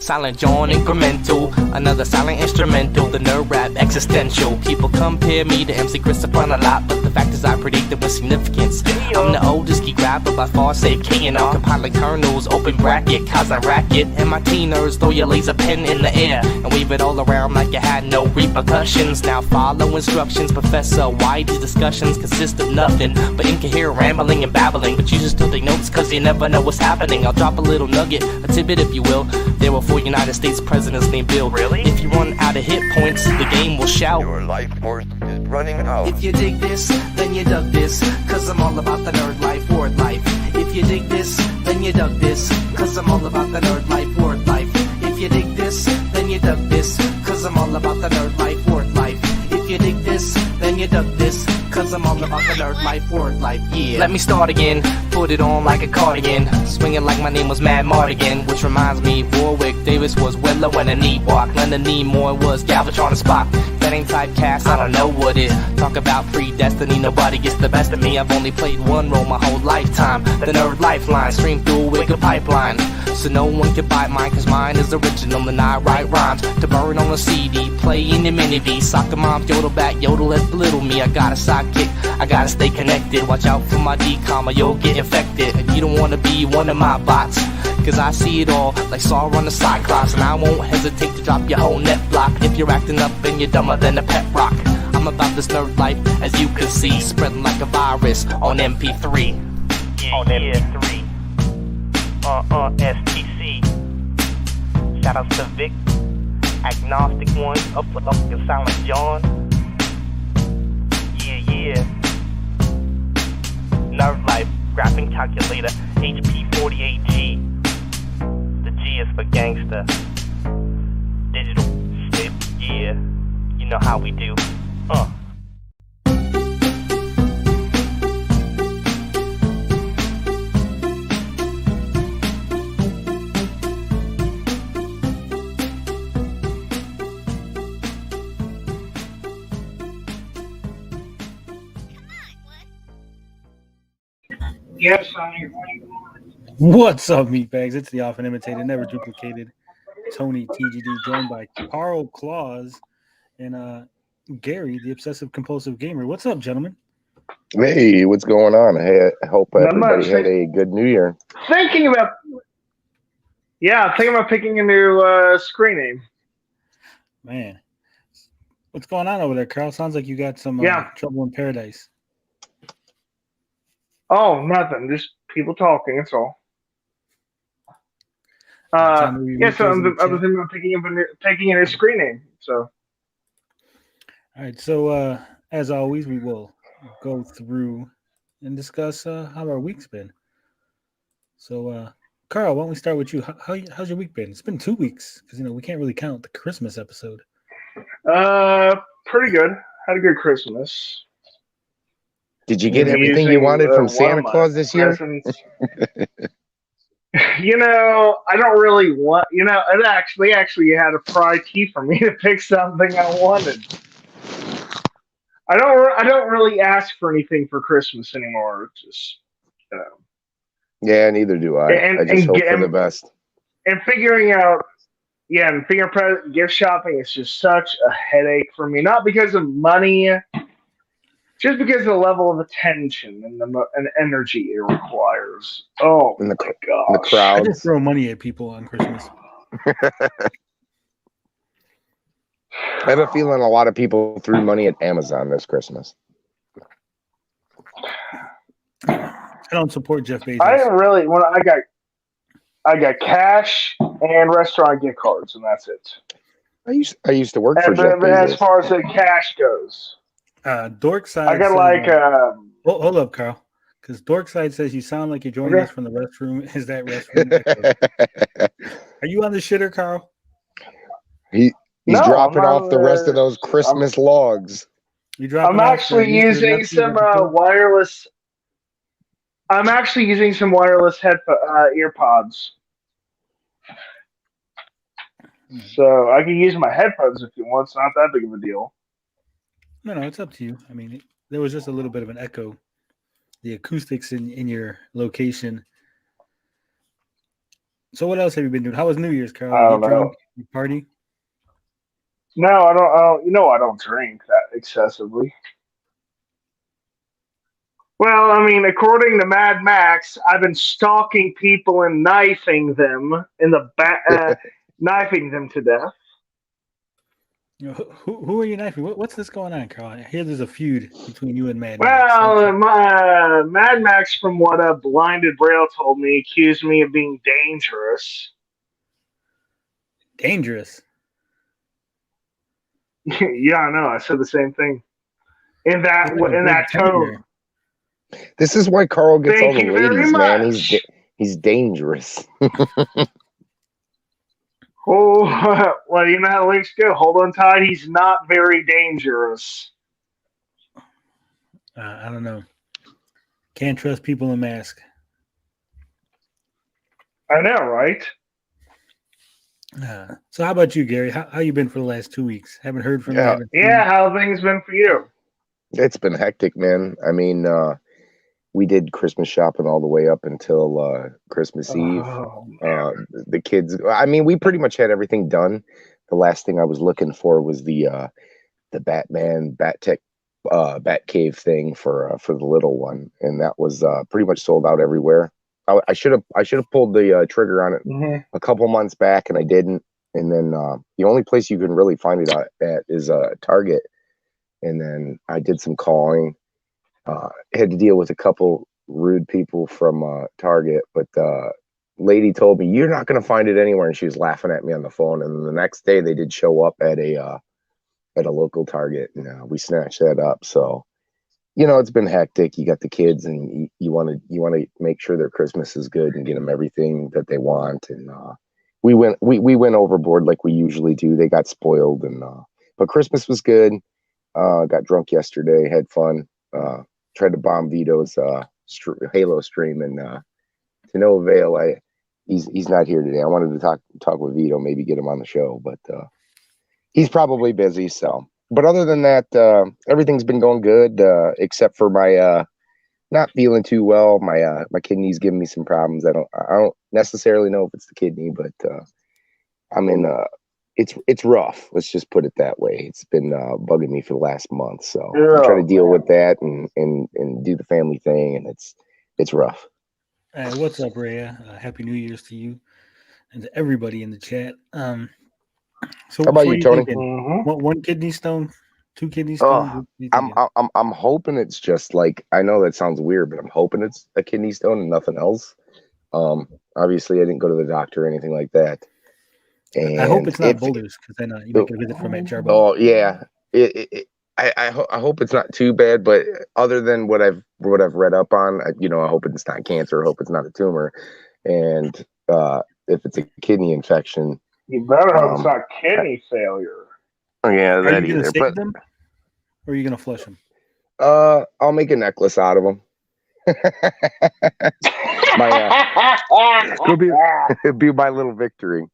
Silent John incremental, another silent instrumental, the nerd rap existential. People compare me to MC Christopher a lot, but the fact is I predict them with significance. I'm the oldest geek rapper by far, save K&R. Compiling kernels, open bracket, cause I rack it. And my teen nerds throw your laser pen in the air and wave it all around like you had no repercussions. Now follow instructions, Professor. Why these discussions consist of nothing but incoherent rambling and babbling? But you should still take notes, cause you never know what's happening. I'll drop a little nugget, a tidbit if you will. There were 4 United States presidents named Bill. Really? If you run out of hit points, the game will shout. Your life force is running out. If you dig this, then you dug this, cause I'm all about the nerd life, word life. If you dig this, then you dug this, cause I'm all about the nerd life, word life. If you dig this, then you dug this, cause I'm all about the nerd life, word life. If you dig this, then you dug this, cause I'm all about the nerd life, word life, yeah. Let me start again, put it on like a cardigan, swinging like my name was Mad Mardigan. Which reminds me, Warwick Davis was Willow and a knee walk. Leonard Nimoy was Galvatron and Spock. That ain't typecast, I don't know what it. Talk about predestiny, nobody gets the best of me. I've only played one role my whole lifetime. The nerd lifeline, stream through a wicked pipeline. So no one can buy mine, cause mine is original and I write rhymes to burn on a CD, play in the mini-V. Soccer moms yodel back, yodel has belittled me. I got a sidekick, I gotta stay connected. Watch out for my decom or you'll get infected. And you don't wanna be one of my bots, cause I see it all like Sauron the Cyclops. And I won't hesitate to drop your whole net block if you're acting up and you're dumber than a pet rock. I'm about this nerd life, as you can see, spreading like a virus on MP3. Yeah, on MP3. STC. Shoutouts to Vic, Agnostic One, up in Silent John. Yeah. Nerd Life, Graphing Calculator, HP48G. The G is for gangster. Digital shit, yeah. You know how we do. Yes, Sonny. What's up, meatbags? It's the often imitated, never duplicated Tony TGD, joined by Carl Claus and Gary, the obsessive compulsive gamer. What's up, gentlemen? Hey, what's going on? Hey, I hope everybody had a good New Year. Thinking about picking a new screen name. Man, what's going on over there, Carl? Sounds like you got some trouble in paradise. Oh, nothing. Just people talking. That's all. So I was thinking about picking a new screen name. So, all right. So, as always, we will go through and discuss how our week's been. So, Carl, why don't we start with you? How's your week been? It's been 2 weeks because we can't really count the Christmas episode. Pretty good. Had a good Christmas. Did you get everything you wanted from Santa Claus this year? I don't really want. It actually had a prize key for me to pick something I wanted. I don't really ask for anything for Christmas anymore. It's just. Yeah, neither do I. I just hope for the best. And figuring out, gift shopping is just such a headache for me. Not because of money. Just because of the level of attention and energy it requires. Oh, my gosh. The crowd. I just throw money at people on Christmas. I have a feeling a lot of people threw money at Amazon this Christmas. I don't support Jeff Bezos. I didn't really. I got cash and restaurant gift cards, and that's it. I used to work for Jeff Bezos. As far as the cash goes. Dorkside. I got hold up, Carl, because Dorkside says you sound like you're joining us from the restroom. Is that restroom? Are you on the shitter, Carl? He's dropping off the rest of those Christmas logs. I'm actually using some wireless. I'm actually using some wireless earpods. So I can use my headphones if you want. It's not that big of a deal. No, it's up to you. I mean, there was just a little bit of an echo. The acoustics in your location So what else have you been doing? How was New Year's, Carol? I You don't get know. drunk? You party? No, I don't. You know, I don't drink that excessively. Well, I mean, according to Mad Max, I've been stalking people and knifing them in the back, knifing them to death. Who are you knifing? What's this going on, Carl? I hear there's a feud between you and Mad Max. Well, Mad Max, from what a blinded Braille told me, accused me of being dangerous. Dangerous? Yeah, I know. I said the same thing in that tone. This is why Carl gets Thank all the you very ladies, man. much. He's dangerous. Oh, well, you know how links go. Hold on tight. He's not very dangerous. I don't know. Can't trust people in masks. I know, right? So how about you, Gary? How you been for the last 2 weeks? Haven't heard from Yeah. you. Yeah, how have things been for you? It's been hectic, man. I mean, we did Christmas shopping all the way up until Christmas Eve. The kids, I mean, we pretty much had everything done. The last thing I was looking for was the Batman Batcave thing for the little one, and that was pretty much sold out everywhere. I should have pulled the trigger on it a couple months back, and I didn't. And then the only place you can really find it at is Target. And then I did some calling. Had to deal with a couple rude people from Target, but lady told me, "You're not going to find it anywhere," and she was laughing at me on the phone. And then the next day, they did show up at a local Target, and we snatched that up. So, you know, it's been hectic. You got the kids, and you want to make sure their Christmas is good and get them everything that they want. And we went overboard like we usually do. They got spoiled, and but Christmas was good. Got drunk yesterday, had fun. Tried to bomb Vito's Halo stream, and to no avail. He's not here today. I wanted to talk with Vito, maybe get him on the show, but he's probably busy. So, but other than that, everything's been going good, except for my not feeling too well. My kidney's giving me some problems. I don't necessarily know if it's the kidney, but I'm in it's rough. Let's just put it that way. It's been bugging me for the last month, so I'm trying to deal with that and do the family thing, and it's rough. What's up, Rhea? Happy New Year's to you and to everybody in the chat. So how about you, Tony? One kidney stone, 2 kidney stones. I'm hoping it's just like, I know that sounds weird, but I'm hoping it's a kidney stone and nothing else. Obviously, I didn't go to the doctor or anything like that. And I hope it's not boulders, because then you might get a visit from Aunt Jarbo. Oh yeah, I hope it's not too bad. But other than what I've read up on, you know, I hope it's not cancer. I hope it's not a tumor. And if it's a kidney infection, you better hope it's not kidney failure. Yeah, that are you either. Save them, or are you gonna flush them? I'll make a necklace out of them. It'll be my little victory.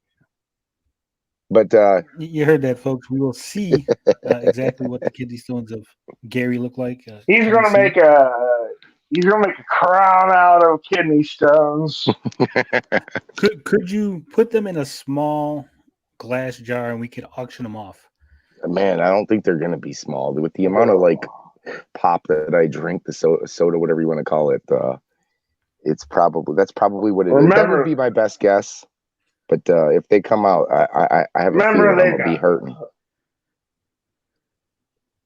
But you heard that, folks. We will see exactly what the kidney stones of Gary look like. He's gonna make a crown out of kidney stones. Could you put them in a small glass jar and we could auction them off? Man, I don't think they're gonna be small. With the amount of like pop that I drink, the soda, whatever you want to call it, that's probably what it is. That would be my best guess. But if they come out, I have a feeling I'm gonna be hurting.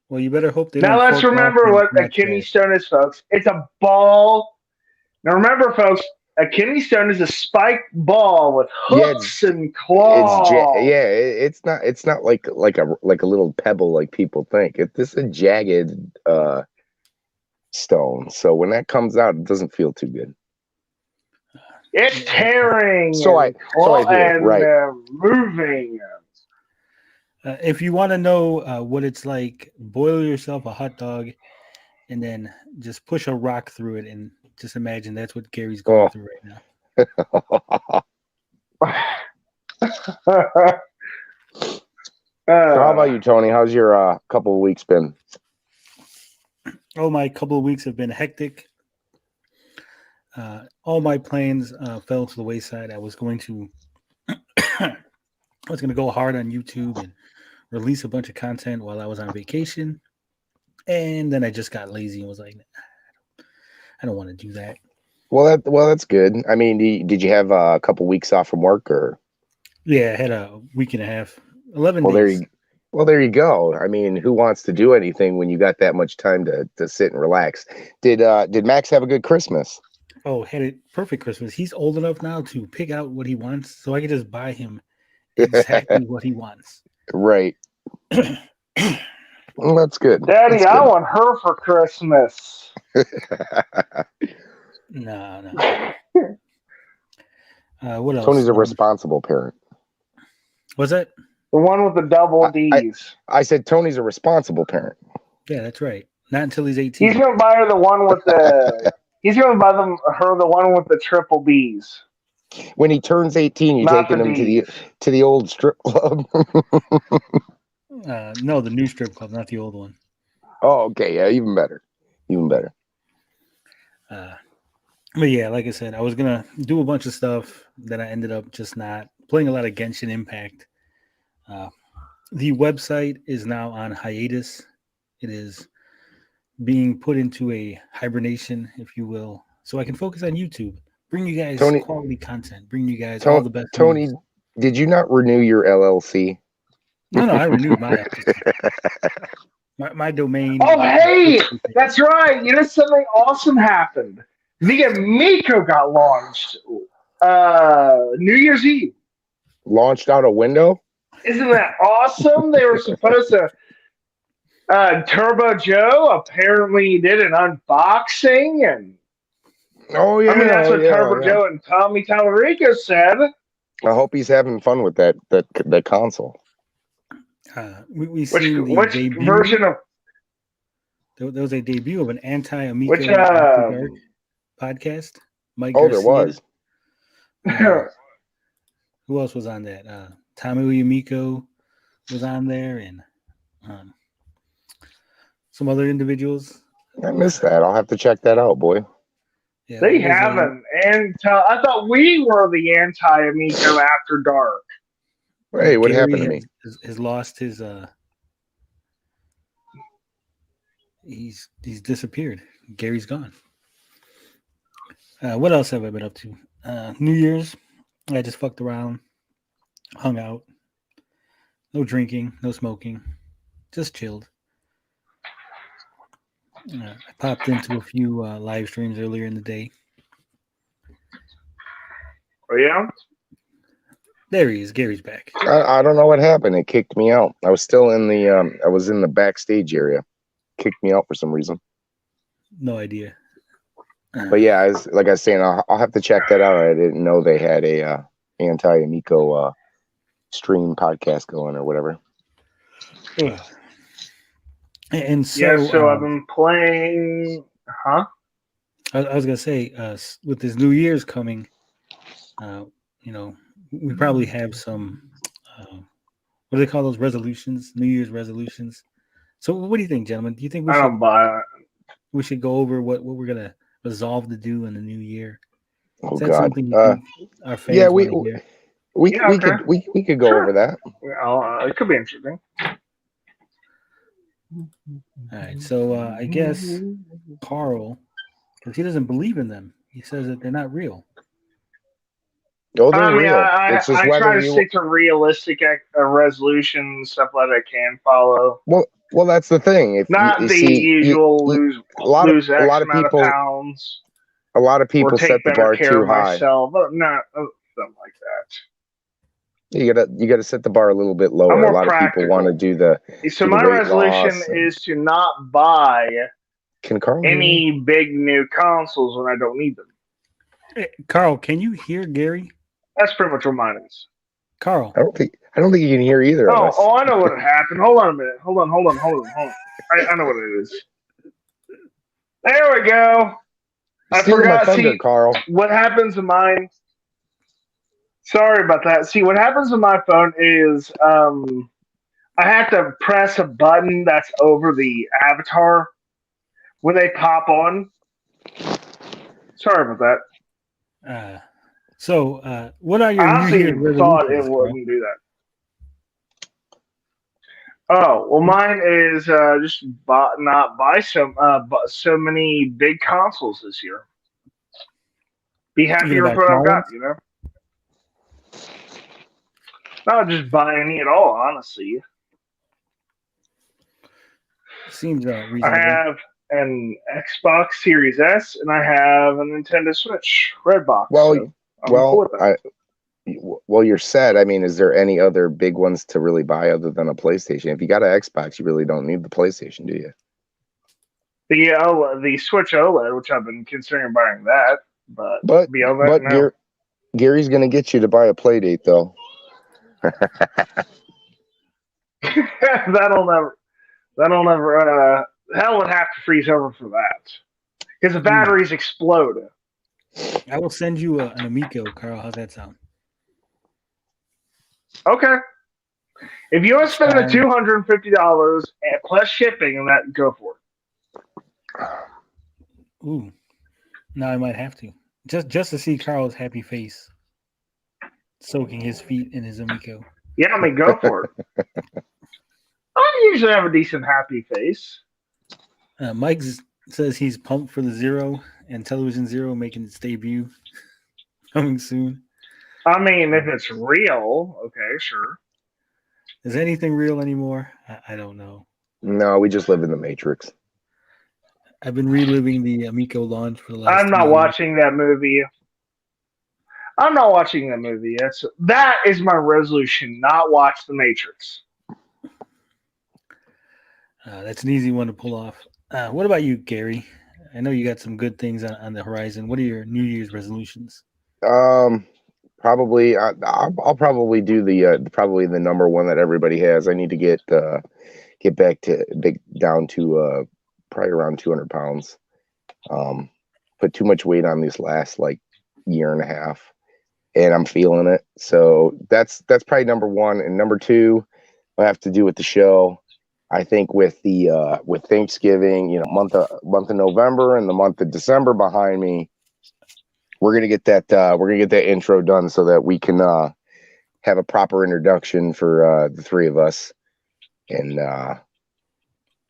Well, you better hope they now. Don't let's remember what a kidney stone is, folks. It's a ball. Now remember, folks, a kidney stone is a spiked ball with hooks and claws. It's not like a little pebble like people think. This is a jagged stone. So when that comes out, it doesn't feel too good. It's tearing moving. If you want to know what it's like, boil yourself a hot dog and then just push a rock through it, and just imagine that's what Gary's going through right now. So how about you, Tony? How's your couple of weeks been? Oh, my couple of weeks have been hectic. all my plans fell to the wayside. I was going to go hard on YouTube and release a bunch of content while I was on vacation, and then I just got lazy and was like, I don't want to do that. Well, that's good. I mean, did you have a couple weeks off from work, or? Yeah, I had a week and a half, 11 Well, days. there you go. I mean, who wants to do anything when you got that much time to sit and relax? Did Max have a good Christmas? Oh, had a perfect Christmas. He's old enough now to pick out what he wants, so I can just buy him exactly what he wants. Right. Well, that's good. Daddy, That's I good. want her for Christmas. No. What else? Tony's a responsible parent. Was that? The one with the double D's. I said Tony's a responsible parent. Yeah, that's right. Not until he's 18. He's gonna buy her the one with the. He's gonna buy her the one with the triple B's. When he turns 18, you're Not taking the him to the old strip club. No, the new strip club, not the old one. Oh, okay, yeah, even better. But yeah, like I said, I was gonna do a bunch of stuff that I ended up just not playing. A lot of Genshin Impact. The website is now on hiatus. It is being put into a hibernation, if you will, so I can focus on YouTube. Bring you guys quality content. Bring you guys all the best. Tony, did you not renew your LLC? No, I renewed my my domain. Oh, hey, that's right. You know, something awesome happened. The Amico got launched New Year's Eve. Launched out a window? Isn't that awesome? They were supposed to. Turbo Joe apparently did an unboxing, and oh yeah, I mean that's what Turbo Joe and Tommy Tallarico said. I hope he's having fun with that console. Which debut? Version of? There was a debut of an anti-Amico podcast. Mike Garcia. There was. Who else was on that? Tommy Amico was on there, and some other individuals. I missed that. I'll have to check that out, boy. Yeah, they haven't. I thought we were the anti-Amico after dark. Hey, what happened to me? Has lost his. He's disappeared. Gary's gone. What else have I been up to? New Year's, I just fucked around, hung out. No drinking, no smoking, just chilled. I popped into a few live streams earlier in the day. Oh yeah, there he is. Gary's back. I don't know what happened. It kicked me out. I was still in the I was in the backstage area. Kicked me out for some reason. No idea. But yeah, like I was saying, I'll have to check that out. I didn't know they had a anti-Amico stream podcast going or whatever. And so, I've been playing. Huh? I was gonna say, with this New Year's coming, we probably have some. What do they call those resolutions? New Year's resolutions. So, what do you think, gentlemen? Do you think we should go over what we're gonna resolve to do in the new year? Is that something you think our fans we could go over that. Well, it could be interesting. All right, so I guess Carl, because he doesn't believe in them, he says that they're not real. Oh, they're real. I try to stick to realistic resolutions, stuff that I can follow. Well, that's the thing. If not you the see, usual lose a lot of people, pounds. A lot of people set the bar too high. Myself, but not something like that. You gotta set the bar a little bit lower. A lot of people want to do the. So my resolution is to not buy any big new consoles when I don't need them. Hey, Carl, can you hear Gary? That's pretty much what mine is. Carl, I don't think you can hear either of us. Oh, I know what happened. Hold on a minute. Hold on. I know what it is. There we go. I forgot. See, Carl. What happens to mine? Sorry about that. See, what happens to my phone is I have to press a button that's over the avatar when they pop on. Sorry about that. What are your I New honestly Year's thought it resolutions? Carl? wouldn't do that. Oh well, mine is just not buy so many big consoles this year. Be happy You're with gonna buy what I've small got, ones? Not just buy any at all, honestly. Seems reasonable. I have an Xbox Series S and I have a Nintendo Switch Red Box. So I'm cool with that. Well, you're set. I mean, is there any other big ones to really buy other than a PlayStation? If you got an Xbox, you really don't need the PlayStation, do you? The Switch OLED, which I've been considering buying that, but beyond that, no. Gary's gonna get you to buy a Playdate, though. That'll never. Hell would have to freeze over for that because the batteries explode. I will send you an Amico, Carl. How's that sound? Okay. If you want to spend the $250 plus shipping and that, go for it. Ooh. Now I might have to. Just to see Carl's happy face soaking his feet in his Amico. Yeah, I mean, go for it. I usually have a decent happy face. Mike says he's pumped for the Zero and Television Zero making its debut coming soon. I mean, if it's real, okay, sure. Is anything real anymore? I don't know. No, we just live in the Matrix. I've been reliving the Amico launch for the last. I'm not watching that movie. I'm not watching that movie. That is my resolution. Not watch The Matrix. That's an easy one to pull off. What about you, Gary? I know you got some good things on the horizon. What are your New Year's resolutions? Probably I'll probably do probably the number one that everybody has. I need to get back down to probably around 200 pounds. Put too much weight on this last year and a half, and I'm feeling it. So that's probably number one. And number two, I have to do with the show. I think with Thanksgiving, month of November and the month of December behind me, we're gonna get that intro done so that we can have a proper introduction for the three of us. And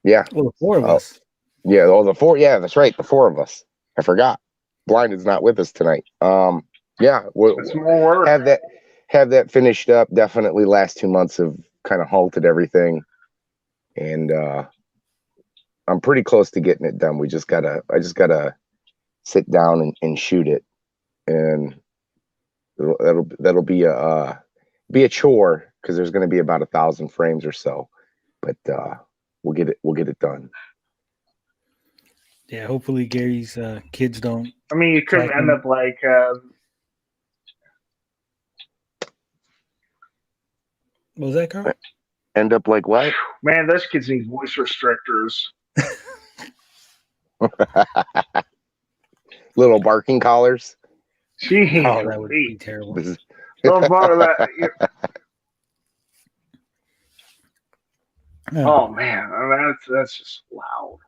yeah, well, the four of us. Yeah, the four. Yeah, that's right, the four of us. I forgot. Blind is not with us tonight. Yeah, we'll have that finished up. Definitely, last 2 months have kind of halted everything. And I'm pretty close to getting it done. I just gotta sit down and shoot it, and that'll be a chore because there's going to be about 1,000 frames or so, but we'll get it done. Yeah, hopefully Gary's kids don't. I mean, you could end up like. What was that, Carl? End up like what? Man, those kids need voice restrictors. Little barking collars. Jeez, that would be terrible. Oh man, that's just loud.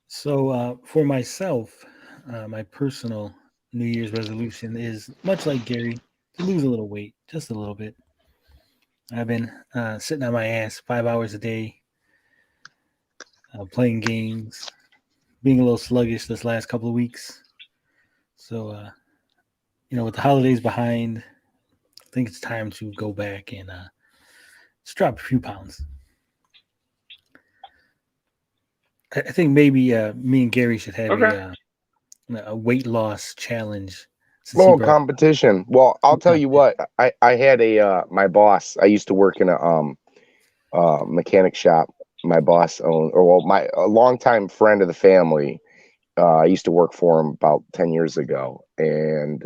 So for myself, my personal New Year's resolution is much like Gary, to lose a little weight, just a little bit. I've been sitting on my ass 5 hours a day, playing games, being a little sluggish this last couple of weeks. So, with the holidays behind, I think it's time to go back and just drop a few pounds. I think maybe me and Gary should have a weight loss challenge. Well, competition. Well, I'll tell you what. I had my boss. I used to work in a mechanic shop. My boss owned, a longtime friend of the family. I used to work for him about 10 years ago, and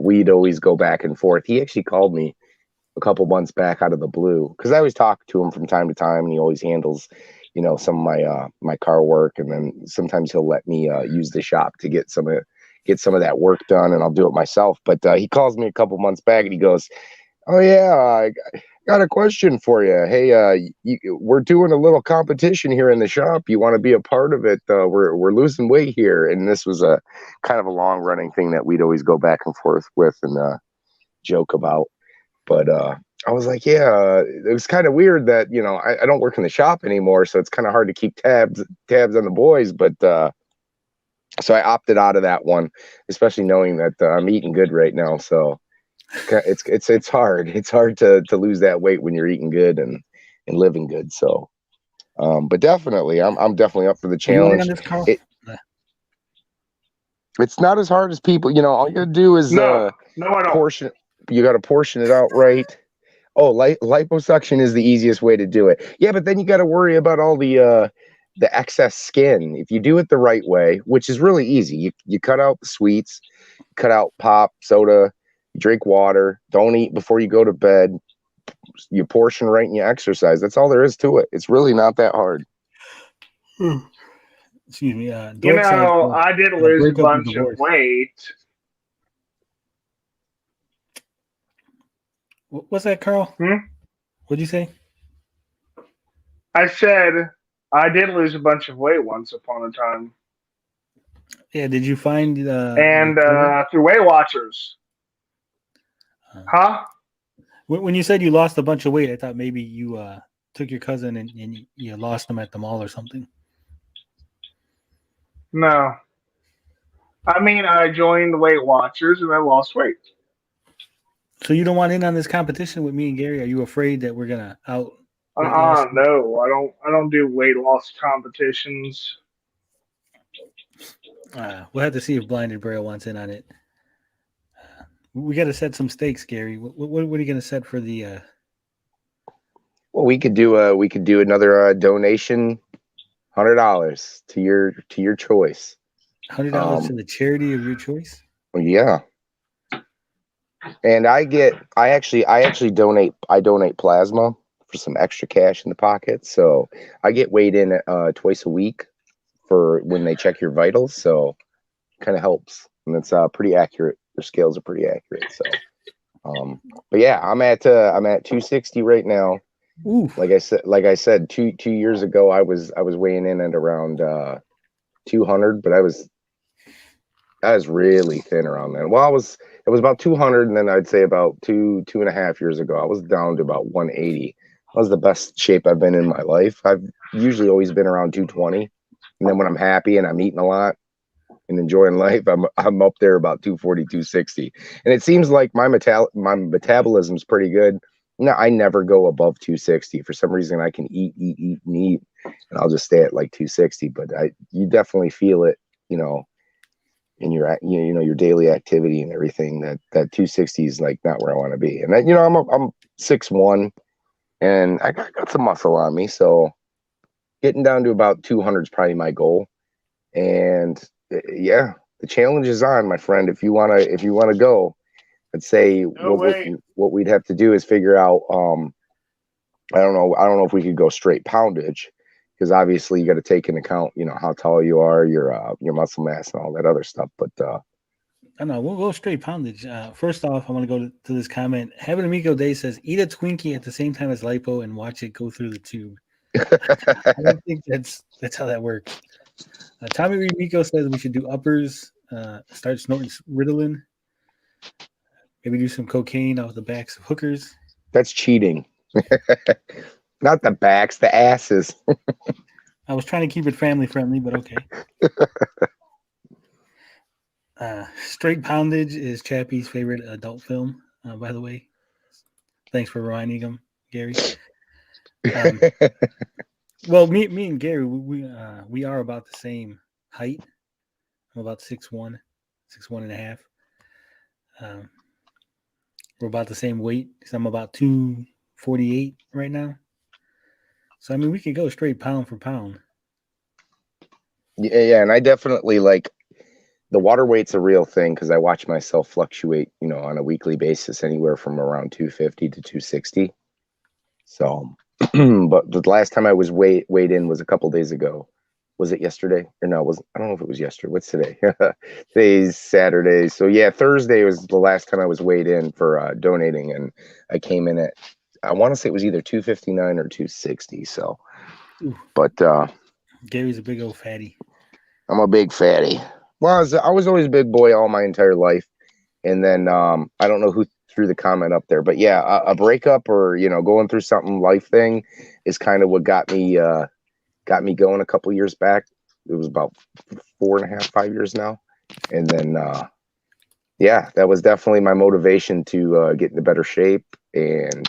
we'd always go back and forth. He actually called me a couple months back out of the blue because I always talk to him from time to time, and he always handles, some of my car work, and then sometimes he'll let me use the shop to get some of that work done, and I'll do it myself. But he calls me a couple months back and he goes, Oh yeah, I got a question for you. Hey, we're doing a little competition here in the shop. You want to be a part of it? We're losing weight here, and this was a kind of a long running thing that we'd always go back and forth with and joke about. But I was like, yeah, it was kind of weird that I don't work in the shop anymore, so it's kind of hard to keep tabs on the boys. But so I opted out of that one, especially knowing that I'm eating good right now. So. It's hard. It's hard to lose that weight when you're eating good and living good. So, but definitely, I'm definitely up for the challenge. It's not as hard as people. All you gotta do is No, I don't. portion. You got to portion it out right. Oh, liposuction is the easiest way to do it. Yeah, but then you got to worry about all the excess skin. If you do it the right way, which is really easy, you cut out the sweets, cut out pop, soda. You drink water, don't eat before you go to bed, you portion right and you exercise. That's all there is to it. It's really not that hard. Excuse me. I did lose a bunch of weight. What's that, Carl? What'd you say? I said I did lose a bunch of weight once upon a time. Yeah, did you find through Weight Watchers? Huh? When you said you lost a bunch of weight, I thought maybe you took your cousin and you lost him at the mall or something. No. I mean, I joined Weight Watchers and I lost weight. So you don't want in on this competition with me and Gary? Are you afraid that we're gonna out? No, I don't do weight loss competitions. We'll have to see if Blinded Braille wants in on it. We got to set some stakes, Gary. What are you going to set for the? Well, we could do another donation, $100 to your choice. $100 to the charity of your choice. Yeah. And I actually donate plasma for some extra cash in the pocket. So I get weighed in twice a week for when they check your vitals. So it kind of helps, and it's pretty accurate. Their scales are pretty accurate. So, but yeah, I'm at 260 right now. Oof. Like I said, two years ago, I was weighing in at around 200, but I was really thin around then. Well, it was about 200, and then I'd say about two and a half years ago, I was down to about 180. That was the best shape I've been in my life. I've usually always been around 220, and then when I'm happy and I'm eating a lot and enjoying life, I'm up there about 240, 260. And it seems like my metabolism's pretty good. No, I never go above 260. For some reason, I can eat, and I'll just stay at like 260. But you definitely feel it, in your your daily activity and everything. That 260 is like not where I want to be. And I'm 6'1", and I got some muscle on me, so getting down to about 200 is probably my goal. And yeah, the challenge is on, my friend. If you wanna go, I'd say what we'd have to do is figure out. I don't know if we could go straight poundage, because obviously you got to take into account, how tall you are, your muscle mass, and all that other stuff. But I know we'll go straight poundage. First off, I want to go to this comment. Heaven Amico Day says, "Eat a Twinkie at the same time as lipo and watch it go through the tube." I don't think that's how that works. Tommy Reed Miko says we should do uppers, start snorting Ritalin, maybe do some cocaine off the backs of hookers. That's cheating. Not the backs, the asses. I was trying to keep it family friendly, but okay. Straight Poundage is Chappie's favorite adult film, by the way. Thanks for reminding him, Gary. Well, me and Gary, we are about the same height. I'm about 6'1", 6'1.5". We're about the same weight. So I'm about 248 right now. So I mean, we could go straight pound for pound. Yeah, and I definitely the water weight's a real thing, because I watch myself fluctuate, on a weekly basis, anywhere from around 250 to 260. So, but the last time I was weighed in was a couple days ago, Was it yesterday? Or no, I don't know if it was yesterday. What's today? Today's Saturday. So yeah, Thursday was the last time I was weighed in for donating, and I came in at, I want to say it was either 259 or 260. So, but Gary's a big old fatty. I'm a big fatty. Well, I was always a big boy all my entire life, and then I don't know who threw the comment up there, but yeah, a breakup or going through something life thing is kind of what got me going a couple years back. It was about 4.5, 5 years now. And then, yeah, that was definitely my motivation to get into better shape and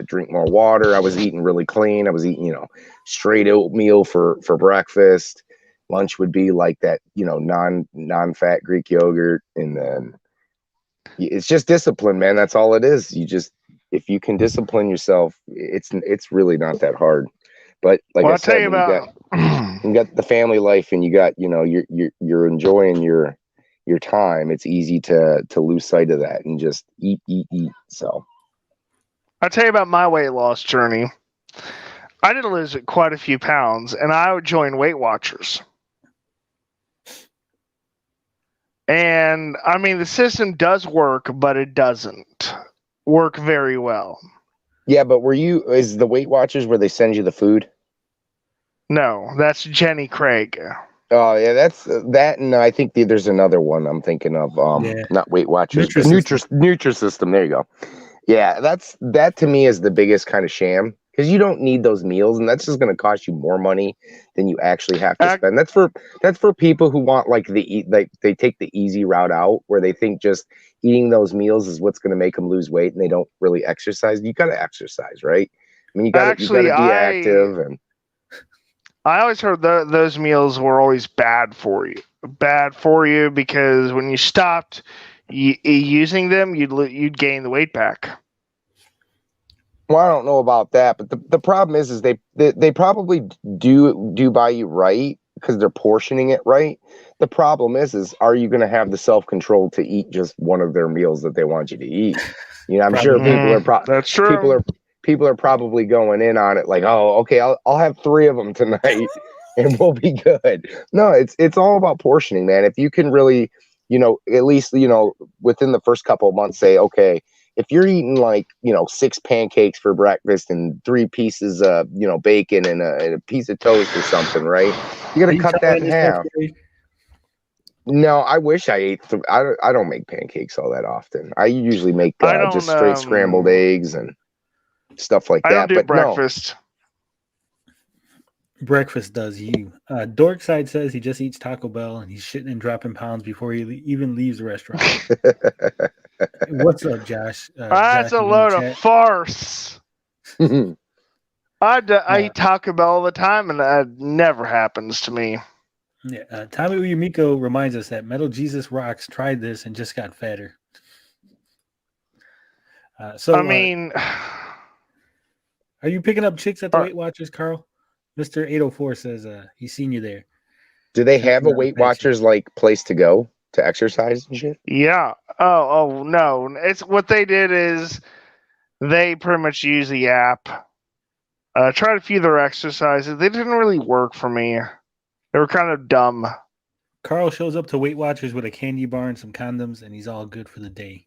drink more water. I was eating really clean. I was eating, straight oatmeal for breakfast. Lunch would be like that, non-fat Greek yogurt. And then it's just discipline, man. That's all it is. If you can discipline yourself, it's really not that hard. But like I said, you got the family life and you got, you're enjoying your time. It's easy to lose sight of that and just eat. So I'll tell you about my weight loss journey. I did lose quite a few pounds, and I would join Weight Watchers. And I mean, the system does work, but it doesn't work very well. Yeah, but is the Weight Watchers where they send you the food? No, that's Jenny Craig. Oh yeah, that's that, and I think there's another one I'm thinking of. Not Weight Watchers, Nutrisystem. There you go. Yeah, that to me is the biggest kind of sham, because you don't need those meals, and that's just going to cost you more money than you actually have to spend. That's for people who want they take the easy route out, where they think just eating those meals is what's going to make them lose weight, and they don't really exercise. You got to exercise, right? I mean, you got to be active. And I always heard those meals were always bad for you. Bad for you because when you stopped using them, you'd gain the weight back. Well, I don't know about that, but the problem is they probably do by you right, because they're portioning it right. The problem is are you going to have the self-control to eat just one of their meals that they want you to eat? I'm sure that's true. People are probably going in on it like, oh, okay, I'll have 3 of them tonight and we'll be good. No, it's all about portioning, man. If you can really, at least, within the first couple of months say, okay, if you're eating 6 pancakes for breakfast and 3 pieces of, bacon and a piece of toast or something, right? You got to cut that in half. No, I wish I ate. I don't make pancakes all that often. I usually make just straight scrambled eggs and stuff like that. I don't do breakfast. No. Breakfast does you. Dorkside says he just eats Taco Bell and he's shitting and dropping pounds before he even leaves the restaurant. What's up, Josh? That's a load of farce. I eat Taco Bell all the time, and that never happens to me. Yeah, Tommy Amico reminds us that Metal Jesus Rocks tried this and just got fatter. I mean, are you picking up chicks at the Weight Watchers, Carl? Mr. 804 says he's seen you there. Do they have a Weight Watchers place to go to exercise and shit? Yeah. Oh no. It's what they did is they pretty much use the app. Tried a few of their exercises. They didn't really work for me. They were kind of dumb. Carl shows up to Weight Watchers with a candy bar and some condoms, and he's all good for the day.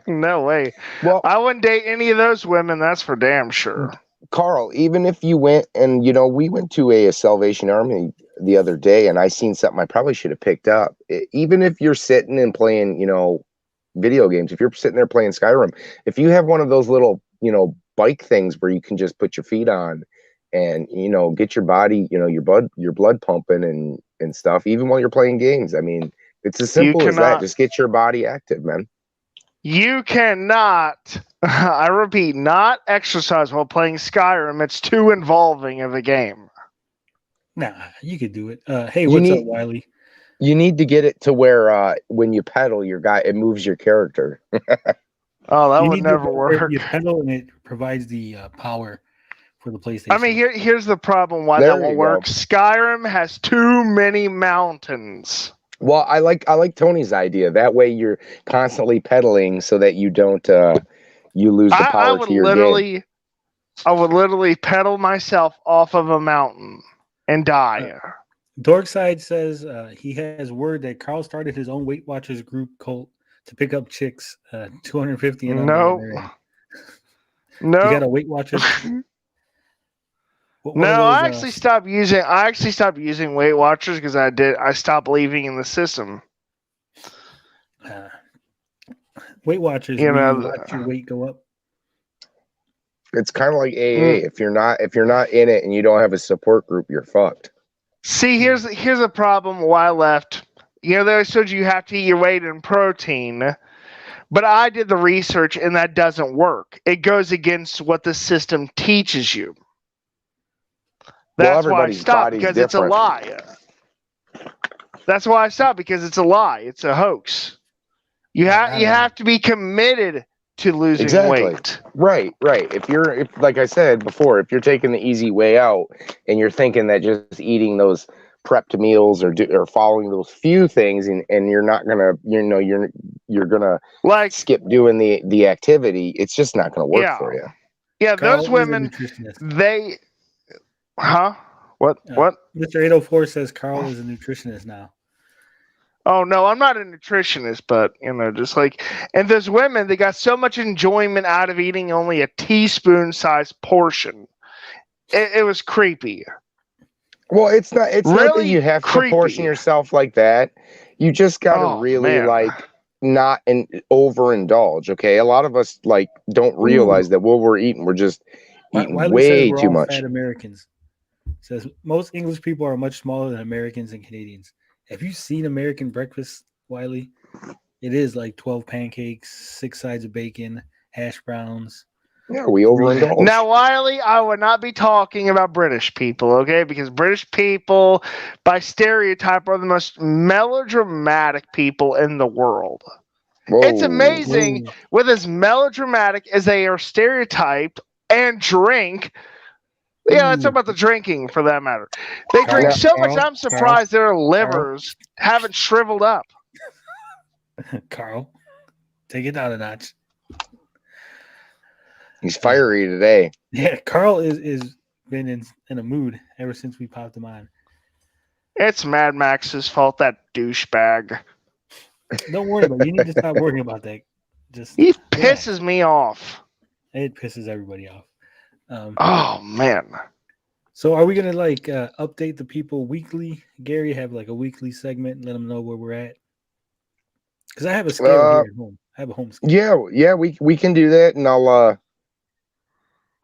No way. Well, I wouldn't date any of those women. That's for damn sure. Carl, even if you went and, we went to a Salvation Army the other day and I seen something I probably should have picked up. Even if you're sitting and playing, video games, if you're sitting there playing Skyrim, if you have one of those little, bike things where you can just put your feet on and, get your body, your blood pumping and stuff, even while you're playing games. I mean, it's as simple as that. Just get your body active, man. You cannot, I repeat, not exercise while playing Skyrim. It's too involving of a game. Nah, you could do it. Hey, what's up, Wiley? You need to get it to where when you pedal, it moves your character. Oh, that would never work. You pedal and it provides the power for the PlayStation. I mean, here's the problem why that won't work. Skyrim has too many mountains. Well, I like Tony's idea. That way you're constantly pedaling so that you don't you lose the power to your game. I would literally pedal myself off of a mountain and die. Dorkside says he has word that Carl started his own Weight Watchers group cult to pick up chicks 250 and under. No. You got a Weight Watchers? I actually stopped using Weight Watchers because I stopped believing in the system. Weight Watchers, you watch your weight go up. It's kind of like AA. If you're not in it and you don't have a support group, you're fucked. See, here's a problem. Why I left. They always told you have to eat your weight in protein, but I did the research and that doesn't work. It goes against what the system teaches you. That's why I stopped, because it's a lie. That's why I stopped, because it's a lie. It's a hoax. You have to be committed to losing weight. Right. If like I said before, if you're taking the easy way out and you're thinking that just eating those prepped meals or following those few things and you're not gonna, you're gonna like skip doing the activity, it's just not gonna work for you. Yeah, Carl, those women, they. Huh? What? Mr. 804 says Carl is a nutritionist now. Oh, no, I'm not a nutritionist, but, just like... And those women, they got so much enjoyment out of eating only a teaspoon-sized portion. It was creepy. Well, it's not that you have to portion yourself like that. You just got to not overindulge, okay? A lot of us, don't realize that what we're eating, we're just eating way too much. Fat Americans. Says most English people are much smaller than Americans and Canadians. Have you seen American breakfast, Wiley? It is like 12 pancakes, 6 sides of bacon, hash browns. Yeah, we overindulge. Now, Wiley, I would not be talking about British people, okay? Because British people, by stereotype, are the most melodramatic people in the world. Whoa. It's amazing with as melodramatic as they are stereotyped and drink. Yeah, let's talk about the drinking for that matter. They drink so much, I'm surprised their livers haven't shriveled up. Carl, take it down a notch. He's fiery today. Yeah, Carl is been in a mood ever since we popped him on. It's Mad Max's fault, that douchebag. Don't worry about it. You need to stop worrying about that. He pisses me off. It pisses everybody off. Oh man! So are we gonna update the people weekly? Gary, have a weekly segment and let them know where we're at. Because I have a scale here at home. I have a home scale. Yeah, we can do that, and I'll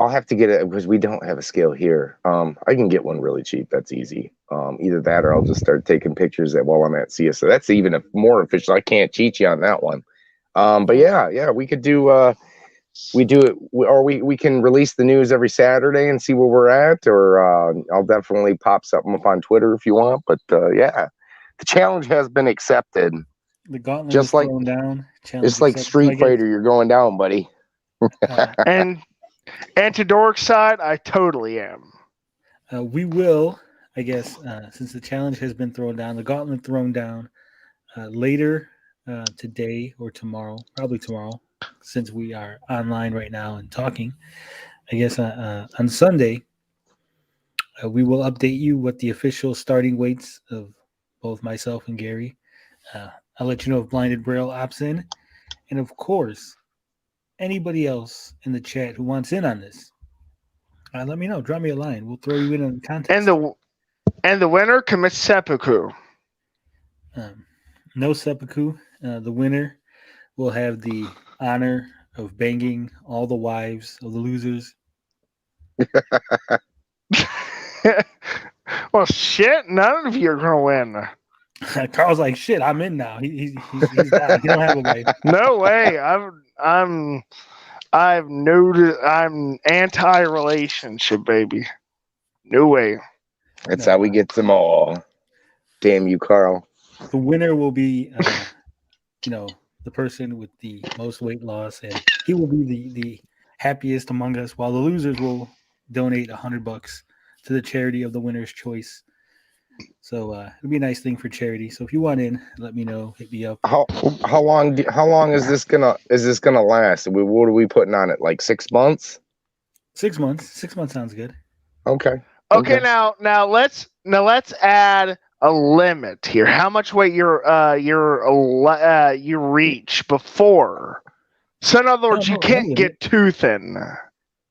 have to get it because we don't have a scale here. I can get one really cheap. That's easy. Either that or I'll just start taking pictures while I'm at CS. So that's even more official. I can't cheat you on that one. But yeah, we could do. We do it, or we can release the news every Saturday and see where we're at, or I'll definitely pop something up on Twitter if you want. But yeah, the challenge has been accepted. The gauntlet just is thrown down. It's like Street Fighter. You're going down, buddy. and to Dork's side, I totally am. We will, I guess, since the challenge has been thrown down, the gauntlet thrown down later today or tomorrow, probably tomorrow. Since we are online right now and talking, I guess on Sunday, we will update you what the official starting weights of both myself and Gary. I'll let you know if Blinded Braille opts in. And of course, anybody else in the chat who wants in on this, let me know. Drop me a line. We'll throw you in on the contest. And the winner commits seppuku. No seppuku. The winner will have the honor of banging all the wives of the losers. Well, shit, none of you are gonna win. Carl's like, shit, I'm in now. He's down. He don't have a wife. No way. I'm anti-relationship, baby. No way. That's how we get them all. Damn you, Carl. The winner will be, the person with the most weight loss, and he will be the happiest among us, while the losers will donate $100 to the charity of the winner's choice. So it'll be a nice thing for charity. So if you want in, let me know. Hit me up. How long is this gonna last? What are we putting on it? Like 6 months? 6 months. 6 months sounds good. Okay. Okay. Now let's let's add a limit here. How much weight you reach before? So in other words, you can't get too thin.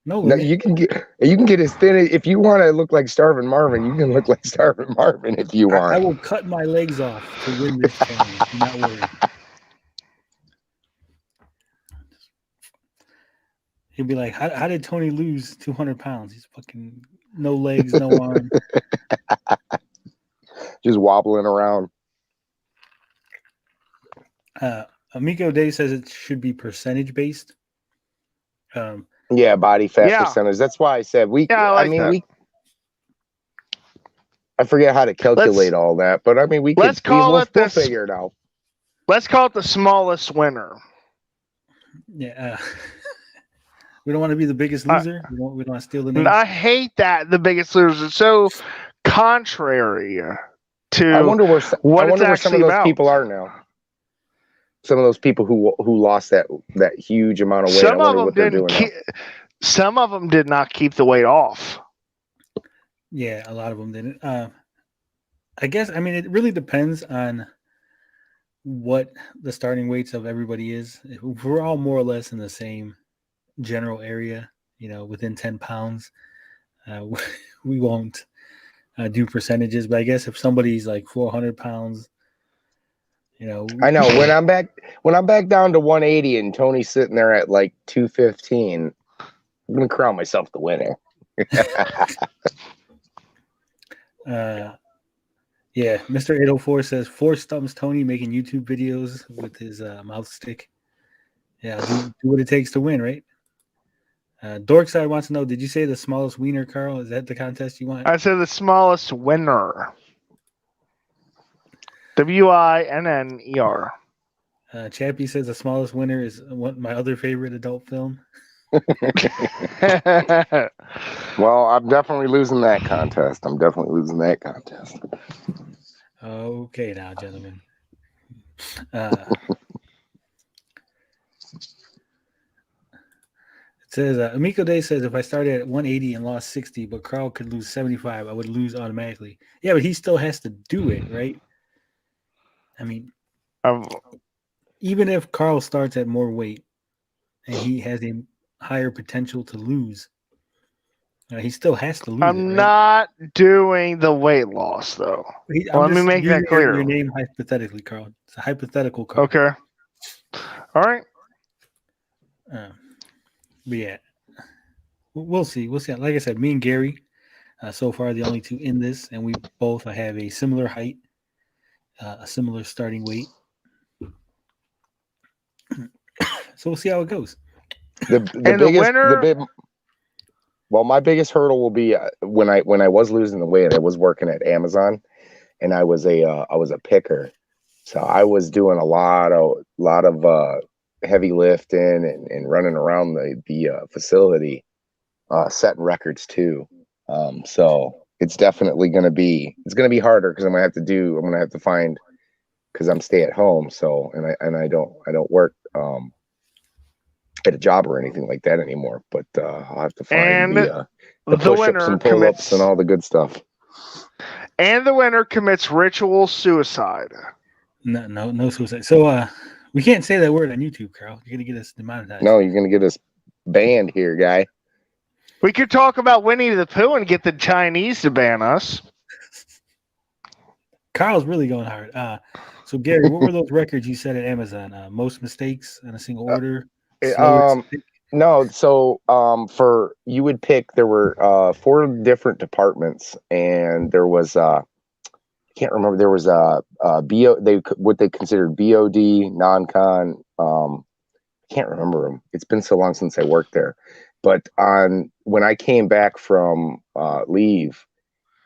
No, you can get as thin if you want to look like Starving Marvin. You can look like Starving Marvin if you want. I will cut my legs off to win this challenge. Do not worry. He'd be like, "How did Tony lose 200 pounds? He's fucking no legs, no arm, just wobbling around." Amico Day says it should be percentage based. Yeah, body fat percentage. That's why I said we. Yeah, I forget how to calculate all that, but I mean, we'll figure it out. Let's call it the smallest winner. Yeah. We don't want to be the biggest loser. We don't want to steal the name. I hate that, the biggest loser. It's so contrary to I wonder where some of those about. people are now. Some of those people who lost that huge amount of weight. Some of them didn't. Some of them did not keep the weight off. Yeah, a lot of them didn't. I guess. I mean, it really depends on what the starting weights of everybody is. If we're all more or less in the same general area, within 10 pounds, we won't do percentages. But I guess if somebody's like 400 pounds. I know when I'm back down to 180 and Tony's sitting there at like 215, I'm gonna crown myself the winner. Yeah, Mr. 804 says 4 stumps Tony making YouTube videos with his mouth stick. Yeah, do what it takes to win, right? Dorkside wants to know, did you say the smallest wiener, Carl? Is that the contest you want? I said the smallest winner. WINNER. Chappie says the smallest winner is my other favorite adult film. Well, I'm definitely losing that contest. Okay, now, gentlemen. It says Amico Day says if I started at 180 and lost 60, but Carl could lose 75, I would lose automatically. Yeah, but he still has to do it, right? I mean, even if Carl starts at more weight and he has a higher potential to lose, he still has to lose. I'm not doing the weight loss, though. Let me make that clear. Your name hypothetically, Carl. It's a hypothetical, Carl. Okay. All right. But yeah, we'll see. Like I said, me and Gary, so far the only two in this, and we both have a similar height, a similar starting weight. So we'll see how it goes. My biggest hurdle will be when I was losing the weight. I was working at Amazon, and I was a picker, so I was doing a lot of heavy lifting and running around the facility, setting records too. So it's definitely going to be harder because I'm going to have to find, because I'm stay at home. So, and I don't work, at a job or anything like that anymore, but I'll have to find the push-ups and pull-ups and all the good stuff. And the winner commits ritual suicide. No suicide. So we can't say that word on YouTube, Carl. You're gonna get us demonetized. No, you're gonna get us banned here, guy. We could talk about Winnie the Pooh and get the Chinese to ban us. Carl's really going hard. So Gary, what were those records you said at Amazon? Most mistakes in a single order. No, so for you would pick, there were 4 different departments, and there was I can't remember, there was what they considered BOD, non-con. I can't remember them. It's been so long since I worked there. But when I came back from leave,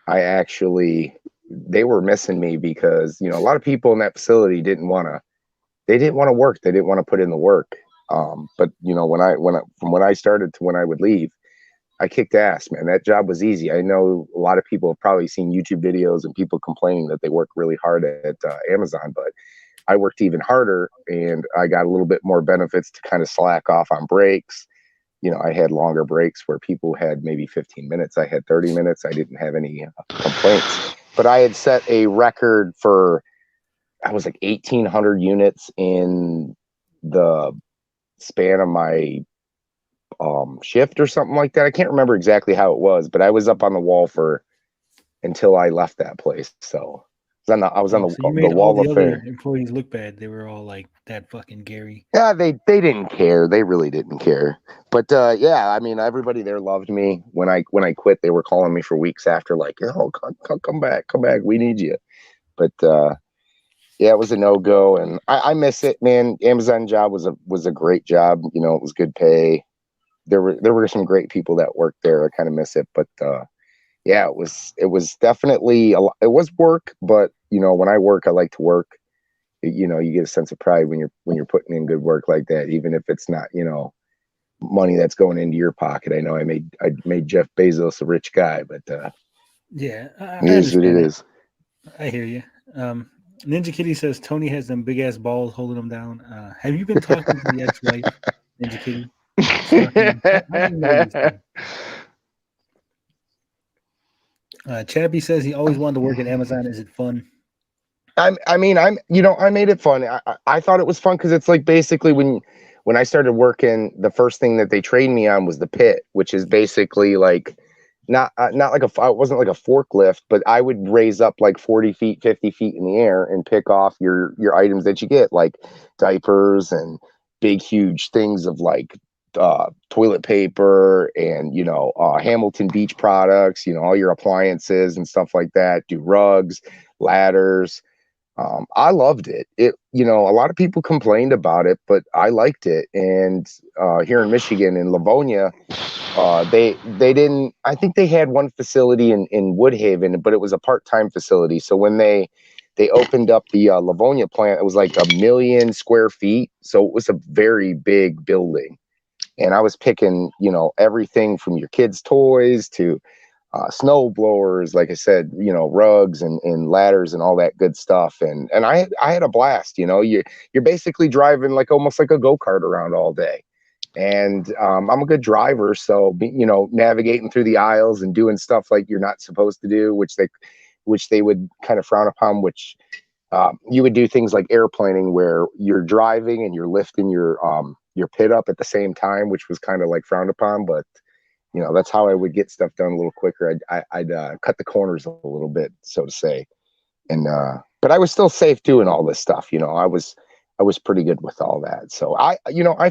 they were missing me because a lot of people in that facility didn't want to work. They didn't want to put in the work. But from when I started to when I would leave, I kicked ass, man. That job was easy. I know a lot of people have probably seen YouTube videos and people complaining that they work really hard at Amazon, but I worked even harder, and I got a little bit more benefits to kind of slack off on breaks. I had longer breaks where people had maybe 15 minutes. I had 30 minutes. I didn't have any complaints. but I had set a record for, I was like 1,800 units in the span of my shift or something like that. I can't remember exactly how it was, but I was up on the wall for until I left that place. So I was on So you the made all wall the of other fame. employees look bad. They were all like that fucking Gary. Yeah, they didn't care. They really didn't care. But yeah, I mean, everybody there loved me. When I quit, they were calling me for weeks after, like, oh, come back, we need you. But yeah, it was a no-go, and I miss it, man. Amazon job was a great job. You know, it was good pay. There were some great people that worked there. I kind of miss it, but yeah, it was definitely it was work. But you know, when I work, I like to work. You know, you get a sense of pride when you're putting in good work like that, even if it's not, you know, money that's going into your pocket. I know I made Jeff Bezos a rich guy, but Yeah, I it is what it understand is. I hear you. Ninja Kitty says Tony has them big ass balls holding him down. Have you been talking to the ex-wife, Ninja Kitty? I didn't know these things. Chappie says he always wanted to work at Amazon. Is it fun? I made it fun. I thought it was fun because it's like basically when I started working, the first thing that they trained me on was the pit, which is basically like not like it wasn't like a forklift, but I would raise up like 40 feet, 50 feet in the air and pick off your items that you get, like diapers and big, huge things of like toilet paper and, you know, Hamilton Beach products, you know, all your appliances and stuff like that, do rugs, ladders. I loved it. You know, a lot of people complained about it, but I liked it. And here in Michigan, in Livonia, they didn't. I think they had one facility in Woodhaven, but it was a part-time facility. So when they opened up the Livonia plant, it was like 1 million square feet. So it was a very big building. And I was picking, you know, everything from your kids' toys to snow blowers, like I said, you know, rugs and ladders and all that good stuff. And I had a blast. You know, you're basically driving like almost like a go-kart around all day. And I'm a good driver, so you know, navigating through the aisles and doing stuff like you're not supposed to do, which they would kind of frown upon. Which you would do things like airplaning, where you're driving and you're lifting your pit up at the same time, which was kind of like frowned upon. But you know, that's how I would get stuff done a little quicker. I'd cut the corners a little bit, so to say. And but I was still safe doing all this stuff. You know, I was pretty good with all that. So I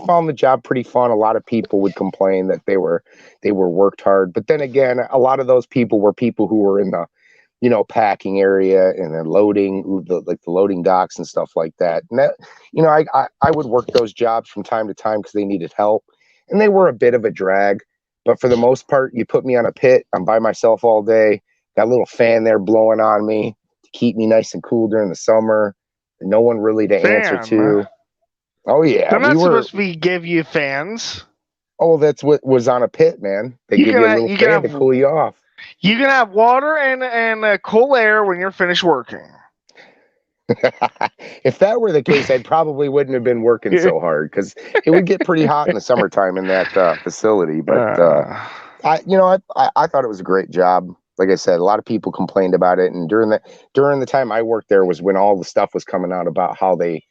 found the job pretty fun. A lot of people would complain that they were worked hard, but then again, a lot of those people were people who were in the, you know, packing area and then loading, the loading docks and stuff like that. And that, you know, I would work those jobs from time to time because they needed help, and they were a bit of a drag. But for the most part, you put me on a pit, I'm by myself all day, got a little fan there blowing on me to keep me nice and cool during the summer. No one really to answer to. Oh yeah, They're not supposed to give you fans. Oh, that's what was on a pit, man. They give you a little fan to cool you off. You can have water and cool air when you're finished working. If that were the case, I probably wouldn't have been working so hard, because it would get pretty hot in the summertime in that facility. But I thought it was a great job. Like I said, a lot of people complained about it, and during the time I worked there was when all the stuff was coming out about how they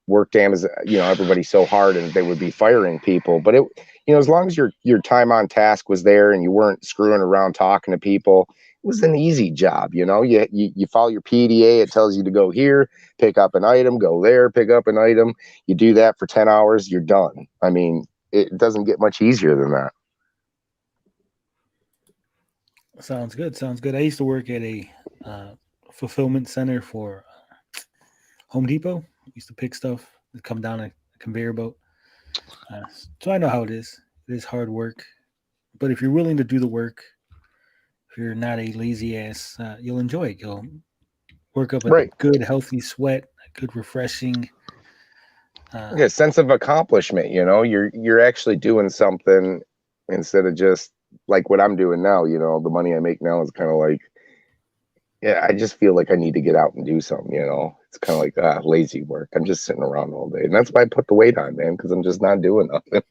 worked Amazon, you know, everybody so hard and they would be firing people. But it, you know, as long as your time on task was there and you weren't screwing around talking to people, it was an easy job. You know, you follow your PDA. It tells you to go here, pick up an item, go there, pick up an item. You do that for 10 hours, you're done. I mean, it doesn't get much easier than that. Sounds good. I used to work at a fulfillment center for Home Depot. I used to pick stuff that come down a conveyor belt. So I know how it is. It is hard work. But if you're willing to do the work, if you're not a lazy ass, you'll enjoy it. You'll work up a good, healthy sweat, a good, refreshing a sense of accomplishment. You know, you're actually doing something instead of just like what I'm doing now. You know, the money I make now is kind of like, yeah, I just feel like I need to get out and do something. You know, it's kind of like lazy work. I'm just sitting around all day, and that's why I put the weight on, man, because I'm just not doing nothing.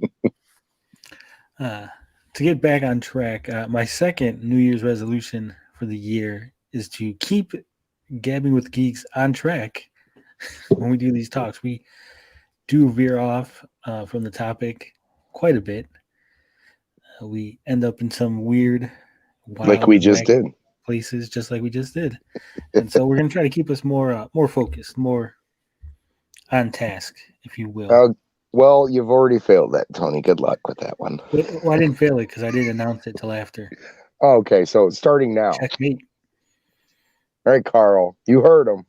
To get back on track, my second New Year's resolution for the year is to keep Gabbing with Geeks on track when we do these talks. We do veer off from the topic quite a bit. We end up in some weird, wild, like we just did places, just like we just did. And so we're going to try to keep us more focused, more on task, if you will. Well, you've already failed that, Tony. Good luck with that one. Well, I didn't fail it because I didn't announce it till after. Okay, so starting now. Checkmate. All right, Carl, you heard him.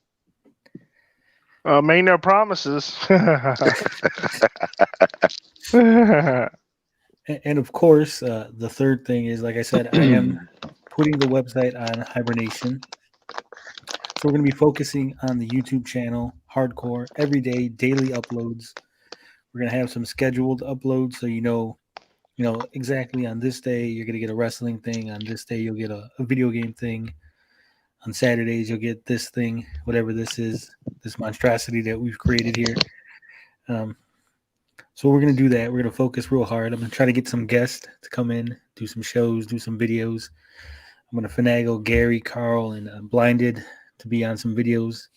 Made no promises. And of course, the third thing is, like I said, I am putting the website on hibernation. So we're going to be focusing on the YouTube channel, hardcore, everyday, daily uploads. We're going to have some scheduled uploads, so you know exactly on this day you're going to get a wrestling thing. On this day you'll get a video game thing. On Saturdays you'll get this thing, whatever this is, this monstrosity that we've created here. So we're going to do that. We're going to focus real hard. I'm going to try to get some guests to come in, do some shows, do some videos. I'm going to finagle Gary, Carl, and Blinded to be on some videos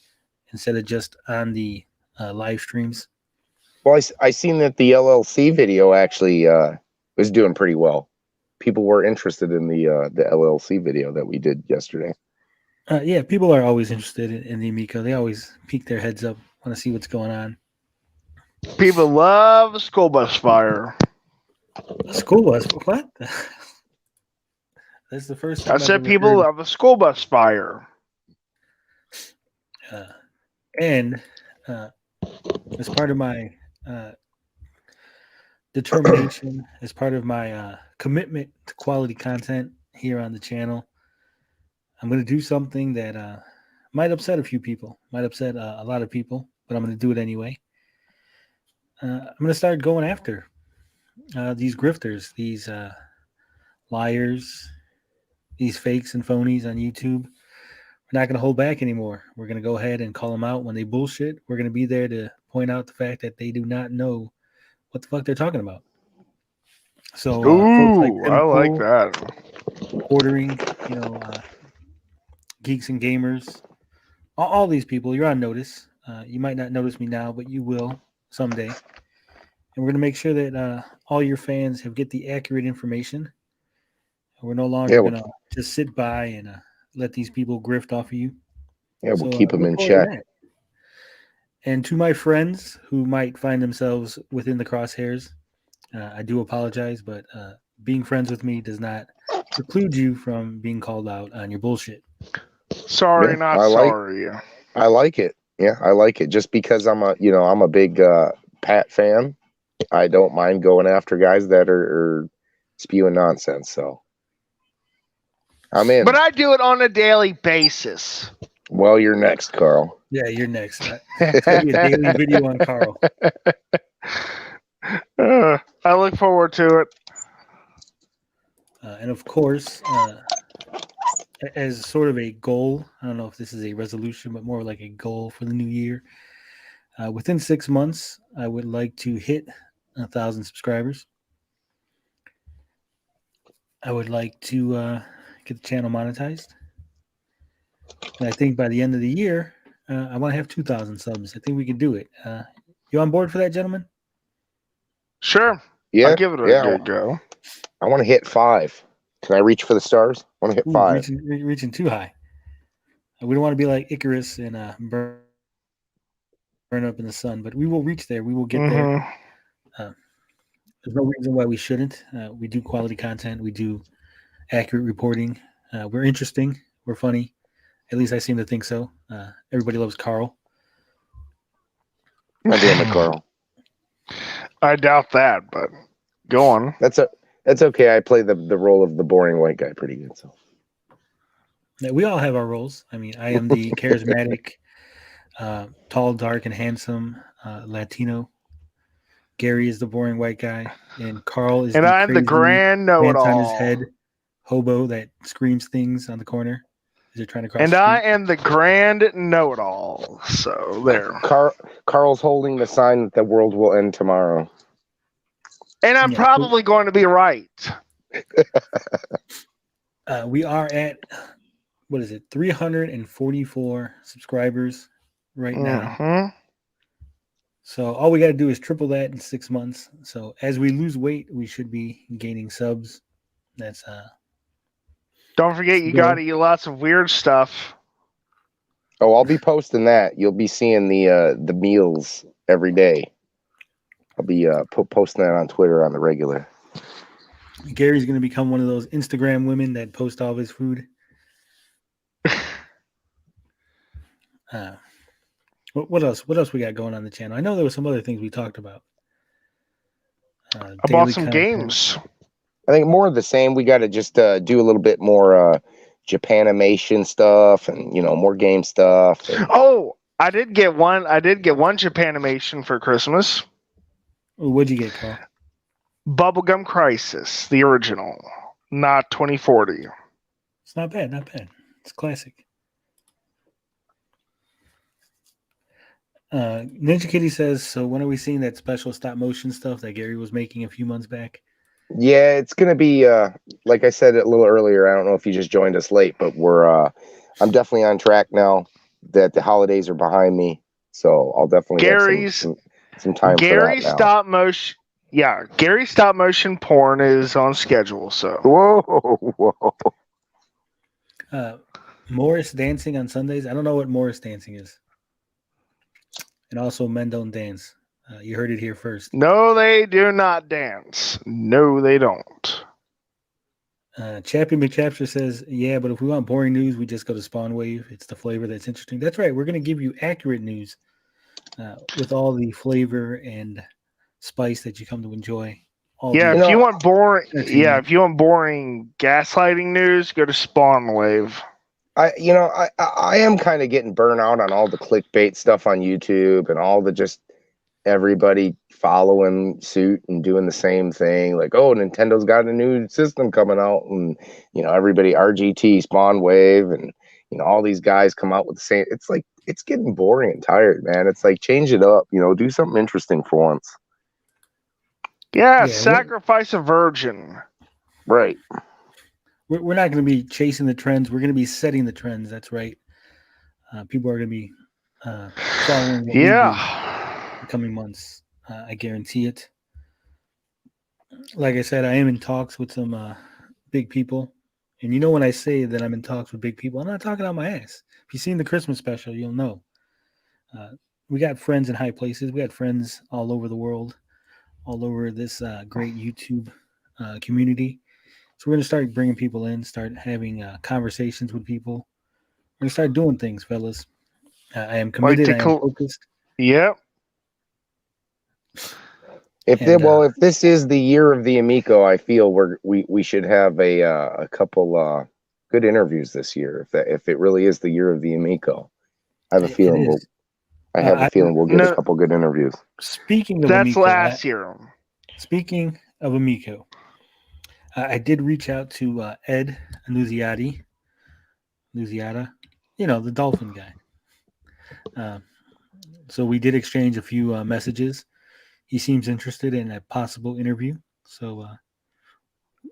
instead of just on the live streams. Well, I seen that the LLC video actually was doing pretty well. People were interested in the LLC video that we did yesterday. Yeah, people are always interested in the Amico. They always peek their heads up, want to see what's going on. People love School Bus Fire. School bus? What? That's the first time I said people love a School Bus Fire. And as part of my determination, as part of my commitment to quality content here on the channel, I'm going to do something that might upset a few people, might upset a lot of people, but I'm going to do it anyway. I'm going to start going after these grifters, these liars, these fakes and phonies on YouTube. We're not going to hold back anymore. We're going to go ahead and call them out when they bullshit. We're going to be there to point out the fact that they do not know what the fuck they're talking about. So, folks like Tim I like Pool, that. Ordering, Geeks and Gamers, all these people, you're on notice. You might not notice me now, but you will someday. And we're going to make sure that all your fans get the accurate information. We're no longer going to just sit by and let these people grift off of you. Yeah, we'll keep them in check. And to my friends who might find themselves within the crosshairs, I do apologize, but being friends with me does not preclude you from being called out on your bullshit. Sorry, not sorry. I like it. Yeah, I like it. Just because I'm a big Pat fan, I don't mind going after guys that are spewing nonsense. So I'm in. But I do it on a daily basis. Well, you're next, Carl. Yeah, you're next. It's going to be a daily video on Carl. I look forward to it. And of course, as sort of a goal, I don't know if this is a resolution, but more like a goal for the new year. Within 6 months, I would like to hit 1,000 subscribers. I would like to get the channel monetized. And I think by the end of the year, I want to have 2,000 subs. I think we can do it. You on board for that, gentlemen? Sure. Yeah. I'll give it a good go. I want to hit 5. Can I reach for the stars? I want to hit 5. Reaching too high. We don't want to be like Icarus and burn up in the sun, but we will reach there. We will get there. There's no reason why we shouldn't. We do quality content. We do accurate reporting. We're interesting. We're funny. At least I seem to think so. Everybody loves Carl. God damn it, Carl. I doubt that, but go on. That's okay. I play the role of the boring white guy pretty good. So we all have our roles. I mean, I am the charismatic, tall, dark, and handsome Latino. Gary is the boring white guy, and Carl is I'm the grand know-it-all on his head hobo that screams things on the corner as they're trying to cross. And the street. I am the grand know-it-all. So there. Carl's holding the sign that the world will end tomorrow. And I'm probably going to be right. We are at what is it? 344 subscribers right now. So all we got to do is triple that in 6 months. So as we lose weight, we should be gaining subs. That's Don't forget, you got to eat lots of weird stuff. Oh, I'll be posting that. You'll be seeing the meals every day. I'll be posting that on Twitter on the regular. Gary's going to become one of those Instagram women that post all of his food. What else? What else we got going on the channel? I know there were some other things we talked about. I bought some games. I think more of the same. We got to just do a little bit more Japanimation stuff, and more game stuff. Oh, I did get one. I did get one Japanimation for Christmas. What'd you get, Carl? Bubblegum Crisis, the original, not 2040. It's not bad. Not bad. It's classic. Ninja Kitty says, so when are we seeing that special stop motion stuff that Gary was making a few months back? Yeah, it's going to be, like I said a little earlier, I don't know if you just joined us late, but I'm definitely on track now that the holidays are behind me. So I'll definitely have some time for that now. Stop motion. Yeah, Gary's stop motion porn is on schedule. So whoa. Morris dancing on Sundays. I don't know what Morris dancing is. And also, men don't dance. You heard it here first. No, they do not dance. No, they don't. Chappie McChapster says, yeah, but if we want boring news, we just go to Spawn Wave. It's the flavor that's interesting. That's right. We're going to give you accurate news with all the flavor and spice that you come to enjoy. If you want boring, if you want boring gaslighting news, go to Spawn Wave. I am kind of getting burnt out on all the clickbait stuff on YouTube and all the just everybody following suit and doing the same thing. Like, oh, Nintendo's got a new system coming out, and everybody RGT, Spawn Wave, and all these guys come out with the same. It's like it's getting boring and tired, man. It's like change it up, do something interesting for once. Yeah, sacrifice a virgin. Right. We're not going to be chasing the trends. We're going to be setting the trends. That's right. People are going to be following what we do in the coming months. I guarantee it. Like I said, I am in talks with some big people. And when I say that I'm in talks with big people, I'm not talking out my ass. If you've seen the Christmas special, you'll know. We got friends in high places. We got friends all over the world, all over this great YouTube community. So we're going to start bringing people in, start having conversations with people. We're going to start doing things, fellas. I am committed. I am focused. Yep. If this is the year of the Amico, I feel we should have a couple good interviews this year. If it really is the year of the Amico, I have a feeling we'll get a couple good interviews. Speaking of that's Amico, last year. Speaking of Amico, I did reach out to Ed Annunziata, the dolphin guy. So we did exchange a few messages. He seems interested in a possible interview. So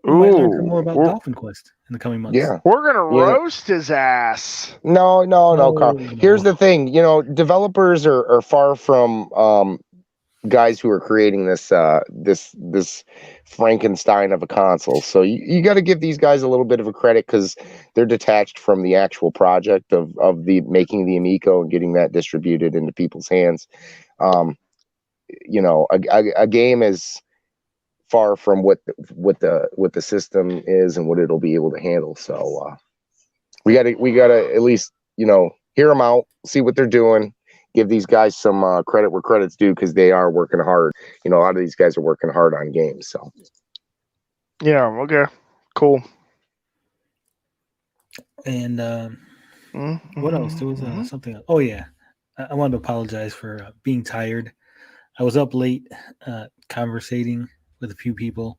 we might learn more about Dolphin Quest in the coming months. Yeah. We're going to roast his ass. No, Carl. Here's the thing. Developers are far from guys who are creating this Frankenstein of a console. So you got to give these guys a little bit of a credit because they're detached from the actual project of the making the Amico and getting that distributed into people's hands. A game is far from what the system is and what it'll be able to handle. So we gotta at least hear them out, see what they're doing. Give these guys some credit where credit's due because they are working hard. A lot of these guys are working hard on games. So, yeah, okay, cool. And what else? There was something else. Oh yeah, I wanted to apologize for being tired. I was up late, conversating with a few people,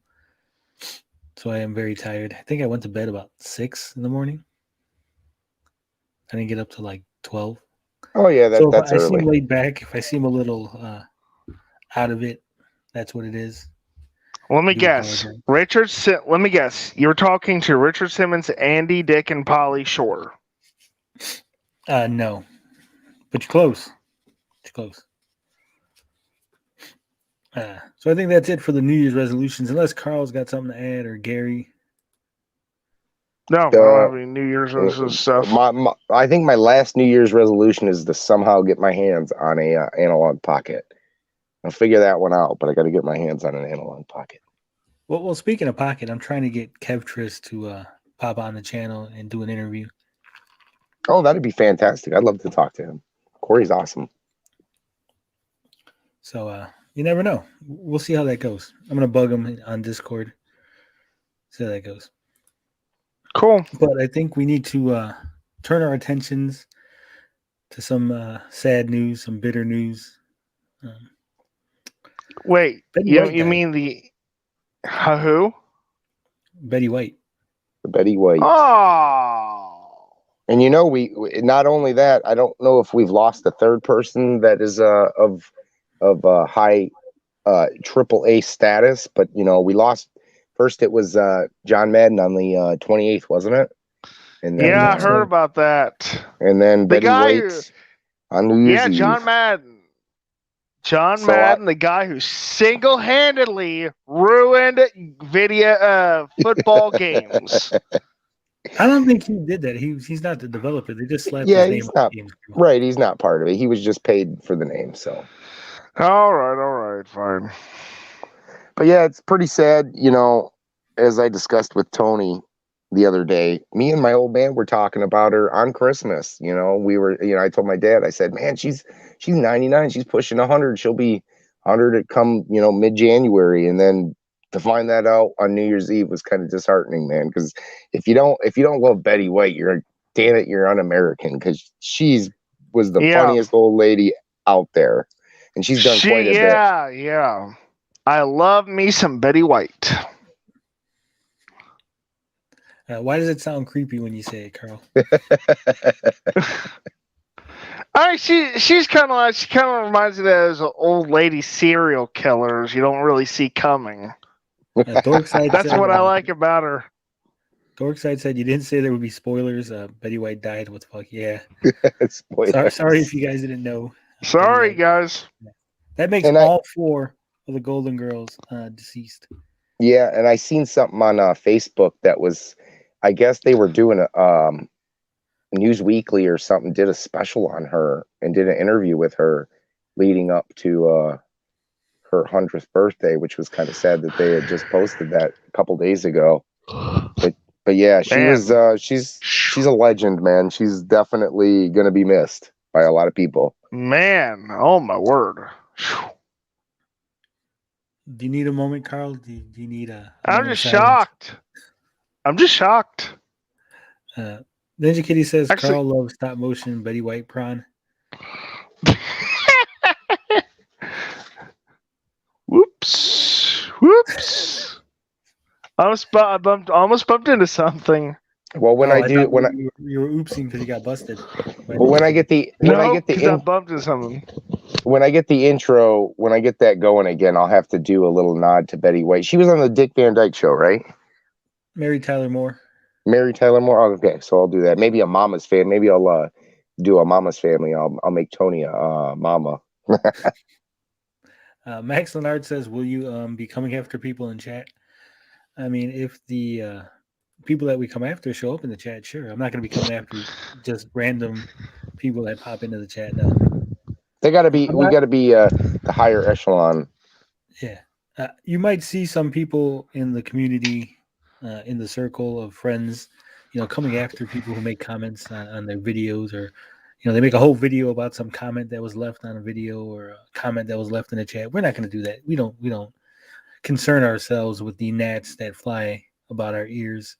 so I am very tired. I think I went to bed about 6 a.m. I didn't get up till like 12. Oh yeah, that's if I early. seem laid back, if I seem a little out of it, that's what it is. Let me guess. Let me guess. You're talking to Richard Simmons, Andy, Dick, and Polly Shore. No, but you're close. You're close. So I think that's it for the New Year's resolutions, unless Carl's got something to add or Gary. No, I don't have any New Year's resolution stuff. I think my last New Year's resolution is to somehow get my hands on a analog pocket. I'll figure that one out, but I got to get my hands on an analog pocket. Well, speaking of pocket, I'm trying to get Kevtris to pop on the channel and do an interview. Oh, that'd be fantastic. I'd love to talk to him. Corey's awesome. So you never know. We'll see how that goes. I'm going to bug him on Discord. See how that goes. Cool. But I think we need to turn our attentions to some sad news, some bitter news. Wait, you mean the who? Betty White. The Betty White. Oh. And we not only that, I don't know if we've lost a third person that is of high AAA status, but we lost. First, it was John Madden on the 28th, wasn't it? And then, I heard about that. And then Betty White on New Year's Eve. John Madden. Madden, the guy who single-handedly ruined video football games. I don't think he did that. He's not the developer. They just slapped his name he's on not the game. right. He's not part of it. He was just paid for the name. So, all right, fine. But yeah, it's pretty sad. As I discussed with Tony the other day, me and my old man were talking about her on Christmas. We were. I told my dad. I said, "Man, she's 99. She's pushing 100. She'll be 100 at come mid-January." And then to find that out on New Year's Eve was kind of disheartening, man. Because if you don't love Betty White, you're un-American. Because was the funniest old lady out there, and she's done quite a bit. Yeah. I love me some Betty White. Why does it sound creepy when you say it, Carl? She's kind of reminds me of those old lady serial killers you don't really see coming. That's what I like about her. Dorkside said you didn't say there would be spoilers. Betty White died. What the fuck? Yeah. Sorry if you guys didn't know. Sorry, guys. That makes all four of the Golden Girls deceased. Yeah, and I seen something on Facebook that was, I guess they were doing a News Weekly or something, did a special on her and did an interview with her leading up to her 100th birthday, which was kind of sad that they had just posted that a couple days ago. But yeah, she's a legend, man. She's definitely going to be missed by a lot of people. Man, oh my word. Do you need a moment, Carl? Do you need a I'm just shocked. Ninja Kitty says Carl loves stop motion Betty White prawn. Whoops. I almost bumped into something. Well, when you were oopsing because you got busted. Well, when I bumped into something. When I get the intro, when I get that going again, I'll have to do a little nod to Betty White. She was on the Dick Van Dyke Show, right? Mary Tyler Moore. Oh, okay, so I'll do that. Maybe a Mama's Family. Maybe I'll do a Mama's Family. I'll make Tony a mama. Max Leonard says, "Will you be coming after people in chat?" I mean, if the people that we come after show up in the chat, sure. I'm not going to be coming after just random people that pop into the chat. No. We got to be the higher echelon. Yeah. You might see some people in the community, in the circle of friends, coming after people who make comments on their videos, or, they make a whole video about some comment that was left on a video or a comment that was left in the chat. We're not going to do that. We don't concern ourselves with the gnats that fly about our ears.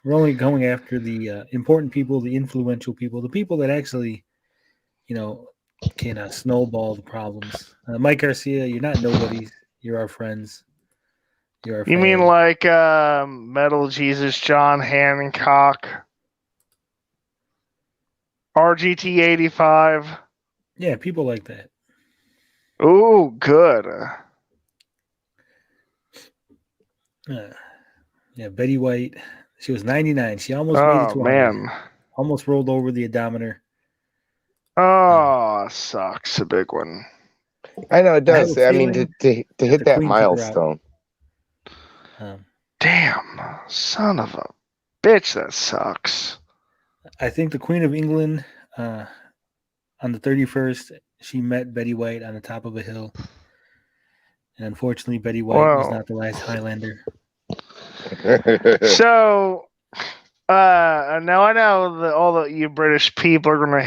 We're only going after the important people, the influential people, the people that actually, can snowball the problems. Mike Garcia, you're not nobodies. You're our friends. You're our You mean like Metal Jesus, John Hancock, RGT 85? Yeah, people like that. Oh, good. Yeah, Betty White. She was 99. She almost made it to 100. Man. Almost rolled over the odometer. Oh, sucks. A big one. I know it does. I I mean, to hit that milestone. Damn, son of a bitch, that sucks. I think the Queen of England, on the 31st, she met Betty White on the top of a hill. And unfortunately, Betty White was not the last Highlander. So, now I know that all of you British people are going to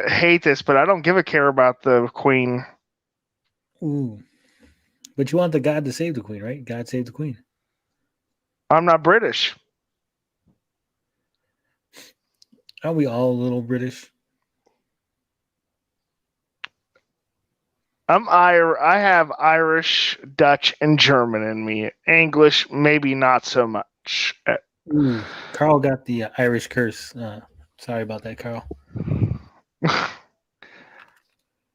hate this, but I don't give a care about the Queen. Ooh. But you want the God to save the Queen, right? God save the Queen. I'm not British. Aren't we all a little British? I have Irish, Dutch, and German in me. English, maybe not so much. Ooh, Carl got the Irish curse. Sorry about that, Carl.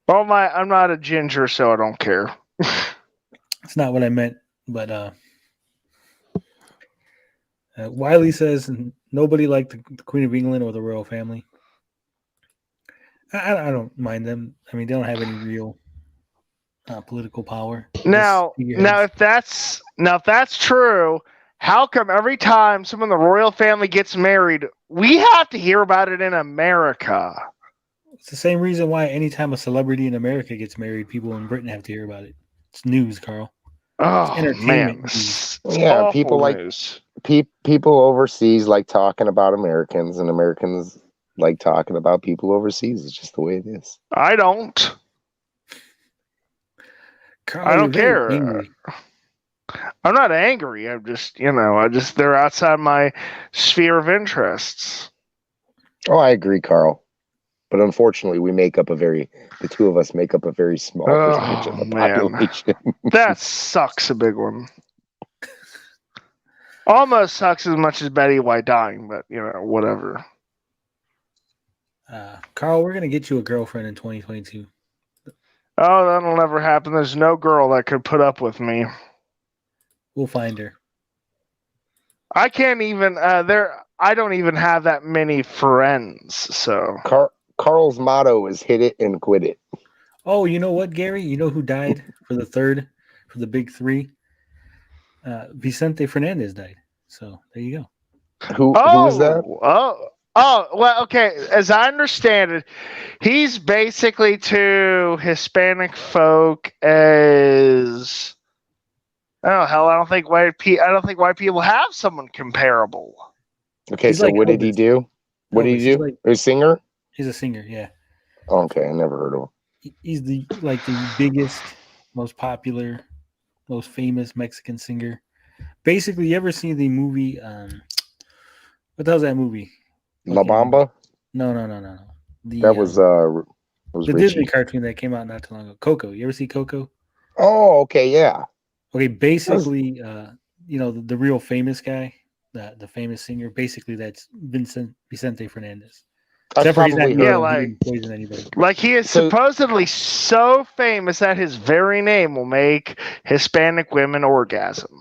I'm not a ginger, so I don't care. It's not what I meant, but Wiley says nobody liked the Queen of England or the royal family. I don't mind them. I mean, they don't have any real political power. Now, if that's true, how come every time someone in the royal family gets married, we have to hear about it in America? It's the same reason why anytime a celebrity in America gets married, people in Britain have to hear about it. It's news, Carl. Oh, man. Yeah, people news. People overseas like talking about Americans, and Americans like talking about people overseas. It's just the way it is. I don't. Carl, I don't care. I'm not angry. I'm just, they're outside my sphere of interests. Oh, I agree, Carl. But unfortunately, the two of us make up a very small percentage of the population. That sucks, a big one. Almost sucks as much as Betty White dying, but, whatever. Carl, we're going to get you a girlfriend in 2022. Oh, that'll never happen. There's no girl that could put up with me. We'll find her. I can't even, I don't even have that many friends, so. Carl's motto is hit it and quit it. Oh, you know what, Gary? You know who died for the big three? Vicente Fernandez died. So there you go. Who was that? Oh, well, okay. As I understand it, he's basically to Hispanic folk as I don't think white people have someone comparable. Okay, he's so like what did he do? What did he do? Like, a singer? He's a singer, yeah. Okay, I never heard of him. He's the biggest, most popular, most famous Mexican singer. Basically, you ever see the movie? What the hell's that movie? La Bamba? No. That was the Richie. Disney cartoon that came out not too long ago. Coco. You ever see Coco? Oh, okay, yeah. Okay, basically, the real famous guy, the famous singer. Basically, that's Vicente Fernandez. Poison anybody. Like he is supposedly so famous that his very name will make Hispanic women orgasm.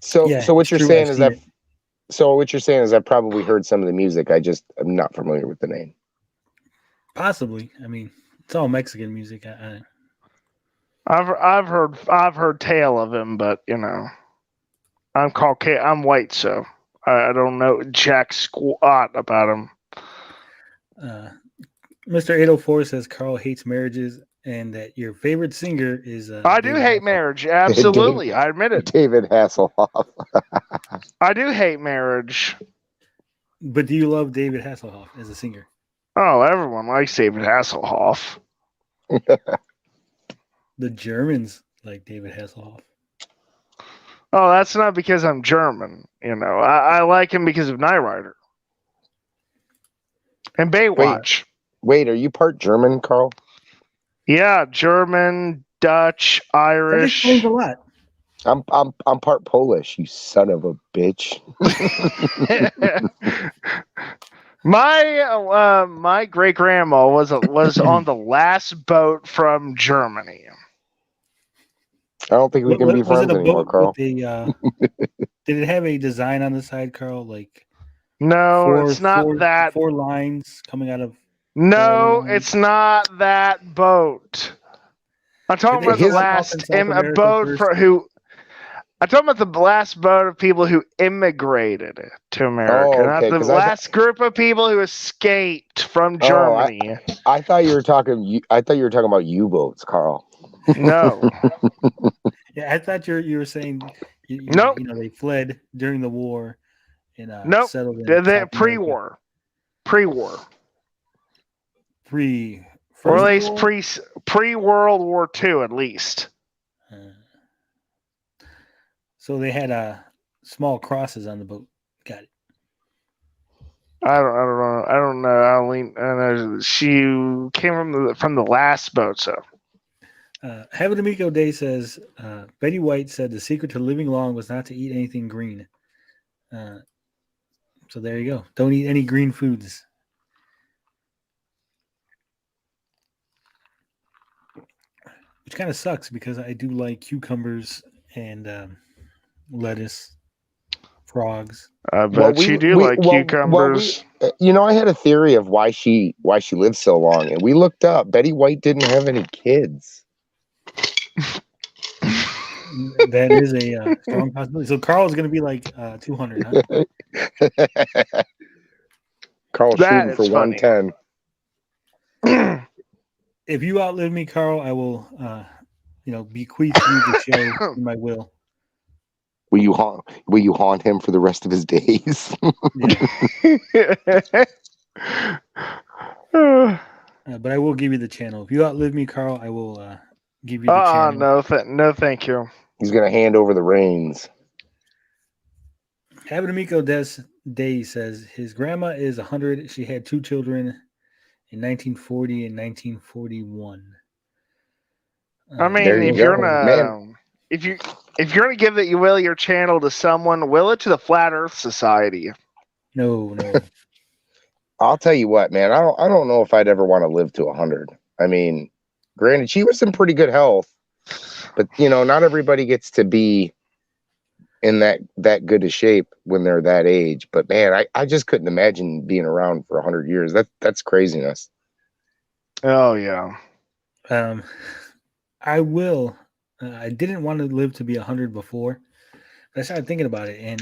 So what you're saying is that. So what you're saying is I've probably heard some of the music. I'm not familiar with the name. Possibly. I mean, it's all Mexican music. I've heard tale of him, but I'm Caucasian. I'm white, so I don't know jack squat about him. Mr. 804 says Carl hates marriages and that your favorite singer is. I do hate marriage. Absolutely, I admit it. David Hasselhoff. I do hate marriage. But do you love David Hasselhoff as a singer? Oh, everyone likes David Hasselhoff. The Germans like David Hasselhoff. Oh, that's not because I'm German. I like him because of Knight Rider and Baywatch. Wait, are you part German, Carl? Yeah, German, Dutch, Irish. That explains a lot. I'm part Polish, you son of a bitch. My great grandma was on the last boat from Germany. I don't think we can be friends anymore, Carl. Did it have a design on the side, Carl? Like No, it's not that. 4 lines coming out of. No, it's not that boat. I'm talking about the last boat for who. I'm talking about the last boat of people who immigrated to America, not the last group of people who escaped from Germany. I thought you were talking. I thought you were talking about U-boats, Carl. No. Yeah, I thought you were saying. Nope. They fled during the war and nope. settled in They're pre-war. Pre-war. Or at least pre-World War II, at least. So they had small crosses on the boat. Got it. I don't know. I know she came from the last boat. So, Have an Amico Day says Betty White said the secret to living long was not to eat anything green. So there you go. Don't eat any green foods. Which kind of sucks because I do like cucumbers and lettuce, frogs. I bet you do like cucumbers. I had a theory of why she lived so long, and we looked up. Betty White didn't have any kids. That is a strong possibility. So Carl's going to be like 200, huh? Carl's shooting for 110. If you outlive me, Carl, I will, bequeath you the show in my will. Will you haunt him for the rest of his days? But I will give you the channel. If you outlive me, Carl, I will give you the channel. No, thank you. He's going to hand over the reins. Have an Amico Day says his grandma is 100. She had 2 children in 1940 and 1941. I mean, if you're gonna give your channel to someone, will it to the Flat Earth Society? No. I'll tell you what, man. I don't know if I'd ever want to live to 100. I mean, granted, she was in pretty good health, but not everybody gets to be in that good a shape when they're that age. But man, I just couldn't imagine being around for 100 years. That's craziness. Oh yeah. I will. I didn't want to live to be 100 before, but I started thinking about it. And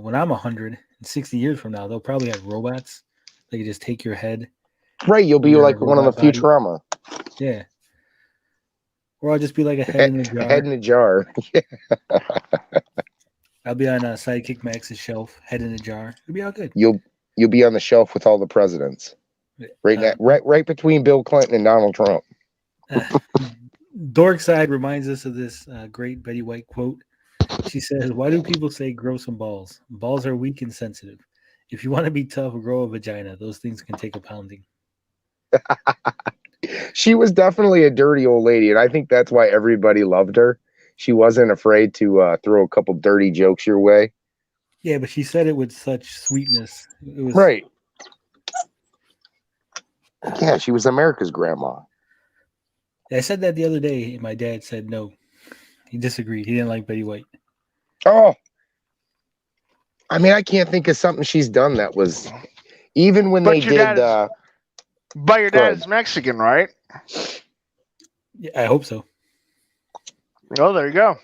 when I'm 100, 60 years from now, they'll probably have robots. They can just take your head. Right, you'll be like one of the Futurama. Yeah. Or I'll just be like a head in a jar. Head in a jar. I'll be on Sidekick Max's shelf, head in a jar. It'll be all good. You'll be on the shelf with all the presidents. Right between Bill Clinton and Donald Trump. Dorkside reminds us of this great Betty White quote. She says, "Why do people say grow some balls? Balls are weak and sensitive. If you want to be tough, grow a vagina. Those things can take a pounding." She was definitely a dirty old lady, and I think that's why everybody loved her. She wasn't afraid to throw a couple dirty jokes your way. Yeah, but she said it with such sweetness. It was right. Yeah, she was America's grandma. I said that the other day, and my dad said no. He disagreed. He didn't like Betty White. Oh. I mean, I can't think of something she's done that was... Even when they did... But your dad is Mexican, right? Yeah, I hope so. Oh, there you go.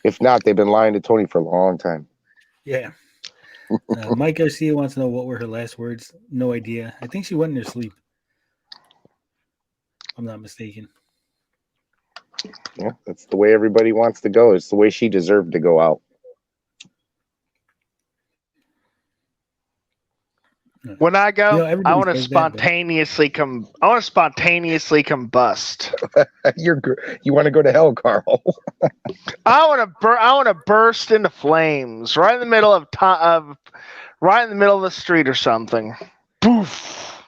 If not, they've been lying to Tony for a long time. Yeah. Mike Garcia wants to know what were her last words. No idea. I think she went in her sleep. I'm not mistaken. Yeah, that's the way everybody wants to go. It's the way she deserved to go out. When I go, I want to spontaneously combust. You want to go to hell, Carl? I want to burst into flames right in the middle of the street or something. Poof.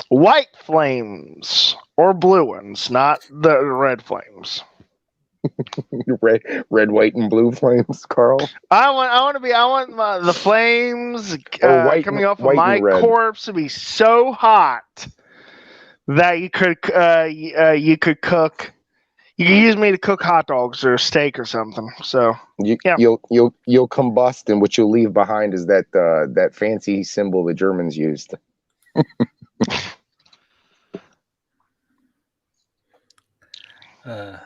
White flames or blue ones, not the red flames. red, white, and blue flames, Carl. I want the flames coming off of my corpse to be so hot that you could cook You can use me to cook hot dogs or steak or something. So yeah. You'll combust, and what you'll leave behind is that fancy symbol the Germans used. So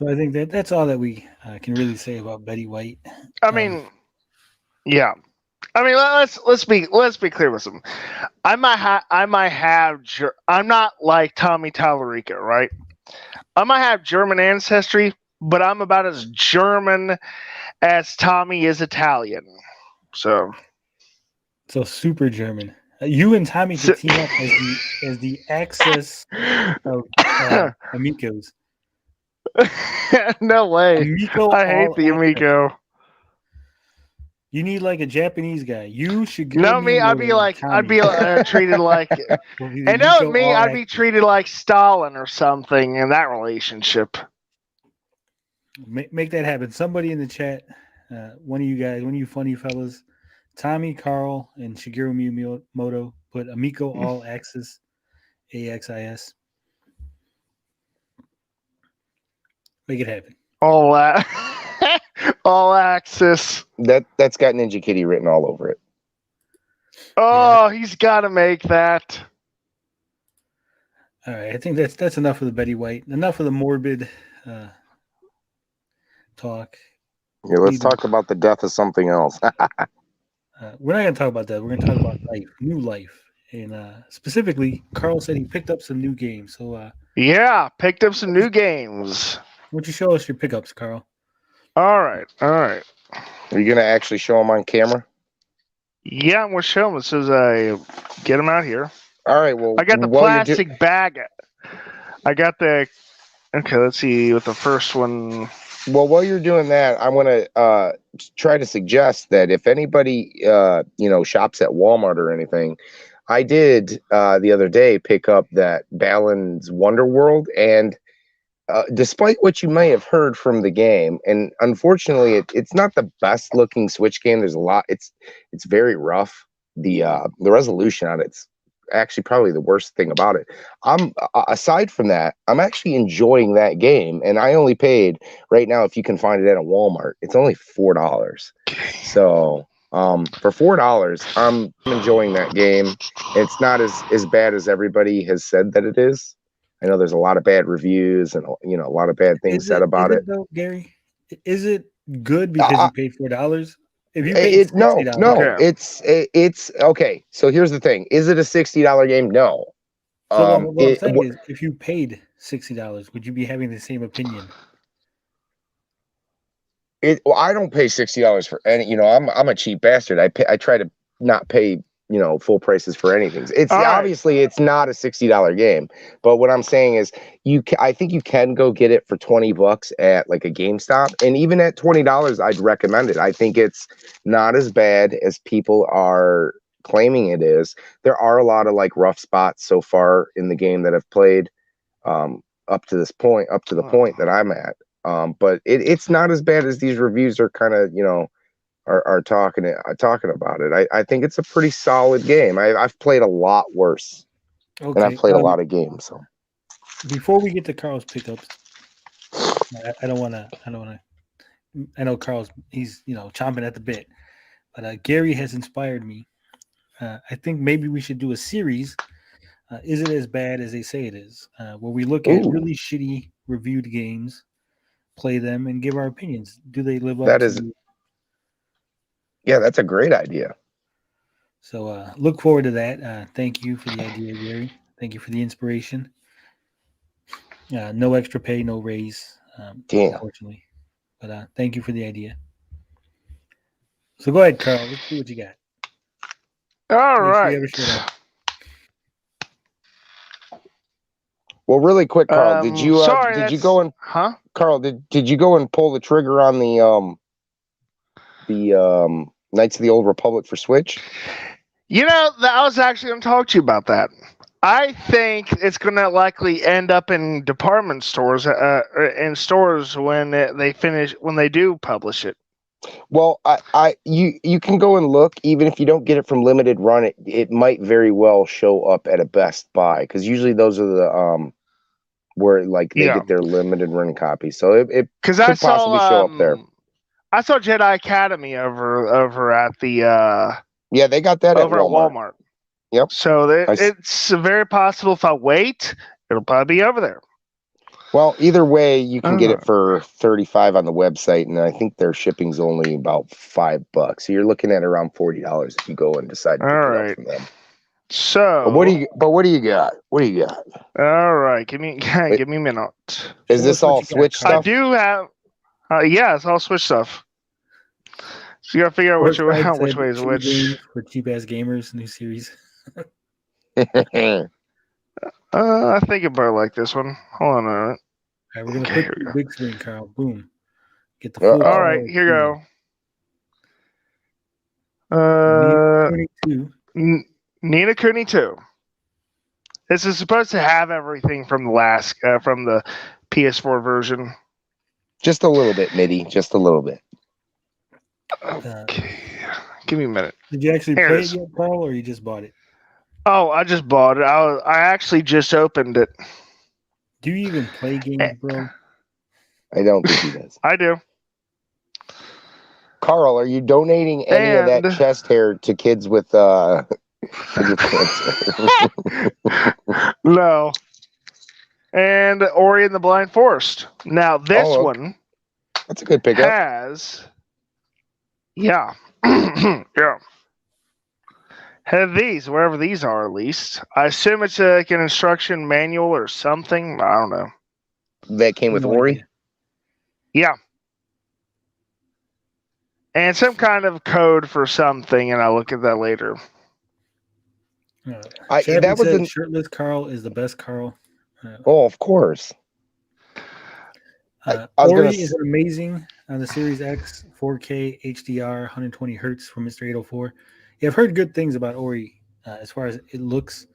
I think that's all that we can really say about Betty White. I mean, yeah. I mean, let's be clear with them. I might have. I'm not like Tommy Tallarica, right? I might have German ancestry, but I'm about as German as Tommy is Italian. So super German. You and Tommy could team up as the Axis of Amicos. No way. Amico, I hate the Amico. You need like a Japanese guy. You should go. No, me. I'd be treated like. And no, me. I'd be treated like Stalin or something in that relationship. Make that happen. Somebody in the chat, one of you guys, one of you funny fellas, Tommy, Carl, and Shigeru Miyamoto put Amico all Axis, AXIS. Make it happen. All Axis. That's got Ninja Kitty written all over it. Oh, yeah. He's got to make that. All right, I think that's enough of the Betty White. Enough of the morbid talk. Yeah, let's talk about the death of something else. We're not going to talk about that. We're going to talk about life, new life, and specifically, Carl said he picked up some new games. So yeah, picked up some new games. Why don't you show us your pickups, Carl? All right. Are you going to actually show them on camera? Yeah, I'm going to show them as soon as I get them out here. All right, well, I got the plastic bag. I got the... Okay, let's see with the first one. Well, while you're doing that, I want to try to suggest that if anybody, shops at Walmart or anything, I did the other day pick up that Balan's Wonderworld, and despite what you may have heard from the game, and unfortunately, it's not the best looking Switch game. There's a lot. It's very rough. The resolution on it's actually probably the worst thing about it. Aside from that, I'm actually enjoying that game, and I only paid right now. If you can find it at a Walmart, it's only $4. So for $4, I'm enjoying that game. It's not as bad as everybody has said that it is. I know there's a lot of bad reviews and a lot of bad things said about it. Though, Gary, is it good because you paid $4? If you paid it's okay. So here's the thing: is it a $60 game? No. So what I'm saying is, if you paid $60, would you be having the same opinion? I don't pay $60 for any. I'm a cheap bastard. I try to not pay full prices for anything. It's obviously it's not a $60 game, but what I'm saying is I think you can go get it for $20 at like a GameStop, and even at $20, I'd recommend it. I think it's not as bad as people are claiming it is. There are a lot of like rough spots so far in the game that I've played up to the point that I'm at. But it's not as bad as these reviews are kind of are talking about it. I think it's a pretty solid game. I've played a lot worse, and I've played a lot of games. So before we get to Carl's pickups, I don't want to. I know Carl's he's chomping at the bit, but Gary has inspired me. I think maybe we should do a series. Is it as bad as they say it is? Where we look at really shitty reviewed games, play them, and give our opinions. Do they live up? Yeah, that's a great idea. So look forward to that. Thank you for the idea, Gary. Thank you for the inspiration. No extra pay, no raise, unfortunately. But thank you for the idea. So go ahead, Carl. Let's see what you got. All right. Well, really quick, Carl. Did you go and Carl? Did you go and pull the trigger on the Knights of the Old Republic for Switch? I was actually going to talk to you about that. I think it's going to likely end up in department stores, in stores when they do publish it. Well, you can go and look. Even if you don't get it from limited run, it might very well show up at a Best Buy, because usually those are where like they Yeah. get their limited run copy. So it Because could I saw possibly show up there. I saw Jedi Academy over at the Yeah, they got that over at at Walmart. Walmart. Yep. So I s- it's very possible if I wait, it'll probably be over there. Well, either way, you can get Oh. it for $35 on the website, and I think their shipping's only about $5. So you're looking at around $40 if you go and decide to pick All it right. up from them. So But what do you got? What do you got? all right, give me a minute. Is this all What you got, Switch Carl? I stuff? do have yeah, it's all Switch stuff. So you gotta figure out which Fortnite way said is free which. games for cheap ass gamers, new series. I think about like this one. Hold on a minute. All right, we're gonna Okay, put here we the go. big screen, Carl. Boom. Get the Uh-oh. full. All right, here you go. 22. Nina Kuni 2. This is supposed to have everything from the last from the PS4 version. Just a little bit, MIDI. Just a little bit. Okay, give me a minute. Did you actually Here it play it is. yet, Carl, or you just bought it? Oh, I just bought it. I actually just opened it. Do you even play games, bro? I don't think he does. I do. Carl, are you donating any of that And- chest hair to kids with cancer? No. And Ori and the Blind Forest. Now this Oh, okay. one That's a good pickup. has, yeah, yeah. Have these wherever these are at least. I assume it's like an instruction manual or something. I don't know. That came with No Ori. idea. Yeah. And some kind of code for something, and I'll look at that later. Chadwick That was said an- shirtless Carl is the best Carl. Oh, of course. I was Ori gonna is amazing on the Series X, 4K HDR, 120 hertz from Mr. 804. Yeah, I've heard good things about Ori as far as it looks.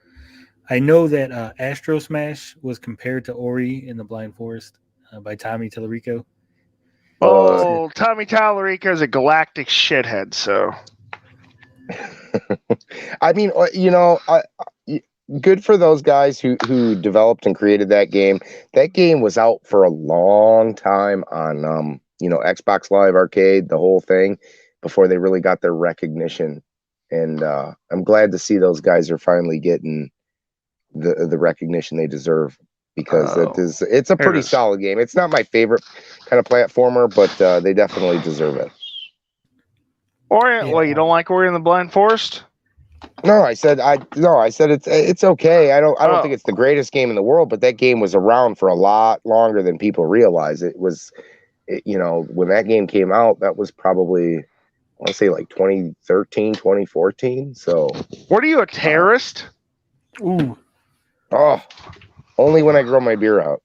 I know that Astro Smash was compared to Ori in the Blind Forest by Tommy Tallarico. Oh, Tommy Tallarico is a galactic shithead, so. I mean, good for those guys who developed and created that game. That game was out for a long time on Xbox Live Arcade, the whole thing, before they really got their recognition. And I'm glad to see those guys are finally getting the recognition they deserve, because it's a pretty solid game. It's not my favorite kind of platformer, but they definitely deserve it. Ori, well, you don't like Ori and the Blind Forest? No, I said it's okay. I don't think it's the greatest game in the world, but that game was around for a lot longer than people realize. When that game came out, that was probably, I want to say like 2013, 2014. So, what are you, a terrorist? Ooh. Oh, only when I grow my beard out.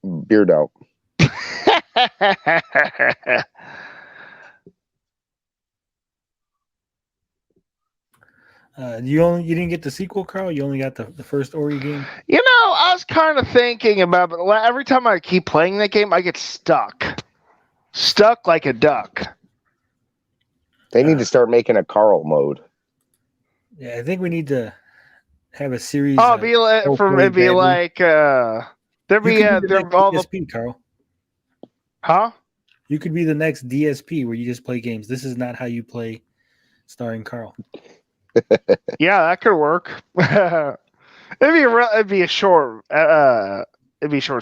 You didn't get the sequel, Carl? You only got the first Ori game? I was kind of thinking about it, but every time I keep playing that game, I get stuck. Stuck like a duck. They need to start making a Carl mode. Yeah, I think we need to have a series. Oh, there'd be they're all the DSP, Carl. Huh? You could be the next DSP where you just play games. This is not how you play, starring Carl. Yeah, that could work. It'd be a short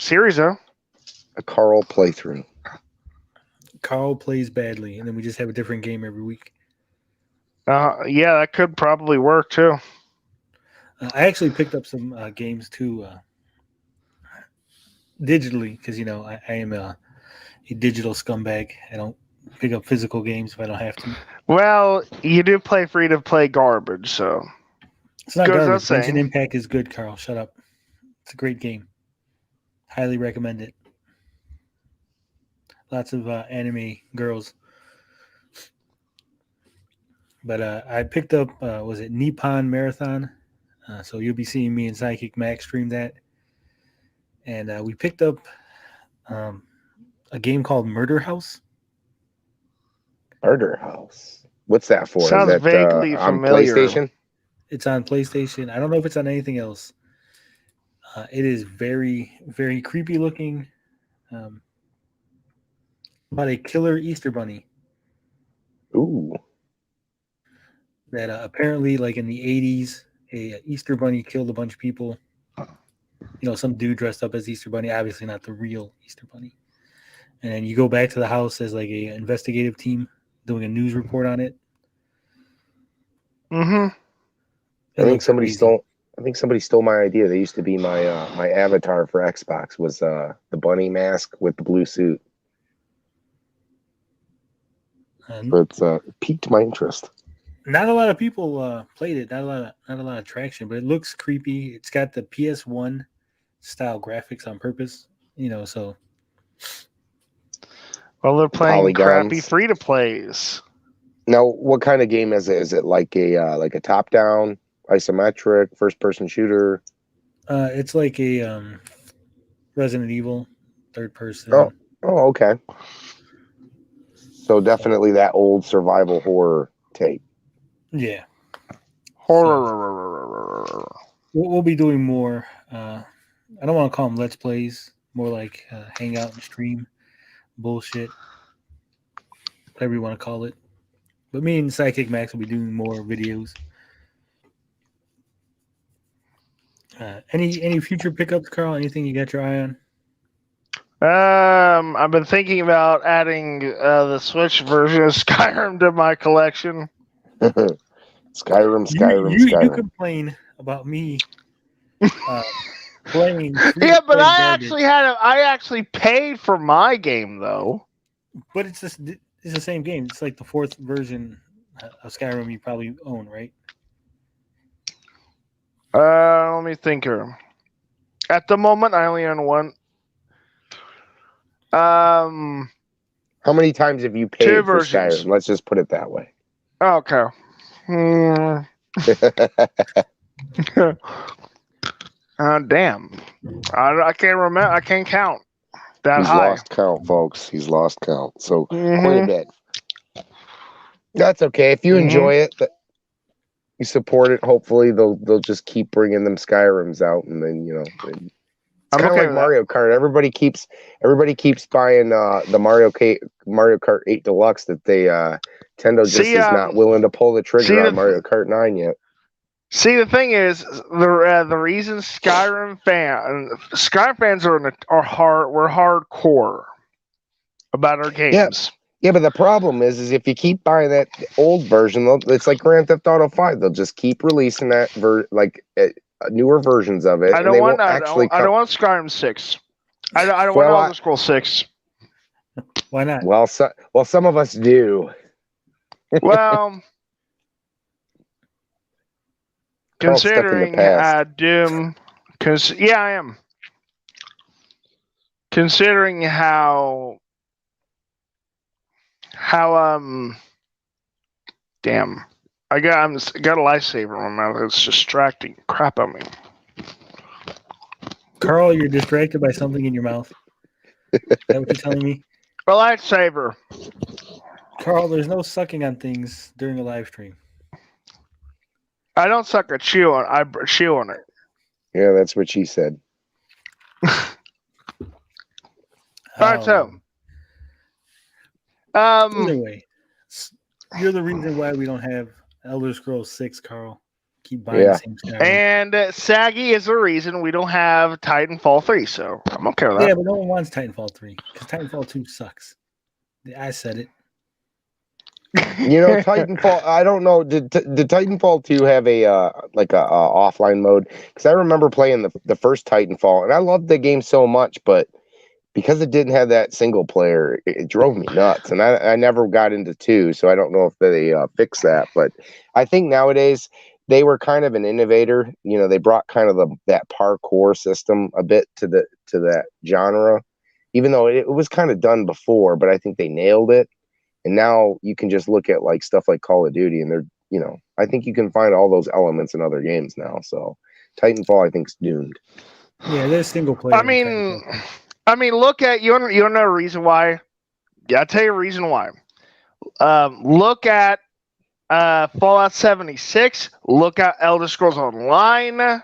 series though. A Carl playthrough. Carl plays badly, and then we just have a different game every week. Yeah, that could probably work too. I actually picked up some games too, digitally, because I am a digital scumbag. I don't pick up physical games if I don't have to. Well, you do play free-to-play garbage, so It's not goes without garbage. saying. Genshin Impact is good, Carl. Shut up. It's a great game. Highly recommend it. Lots of anime girls. But I picked up, was it Nippon Marathon? So you'll be seeing me and Psychic Max stream that. And we picked up a game called Murder House. Murder House. What's that for? Sounds Is that vaguely on familiar. PlayStation? It's on PlayStation. I don't know if it's on anything else. It is very, very creepy looking. About a killer Easter bunny Ooh. that apparently, like in the 80s, a Easter bunny killed a bunch of people. Some dude dressed up as Easter bunny, obviously not the real Easter bunny. And then you go back to the house as like a investigative team doing a news report on it. Mm-hmm. I think somebody stole my idea. They used to be my my avatar for Xbox was the bunny mask with the blue suit. But piqued my interest. Not a lot of people played it. Not a lot of traction, but it looks creepy. It's got the PS1 style graphics on purpose. So. Well, they're playing Polygons. crappy free-to-plays. Now, what kind of game is it? Is it like a top-down, isometric, first-person shooter? It's like a Resident Evil, third person. Oh, okay. So definitely that old survival horror take. Yeah. Horror. So, we'll be doing more. I don't want to call them Let's Plays. More like hang out and stream bullshit. Whatever you want to call it. But me and Sidekick Max will be doing more videos. Any future pickups, Carl? Anything you got your eye on? I've been thinking about adding the Switch version of Skyrim to my collection. Skyrim. You complain about me playing. Yeah, but I actually paid for my game though. But it's the same game. It's like the fourth version of Skyrim you probably own, right? Let me think here. At the moment, I only own one. How many times have you paid two for versions. Skyrim? Let's just put it that way. Okay. Damn. I can't remember. I can't count. He's lost count, folks. He's lost count. So quite a bit. That's okay. If you enjoy it, you support it. Hopefully, they'll just keep bringing them Skyrims out, and then it's kind of like Mario Kart. Everybody keeps buying the Mario Kart 8 Deluxe that they Nintendo just is not willing to pull the trigger on Mario Kart 9 yet. See, the thing is, the reason Skyrim fans are hardcore about our games. Yeah, but the problem is if you keep buying that old version, it's like Grand Theft Auto 5. They'll just keep releasing that newer versions of it. I don't want Skyrim 6. I don't want Elder Scrolls 6. Why not? Well, some of us do. Well. Considering Doom, I am. Considering how damn, I got a lifesaver in my mouth. It's distracting crap on me. Carl, you're distracted by something in your mouth. Is that what you're telling me? A lifesaver. Carl, there's no sucking on things during a live stream. I don't suck at chew on. I chew on it. Yeah, that's what she said. All right, so. Anyway, you're the reason why we don't have Elder Scrolls 6, Carl. Keep buying the same Skyrim. And Saggy is the reason we don't have Titanfall 3, so I'm okay with that. Yeah, but no one wants Titanfall 3 because Titanfall 2 sucks. I said it. Titanfall. I don't know. Did Titanfall 2 have a offline mode? Because I remember playing the first Titanfall, and I loved the game so much, but because it didn't have that single player, it drove me nuts. And I never got into 2, so I don't know if they fixed that. But I think nowadays they were kind of an innovator. They brought kind of that parkour system a bit to that genre, even though it was kind of done before. But I think they nailed it. And now you can just look at stuff like Call of Duty, and I think you can find all those elements in other games now. So Titanfall, I think, is doomed. Yeah, there's single player. I mean, look at you. You know a reason why? Yeah, I'll tell you a reason why. Look at Fallout 76. Look at Elder Scrolls Online.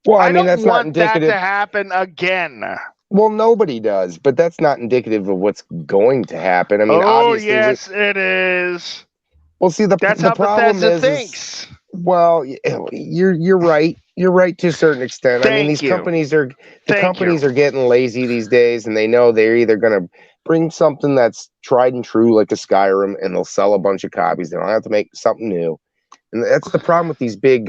Well, I I mean, don't that's not want that indicative. to happen again. Well, nobody does, but that's not indicative of what's going to happen. I mean, Oh, obviously, yes, it is. well, see, That's the how problem Bethesda is, thinks. well, you're right. You're right to a certain extent. I mean, Thank these you. companies are Thank you. getting lazy these days, and they know they're either going to bring something that's tried and true, like a Skyrim, and they'll sell a bunch of copies. They don't have to make something new, and that's the problem with these big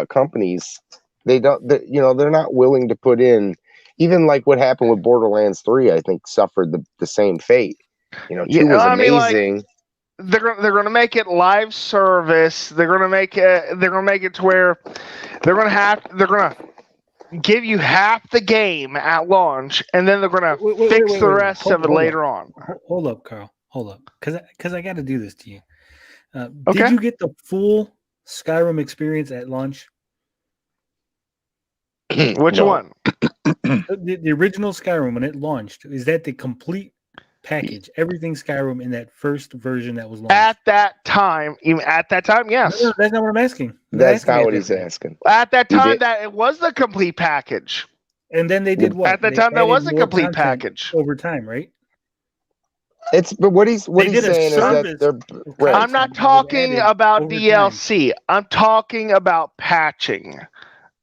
companies. They're not willing to put in, even like what happened with Borderlands 3. I think suffered the same fate. 2 was amazing. They're gonna make it live service. They're gonna make it to where they're gonna give you half the game at launch, and then they're gonna fix the rest of it later on. Hold up, Carl. Hold up, because I got to do this to you. Okay. Did you get the full Skyrim experience at launch? Which one? The original Skyrim when it launched, is that the complete package? Everything Skyrim in that first version that was launched At that time, yes. No, that's not what I'm asking. That's not what he's asking. At that time, that it was the complete package. And then they did what? At that They time, that was added a more complete content package. over time, right? But what he's did a saying is that they're right. I'm not talking about DLC. I'm talking about patching.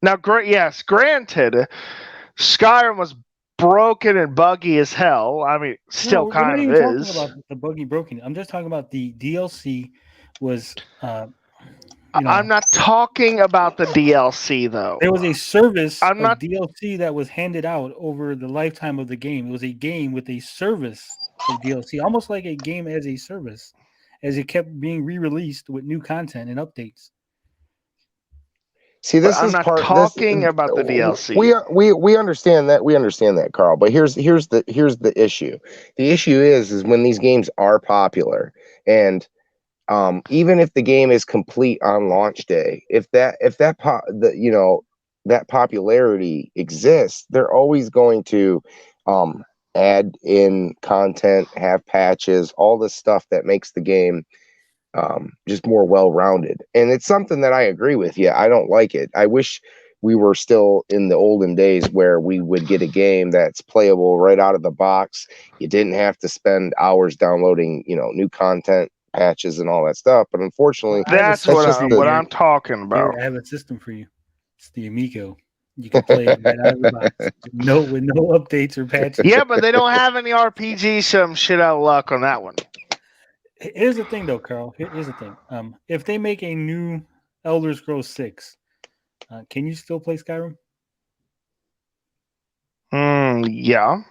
Now, granted, Skyrim was broken and buggy as hell. I mean, still kind of is. I'm not even talking about the buggy broken. I'm just talking about the DLC was. I'm not talking about the DLC though. There was a service DLC that was handed out over the lifetime of the game. It was a game with a service of DLC, almost like a game as a service, as it kept being re-released with new content and updates. See, this I'm is not part talking about the DLC. We understand that. We understand that, Carl. But here's the issue. The issue is when these games are popular, and even if the game is complete on launch day, if that popularity exists, they're always going to add in content, have patches, all this stuff that makes the game just more well-rounded. And it's something that I agree with. Yeah, I don't like it. I wish we were still in the olden days where we would get a game that's playable right out of the box. You didn't have to spend hours downloading, new content, patches, and all that stuff. But unfortunately, that's what I'm talking about. I have a system for you. It's the Amico. You can play it right out of the box with no updates or patches. Yeah, but they don't have any RPG. Some shit out of luck on that one. Here's the thing, though, Carl. Here's the thing. If they make a new Elder Scrolls 6, can you still play Skyrim? Yeah.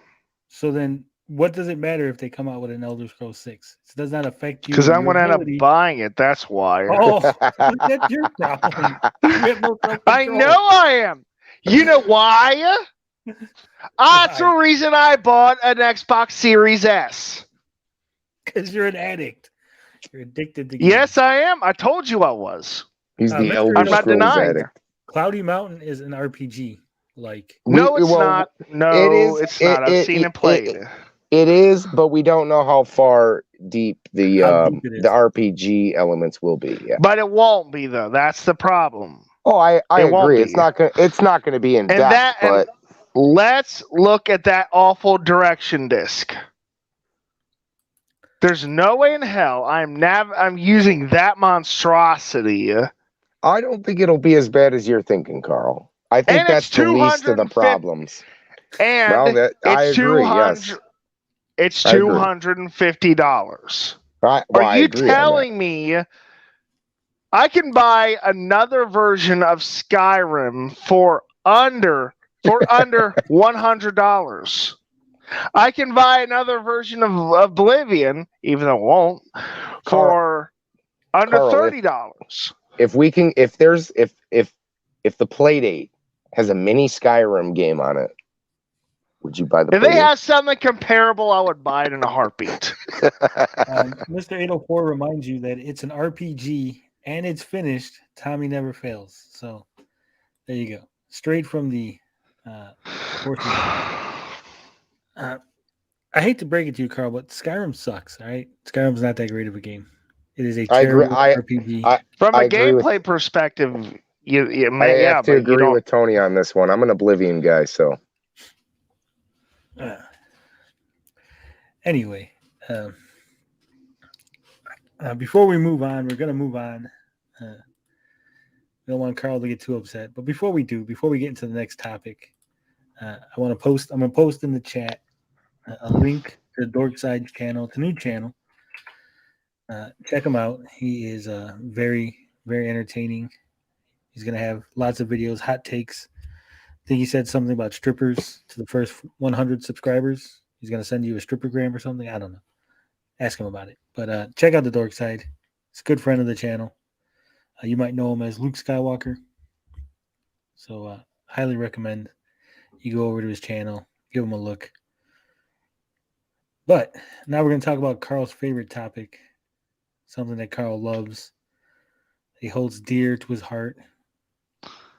So then, what does it matter if they come out with an Elder Scrolls 6? It does not affect you. Because I'm going to end up buying it. That's why. Oh, that's your problem. I know I am. You know why? That's the reason I bought an Xbox Series S. Because you're an addict. You're addicted to games. Yes, I am. I told you I was. He's the Elder I'm not Scrolls denying addict. Cloudy Mountain is an RPG. No, it's not. No, it's not. I've seen it played. It is, but we don't know how far deep the RPG elements will be. Yeah. But it won't be though. That's the problem. Oh, I agree. It's not gonna be in depth. But let's look at that awful direction disc. There's no way in hell I'm using that monstrosity. I don't think it'll be as bad as you're thinking, Carl. I think that's the least of the problems. And I agree. Yes. It's $250. Are you telling me I can buy another version of Skyrim for under $100? I can buy another version of Oblivion, even though it won't, for under $30. If the Playdate has a mini Skyrim game on it, would you buy the If they have something comparable, I would buy it in a heartbeat. Mr. 804 reminds you that it's an RPG and it's finished. Tommy never fails. So there you go. Straight from the I hate to break it to you, Carl, but Skyrim sucks. All right, Skyrim's not that great of a game. It is a terrible RPG. From a gameplay perspective, I have to agree with Tony on this one. I'm an Oblivion guy, so. Anyway, before we move on, we're gonna move on. We don't want Carl to get too upset, but before we get into the next topic, I'm gonna post in the chat a link to the Dork Side channel. It's a new channel. Check him out. He is very, very entertaining. He's gonna have lots of videos, hot takes. I think he said something about strippers to the first 100 subscribers. He's gonna send you a strippergram or something. I don't know. Ask him about it. But check out the Dork Side. He's a good friend of the channel. You might know him as Luke Skywalker. So highly recommend you go over to his channel, give him a look. But now we're going to talk about Carl's favorite topic, something that Carl loves. He holds dear to his heart.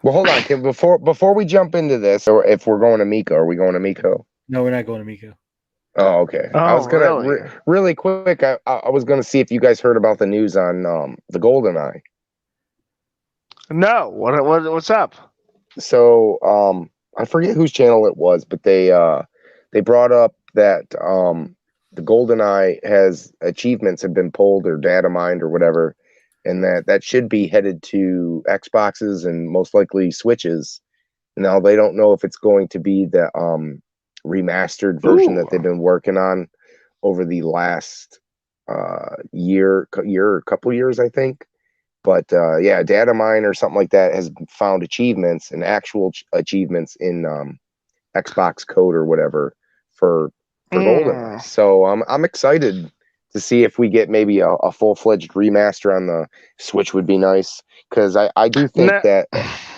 Well, hold on. Before we jump into this, or if we're going to Amico, are we going to Amico? No, we're not going to Amico. Oh, okay. I was gonna really quick. I was gonna see if you guys heard about the news on the GoldenEye. No, what's up? So I forget whose channel it was, but they brought up that the GoldenEye has achievements have been pulled or data mined or whatever, and that should be headed to Xboxes and most likely Switches. Now they don't know if it's going to be the remastered version that they've been working on over the last couple years, I think. But yeah, data mine or something like that has found achievements and actual achievements in Xbox code or whatever for GoldenEye. So I'm excited to see if we get maybe a full-fledged remaster on the Switch. Would be nice, because I do think that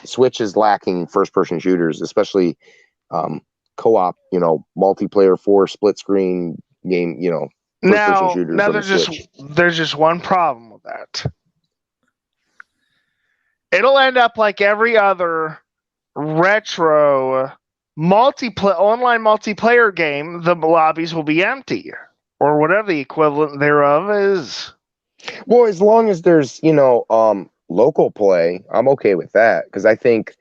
Switch is lacking first-person shooters, especially co-op, multiplayer 4 split screen game, first-person shooters. Now there's just one problem with that. It'll end up like every other retro online multiplayer game. The lobbies will be empty, or whatever the equivalent thereof is. Well, as long as there's local play, I'm okay with that, because I think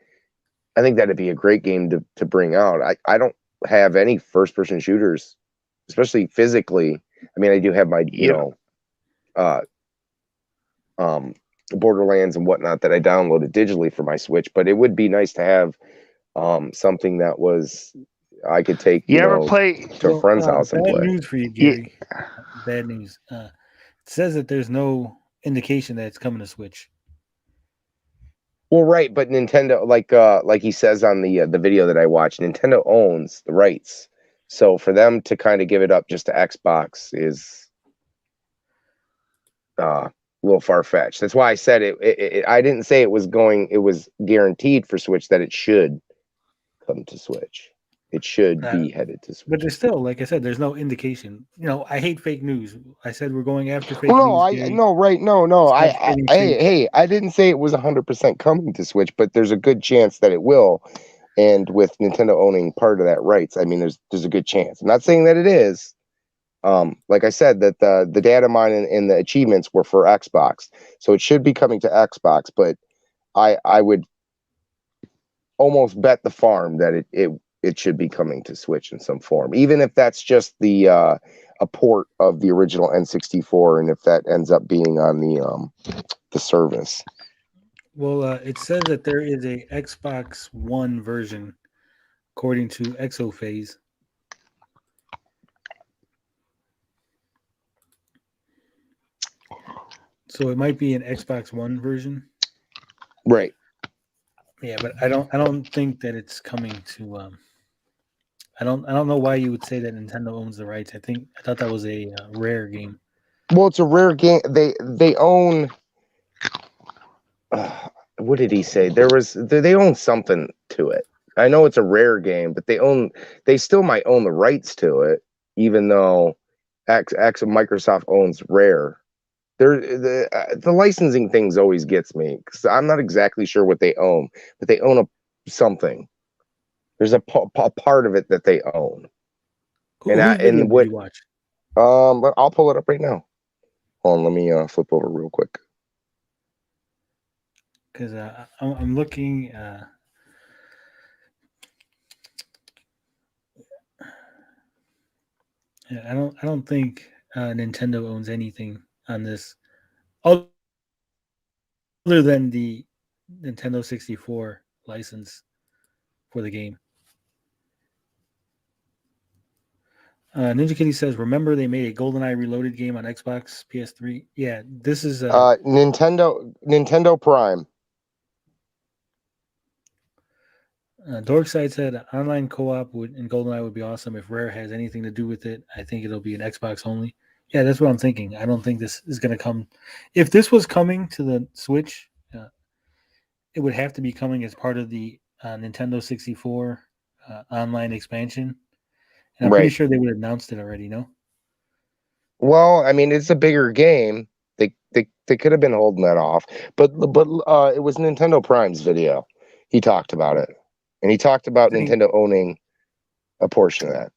that'd be a great game to bring out. I don't have any first-person shooters, especially physically. I mean, I do have my Borderlands and whatnot that I downloaded digitally for my Switch, but it would be nice to have something that I could take to a friend's house and play. Bad news for you, Gary. Bad news. It says that there's no indication that it's coming to Switch. Well, right, but Nintendo, like he says on the video that I watched, Nintendo owns the rights. So for them to kind of give it up just to Xbox is a little far-fetched. That's why I said it. I didn't say it was guaranteed for Switch that it should come to Switch. It should be headed to Switch. But there's still, like I said, there's no indication. I hate fake news. I said we're going after fake news. I didn't say it was 100% coming to Switch, but there's a good chance that it will. And with Nintendo owning part of that rights, I mean, there's a good chance. I'm not saying that it is. Like I said, that the data mine and the achievements were for Xbox, so it should be coming to Xbox. But I would almost bet the farm that it should be coming to Switch in some form, even if that's just a port of the original N64, and if that ends up being on the service. Well, it says that there is a Xbox One version, according to Exophase. So it might be an Xbox One version, right? Yeah, but I don't think that it's coming to. I don't know why you would say that Nintendo owns the rights. I thought that was a Rare game. Well, it's a Rare game. They own. What did he say? They own something to it. I know it's a Rare game, but they still might own the rights to it, even though Microsoft owns Rare. The licensing things always gets me, because I'm not exactly sure what they own, but they own something. There's a part of it that they own. Cool. And what you watch? I'll pull it up right now. Hold on, let me flip over real quick. because I'm looking. I don't think Nintendo owns anything on this other than the Nintendo 64 license for the game. Ninja Kitty says, "Remember they made a GoldenEye Reloaded game on Xbox, PS3." Yeah, this is Nintendo Prime. Dorkside said online co-op in GoldenEye would be awesome if Rare has anything to do with it. I think it'll be an Xbox only. Yeah, that's what I'm thinking. I don't think this is going to come. If this was coming to the Switch, it would have to be coming as part of the Nintendo 64 online expansion. And I'm pretty sure they would have announced it already, no? Well, I mean, it's a bigger game. They could have been holding that off. But it was Nintendo Prime's video. He talked about it. And he talked about Nintendo owning a portion of that.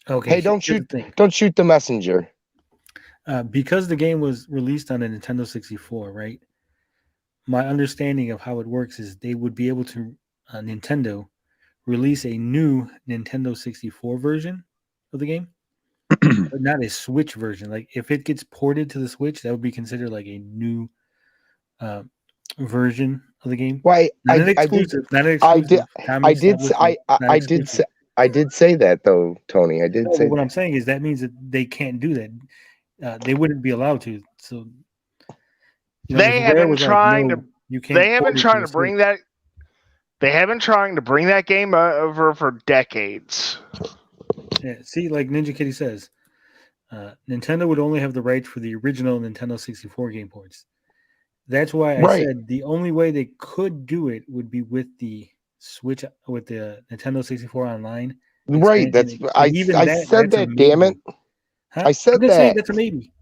Okay. Hey, don't shoot the messenger. Because the game was released on a Nintendo 64, right? My understanding of how it works is they would be able to Nintendo release a new Nintendo 64 version of the game, but not a Switch version. Like if it gets ported to the Switch, that would be considered like a new version of the game. Why? Not an exclusive. I did say that though, Tony. I did say. What I'm saying is that means that they can't do that. They wouldn't be allowed to. So they have been trying to. They have been trying to bring that. They have been trying to bring that game over for decades. Yeah, see, like Ninja Kitty says, Nintendo would only have the rights for the original Nintendo 64 game ports. That's why I said the only way they could do it would be with the Switch, with the Nintendo 64 Online. Right. That's I said that. Damn it! Huh? I said that. That's a maybe.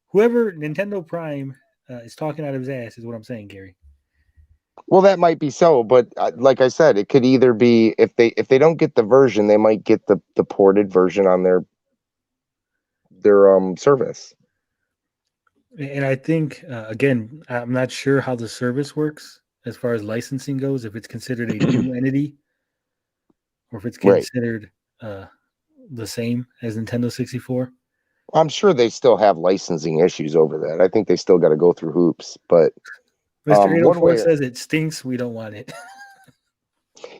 Whoever Nintendo Prime is talking out of his ass is what I'm saying, Gary. Well, that might be so, but like I said, it could either be if they don't get the version, they might get the ported version on their service. And I think again, I'm not sure how the service works as far as licensing goes. If it's considered a new entity, or if it's considered the same as Nintendo 64. I'm sure they still have licensing issues over that. I think they still got to go through hoops, but. Mr. 804 says it stinks. We don't want it.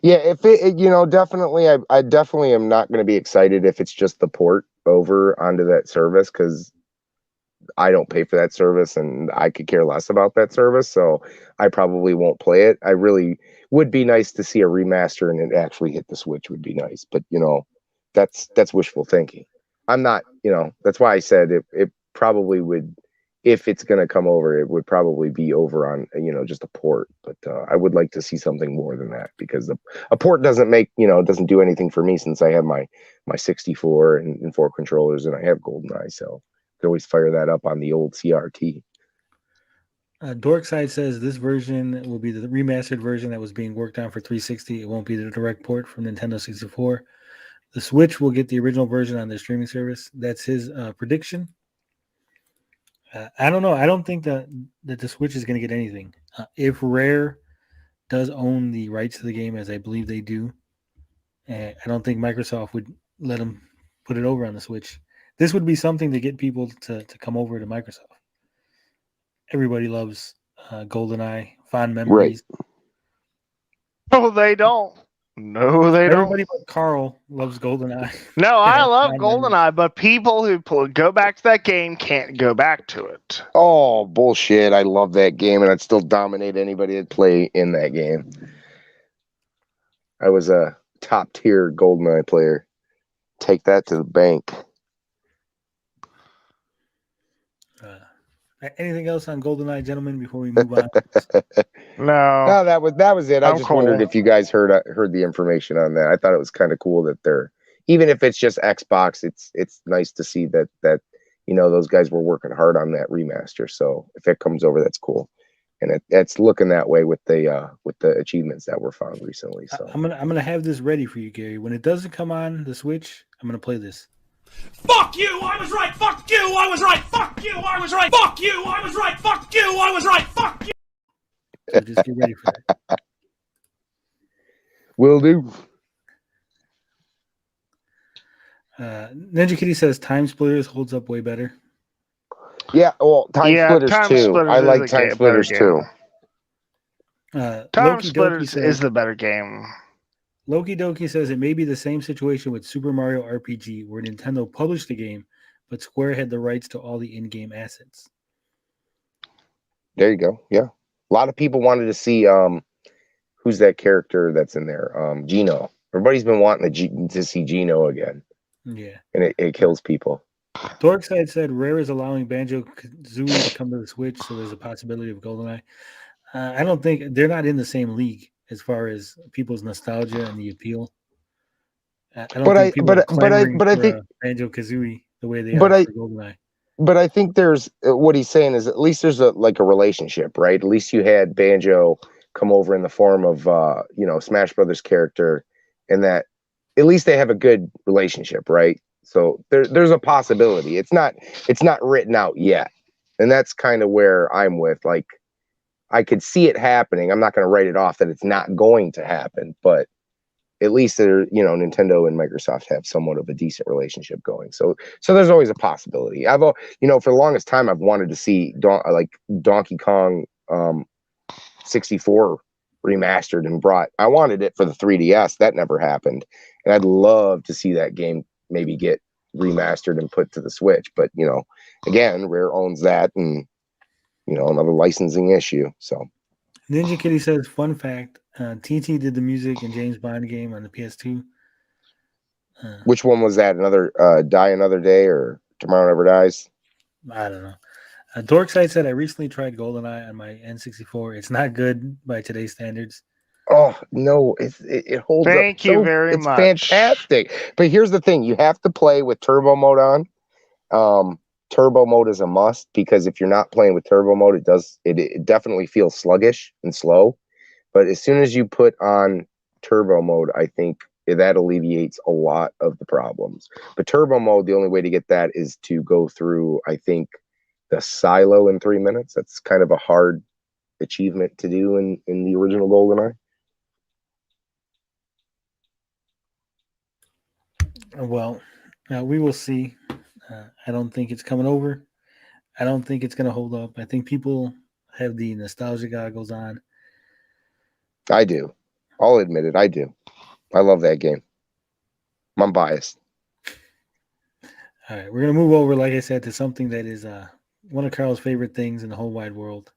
Yeah, if it definitely, I definitely am not going to be excited if it's just the port over onto that service because I don't pay for that service and I could care less about that service. So I probably won't play it. I really would be nice to see a remaster and it actually hit the Switch would be nice. But, that's wishful thinking. I'm not, that's why I said it probably would. If it's going to come over, it would probably be over on, just a port. But I would like to see something more than that because a port doesn't make, doesn't do anything for me since I have my 64 and 4 controllers and I have GoldenEye. So I could always fire that up on the old CRT. Dorkside says this version will be the remastered version that was being worked on for 360. It won't be the direct port from Nintendo 64. The Switch will get the original version on their streaming service. That's his prediction. I don't know. I don't think that the Switch is going to get anything. If Rare does own the rights to the game, as I believe they do, I don't think Microsoft would let them put it over on the Switch. This would be something to get people to come over to Microsoft. Everybody loves GoldenEye, fond memories. Right. No, they don't. No, they don't. Everybody but Carl loves GoldenEye. No, I love GoldenEye, but people who go back to that game can't go back to it. Oh, bullshit. I love that game, and I'd still dominate anybody that play in that game. I was a top-tier GoldenEye player. Take that to the bank. Anything else on GoldenEye, gentlemen, before we move on? No, that was it. I just wondered if you guys heard the information on that. I thought it was kind of cool that they're, even if it's just Xbox, it's nice to see that those guys were working hard on that remaster. So if it comes over, that's cool, and it's looking that way with the achievements that were found recently. So I'm gonna have this ready for you, Gary. When it doesn't come on the Switch, I'm gonna play this. Fuck you, I was right, fuck you, I was right, fuck you, I was right, fuck you, I was right, fuck you, I was right, fuck you. So just get ready for it. Will do. Ninja Kitty says Time Splitters holds up way better. Yeah, well, Time Splitters Time too. Splitters I is like a Time better Splitters game. too. Time Loki Doki Splitters says, is the better game. Loki Doki says it may be the same situation with Super Mario RPG, where Nintendo published the game, but Square had the rights to all the in-game assets. There you go. Yeah, a lot of people wanted to see who's that character that's in there? Gino. Everybody's been wanting to see Gino again. Yeah, and it kills people. Dorkside said Rare is allowing Banjo-Kazooie to come to the Switch, so there's a possibility of GoldenEye. I don't think they're not in the same league as far as people's nostalgia and the appeal. I don't think people are clamoring for Banjo-Kazooie the way they are for GoldenEye. But I think there's what he's saying is at least there's a relationship, right? At least you had Banjo come over in the form of Smash Brothers character, and that at least they have a good relationship, right? So there's a possibility. It's not written out yet, and that's kind of where I'm with. Like, I could see it happening. I'm not going to write it off that it's not going to happen, but at least Nintendo and Microsoft have somewhat of a decent relationship going. So there's always a possibility. I've for the longest time I've wanted to see Donkey Kong 64 remastered and brought. I wanted it for the 3DS. That never happened, and I'd love to see that game maybe get remastered and put to the Switch. But again, Rare owns that, and another licensing issue. So Ninja Kitty says, fun fact, TT did the music in James Bond game on the PS2. Which one was that? Another Die Another Day or Tomorrow Never Dies? I don't know. Dorkside said, I recently tried GoldenEye on my N64. It's not good by today's standards. Oh, no, it holds up. Thank you very much. It's fantastic. But here's the thing. You have to play with turbo mode on. Turbo mode is a must, because if you're not playing with turbo mode, it definitely feels sluggish and slow. But as soon as you put on turbo mode, I think that alleviates a lot of the problems. But turbo mode, the only way to get that is to go through, I think, the silo in 3 minutes. That's kind of a hard achievement to do in the original GoldenEye. Well, we will see. I don't think it's coming over. I don't think it's going to hold up. I think people have the nostalgia goggles on. I do. I'll admit it. I do. I love that game. I'm biased. All right. We're going to move over, like I said, to something that is one of Carl's favorite things in the whole wide world.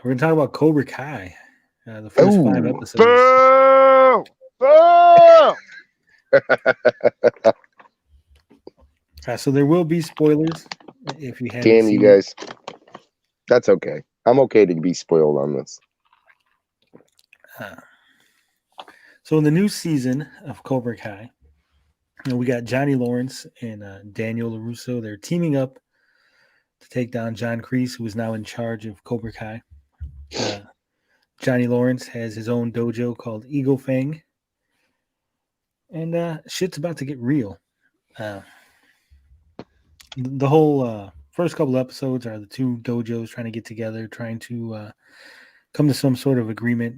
We're going to talk about Cobra Kai. The first 5 episodes. Boo! So there will be spoilers if you haven't Damn seen you guys. That's okay. I'm okay to be spoiled on this. So in the new season of Cobra Kai, we got Johnny Lawrence and Daniel LaRusso. They're teaming up to take down John Kreese, who is now in charge of Cobra Kai. Johnny Lawrence has his own dojo called Eagle Fang. And shit's about to get real. The whole first couple episodes are the two dojos trying to get together, trying to come to some sort of agreement.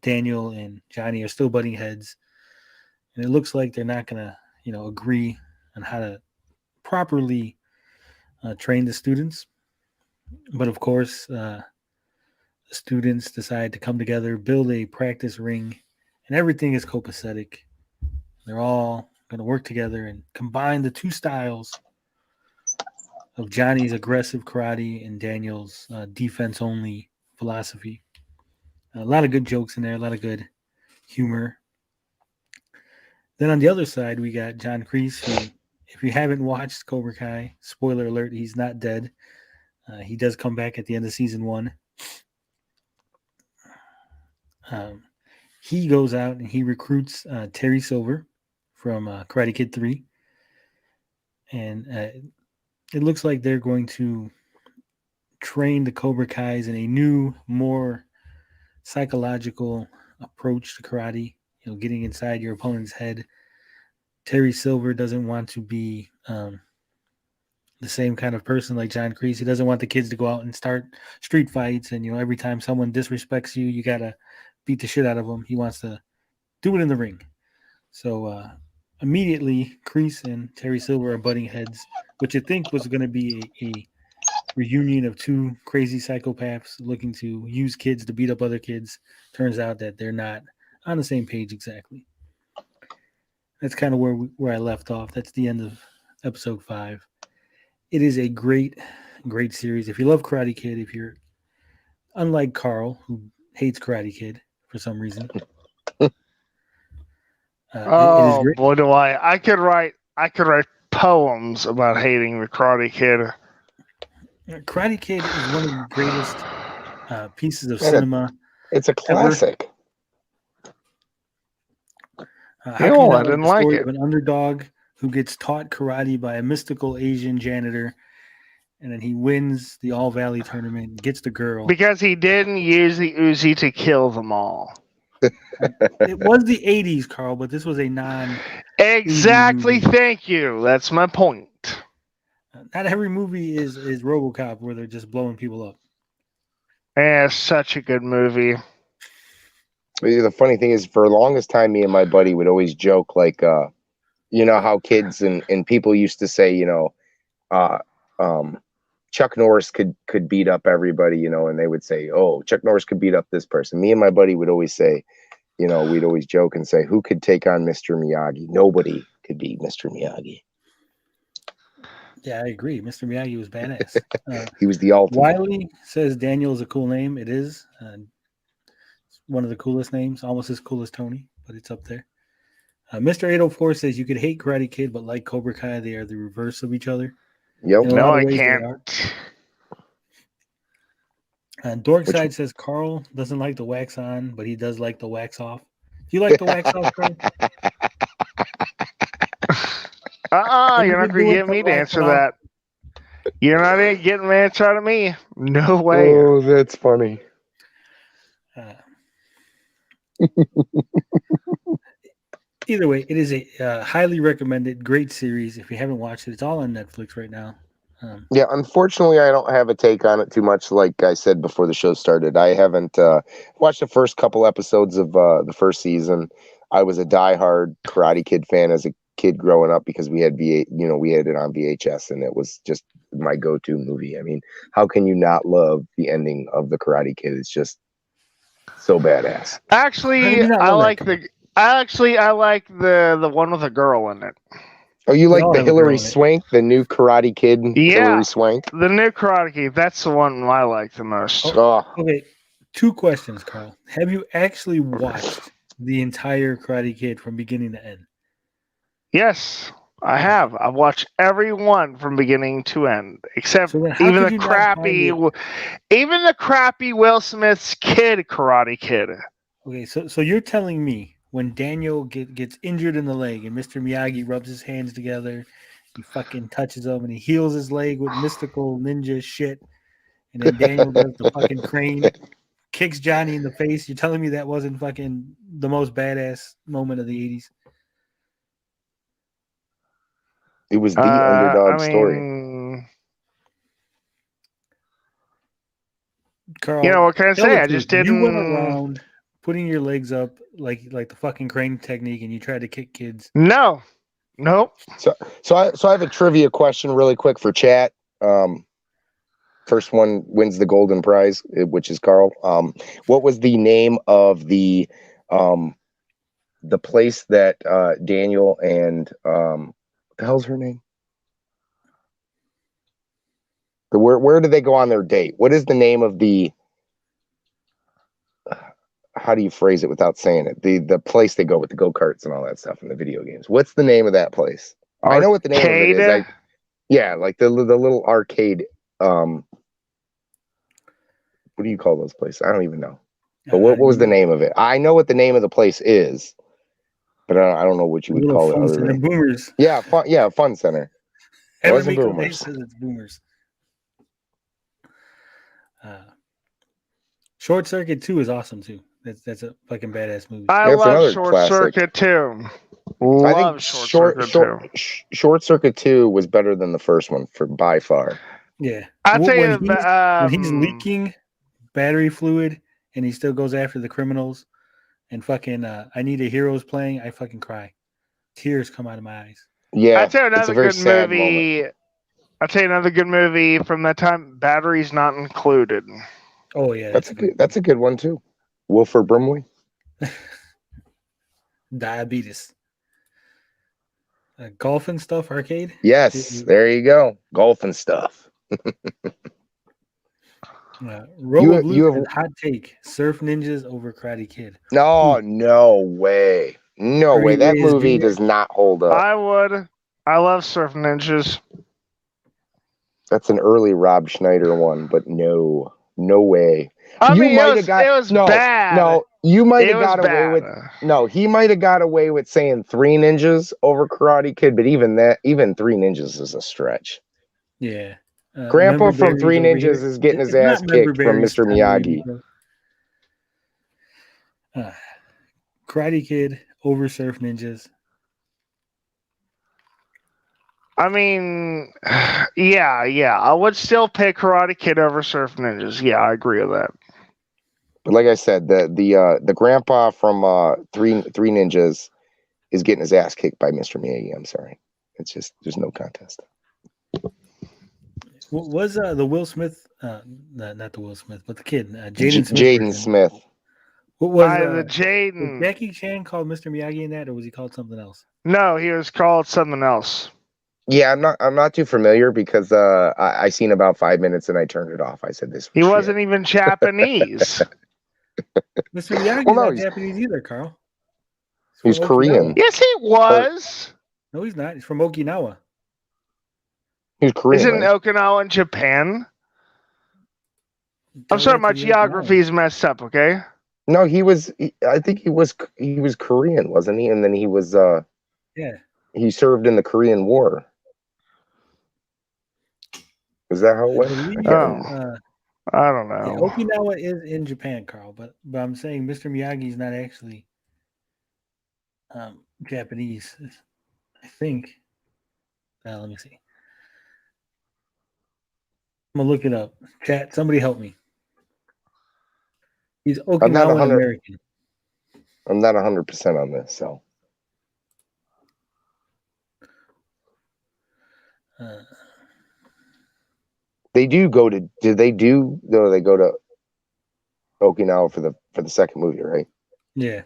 Daniel and Johnny are still butting heads, and it looks like they're not going to, agree on how to properly train the students. But of course, the students decide to come together, build a practice ring, and everything is copacetic. They're all going to work together and combine the two styles of Johnny's aggressive karate and Daniel's defense-only philosophy. A lot of good jokes in there, a lot of good humor. Then on the other side, we got John Kreese, who, if you haven't watched Cobra Kai, spoiler alert, he's not dead. He does come back at the end of season 1. He goes out and he recruits Terry Silver from Karate Kid 3. And it looks like they're going to train the Cobra Kais in a new, more psychological approach to karate, getting inside your opponent's head. Terry Silver doesn't want to be the same kind of person like John Kreese. He doesn't want the kids to go out and start street fights, and every time someone disrespects you, you gotta beat the shit out of them. He wants to do it in the ring. So immediately, Kreese and Terry Silver are butting heads, which I think was going to be a reunion of two crazy psychopaths looking to use kids to beat up other kids. Turns out that they're not on the same page exactly. That's kind of where I left off. That's the end of episode 5. It is a great, great series. If you love Karate Kid, if you're unlike Carl, who hates Karate Kid for some reason. It is great. Boy, do I could write poems about hating the Karate Kid. Karate Kid is one of the greatest pieces of cinema. It's a classic. How can you not didn't the like story it. of an underdog who gets taught karate by a mystical Asian janitor, and then he wins the All Valley tournament and gets the girl. Because he didn't use the Uzi to kill them all. It was the 80s, Carl, but this was a non... Exactly, movie. thank you. That's my point. Not every movie is RoboCop where they're just blowing people up. Yeah, it's such a good movie. The funny thing is, for the longest time, me and my buddy would always joke, like, how kids and people used to say, Chuck Norris could beat up everybody, and they would say, oh, Chuck Norris could beat up this person. Me and my buddy would always say, we'd always joke and say, who could take on Mr. Miyagi? Nobody could beat Mr. Miyagi. Yeah, I agree. Mr. Miyagi was badass. He was the ultimate. Wiley says Daniel is a cool name. It is. It's one of the coolest names, almost as cool as Tony, but it's up there. Mr. 804 says you could hate Karate Kid, but like Cobra Kai, they are the reverse of each other. Yep. No, I can't. And Dorkside says Carl doesn't like the wax on, but he does like the wax off. Do you like the wax off, Carl? You're not going to get me to answer that. You're not getting an answer out of me. No way. Oh, that's funny. Either way, it is a highly recommended, great series. If you haven't watched it, it's all on Netflix right now. Yeah, unfortunately, I don't have a take on it too much. Like I said before the show started, I haven't watched the first couple episodes of the first season. I was a diehard Karate Kid fan as a kid growing up because we had we had it on VHS, and it was just my go-to movie. I mean, how can you not love the ending of the Karate Kid? It's just so badass. Actually, I like the one with a girl in it. Oh, you like the Hilary Swank, the new Karate Kid? Yeah, Hilary Swank. The new Karate Kid. That's the one I like the most. Okay, 2 questions, Carl. Have you actually watched the entire Karate Kid from beginning to end? Yes, I have. I've watched every one from beginning to end, except even the crappy Will Smith's Kid Karate Kid. Okay, so you're telling me when Daniel gets injured in the leg and Mr. Miyagi rubs his hands together, he fucking touches him and he heals his leg with mystical ninja shit, and then Daniel does the fucking crane, kicks Johnny in the face. You're telling me that wasn't fucking the most badass moment of the 80s? It was the underdog story. Carl, what can I say? I just didn't. You went around putting your legs up like the fucking crane technique, and you tried to kick kids. No, nope. So I have a trivia question really quick for chat. First one wins the golden prize, which is Carl. What was the name of the place that Daniel and what the hell's her name? Where did they go on their date? What is the name of the? How do you phrase it without saying it? The place they go with the go-karts and all that stuff in the video games. What's the name of that place? I know what the name of it is. Yeah, like the little arcade. What do you call those places? I don't even know. But what was the name of it? I know what the name of the place is, but I don't know what you would call it. Other than Boomers. Yeah, fun center. It wasn't Boomers. Says it's Boomers. Short Circuit 2 is awesome too. That's a fucking badass movie. I love Short Circuit too. I think Love Short Circuit 2. Short Circuit 2 was better than the first one for by far. Yeah. I'll tell you, When he's leaking battery fluid and he still goes after the criminals and fucking I Need a Hero's playing, I fucking cry. Tears come out of my eyes. Yeah, I'll tell you it's another a very good sad movie. moment. I'll tell you another good movie from that time. Batteries Not Included. Oh yeah, That's a good one too. Wilford Brimley. Diabetes. Golf and stuff, arcade. Yes, there you go. Golf and stuff. Robo Blue you says, hot take: Surf Ninjas over Karate Kid. No, no way. No way. That movie does not hold up. I would. I love Surf Ninjas. That's an early Rob Schneider one, but no way. I mean, it was bad. No, you might have got away with. No, he might have got away with saying Three Ninjas over Karate Kid, but even Three Ninjas is a stretch. Yeah. Grandpa from Three Ninjas is getting his ass kicked from Mr. Miyagi. Karate Kid over Surf Ninjas. I mean, yeah. I would still pick Karate Kid over Surf Ninjas. Yeah, I agree with that. But like I said, the grandpa from Three Ninjas is getting his ass kicked by Mr. Miyagi. I'm sorry, it's just there's no contest. Was the Will Smith? Not the Will Smith, but the kid, Jaden Smith. Jaden Smith. What was the Jaden? Was Jackie Chan called Mr. Miyagi in that, or was he called something else? No, he was called something else. Yeah, I'm not too familiar because I seen about 5 minutes and I turned it off. I said this. He wasn't even Japanese. Mr. Miyagi's not Japanese either, Carl. He's Korean. Yes, he was. No, he's not. He's from Okinawa. He's Korean. Isn't Okinawa in Japan? I'm sorry, my geography is messed up. Okay. No, I think he was Korean, wasn't he? And then he was. Yeah. He served in the Korean War. Is that how it went? I don't know. Yeah, Okinawa is in Japan, Carl, but I'm saying Mr. Miyagi is not actually Japanese. I think. Let me see. I'm gonna look it up. Chat, somebody help me. He's Okinawan American. I'm not 100% on this, so. They do go to. Did they do? No, they go to Okinawa for the second movie, right? Yeah.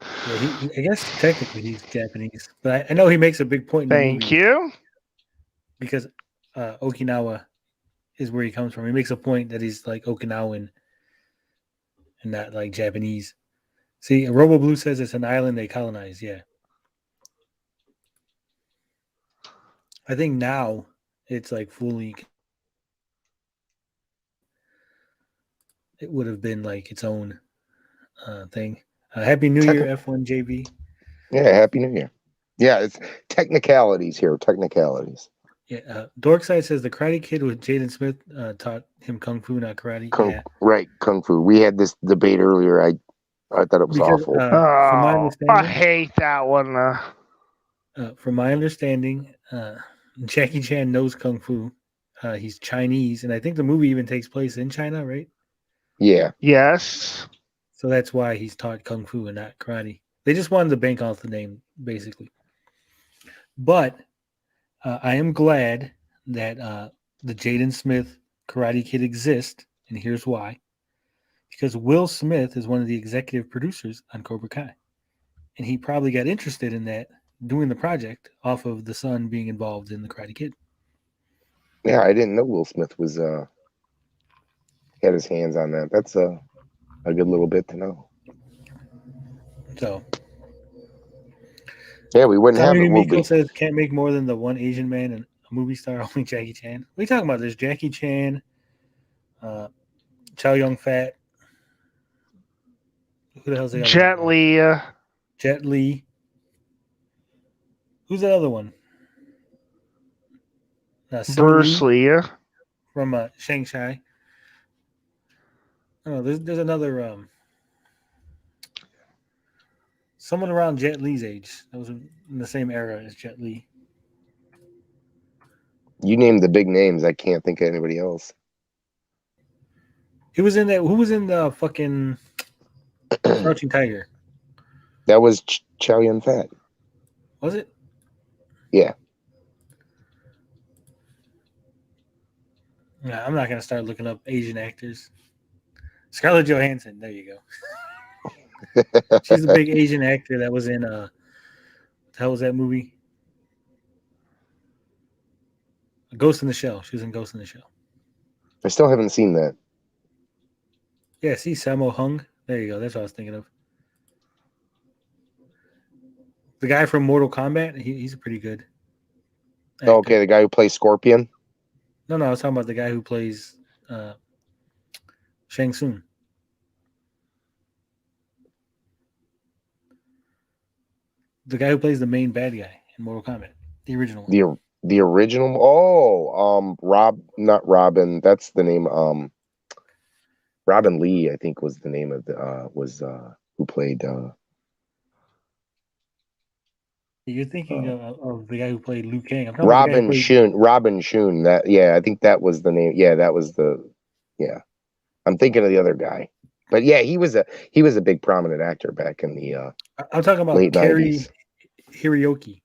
Yeah, I guess technically he's Japanese, but I know he makes a big point. Thank you. Because Okinawa is where he comes from. He makes a point that he's like Okinawan and not like Japanese. See, Robo Blue says it's an island they colonized. Yeah. I think now it's like fully. It would have been like its own thing. Happy New Year, F1 JB. Yeah, Happy New Year. Yeah, it's technicalities here. Technicalities. Yeah, Dorkside says the Karate Kid with Jaden Smith taught him kung fu, not karate. Right, kung fu. We had this debate earlier. I thought it was awful. I hate that one. From my understanding, Jackie Chan knows kung fu. He's Chinese, and I think the movie even takes place in China, right? Yeah. Yes. So that's why he's taught kung fu and not karate. They just wanted to bank off the name, basically. But I am glad that the Jaden Smith Karate Kid exists, and here's why. Because Will Smith is one of the executive producers on Cobra Kai. And he probably got interested in that, doing the project, off of the son being involved in the Karate Kid. Yeah, I didn't know Will Smith was had his hands on that. That's a good little bit to know. So, yeah, we wouldn't have it. Amico says can't make more than the one Asian man and a movie star, only Jackie Chan. What are you talking about? There's Jackie Chan, Chow Yun Fat. Who the hell's the other Jet one? Li. Jet Li. Who's the other one? Bruce Lee. From Shanghai. Oh, there's another Someone around Jet Li's age. That was in the same era as Jet Li. You named the big names. I can't think of anybody else. He was in that. Who was in the fucking Crouching Tiger? That was Chow Yun Fat. Was it? Yeah. Nah, I'm not gonna start looking up Asian actors. Scarlett Johansson. There you go. She's a big Asian actor that was in what the hell was that movie? Ghost in the Shell. She was in Ghost in the Shell. I still haven't seen that. Yeah, see Sammo Hung. There you go. That's what I was thinking of. The guy from Mortal Kombat. He's pretty good. actor. Okay, the guy who plays Scorpion. No, I was talking about the guy who plays Shang Tsung. The guy who plays the main bad guy in Mortal Kombat, the original one. The original. Oh, not Robin. That's the name. Robin Lee, I think, was the name of the who played. You're thinking of the guy who played Liu Kang. Robin Shun. Robin Shun. That, yeah, I think that was the name. Yeah, that was the. Yeah, I'm thinking of the other guy, but yeah, he was a big prominent actor back in the. I'm talking about late Cary 90s. Hiroyuki,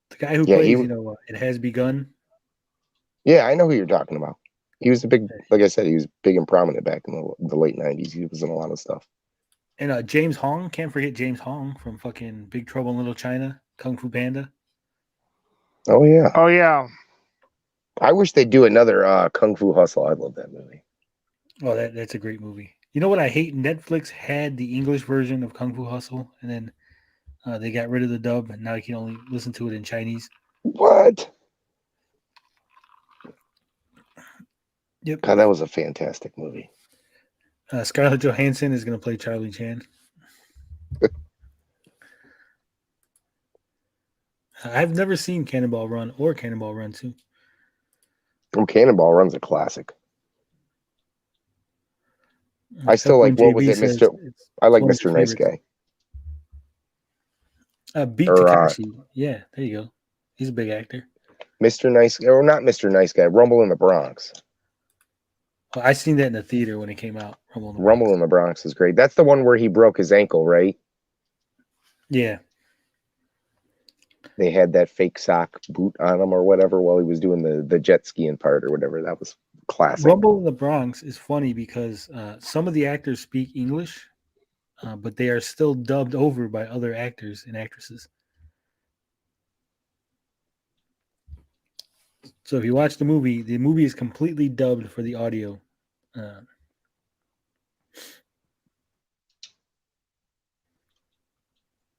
the guy who plays, It Has Begun. Yeah, I know who you're talking about. He was a big, like I said, he was big and prominent back in the late 90s. He was in a lot of stuff. And James Hong, can't forget James Hong from fucking Big Trouble in Little China, Kung Fu Panda. Oh yeah. Oh yeah. I wish they'd do another Kung Fu Hustle. I love that movie. Oh, that's a great movie. You know what I hate? Netflix had the English version of Kung Fu Hustle, and then they got rid of the dub, and now you can only listen to it in Chinese. What? Yep. God, that was a fantastic movie. Scarlett Johansson is going to play Charlie Chan. I've never seen Cannonball Run or Cannonball Run 2. Oh, Cannonball Run's a classic. I still like, what was it, Mr. I like Mr. Nice Guy. Beat Takashi. Yeah, there you go. He's a big actor. Mr. Nice Guy, or not Mr. Nice Guy, Rumble in the Bronx. Well, I seen that in the theater when it came out. Rumble in the Bronx is great. That's the one where he broke his ankle, right? Yeah. They had that fake sock boot on him or whatever while he was doing the jet skiing part or whatever. That was classic. Rumble in the Bronx is funny because some of the actors speak English, but they are still dubbed over by other actors and actresses. So if you watch the movie is completely dubbed for the audio.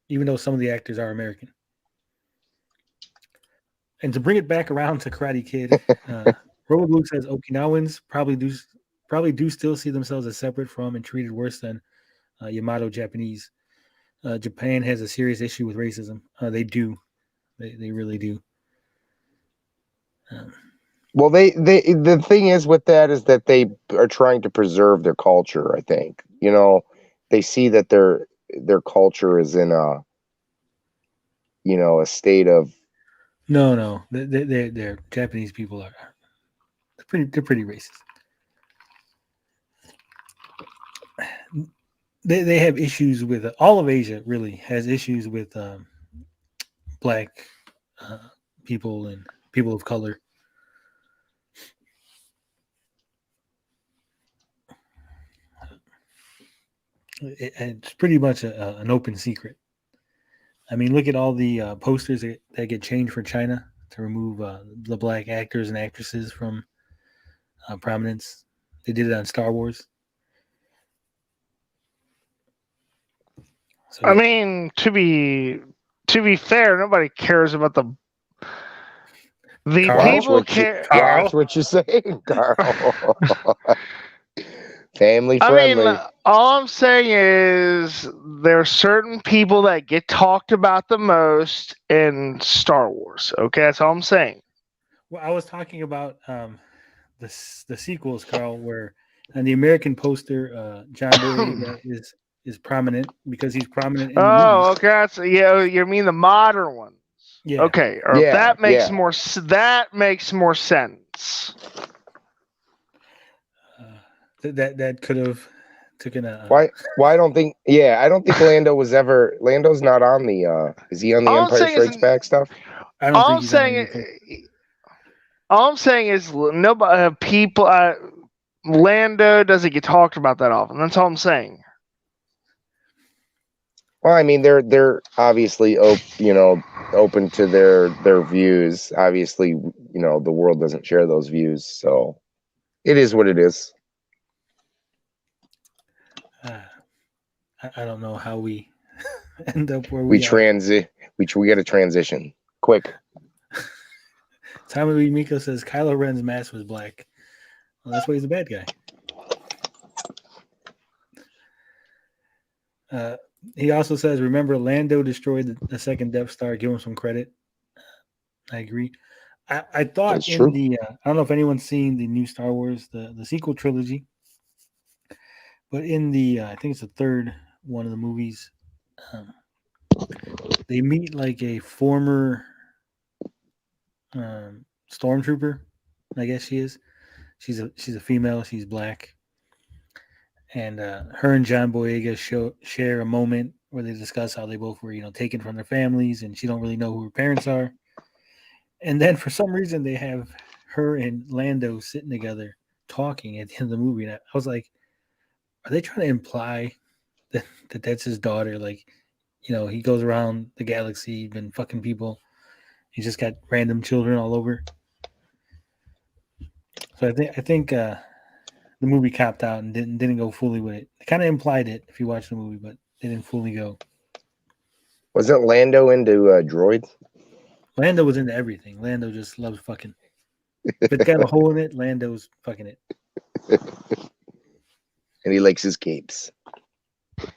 Even though some of the actors are American. And to bring it back around to Karate Kid, Robert Luke says Okinawans probably do still see themselves as separate from and treated worse than Yamato Japanese. Japan has a serious issue with racism. They do. They really do. Well, the thing is with that is that they are trying to preserve their culture, I think. They see that their culture is in a state of. No. They're Japanese people are they're pretty racist. They have issues with all of Asia. Really has issues with black people and people of color. It's pretty much an open secret. I mean, look at all the posters that get changed for China to remove the black actors and actresses from prominence. They did it on Star Wars. So, I mean, to be fair, nobody cares about the people care. That's what you're saying, Carl. Family friendly. I mean, all I'm saying is there are certain people that get talked about the most in Star Wars. Okay, that's all I'm saying. Well, I was talking about the sequels, Carl, where on the American poster, John Boyega is prominent because he's prominent in the Oh, movie. okay. That's, yeah, you mean the modern ones? Yeah. Okay, or Yeah, that makes yeah. more. That makes more sense. That could have taken a. Why I don't think I don't think Lando's not on the is he on the All I'm Empire saying is- Strikes Back stuff? I don't All think I'm he's on saying, anything. all I'm saying is nobody people. Lando doesn't get talked about that often. That's all I'm saying. Well, I mean they're obviously open to their views. Obviously, the world doesn't share those views, so it is what it is. I don't know how we end up where We we are. we got to transition quick. Tommy Amico says Kylo Ren's mask was black. Well, that's why he's a bad guy. He also says, remember, Lando destroyed the second Death Star. Give him some credit. I agree. I thought That's true. I don't know if anyone's seen the new Star Wars, the sequel trilogy, but in the, I think it's the third one of the movies, they meet like a former stormtrooper. I guess she is. She's a female. She's black. And her and John Boyega share a moment where they discuss how they both were, taken from their families, and she don't really know who her parents are. And then for some reason they have her and Lando sitting together talking at the end of the movie. And I was like, are they trying to imply that that's his daughter? Like, he goes around the galaxy, been fucking people. He's just got random children all over. So I think the movie copped out and didn't go fully with it. They kind of implied it if you watch the movie, but they didn't fully go. Wasn't Lando into droids? Lando was into everything. Lando just loves fucking. If it's got a hole in it, Lando's fucking it. And he likes his capes.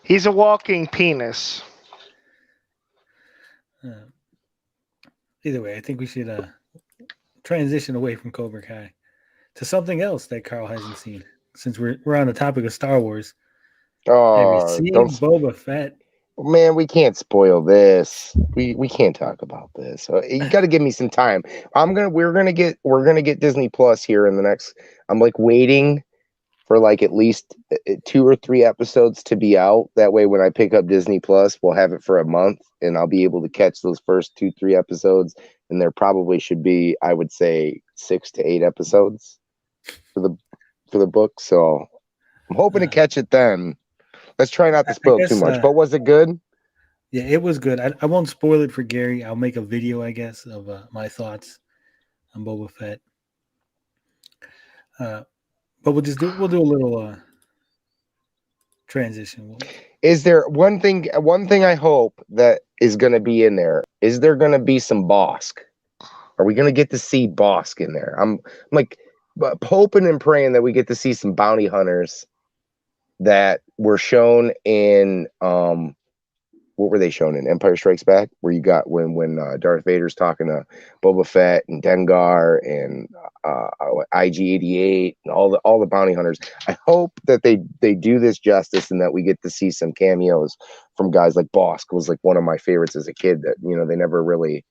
He's a walking penis. Either way, I think we should transition away from Cobra Kai to something else that Carl hasn't seen. Since we're on the topic of Star Wars, have you seen Boba Fett? Man, we can't spoil this. We can't talk about this. You got to give me some time. We're gonna get Disney Plus here in the next. I'm like waiting for like at least 2 or 3 episodes to be out. That way, when I pick up Disney Plus, we'll have it for a month, and I'll be able to catch those first 2-3 episodes. And there probably should be, I would say, 6 to 8 episodes for the book. So I'm hoping to catch it then. Let's try not to spoil too much. But was it good? Yeah, it was good. I won't spoil it for Gary. I'll make a video, I guess, of my thoughts on Boba Fett. But we'll do a little transition. Is there one thing I hope that is going to be in there? Is there going to be some Bosk? Are we going to get to see Bosk in there? I'm like hoping and praying that we get to see some bounty hunters that were shown in what were they shown in Empire Strikes Back, where you got when Darth Vader's talking to Boba Fett and Dengar and IG-88 and all the bounty hunters. I hope that they do this justice and that we get to see some cameos from guys like Bosk. Was like one of my favorites as a kid. That they never really.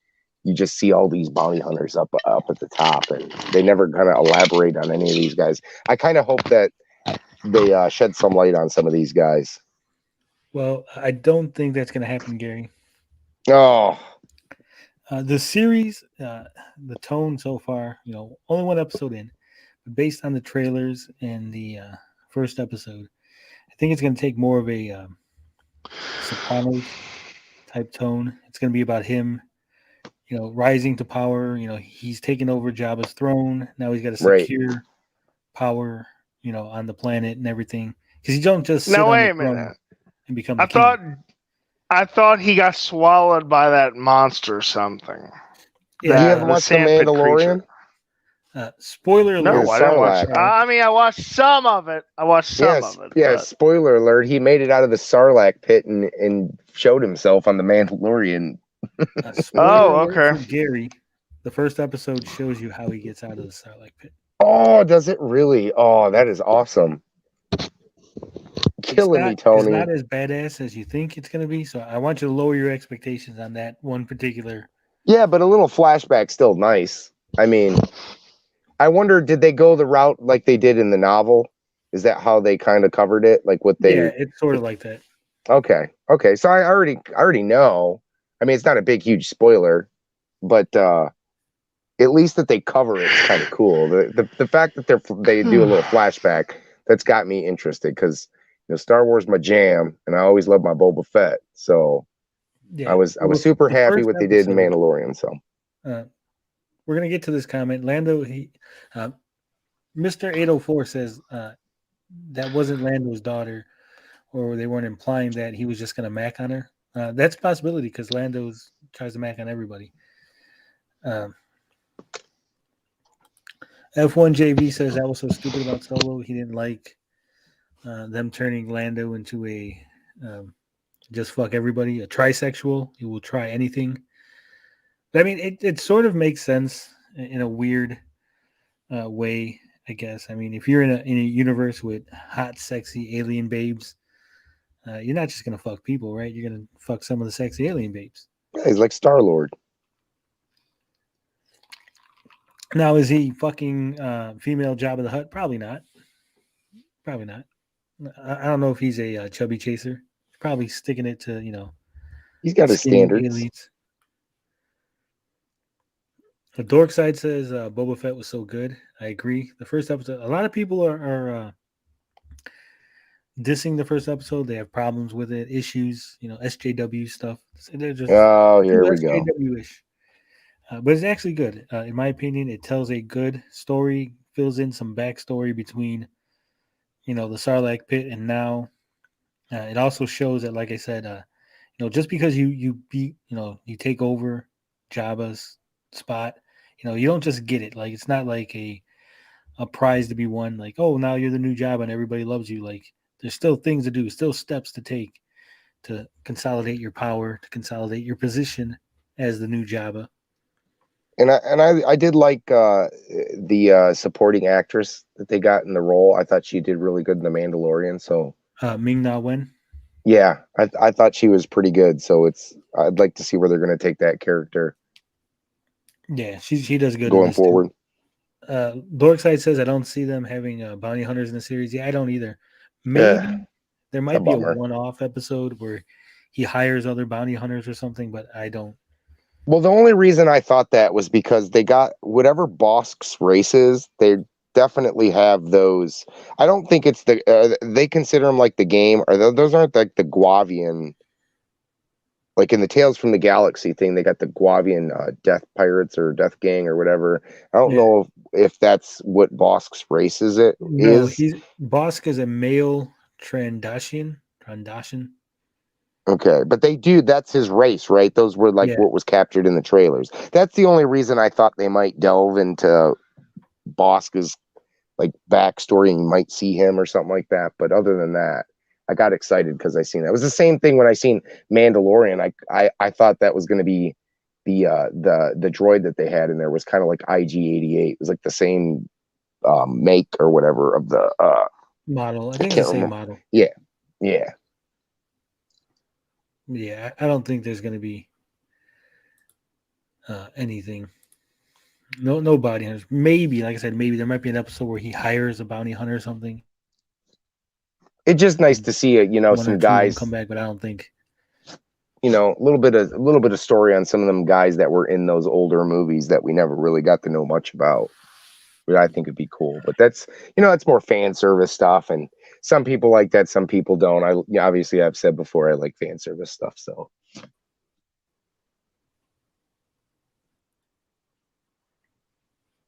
You just see all these bounty hunters up at the top, and they never kind of elaborate on any of these guys. I kind of hope that they shed some light on some of these guys. Well, I don't think that's going to happen, Gary. Oh, the series, the tone so far, only 1 episode in, but based on the trailers and the first episode, I think it's going to take more of a Sopranos type tone. It's going to be about him, rising to power. He's taken over Jabba's throne. Now he's got to secure power, on the planet and everything. Because you don't just sit on the throne and become the king. I thought he got swallowed by that monster or something. Yeah, you haven't watched The Mandalorian? Spoiler alert. No, I didn't watch it. I mean, I watched some of it. Yeah, spoiler alert. He made it out of the Sarlacc pit and showed himself on The Mandalorian. Okay. For Gary, the first episode shows you how he gets out of the Sarlacc pit. Oh, does it really? Oh, that is awesome. killing me, It's Tony. not as badass as you think it's going to be. So I want you to lower your expectations on that one particular. Yeah, but a little flashback still nice. I mean, I wonder, did they go the route like they did in the novel? Is that how they kind of covered it? Like what they? Yeah, it's sort of like that. Okay. So I already know. I mean, it's not a big, huge spoiler, but at least that they cover it's kind of cool. The fact that they do a little flashback, that's got me interested because Star Wars my jam, and I always love my Boba Fett. So Yeah, I was super the happy first what they did in episode, Mandalorian. So we're gonna get to this comment. Lando, Mr. 804 says that wasn't Lando's daughter, or they weren't implying that he was just gonna mac on her. That's a possibility because Lando tries to mac on everybody. F1JV says that was so stupid about Solo. He didn't like them turning Lando into a just fuck everybody, a trisexual. He will try anything. I mean, it sort of makes sense in a weird way, I guess. I mean, if you're in a universe with hot, sexy alien babes, you're not just gonna fuck people, right? You're gonna fuck some of the sexy alien babes. yeah, he's like Star-Lord. Now, is he fucking female Jabba the Hutt? Probably not. Probably not. I don't know if he's a chubby chaser. He's probably sticking it to He's got his skinny standards. aliens. The Dork Side says Boba Fett was so good. I agree. The first episode, a lot of people are dissing the first episode. They have problems with it, issues, SJW stuff. They're just Here we go. SJW-ish. But it's actually good. In my opinion, it tells a good story, fills in some backstory between, the Sarlacc pit and now. It also shows that, like I said, just because you beat, you take over Jabba's spot, you don't just get it. Like, it's not like a prize to be won. Like, oh, now you're the new Jabba and everybody loves you. Like, there's still things to do, still steps to take to consolidate your power, to consolidate your position as the new Jabba. And I did like the supporting actress that they got in the role. I thought she did really good in The Mandalorian. So Ming-Na Wen. yeah, I thought she was pretty good. So I'd like to see where they're going to take that character. Yeah, she does good going forward. Dorkside says I don't see them having bounty hunters in the series. Yeah, I don't either. Maybe there might be a one-off episode where he hires other bounty hunters or something, but I don't. Well, the only reason I thought that was because they got whatever Bosk's race is, they definitely have those. I don't think it's they consider them like the game, or those aren't like the Guavian. Like in the Tales from the Galaxy thing, they got the Guavian Death Pirates or Death Gang or whatever. I don't know if that's what Bosk's race is. Bosk is a male Trandoshan. Okay, but that's his race, right? Those were like what was captured in the trailers. That's the only reason I thought they might delve into Bosk's like backstory and you might see him or something like that. But other than that, I got excited because I seen that. It was the same thing when I seen Mandalorian. I thought that was going to be the droid that they had in there was kind of like IG-88. It was like the same make or whatever of the model. I think it's the same model. Yeah. Yeah, I don't think there's going to be anything. No bounty hunters. Maybe, like I said, maybe there might be an episode where he hires a bounty hunter or something. It's just nice to see some guys come back, but I don't think. A little bit of story on some of them guys that were in those older movies that we never really got to know much about. But I think it'd be cool. But that's it's more fan service stuff, and some people like that, some people don't. Obviously I've said before I like fan service stuff. So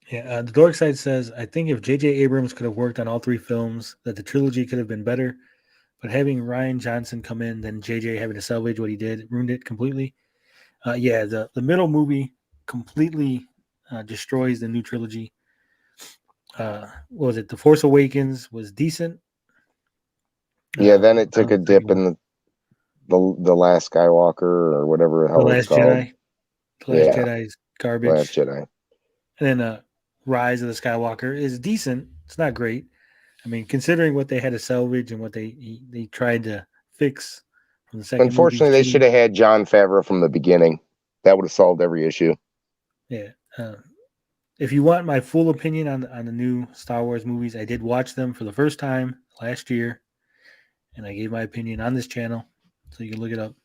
yeah, the Dork Side says I think if J.J. Abrams could have worked on all three films, that the trilogy could have been better. But having Rian Johnson come in, then JJ having to salvage what he did, ruined it completely. The middle movie completely destroys the new trilogy. What was it? The Force Awakens was decent. Yeah, then it took a dip in the Last Skywalker or whatever the hell it's called. Jedi. The Last Jedi is garbage. Last Jedi. And then Rise of the Skywalker is decent. It's not great. I mean, considering what they had to salvage and what they tried to fix from the second Unfortunately, movie, they should have had Jon Favreau from the beginning. That would have solved every issue. Yeah. If you want my full opinion on the new Star Wars movies, I did watch them for the first time last year, and I gave my opinion on this channel, so you can look it up.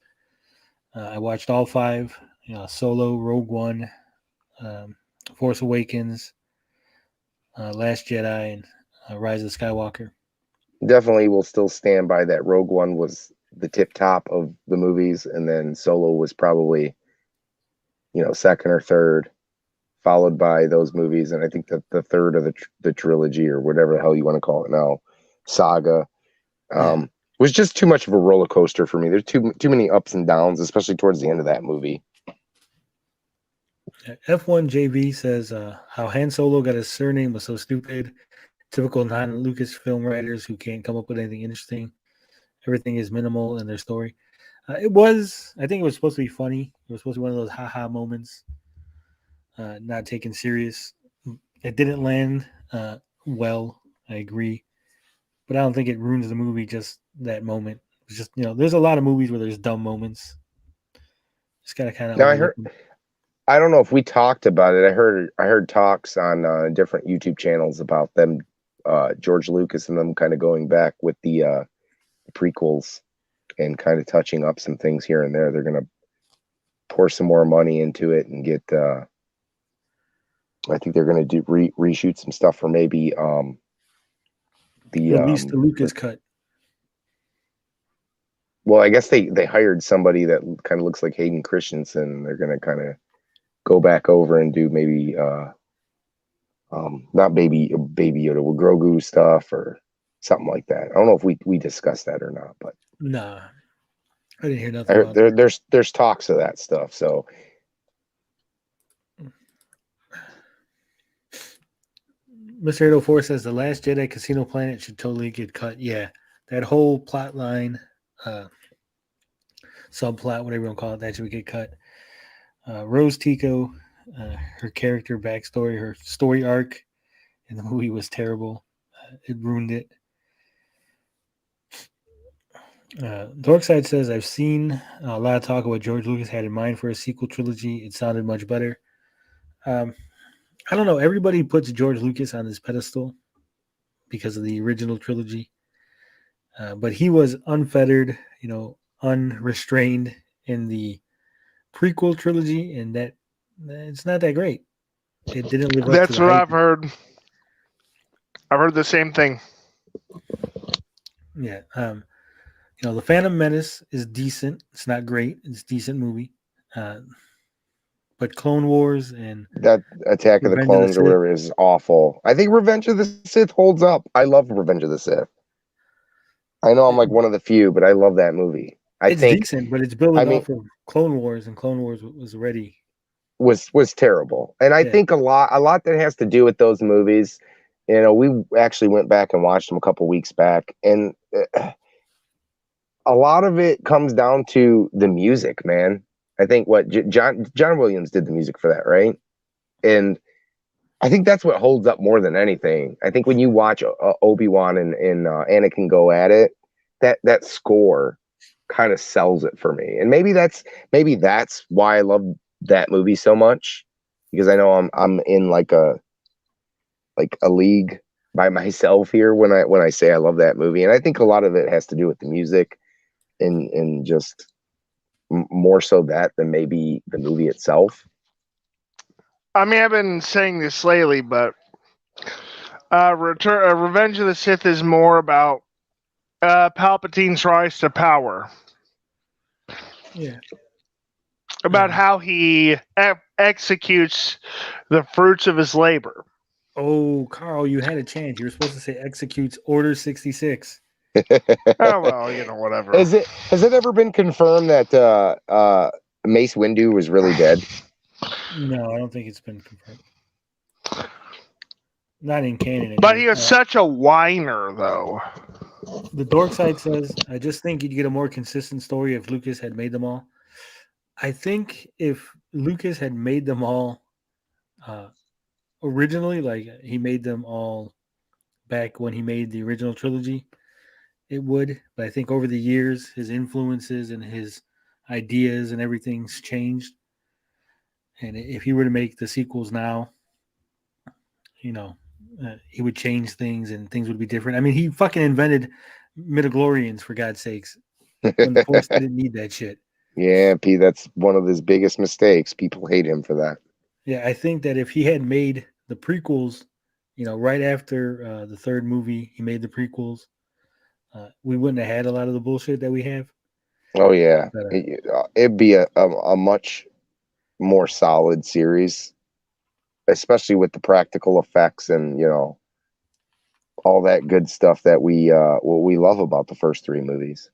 I watched all 5: Solo, Rogue One, Force Awakens, Last Jedi, and Rise of Skywalker. Definitely will still stand by that. Rogue One was the tip top of the movies, and then Solo was probably, second or third, followed by those movies. And I think that the third of the trilogy, or whatever the hell you want to call it now, saga, was just too much of a roller coaster for me. There's too many ups and downs, especially towards the end of that movie. F1 JV says how Han Solo got his surname was so stupid. Typical non-Lucasfilm writers who can't come up with anything interesting. Everything is minimal in their story. I think it was supposed to be funny. It was supposed to be one of those haha moments, not taken serious. It didn't land well, I agree. But I don't think it ruins the movie, just that moment. It's just, there's a lot of movies where there's dumb moments. Just got to kind of. Now, I don't know if we talked about it. I heard talks on different YouTube channels about them, George Lucas and them kind of going back with the prequels and kind of touching up some things here and there. They're going to pour some more money into it and get, I think they're going to do reshoot some stuff for maybe at least the Lucas cut. Well, I guess they hired somebody that kind of looks like Hayden Christensen. They're going to kind of go back over and do maybe not baby Yoda, with Grogu stuff or something like that. I don't know if we discussed that or not, but nah, I didn't hear nothing about that. There's talks of that stuff. So Mr. 804 says the Last Jedi Casino Planet should totally get cut. Yeah, that whole plot line, subplot, whatever you want to call it, that should get cut. Rose Tico, her character backstory, her story arc in the movie was terrible. It ruined it. Dorkside says, I've seen a lot of talk of what George Lucas had in mind for a sequel trilogy. It sounded much better. I don't know. Everybody puts George Lucas on this pedestal because of the original trilogy. But he was unfettered, unrestrained in the prequel trilogy, and that it's not that great. It didn't live up to That's the what hype. I've heard. I've heard the same thing. Yeah. The Phantom Menace is decent. It's not great. It's a decent movie. But Clone Wars and that Attack of the Clones or whatever is awful. I think Revenge of the Sith holds up. I love Revenge of the Sith. I know I'm like one of the few, but I love that movie. It's decent, but it's building off of Clone Wars, and Clone Wars was already was terrible. And I think a lot that has to do with those movies. We actually went back and watched them a couple weeks back, and a lot of it comes down to the music, man. I think John Williams did the music for that, right? And I think that's what holds up more than anything. I think when you watch Obi-Wan and Anakin go at it, that score kind of sells it for me. And maybe that's why I love that movie so much, because I know I'm in like a league by myself here when I say I love that movie. And I think a lot of it has to do with the music and just more so that than maybe the movie itself. I mean, I've been saying this lately, but Revenge of the Sith is more about Palpatine's rise to power. Yeah. About how he executes the fruits of his labor. Oh, Carl, you had a chance. You were supposed to say executes Order 66. Oh, well, whatever. Has it ever been confirmed that Mace Windu was really dead? No, I don't think it's been confirmed. Not in canon. But he was such a whiner, though. The Dork Side says, I just think you'd get a more consistent story if Lucas had made them all. I think if Lucas had made them all originally, like he made them all back when he made the original trilogy, it would. But I think over the years, his influences and his ideas and everything's changed. And if he were to make the sequels now, he would change things and things would be different. I mean, he fucking invented midichlorians, for God's sakes, when the Force didn't need that shit. Yeah, P, that's one of his biggest mistakes. People hate him for that. Yeah, I think that if he had made the prequels, right after the third movie, he made the prequels, we wouldn't have had a lot of the bullshit that we have. Oh, yeah. But, it'd be a much more solid series, especially with the practical effects and, all that good stuff that we love about the first three movies.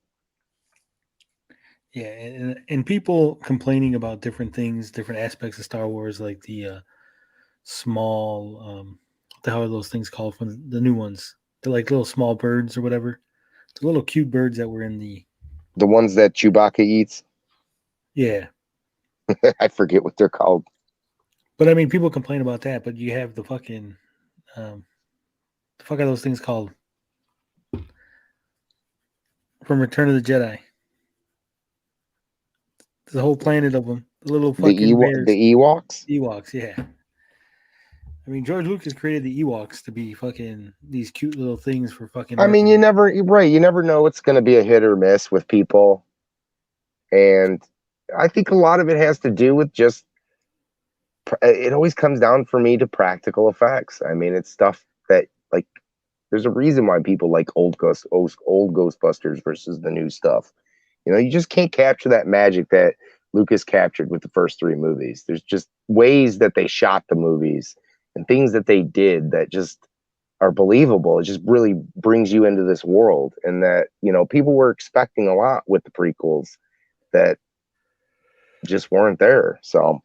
yeah, and people complaining about different things, different aspects of Star Wars, like the small, what the hell are those things called from the new ones? They're like little small birds or whatever. The little cute birds that were in the ones that Chewbacca eats. Yeah. I forget what they're called. But I mean, people complain about that, but you have the fucking, the fuck are those things called? From Return of the Jedi. There's a whole planet of them. The little fucking bears. The Ewoks? Ewoks, yeah. I mean, George Lucas created the Ewoks to be fucking these cute little things for fucking. I mean, you never know it's going to be a hit or miss with people. And I think a lot of it has to do with just, it always comes down for me to practical effects. I mean, it's stuff that, like, there's a reason why people like old Ghostbusters versus the new stuff. You just can't capture that magic that Lucas captured with the first three movies. There's just ways that they shot the movies and things that they did that just are believable. It just really brings you into this world, and that, people were expecting a lot with the prequels that just weren't there. So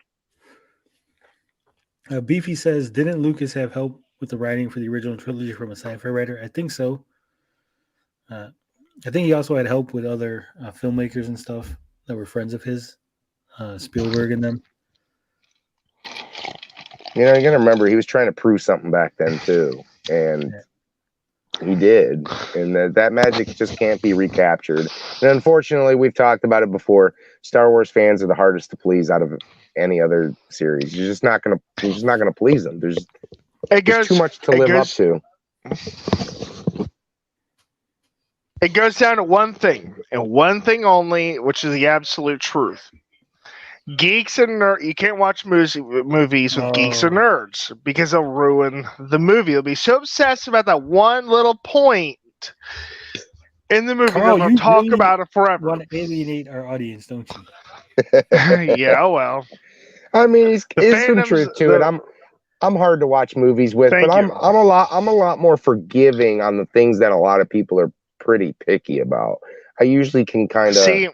Beefy says, didn't Lucas have help with the writing for the original trilogy from a sci-fi writer? I think so. I think he also had help with other filmmakers and stuff that were friends of his, Spielberg and them. You gotta remember, he was trying to prove something back then too, and he did, and that magic just can't be recaptured. And unfortunately, we've talked about it before. Star Wars fans are the hardest to please out of any other series. You're just not gonna please them. There's too much to live up to. It goes down to one thing, and one thing only, which is the absolute truth. Geeks and nerds, you can't watch movies with geeks or nerds because they'll ruin the movie. They'll be so obsessed about that one little point in the movie that they'll talk about it forever. You want to alienate our audience, don't you? Yeah, well. I mean, there's some truth to it. I'm hard to watch movies with, but I'm a lot more forgiving on the things that a lot of people are pretty picky about. I usually can kind of see.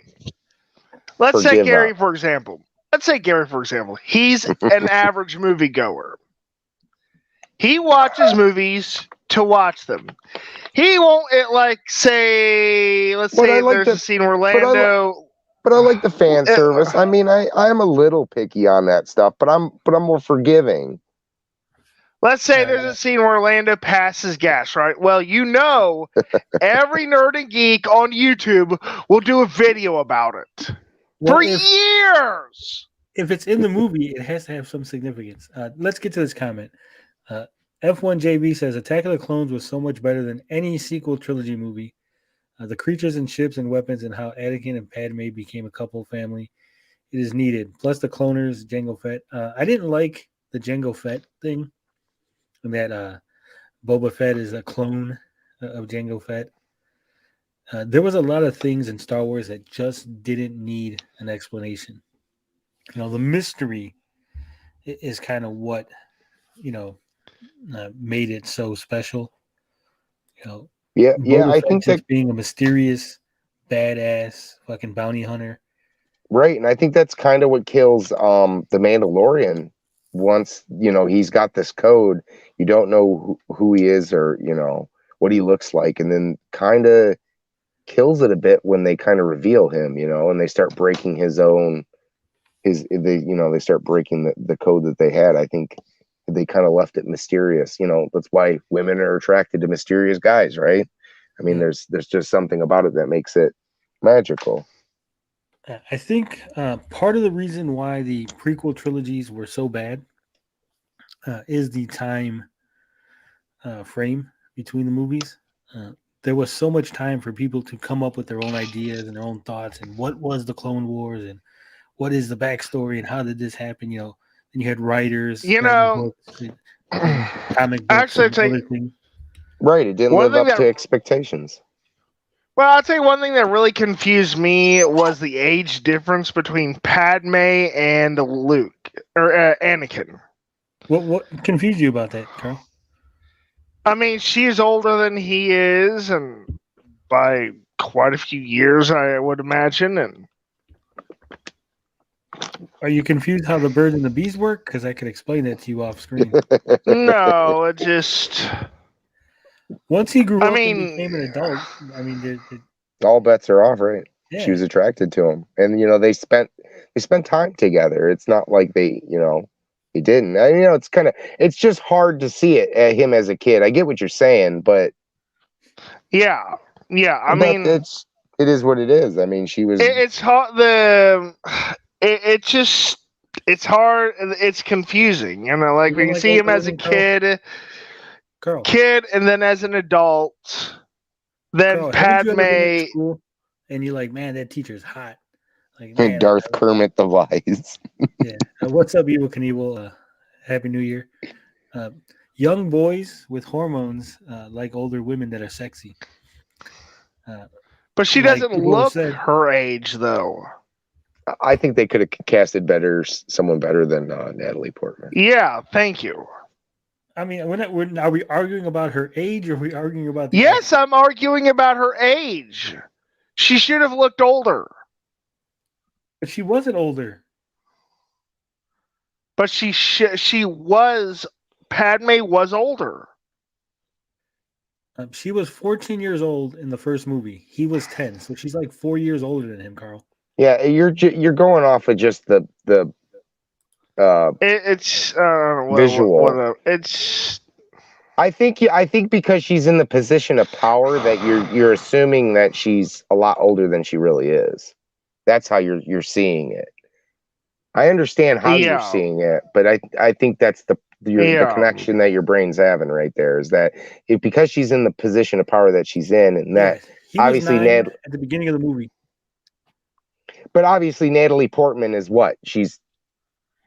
Let's say Gary, for example. He's an average moviegoer. He watches movies to watch them. He won't let's say there's a scene where Lando. But I like the fan service. I mean, I am a little picky on that stuff, but I'm more forgiving. Let's say there's a scene where Lando passes gas, right? Well, every nerd and geek on YouTube will do a video about it for years. If it's in the movie, it has to have some significance. Let's get to this comment. F1JB says, Attack of the Clones was so much better than any sequel trilogy movie. The creatures and ships and weapons and how Anakin and Padme became a couple family. It is needed. Plus the cloners, Jango Fett. I didn't like the Jango Fett thing. And that Boba Fett is a clone of Jango Fett. There was a lot of things in Star Wars that just didn't need an explanation. The mystery is kind of what, made it so special. I think that being a mysterious, badass fucking bounty hunter. Right, and I think that's kind of what kills the Mandalorian. Once he's got this code, you don't know who he is or what he looks like, and then kind of kills it a bit when they kind of reveal him, and they start breaking they start breaking the code that they had. I think they kind of left it mysterious. You know, that's why women are attracted to mysterious guys, right? I mean, there's just something about it that makes it magical. I think part of the reason why the prequel trilogies were so bad is the time frame between the movies. There was so much time for people to come up with their own ideas and their own thoughts, and what was the Clone Wars, and what is the backstory, and how did this happen? You know, and you had writers, You writing know, books, and comic books, actually, and other things. Right, it didn't live up to expectations. Well, I'll tell you one thing that really confused me was the age difference between Padme and Luke, or Anakin. What confused you about that, Carl? I mean, she's older than he is, and by quite a few years, I would imagine. And are you confused how the bird and the bees work? Because I could explain that to you off screen. no, it just once he grew up and became an adult, I mean, all bets are off, right? Yeah. She was attracted to him, and you know they spent time together. It's not like they didn't. You know, it's just hard to see it at him as a kid. I get what you're saying, but yeah. I mean, it is what it is. I mean, she was. It's hard. It's hard. It's confusing. You know, like when you see him as a kid, and then as an adult, then Padme. And you're like, man, that teacher's hot. Like, man, Darth Kermit the Wise. Yeah. What's up, Evil Knievel? Happy New Year. Young boys with hormones like older women that are sexy. But she doesn't look her age, though. I think they could have casted someone better than Natalie Portman. Yeah, thank you. I mean, are we arguing about her age, or are we arguing about? Yes, I'm arguing about her age. She should have looked older. But she wasn't older. But she was. Padme was older. She was 14 years old in the first movie. He was 10, so she's like 4 years older than him, Carl. Yeah, you're going off of just the visual. It's. I think because she's in the position of power that you're assuming that she's a lot older than she really is. That's how you're seeing it. I understand how you're seeing it, but I think that's the connection that your brain's having right there is that because she's in the position of power that she's in, and that obviously at the beginning of the movie. But obviously Natalie Portman is what? She's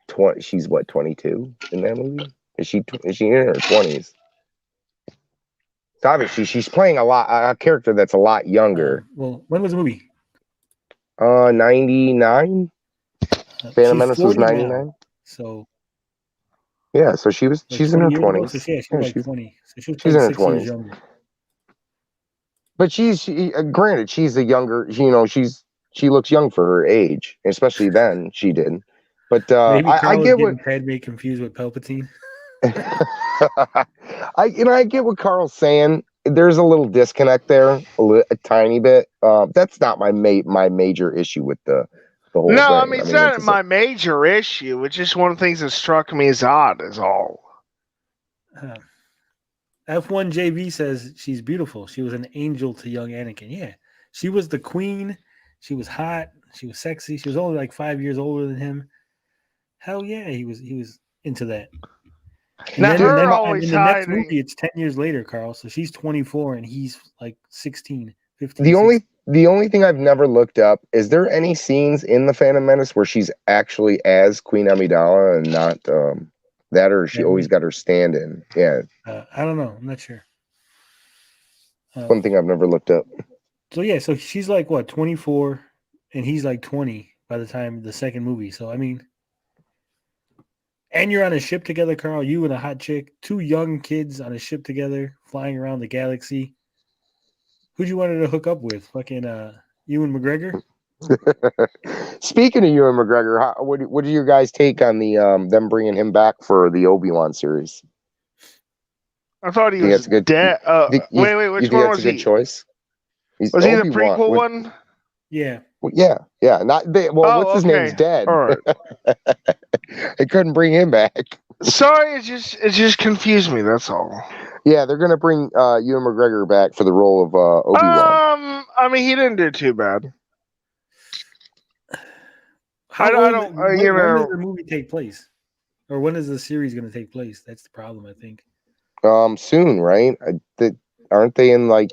20. She's what, 22 in that movie? Is she in her 20s? So obviously she's playing a character that's a lot younger. Well, when was the movie? 99. Phantom Menace was 99. So yeah, so she's in her 20s. So she's like 20. So she's in her 20s. Years younger. But granted, she's a younger. She looks young for her age, especially then she did. But I get what Padme confused with Palpatine. I get what Carl's saying. There's a little disconnect there, a tiny bit. That's not my major issue with the whole thing. I mean, it's not my major issue. It's just one of the things that struck me as odd, is all. F1 JV says she's beautiful. She was an angel to young Anakin. Yeah, she was the queen. She was hot. She was sexy. She was only like 5 years older than him. Hell yeah, he was into that. And now, then in the next movie, it's 10 years later, Carl. So she's 24 and he's like 16, 15. The only thing I've never looked up, is there any scenes in The Phantom Menace where she's actually as Queen Amidala and not that, or she always got her stand-in? Yeah. I don't know. I'm not sure. One thing I've never looked up. So yeah, so she's like what, 24, and he's like 20 by the time the second movie. So I mean, and you're on a ship together, Carl. You and a hot chick, two young kids on a ship together, flying around the galaxy. Who'd you wanted to hook up with? Fucking Ewan McGregor. Speaking of Ewan McGregor, what do your guys take on the them bringing him back for the Obi-Wan series? I thought he was dead. Wait, which one was he? That's a good choice. Was he the prequel one? Yeah. Well, yeah. What's his name's dead. All right. They couldn't bring him back. Sorry, it just confused me. That's all. Yeah, they're gonna bring Ewan McGregor back for the role of Obi-Wan. I mean, he didn't do too bad. How I old? don't. When, You when does know. the movie take place, or when is the series going to take place? That's the problem, I think. Soon, right? Aren't they in like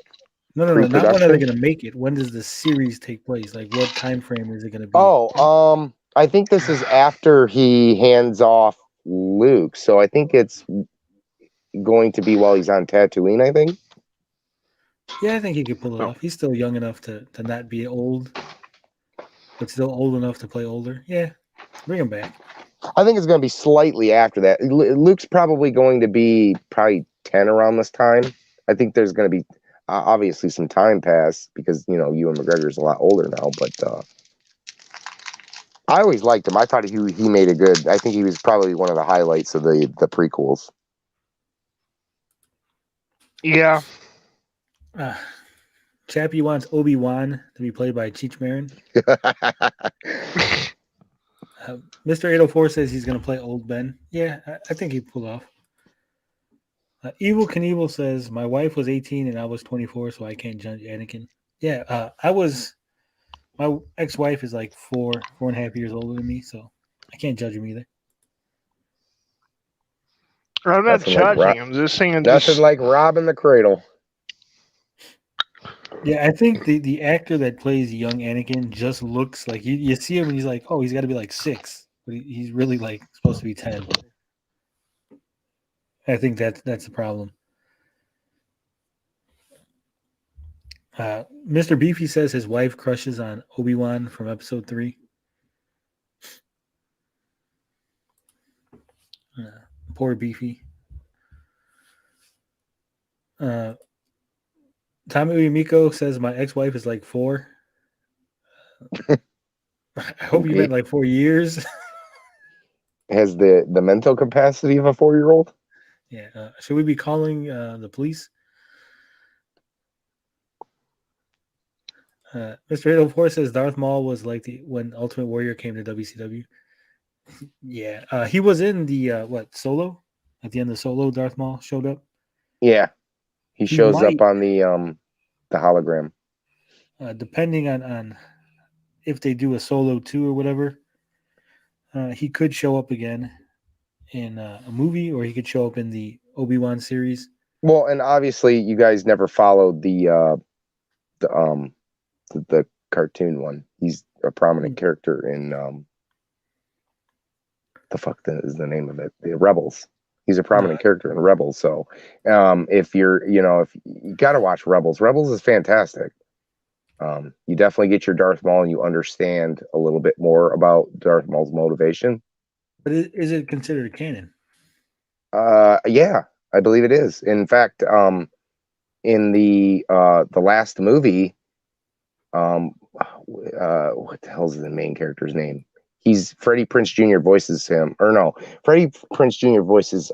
No, not when are they pre-production? going to make it. When does the series take place? Like, what time frame is it going to be? Oh, I think this is after he hands off Luke, so I think it's going to be while he's on Tatooine, I think. Yeah, I think he could pull it off. He's still young enough to not be old, but still old enough to play older. Yeah, bring him back. I think it's going to be slightly after that. Luke's probably going to be probably 10 around this time. I think there's going to be obviously some time pass because, you know, Ewan McGregor's a lot older now, but I always liked him. I thought he made a good, I think he was probably one of the highlights of the prequels. Yeah. Chappie wants Obi-Wan to be played by Cheech Marin. Mr. 804 says he's going to play Old Ben. Yeah, I think he'd pull off. Evil Knievel says, my wife was 18 and I was 24, so I can't judge Anakin. Yeah, my ex-wife is like 4.5 years older than me, so I can't judge him either. I'm not judging. I'm just saying. Nothing like robbing the cradle. Yeah, I think the actor that plays young Anakin just looks like you see him and he's like, oh, he's got to be like 6, but he's really like supposed to be 10. I think that's the problem. Mr. Beefy says his wife crushes on Obi-Wan from episode 3. Poor Beefy. Tommy Amico says my ex-wife is like 4. I hope you meant like 4 years. Has the mental capacity of a 4-year-old? Yeah. Should we be calling the police? Mr. 804 says Darth Maul was like when Ultimate Warrior came to WCW. Yeah. He was in the Solo? At the end of Solo, Darth Maul showed up. Yeah. He shows up on the hologram. Depending on if they do a Solo 2 or whatever, he could show up again in a movie, or he could show up in the Obi-Wan series. Well, and obviously you guys never followed the cartoon one. He's a prominent character in the fuck is the name of it? The Rebels. He's a prominent character in Rebels. So if you gotta watch Rebels. Rebels is fantastic. You definitely get your Darth Maul and you understand a little bit more about Darth Maul's motivation. But is it considered canon? Yeah, I believe it is. In fact, in the last movie, what the hell is the main character's name? He's Freddie Prinze Jr. voices him, or no, Freddie Prinze Jr. voices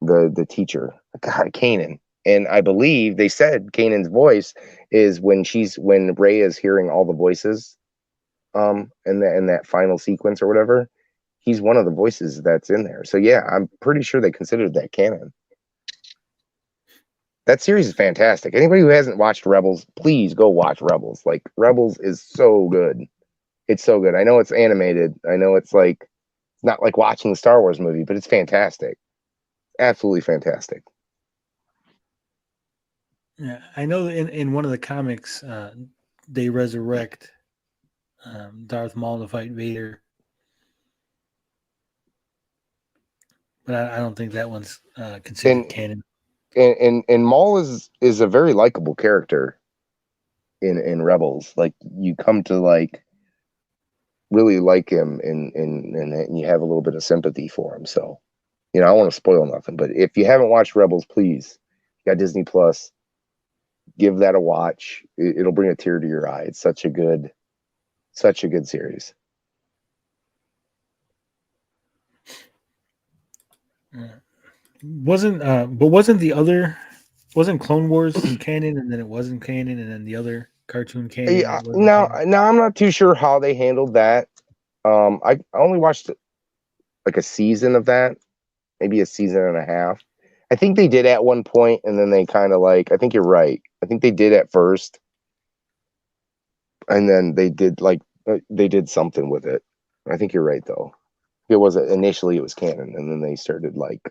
the teacher, God, Kanan. And I believe they said Kanan's voice is when Rey is hearing all the voices, in that final sequence or whatever. He's one of the voices that's in there. So yeah, I'm pretty sure they considered that canon. That series is fantastic. Anybody who hasn't watched Rebels, please go watch Rebels. Like, Rebels is so good. It's so good. I know it's animated. I know it's not like watching the Star Wars movie, but it's fantastic. Absolutely fantastic. Yeah, I know that in one of the comics, they resurrect Darth Maul to fight Vader. But I don't think that one's considered canon. And Maul is a very likable character in Rebels. Like, you come to really like him, and you have a little bit of sympathy for him. So, I don't want to spoil nothing, but if you haven't watched Rebels, please, you got Disney Plus, give that a watch. It'll bring a tear to your eye. It's such a good series. Wasn't Clone Wars canon, and then it wasn't canon, and then the other cartoon canon? Yeah, no, I'm not too sure how they handled that. I only watched like a season of that, maybe a season and a half. I think they did at one point, and then they kind of like. I think you're right. I think they did at first, and then they did something with it. I think you're right though. It was initially it was canon, and then they started like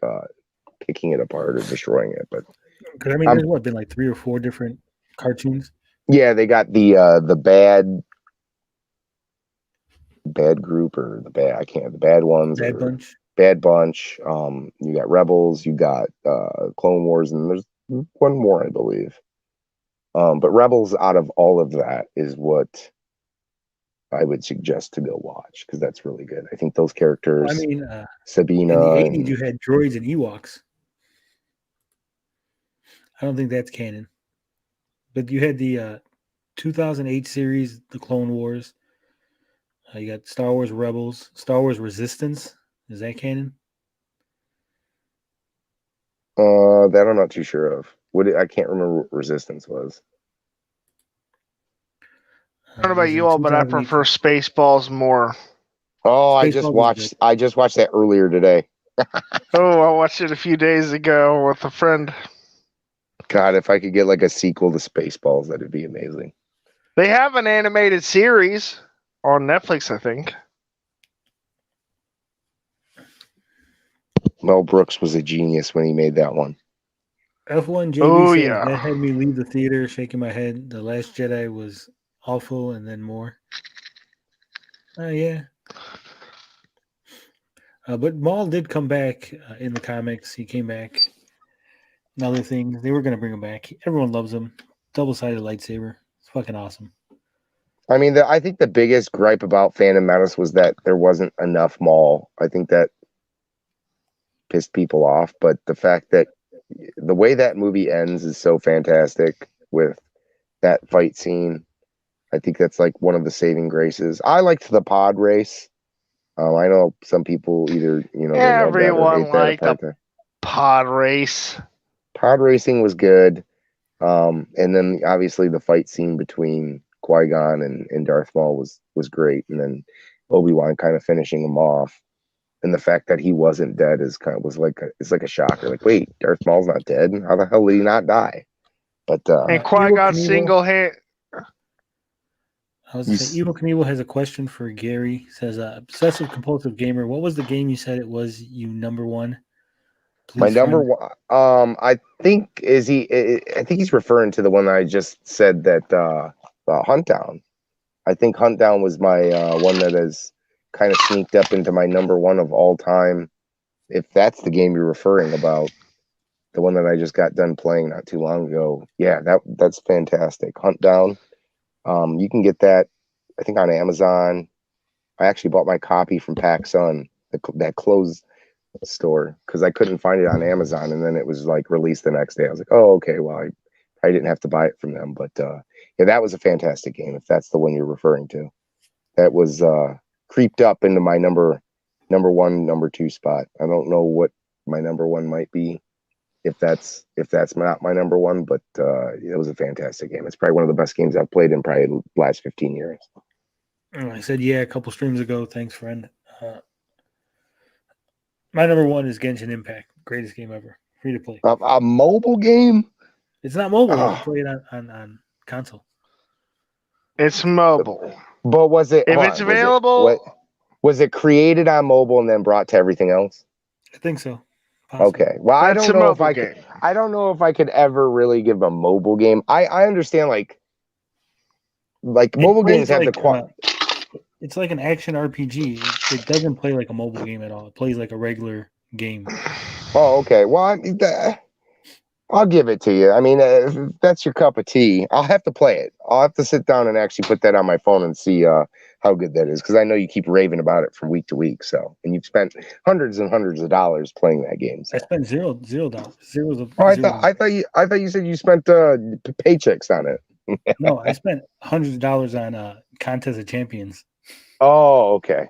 picking it apart or destroying it. But Because I mean, there's been like 3 or 4 different cartoons. yeah, they got the bad group or the bad ones. Bad Bunch. Bad Bunch. You got Rebels. You got Clone Wars, and there's one more, I believe. But Rebels, out of all of that, is what I would suggest to go watch because that's really good. I think those characters. I mean, Sabina. in the 80s, you had droids and Ewoks. I don't think that's canon. But you had the 2008 series, The Clone Wars. You got Star Wars Rebels, Star Wars Resistance. Is that canon? That I'm not too sure of. I can't remember what Resistance was. I don't know about you all, but I prefer Spaceballs more. Oh, I just watched that earlier today. Oh, I watched it a few days ago with a friend. God, if I could get like a sequel to Spaceballs, that'd be amazing. They have an animated series on Netflix, I think. Mel Brooks was a genius when he made that one. F1 JB says that had me leave the theater shaking my head. The Last Jedi was awful, and then more. Yeah. But Maul did come back in the comics. He came back. Another thing, they were going to bring him back. Everyone loves him. Double-sided lightsaber. It's fucking awesome. I mean, I think the biggest gripe about Phantom Menace was that there wasn't enough Maul. I think that pissed people off. But the fact that the way that movie ends is so fantastic with that fight scene. I think that's like one of the saving graces. I liked the pod race. I know some people either, everyone liked the pod race. Pod racing was good. And then obviously the fight scene between Qui-Gon and Darth Maul was great. And then Obi-Wan kind of finishing him off. And the fact that he wasn't dead was like a shocker. Like, wait, Darth Maul's not dead. How the hell did he not die? But and Qui-Gon single hand. I was going to say, Evil Knievel has a question for Gary. He says, obsessive compulsive gamer, what was the game you said it was number one? Please, my number one, I think he's referring to the one that I just said that Hunt Down. I think Hunt Down was my one that has kind of sneaked up into my number one of all time. If that's the game you're referring about, the one that I just got done playing not too long ago. Yeah, that's fantastic. Hunt Down. You can get that, I think, on Amazon. I actually bought my copy from PacSun, that closed store, because I couldn't find it on Amazon, and then it was like released the next day. I was like, oh, okay, well, I didn't have to buy it from them, but yeah, that was a fantastic game. If that's the one you're referring to, that was creeped up into my number one, number two spot. I don't know what my number one might be. If that's not my number one, but it was a fantastic game. It's probably one of the best games I've played in probably the last 15 years. I said, yeah, a couple streams ago. Thanks, friend. My number one is Genshin Impact. Greatest game ever. Free to play. A mobile game? It's not mobile. You can play it on console. It's mobile. But was it? If it's available. Was it created on mobile and then brought to everything else? I think so. Possibly. Okay. Well, I don't know if I could ever really give a mobile game. I understand like mobile games have the quality. It's like an action RPG. It doesn't play like a mobile game at all. It plays like a regular game. Oh, okay. Well, I'll give it to you. I mean, if that's your cup of tea, I'll have to play it. I'll have to sit down and actually put that on my phone and see how good that is, because I know you keep raving about it from week to week. So, and you've spent hundreds and hundreds of dollars playing that game. So. I spent $0. I thought you said you spent paychecks on it. No, I spent hundreds of dollars on Contest of Champions. Oh, okay.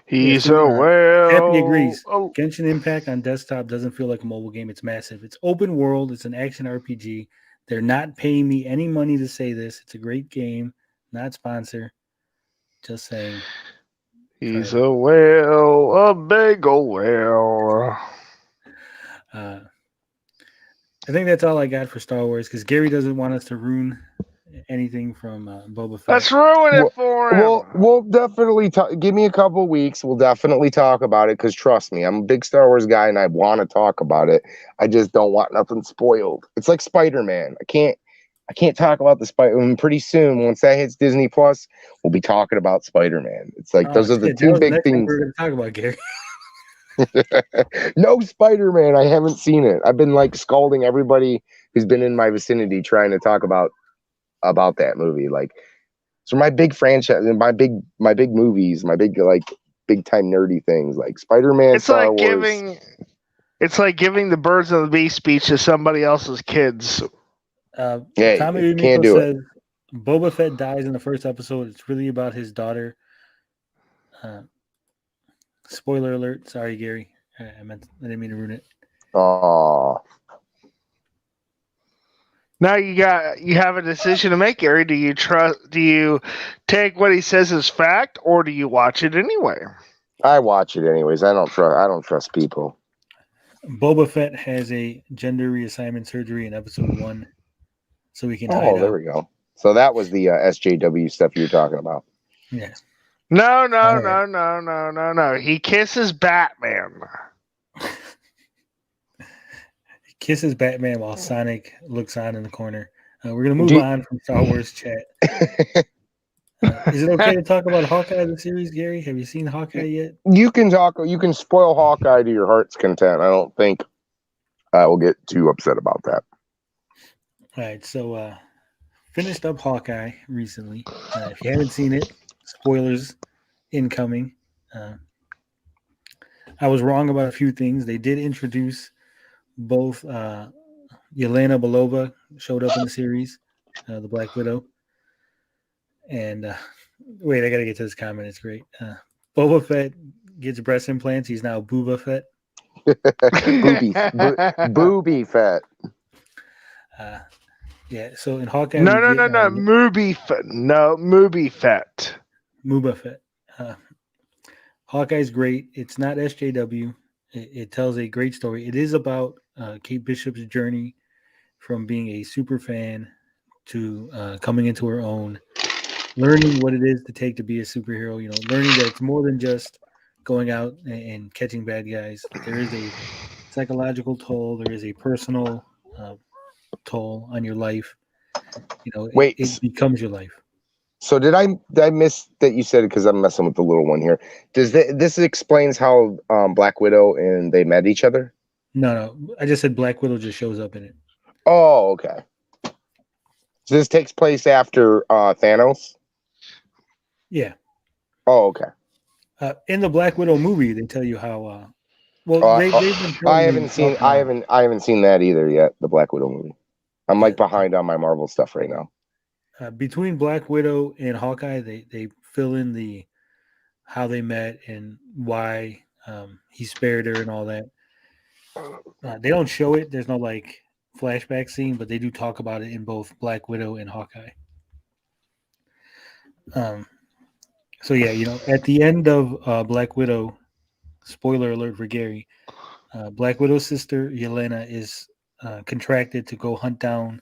He's a whale. Happy agrees. Genshin Impact on desktop doesn't feel like a mobile game. It's massive. It's open world. It's an action RPG. They're not paying me any money to say this. It's a great game. Not sponsor. Just saying. He's a whale, a big old whale. I think that's all I got for Star Wars because Gary doesn't want us to ruin anything from Boba Fett. Let's ruin it for him. We'll definitely talk. Give me a couple weeks. We'll definitely talk about it because trust me, I'm a big Star Wars guy and I want to talk about it. I just don't want nothing spoiled. It's like Spider-Man. I can't talk about the Spider-Man. Pretty soon, once that hits Disney Plus, we'll be talking about Spider-Man. It's like those are the two big things we're going to talk about, Gary. No Spider-Man. I haven't seen it. I've been like scalding everybody who's been in my vicinity trying to talk about that movie. Like, so my big franchise and my big movies, my big big time nerdy things like Spider-Man. It's Star like Wars. It's like giving the Birds of the Bee speech to somebody else's kids. Yeah, Tommy can't do it. says Boba Fett dies in the first episode. It's really about his daughter. Spoiler alert. Sorry, Gary. I didn't mean to ruin it. Oh. Now you have a decision to make, Gary. Do you take what he says as fact, or do you watch it anyway? I watch it anyways. I don't trust people. Boba Fett has a gender reassignment surgery in episode 1, so we can. Oh, there we go. So that was the SJW stuff you were talking about. Yeah. No. Right. He kisses Batman. Kisses Batman while Sonic looks on in the corner. We're going to move on from Star Wars chat. Is it okay to talk about Hawkeye, the series, Gary? Have you seen Hawkeye yet? You can spoil Hawkeye to your heart's content. I don't think I will get too upset about that. All right, so finished up Hawkeye recently. If you haven't seen it, spoilers incoming. I was wrong about a few things. They did introduce both Yelena Belova showed up in the series, the Black Widow. And wait, I got to get to this comment. It's great. Boba Fett gets breast implants. He's now Booba Fett. Booby Fett. Yeah, so in Hawkeye... No, Mooby Fett. No, Mooby Fett. Mooba Fett. Hawkeye's great. It's not SJW. It tells a great story. It is about Kate Bishop's journey from being a super fan to coming into her own, learning what it is to take to be a superhero, learning that it's more than just going out and catching bad guys. There is a psychological toll. There is a personal toll on your life. It becomes your life. So did I miss that you said it because I'm messing with the little one here? Does this explains how Black Widow and they met each other? No. I just said Black Widow just shows up in it. Oh, okay. So this takes place after Thanos? Yeah. Oh, okay. In the Black Widow movie, they tell you how. I haven't seen that either yet. The Black Widow movie. I'm behind on my Marvel stuff right now. Between Black Widow and Hawkeye, they fill in how they met and why he spared her and all that. They don't show it. There's no flashback scene, but they do talk about it in both Black Widow and Hawkeye. So yeah, at the end of Black Widow, spoiler alert for Gary, Black Widow's sister Yelena is contracted to go hunt down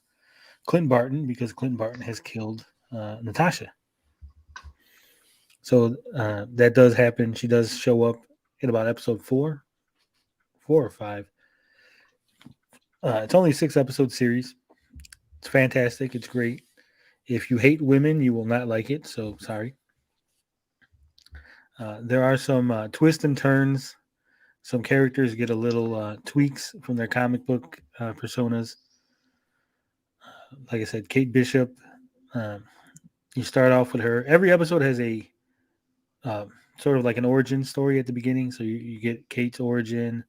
Clint Barton because Clint Barton has killed Natasha. So that does happen. She does show up in about episode 4 or 5. It's only a 6-episode series. It's fantastic. It's great. If you hate women, you will not like it. So sorry. There are some twists and turns. Some characters get a little tweaks from their comic book personas. Like I said, Kate Bishop. You start off with her. Every episode has a sort of like an origin story at the beginning. So you get Kate's origin.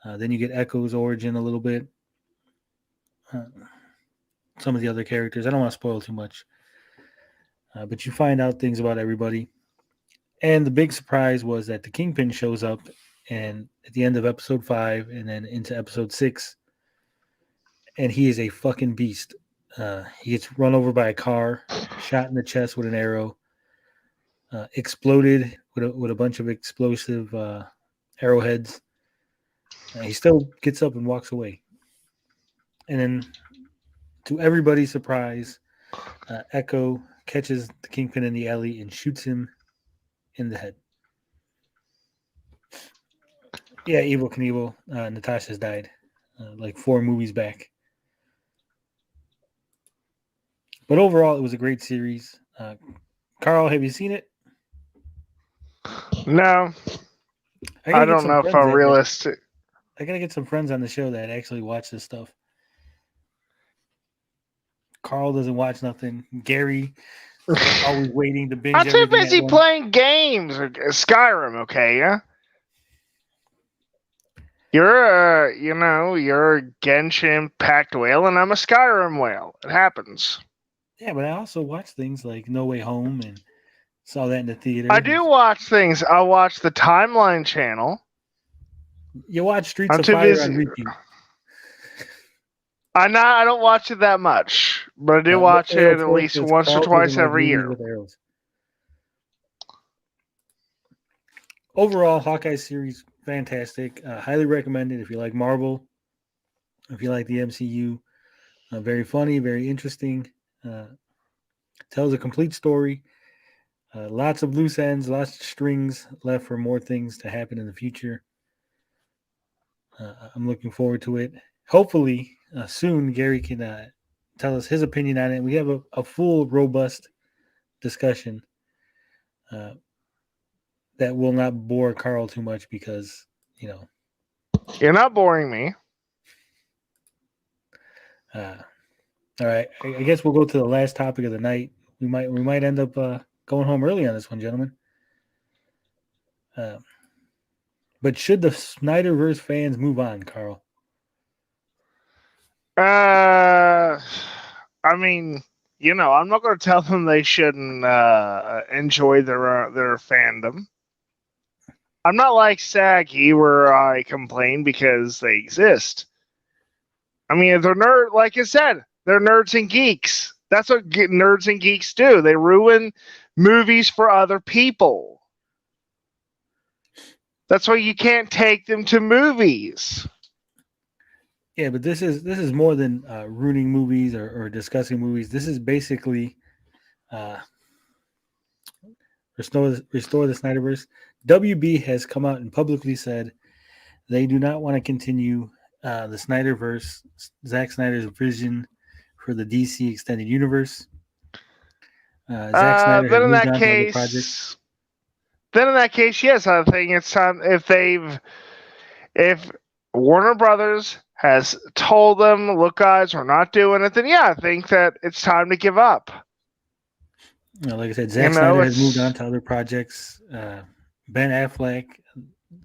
Then you get Echo's origin a little bit. Some of the other characters. I don't want to spoil too much. But you find out things about everybody. And the big surprise was that the Kingpin shows up and at the end of episode 5 and then into episode 6. And he is a fucking beast. He gets run over by a car, shot in the chest with an arrow. exploded with a bunch of explosive arrowheads. He still gets up and walks away. And then, to everybody's surprise, Echo catches the Kingpin in the alley and shoots him in the head. Yeah, Evel Knievel. Natasha's died like 4 movies back. But overall, it was a great series. Carl, have you seen it? No. I don't know if I'm realistic. I gotta get some friends on the show that actually watch this stuff. Carl doesn't watch nothing. Gary always waiting to binge. I'm too busy playing games or Skyrim. Okay, yeah. You're a Genshin Impact whale, and I'm a Skyrim whale. It happens. Yeah, but I also watch things like No Way Home and saw that in the theater. I do watch things. I watch the Timeline channel. You watch Streets of Fire on repeat. I don't watch it that much, but I do watch it at least once or twice every year. Overall, Hawkeye series, fantastic. Highly recommended if you like Marvel, if you like the MCU. Very funny, very interesting. Tells a complete story. Lots of loose ends, lots of strings left for more things to happen in the future. I'm looking forward to it. Hopefully, soon Gary can tell us his opinion on it. We have a full, robust discussion that will not bore Carl too much because, You're not boring me. All right. I guess we'll go to the last topic of the night. We might end up going home early on this one, gentlemen. But should the Snyderverse fans move on, Carl? I mean, I'm not going to tell them they shouldn't enjoy their fandom. I'm not like Saggy where I complain because they exist. I mean, they're like I said, they're nerds and geeks. That's what nerds and geeks do. They ruin movies for other people. That's why you can't take them to movies. Yeah, but this is more than ruining movies or discussing movies. This is basically restore the Snyderverse. WB has come out and publicly said they do not want to continue the Snyderverse, Zack Snyder's vision for the DC extended universe. Zack Snyder has moved on to other projects. Then in that case, yes, I think it's time if Warner Brothers has told them, look, guys, we're not doing it, then yeah, I think that it's time to give up. Like I said, Zack Snyder has moved on to other projects. Ben Affleck,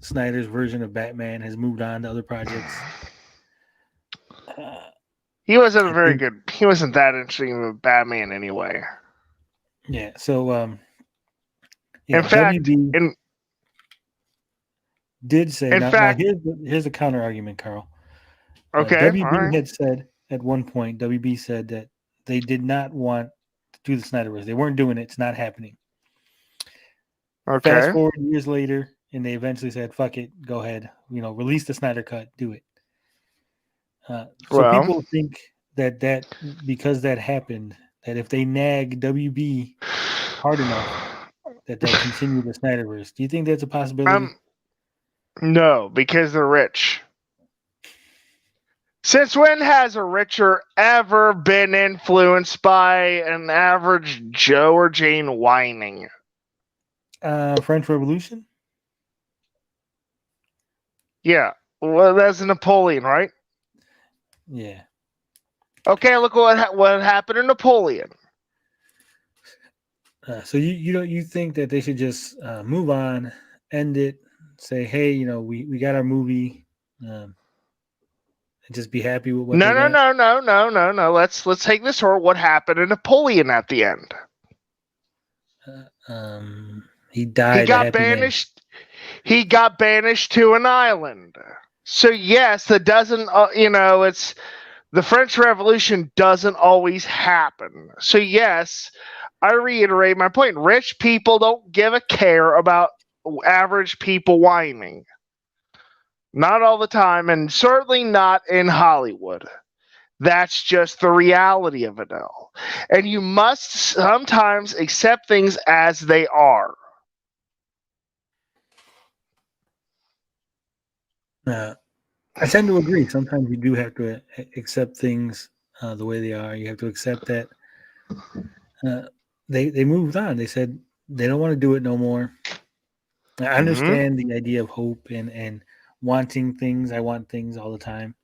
Snyder's version of Batman, has moved on to other projects. He wasn't he wasn't that interesting of a Batman anyway. Yeah, so in fact, WB did say. Here's a counter argument, Carl. Okay, WB had said at one point. WB said that they did not want to do the Snyderverse. They weren't doing it. It's not happening. Okay. Fast forward years later, and they eventually said, "Fuck it, go ahead. Release the Snyder Cut. Do it." People think that because that happened, that if they nag WB hard enough, that they'll continue the Snyderverse. Do you think that's a possibility? No, because they're rich. Since when has a richer ever been influenced by an average Joe or Jane whining? French Revolution? Yeah. Well, that's Napoleon, right? Yeah. Okay, look what happened to Napoleon. So you think that they should just move on, end it, say, hey, we got our movie, and just be happy with what? No. Let's take this or what happened to Napoleon at the end. He died. He got banished. He got banished to an island. So yes, that doesn't. It's the French Revolution doesn't always happen. So yes, I reiterate my point. Rich people don't give a care about average people whining. Not all the time, and certainly not in Hollywood. That's just the reality of it now. And you must sometimes accept things as they are. I tend to agree. Sometimes you do have to accept things the way they are. You have to accept that they moved on. They said they don't want to do it no more. I understand the idea of hope and wanting things. I want things all the time.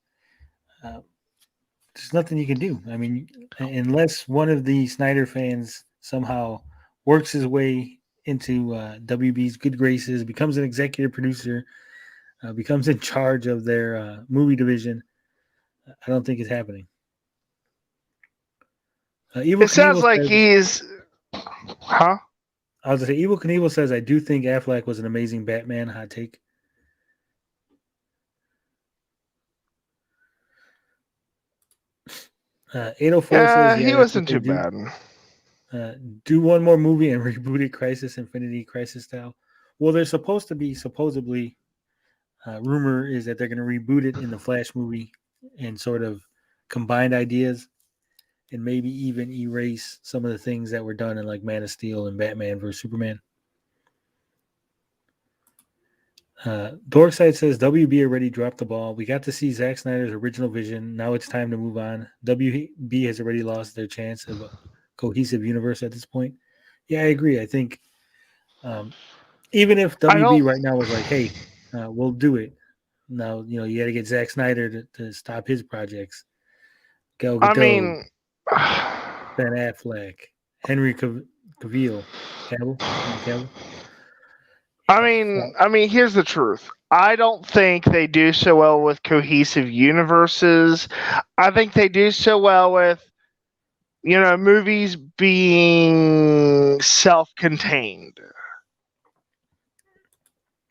There's nothing you can do. I mean, unless one of the Snyder fans somehow works his way into WB's good graces, becomes an executive producer, becomes in charge of their movie division, I don't think it's happening. It sounds like he's... Huh? I was going to say, Evil Knievel says, I do think Affleck was an amazing Batman. Hot take. Uh, 804 says, he wasn't too bad. Do one more movie and reboot it Crisis Infinity Crisis style. Well, they're supposed to be, supposedly, rumor is that they're going to reboot it in the Flash movie and sort of combine ideas and maybe even erase some of the things that were done in like Man of Steel and Batman vs. Superman. Dorkside says WB already dropped the ball. We got to see Zack Snyder's original vision. Now it's time to move on. WB has already lost their chance of a cohesive universe at this point. Yeah, I agree. I think even if WB right now was like, hey, we'll do it. Now, you got to get Zack Snyder to stop his projects. Gal Gadot, Ben Affleck, Henry Cavill. Cavill. I mean, here's the truth. I don't think they do so well with cohesive universes. I think they do so well with, movies being self-contained.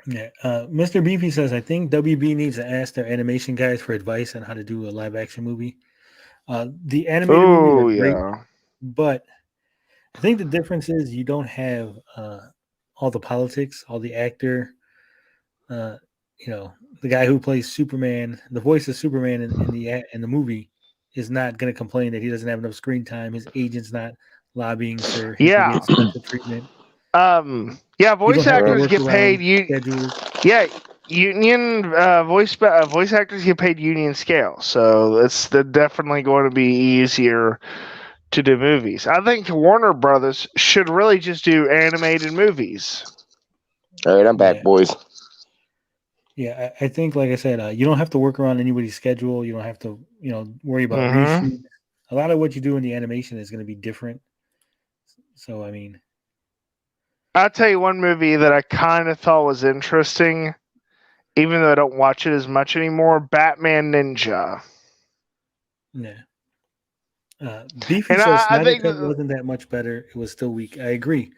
Yeah. Mr. Beefy says, I think WB needs to ask their animation guys for advice on how to do a live-action movie. The animated movies are great, but I think the difference is you don't have all the politics, all the actor, the guy who plays Superman, the voice of Superman in the movie is not going to complain that he doesn't have enough screen time. His agent's not lobbying for him to get special treatment. Voice actors get paid. Union voice actors get paid union scale, so it's definitely going to be easier to do movies. I think Warner Brothers should really just do animated movies. All right, I'm back, boys. Yeah, I think, like I said, you don't have to work around anybody's schedule. You don't have to, worry about reshoots. A lot of what you do in the animation is going to be different. So, I mean, I'll tell you one movie that I kind of thought was interesting, even though I don't watch it as much anymore. Batman Ninja. Yeah. Beefy says Snyder Cut wasn't that much better. It was still weak. I agree.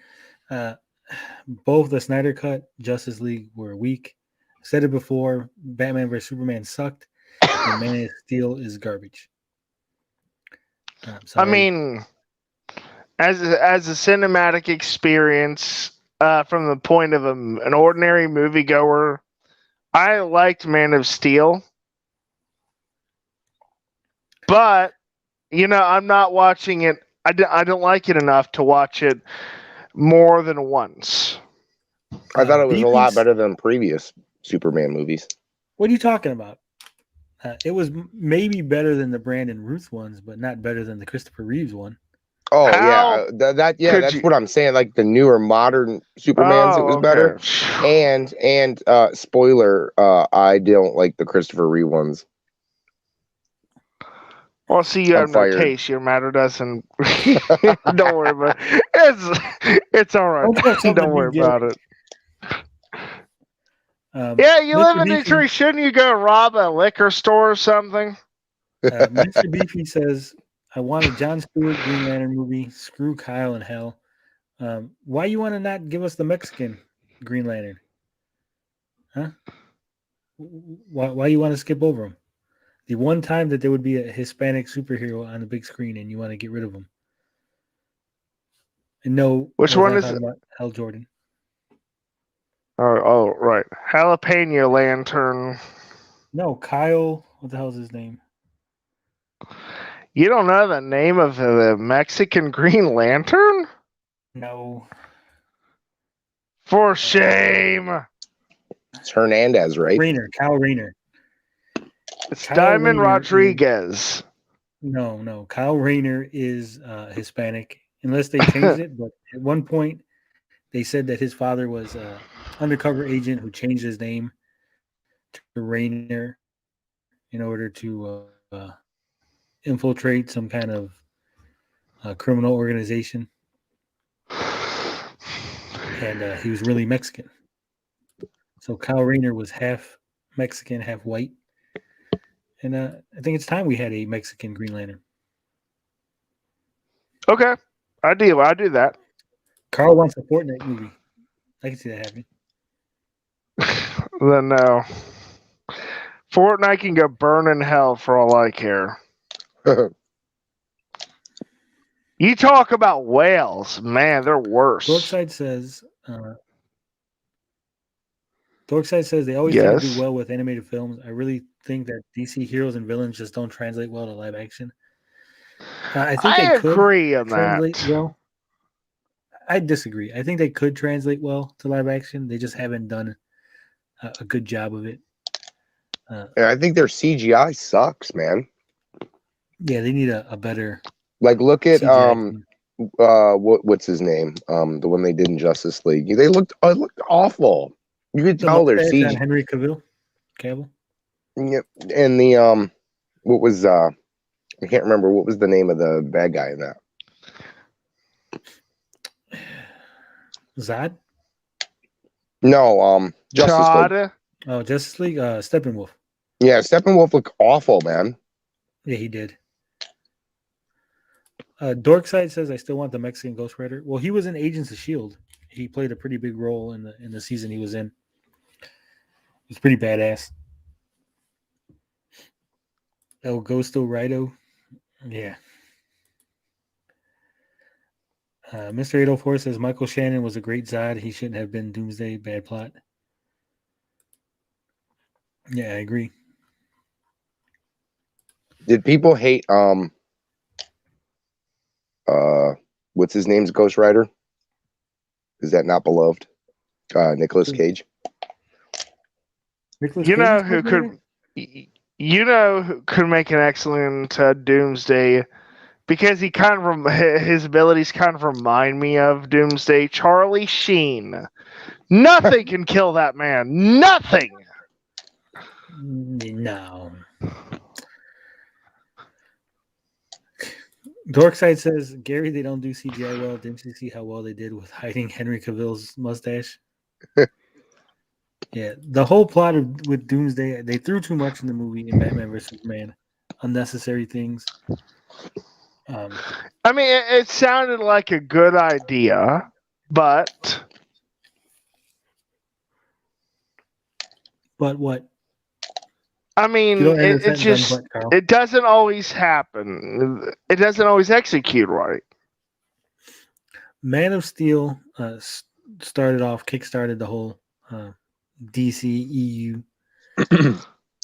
Both the Snyder Cut, Justice League were weak. I said it before. Batman vs. Superman sucked. And Man of Steel is garbage. I mean, as a cinematic experience, from the point of an ordinary moviegoer, I liked Man of Steel. But I'm not watching it. I don't like it enough to watch it more than once. I thought it was a lot better than previous Superman movies. What are you talking about? It was maybe better than the Brandon Ruth ones, but not better than the Christopher Reeves one. Oh, that's what I'm saying. Like the newer modern Supermans, it was better. And spoiler, I don't like the Christopher Reeve ones. Well, see, you have no taste. Your matter doesn't. Don't worry about it. It's all right. Don't worry about it. You live in Detroit. Shouldn't you go rob a liquor store or something? Mr. Beefy says, I want a John Stewart Green Lantern movie. Screw Kyle and hell. Why you want to not give us the Mexican Green Lantern? Huh? Why you want to skip over him? The one time that there would be a Hispanic superhero on the big screen and you want to get rid of him. And no, Which I was one not is talking it? about Hal Jordan. Oh, right. Jalapeno Lantern. No, Kyle. What the hell is his name? You don't know the name of the Mexican Green Lantern? No. For shame. It's Hernandez, right? Rayner. Kyle Rayner. It's Kyle Diamond Rayner Rodriguez. No. Kyle Rayner is Hispanic, unless they changed it. But at one point, they said that his father was an undercover agent who changed his name to Rayner in order to infiltrate some kind of criminal organization. And he was really Mexican. So Kyle Rayner was half Mexican, half white. And I think it's time we had a Mexican Green Lantern. Okay. I do that. Carl wants a Fortnite movie. I can see that happening. Then no. Fortnite can go burn in hell for all I care. You talk about whales, man, they're worse. Dorkside says they always try to do well with animated films. I really think that DC heroes and villains just don't translate well to live action. I think they could agree on translate that. well. I disagree. I think they could translate well to live action. They just haven't done a good job of it. I think their CGI sucks, man. Yeah, they need a better. Like, look at CGI. what's his name? The one they did in Justice League. They looked awful. You could tell their CGI. Henry Cavill. Yep. And the what was I can't remember what was the name of the bad guy in that. Zod? No, Justice League. Oh, Justice League. Steppenwolf. Yeah, Steppenwolf looked awful, man. Yeah, he did. Dorkside says I still want the Mexican Ghost Rider. Well, he was in Agents of S.H.I.E.L.D. He played a pretty big role in the season he was in. It was pretty badass. El Ghosto Rido. Yeah. Mr. 804 says Michael Shannon was a great Zod. He shouldn't have been Doomsday. Bad plot. Yeah, I agree. Did people hate what's his name's Ghost Rider? Is that not beloved? Nicolas Cage. You know who could make an excellent Doomsday, because he kind of his abilities kind of remind me of Doomsday. Charlie Sheen. Nothing can kill that man. Nothing. No. Dorkside says, Gary, they don't do CGI well. Didn't you see how well they did with hiding Henry Cavill's mustache? Yeah, the whole plot with Doomsday, they threw too much in the movie in Batman vs. Superman. Unnecessary things. I mean, it sounded like a good idea, but... But what? I mean, it doesn't always happen. It doesn't always execute right. Man of Steel kickstarted the whole DC EU, and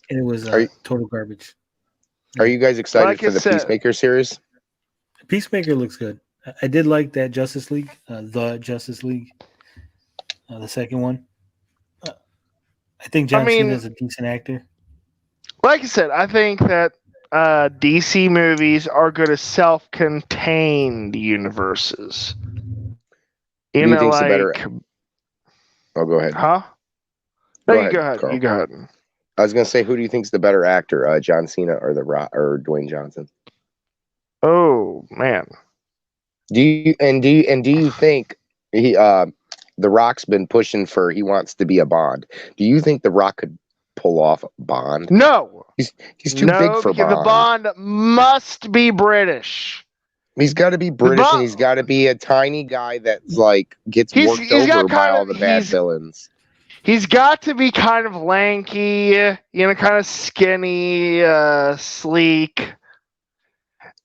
it was total garbage. Are you guys excited for the Peacemaker series? Peacemaker looks good. I did like that Justice League, the Justice League, the second one. I think John Cena is a decent actor. Like I said, I think that DC movies are good as self-contained universes. You know, like... better... Oh, go ahead. Huh? No, you go ahead. You go ahead. I was going to say, who do you think's the better actor, John Cena or or Dwayne Johnson? Oh man. Do you think The Rock's been pushing for he wants to be a Bond? Do you think The Rock could pull off Bond? No. He's too big for Bond. The Bond must be British. He's got to be British, and he's got to be a tiny guy that's like gets worked over by all the bad villains. He's got to be kind of lanky, kind of skinny, sleek.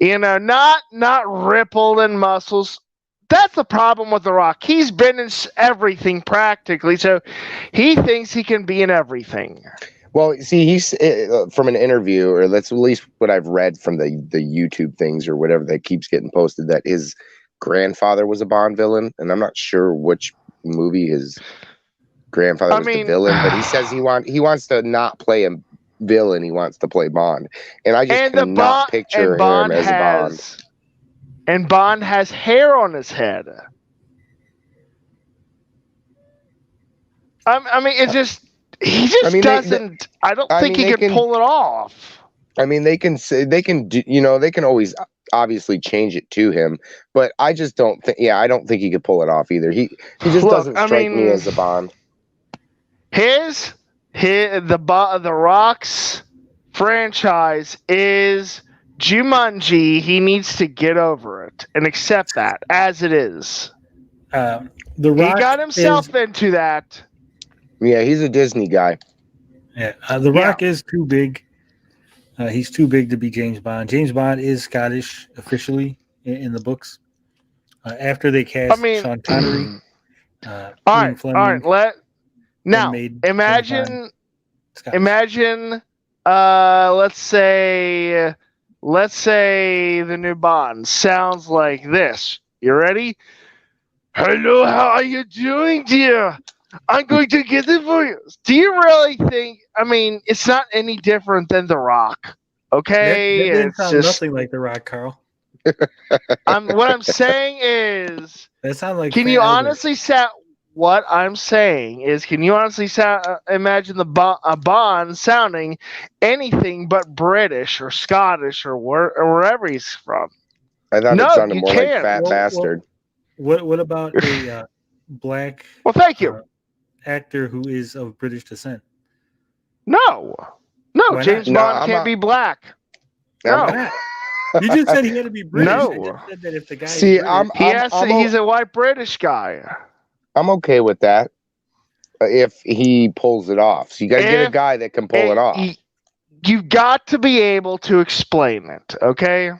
Not rippled in muscles. that's the problem with The Rock. He's been in everything practically, so he thinks he can be in everything. Well, see, he's from an interview, or that's at least what I've read from the YouTube things or whatever that keeps getting posted, that his grandfather was a Bond villain, and I'm not sure which movie his grandfather was the villain, but he says he wants to not play a villain, he wants to play Bond, and I just cannot picture him as a Bond. And Bond has hair on his head. I mean, it's just. He just doesn't. I don't think he can pull it off. I mean, they can always obviously change it to him, but I just don't think. Yeah, I don't think he could pull it off either. He just doesn't strike me as a Bond. The Rock's franchise is Jumanji. He needs to get over it and accept that as it is. The Rock he got himself into that. Yeah, he's a Disney guy. Yeah, The Rock is too big. He's too big to be James Bond. James Bond is Scottish officially in the books. After they cast Sean Connery. All right. Imagine. Let's say the new Bond sounds like this. You ready? Hello, how are you doing, dear? I'm going to get it for you. Do you really think? I mean, it's not any different than The Rock. Okay, that didn't sound nothing like The Rock, Carl. What I'm saying is, that sounds like. Can you honestly What I'm saying is, can you honestly imagine a Bond sounding anything but British or Scottish or wherever he's from? I thought it sounded more like Fat Bastard. What about a black? Well, thank you. Actor who is of British descent. No, James Bond can't be black. No, you just said he had to be British. No, I just said that if the guy he's a white British guy. I'm okay with that if he pulls it off. So you got to get a guy that can pull it off. You've got to be able to explain it, okay?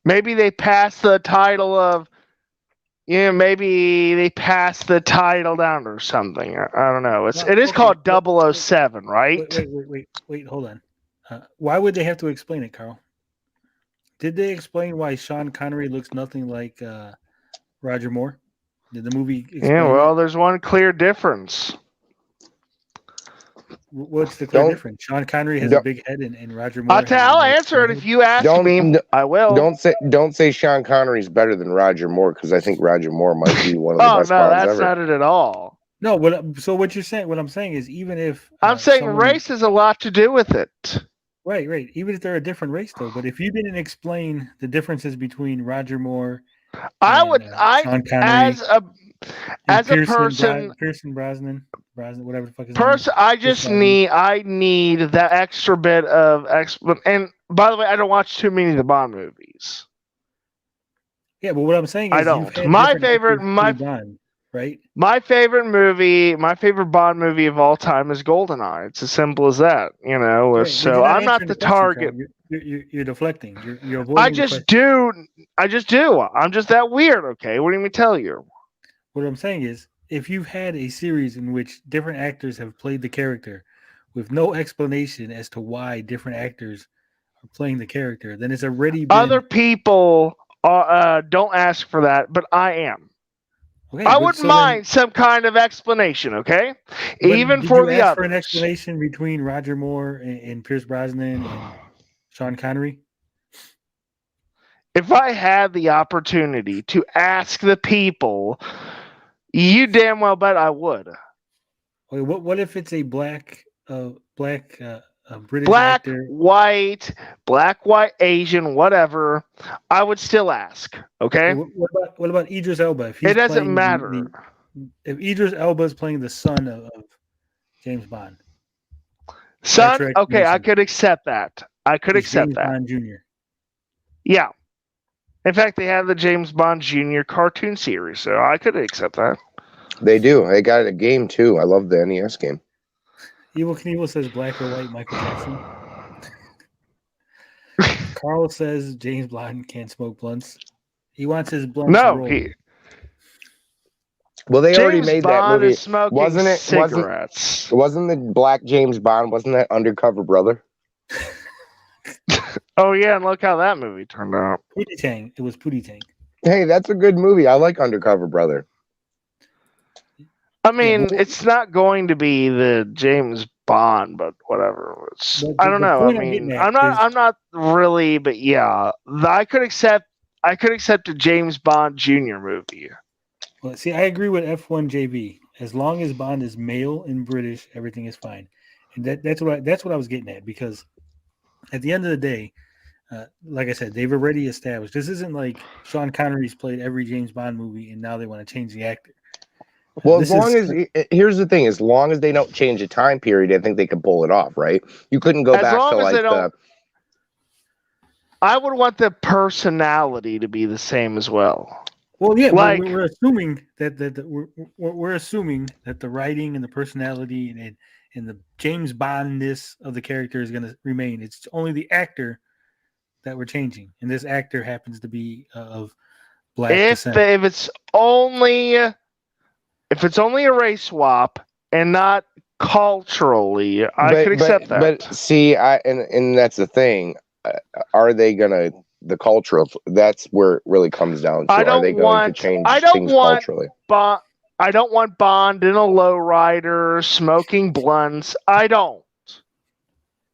Maybe they pass the title of. Yeah, maybe they passed the title down or something. I don't know. It is called 007, right? Wait, hold on. Why would they have to explain it, Carl? Did they explain why Sean Connery looks nothing like Roger Moore? Did the movie explain that? There's one clear difference. What's the clear difference? Sean Connery has a big head and Roger Moore. I'll answer it if you ask me. I will. Don't say Sean Connery's better than Roger Moore, because I think Roger Moore might be one of the best Bonds ever. No, that's not it at all. No, what I'm saying is, even if I'm saying race has a lot to do with it. Right. Even if they're a different race, though. But if you didn't explain the differences between Roger Moore, Sean Connery, as a person, Pierce Brosnan, whatever the fuck his name is. I need that extra bit of and by the way, I don't watch too many of the Bond movies. Yeah, but what I'm saying is, I don't. My favorite Bond movie of all time is GoldenEye. It's as simple as that, you know. Right, so I'm not the target. You're deflecting. You're avoiding. I just do. I'm just that weird. Okay, what do you mean tell you? What I'm saying is, if you've had a series in which different actors have played the character with no explanation as to why different actors are playing the character, then it's already been... Other people don't ask for that, but I am. Okay, I wouldn't mind some kind of explanation, okay? Even for the others. For an explanation between Roger Moore and Pierce Brosnan and Sean Connery? If I had the opportunity to ask the people, you damn well bet I would. Wait, what if it's a black British black, actor? white, Asian, whatever? I would still ask. Okay. What about Idris Elba? It doesn't matter. If Idris Elba is playing the son of James Bond. Son, okay, I could accept that. James Bond Jr. Yeah. In fact, they have the James Bond Jr. cartoon series, so I could accept that. They do. They got a game, too. I love the NES game. Evil Knievel says black or white Michael Jackson. Carl says James Bond can't smoke blunts. He wants his blunt. No, Well, they already James made that Bond movie. is smoking Wasn't it? cigarettes. Wasn't the black James Bond? Wasn't that Undercover Brother? Oh yeah, and look how that movie turned out. Pootie Tang. It was Pootie Tang. Hey, that's a good movie. I like Undercover Brother. I mean, it's not going to be the James Bond, but whatever. I don't know. I mean, I'm not really, but yeah, I could accept a James Bond Jr. movie. Well, see, I agree with F1 JB. As long as Bond is male and British, everything is fine. And that's what I was getting at, because at the end of the day, like I said, they've already established this isn't like Sean Connery's played every James Bond movie and now they want to change the actor. Well, here's the thing: as long as they don't change the time period, I think they can pull it off, right? You couldn't go back to like I would want the personality to be the same as well. Well, yeah, like, we're assuming that we're assuming that the writing and the personality and the James Bond-ness of the character is going to remain. It's only the actor that we're changing, and this actor happens to be of black descent. If it's only a race swap and not culturally, I could accept that. But see, and that's the thing. Are they gonna the cultural? That's where it really comes down to. Are they going to change things culturally? I don't want Bond in a lowrider smoking blunts. I don't.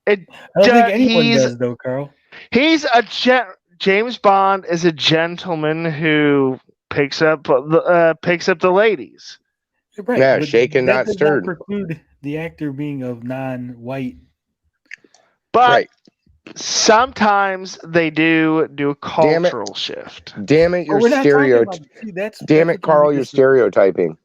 I don't think anyone does, though, Carl. James Bond is a gentleman who picks up the ladies. Right, yeah, shaken, not stirred. That preclude the actor being of non-white. But right. Sometimes they do a cultural shift. Damn it, you're Damn it, Carl, you're stereotyping.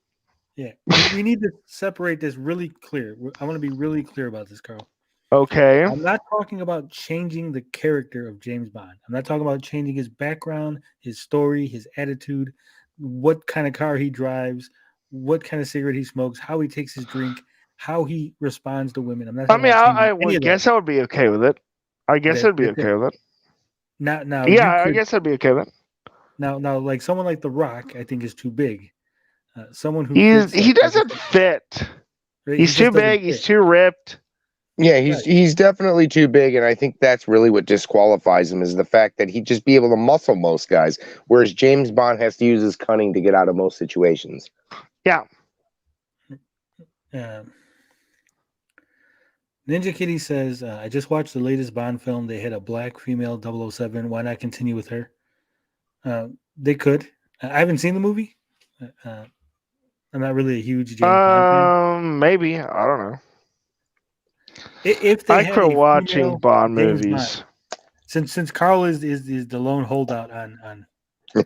Yeah, we need to separate this really clear. I want to be really clear about this, Carl. Okay. I'm not talking about changing the character of James Bond. I'm not talking about changing his background, his story, his attitude, what kind of car he drives, what kind of cigarette he smokes, how he takes his drink, how he responds to women. I'm not. I guess I would be okay with it. I guess I'd be okay with it. Now, yeah, I guess I'd be okay with it. Now, like someone like The Rock, I think is too big. Someone who he doesn't fit. Right? He's too big. Fit. He's too ripped. Yeah, he's definitely too big, and I think that's really what disqualifies him is the fact that he'd just be able to muscle most guys, whereas James Bond has to use his cunning to get out of most situations. Yeah. Ninja Kitty says, I just watched the latest Bond film. They had a black female 007. Why not continue with her? They could. I haven't seen the movie. I'm not really a huge James Bond fan. Maybe. I don't know. If they I quit watching Bond movies. Since Carl is the lone holdout on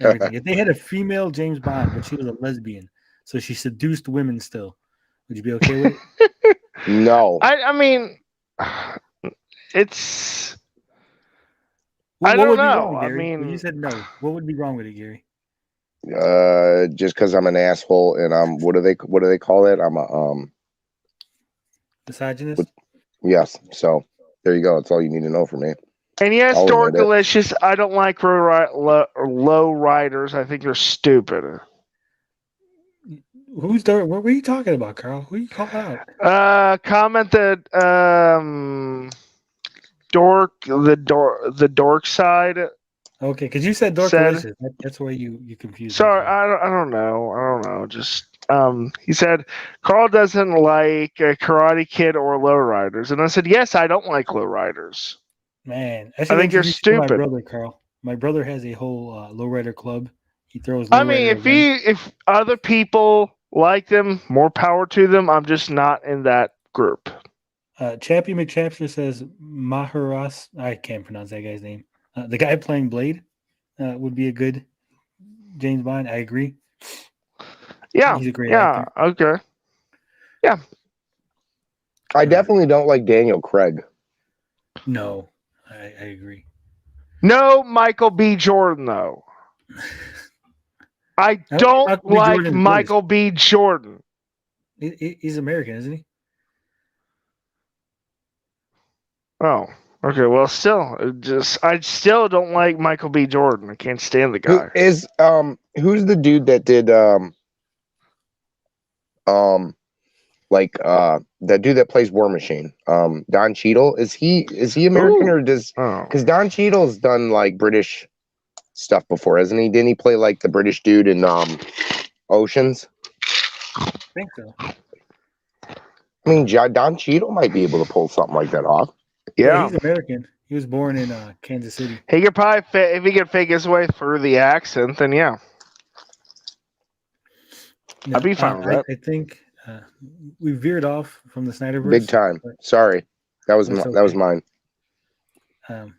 everything. If they had a female James Bond, but she was a lesbian, so she seduced women still, would you be okay with it? No. I mean, it's. I don't know. Wrong, I mean, when you said no, what would be wrong with it, Gary? Just because I'm an asshole and I'm what do they call it? I'm a misogynist. Yes. So there you go. That's all you need to know from me. And yes, Dork Delicious. I don't like low riders. I think they're stupid. Who's Dork? What were you talking about, Carl? Who you call out? Comment that the dork side. Okay, because you said Dork Delicious. That's why you confused. Sorry, I don't know. Just he said Carl doesn't like Karate Kid or lowriders, and I said yes, I don't like lowriders. Man, I think you're stupid. My brother, Carl. My brother has a whole lowrider club. He throws. I mean, if other people like them, more power to them. I'm just not in that group. Chappie McChapster says Maharas. I can't pronounce that guy's name. The guy playing Blade would be a good James Bond. I agree. Yeah, he's a great actor. Okay. Yeah, I definitely don't like Daniel Craig. No, I agree. No, Michael B. Jordan though. I don't like Michael B. Jordan. He's American, isn't he? Oh, Okay, well, still, I still don't like Michael B. Jordan. I can't stand the Who guy. is who's the dude that did that dude that plays War Machine? Don Cheadle. Is he American, Ooh. or does Oh. because Don Cheadle's done like British stuff before, hasn't he? Didn't he play like the British dude in Oceans? I think so. I mean, Don Cheadle might be able to pull something like that off. Yeah. He's American. He was born in Kansas City. He could probably if he could fake his way through the accent, then yeah. I'd be fine with that. I think we veered off from the Snyderverse. Big time. Sorry, that was mine. I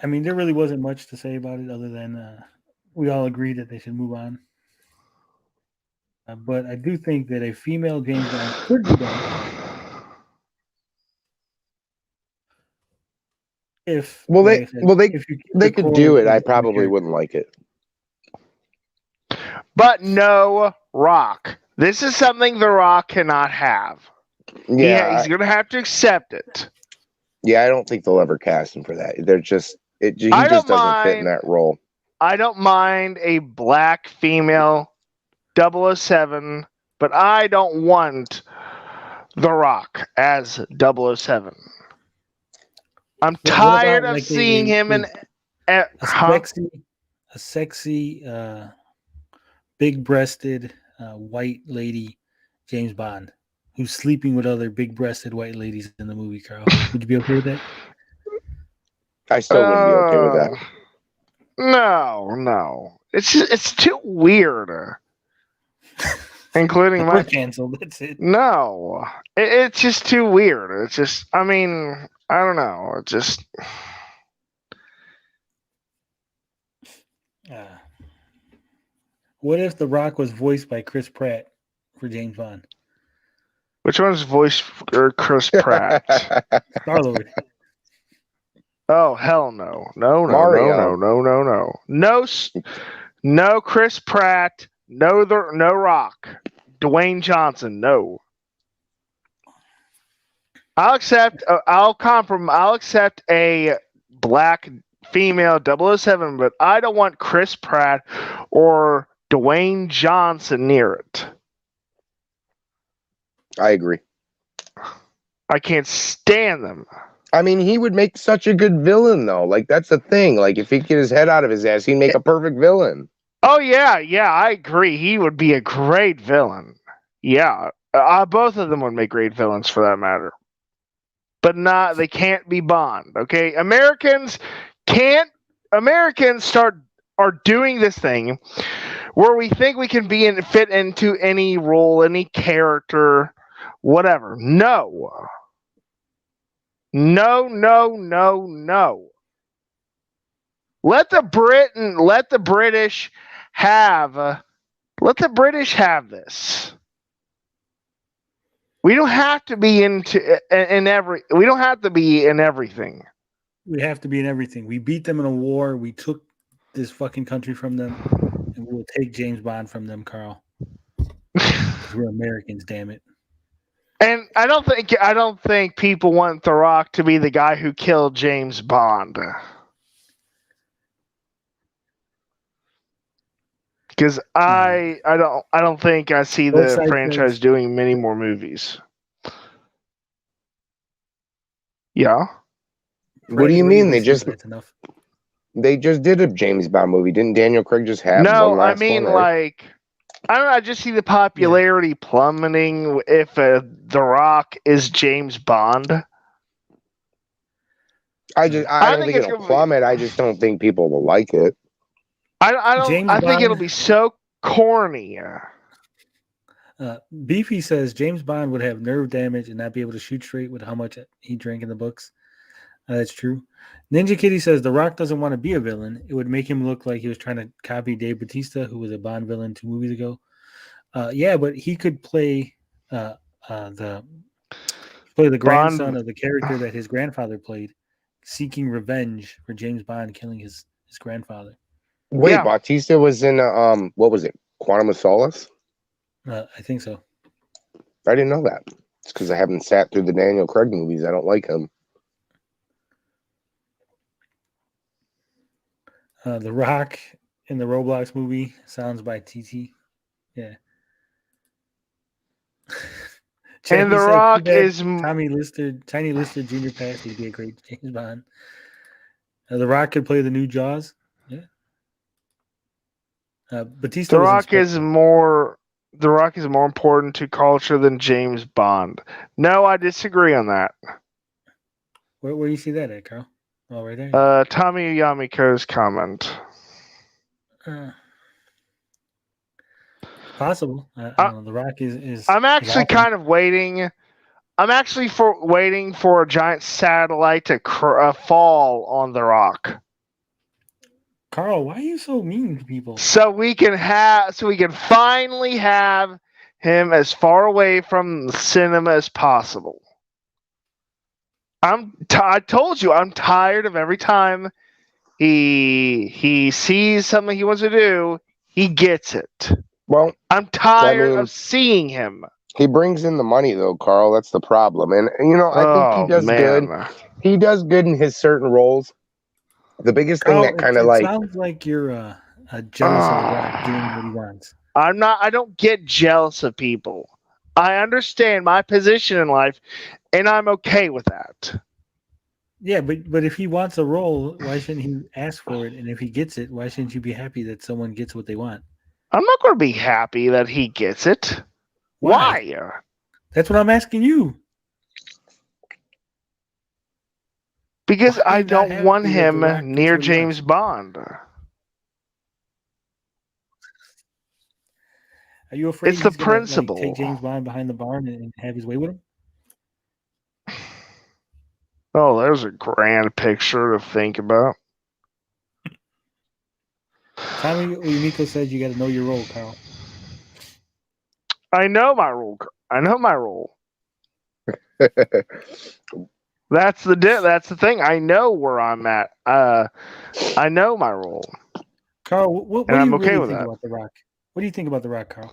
mean, there really wasn't much to say about it other than we all agreed that they should move on. But I do think that a female James Bond could be done. If they if could do it, I probably wouldn't like it. But no Rock. This is something The Rock cannot have. Yeah, he's gonna have to accept it. Yeah, I don't think they'll ever cast him for that. He just doesn't fit in that role. I don't mind a black female 007, but I don't want The Rock as 007. I'm tired of seeing him in a sexy, big-breasted white lady James Bond who's sleeping with other big-breasted white ladies in the movie. Carl, would you be okay with that? I still wouldn't be okay with that. No, it's too weird. Including my canceled. That's it. No, it's just too weird. It's just, I mean, I don't know. It just. What if The Rock was voiced by Chris Pratt for James Bond? Which one's voiced for Chris Pratt? Star-Lord. Oh, hell no. No. No Chris Pratt. No Rock. Dwayne Johnson. No. I'll accept a black female 007, but I don't want Chris Pratt or Dwayne Johnson near it. I agree. I can't stand them. I mean, he would make such a good villain, though. Like, that's the thing. Like, if he could get his head out of his ass, he'd make a perfect villain. Oh, yeah, I agree. He would be a great villain. Yeah, both of them would make great villains for that matter. But they can't be Bond, okay? Americans are doing this thing where we think we can fit into any role, any character, whatever. No. Let the British have this. We don't have to be we don't have to be in everything. We have to be in everything. We beat them in a war. We took this fucking country from them, and we'll take James Bond from them, Carl. We're Americans, damn it. And I don't think people want The Rock to be the guy who killed James Bond. Because I don't think I see the franchise doing many more movies. Yeah. What do you mean? They just did a James Bond movie. Didn't Daniel Craig just have one last one? I mean, like, I don't know. I just see the popularity plummeting if The Rock is James Bond. I don't think it'll plummet. I just don't think people will like it. I think it'll be so corny. Beefy says James Bond would have nerve damage and not be able to shoot straight with how much he drank in the books. That's true. Ninja Kitty says The Rock doesn't want to be a villain. It would make him look like he was trying to copy Dave Bautista, who was a Bond villain 2 movies ago. Yeah, but he could play the grandson of the character that his grandfather played, seeking revenge for James Bond killing his grandfather. Wait, Bautista was in what was it? Quantum of Solace? I think so. I didn't know that. because I haven't sat through the Daniel Craig movies. I don't like him. The Rock in the Roblox movie, sounds by TT. Yeah. And The said, Rock "Too bad is Tiny Lister Jr. passed. He'd be a great James Bond. The Rock could play the new Jaws. Yeah. Batista. The Rock is more important to culture than James Bond. No, I disagree on that. Where do you see that at, Carl? Oh, right there. Tommy Yamiko's comment. Possible. I don't know. The Rock is. I'm actually kind of waiting. I'm actually waiting for a giant satellite to fall on The Rock. Carl, why are you so mean to people? So we can finally have him as far away from the cinema as possible. I told you I'm tired of every time he sees something he wants to do, he gets it. Well, I'm tired of seeing him. He brings in the money, though, Carl. That's the problem. And, I think he does good. He does good in his certain roles. The biggest thing that kind of like... sounds like you're jealous of The Rock doing what he wants. I'm not. I don't get jealous of people. I understand my position in life, and I'm okay with that. Yeah, but if he wants a role, why shouldn't he ask for it? And if he gets it, why shouldn't you be happy that someone gets what they want? I'm not going to be happy that he gets it. Why? That's what I'm asking you. Because I don't want him near James Bond. Are you afraid it's the principle? Take James Bond behind the barn and have his way with him? Oh, there's a grand picture to think about. Tommy Amico says you got to know your role, Carl. I know my role. That's the thing. I know where I'm at. I know my role. Carl, what do you I'm okay really with think that. about The Rock? What do you think about The Rock, Carl?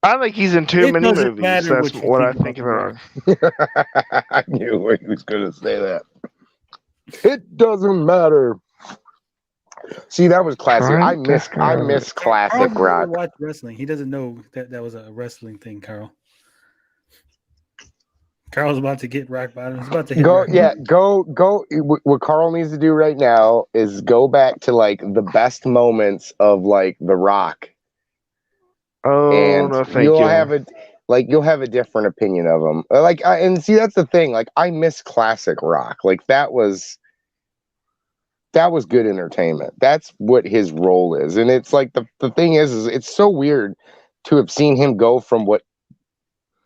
I think he's in too many movies. That's what I think of The Rock. I knew he was going to say that. It doesn't matter. See, that was classic. I miss classic Carl Rock. Watch wrestling. He doesn't know that was a wrestling thing, Carl. Carl's about to get rock bottom. He's about to hit go. What Carl needs to do right now is go back to like the best moments of like The Rock. Oh, and no, thank you. You'll have a different opinion of him. And see, that's the thing. Like, I miss classic Rock. Like, that was good entertainment. That's what his role is. And it's like the thing is it's so weird to have seen him go from what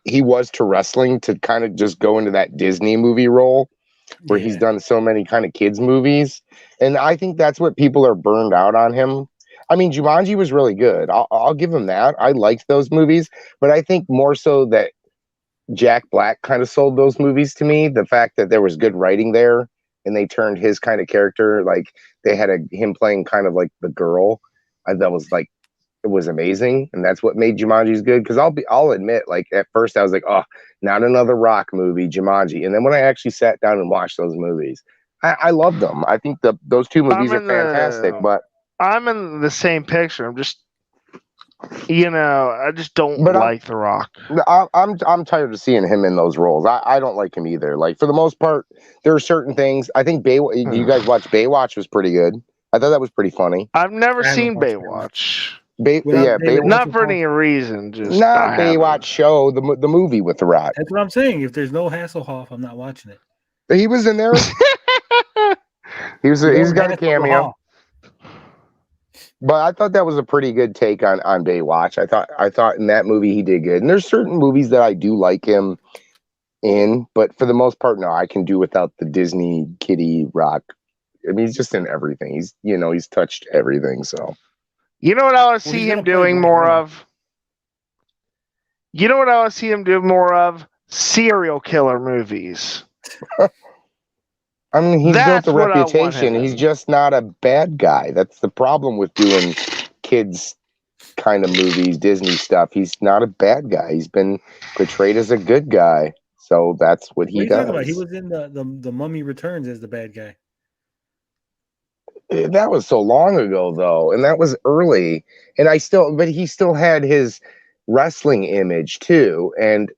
he was to wrestling to kind of just go into that Disney movie role where he's done so many kind of kids movies. And I think that's what people are burned out on him. I mean, Jumanji was really good. I'll give him that. I liked those movies, but I think more so that Jack Black kind of sold those movies to me. The fact that there was good writing there and they turned his kind of character, like they had him playing kind of like the girl. That was like, it was amazing. And that's what made Jumanji's good. Cause I'll admit, like at first I was like, oh, not another Rock movie, Jumanji. And then when I actually sat down and watched those movies, I loved them. I think those two movies are fantastic, but I'm in the same picture. I'm just, I just don't like The Rock. I'm tired of seeing him in those roles. I don't like him either. Like for the most part, there are certain things. I think you guys watched Baywatch was pretty good. I thought that was pretty funny. I've never seen Baywatch. Baywatch, not for any reason. Just not Baywatch show the movie with The Rock. That's what I'm saying. If there's no Hasselhoff, I'm not watching it. He was in there. He's got a cameo. But I thought that was a pretty good take on Baywatch. I thought in that movie he did good. And there's certain movies that I do like him in, but for the most part, no, I can do without the Disney kiddie Rock. I mean, he's just in everything. He's touched everything. So, you know what I want to see him doing more of? You know what I want to see him do more of? Serial killer movies. I mean, he's built a reputation. He's just not a bad guy. That's the problem with doing kids kind of movies, Disney stuff, he's not a bad guy. He's been portrayed as a good guy. So that's what he What are you does. talking about? He was in the Mummy Returns as the bad guy. That was so long ago, though, and that was early. And but he still had his wrestling image too, and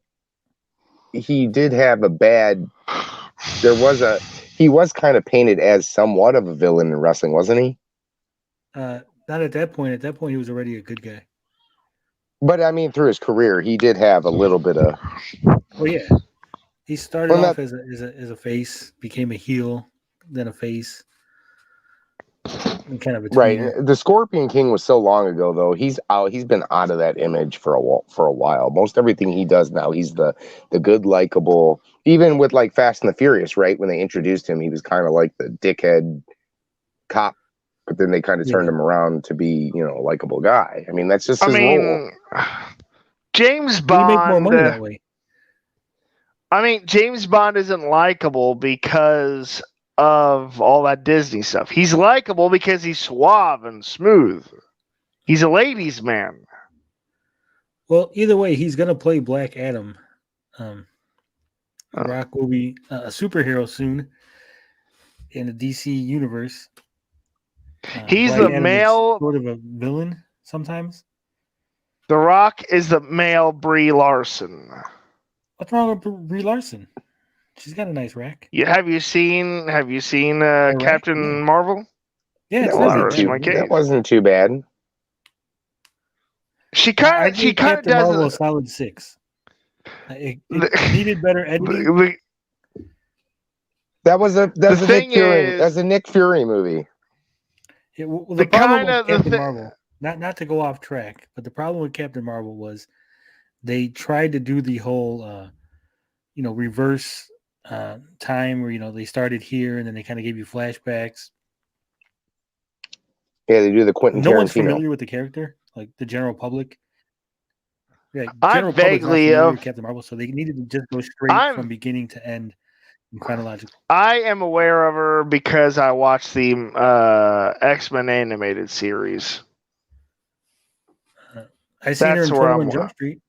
he did have a bad. He was kind of painted as somewhat of a villain in wrestling, wasn't he? Not at that point. At that point, he was already a good guy. But I mean, through his career, he did have a little bit of. Well, yeah, he started off as a face, became a heel, then a face. And kind of Right. The Scorpion King was so long ago, though. He's out. He's been out of that image for a while. Most everything he does now, he's the good, likable. Even with like Fast and the Furious, right? When they introduced him, he was kind of like the dickhead cop, but then they kind of turned him around to be, a likable guy. I mean, that's just his role. James Bond. You make more money that way. I mean, James Bond isn't likable because of all that Disney stuff. He's likable because he's suave and smooth. He's a ladies' man. Well, either way, he's gonna play Black Adam. Rock will be a superhero soon in the DC universe. He's Black the Adam male, is sort of a villain sometimes. The Rock is the male Brie Larson. What's wrong with Brie Larson? She's got a nice rack. Yeah, have you seen Captain Marvel? Yeah, that wasn't too bad. She kind of does Marvel a solid 6. It needed better editing. That's a Nick Fury movie. The problem with Captain Marvel, not to go off track, but the problem with Captain Marvel was they tried to do the whole, reverse time where they started here and then they kind of gave you flashbacks. Yeah, they do the Quentin Tarantino. No one's familiar with the character, like the general public. Yeah, I'm vaguely of Captain Marvel, so they needed to just go straight from beginning to end in chronological. I am aware of her because I watched the X-Men animated series. I seen her in 21 Jump Street.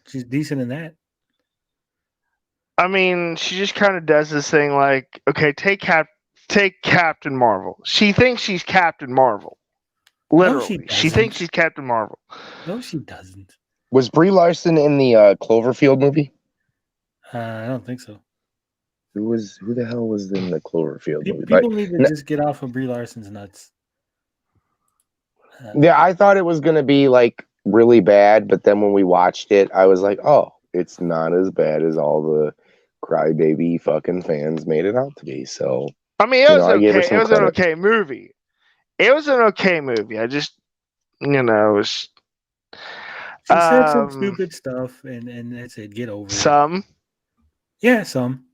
She's decent in that. I mean, she just kind of does this thing like, okay, take Captain Marvel. She thinks she's Captain Marvel. Literally, No, she thinks she's Captain Marvel. No, she doesn't. Was Brie Larson in the Cloverfield movie? I don't think so. Who the hell was in the Cloverfield movie? People need to just get off of Brie Larson's nuts. Yeah, I thought it was going to be like really bad, but then when we watched it, I was like, oh, it's not as bad as all the crybaby fucking fans made it out to be. So I mean, it was okay. It was an okay movie. It was an okay movie. I just, it was. She said some stupid stuff, and that's it. Get over it. Some. Yeah, some.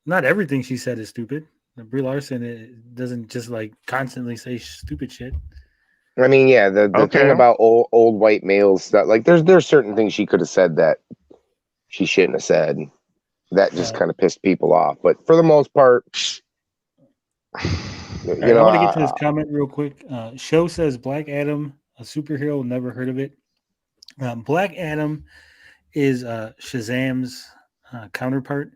Not everything she said is stupid. Brie Larson doesn't just like constantly say stupid shit. I mean, yeah, the thing about old white males stuff, like there's certain things she could have said that she shouldn't have said. That just kind of pissed people off. But for the most part, I want to get to this comment real quick. Show says Black Adam, a superhero, never heard of it. Black Adam is Shazam's counterpart.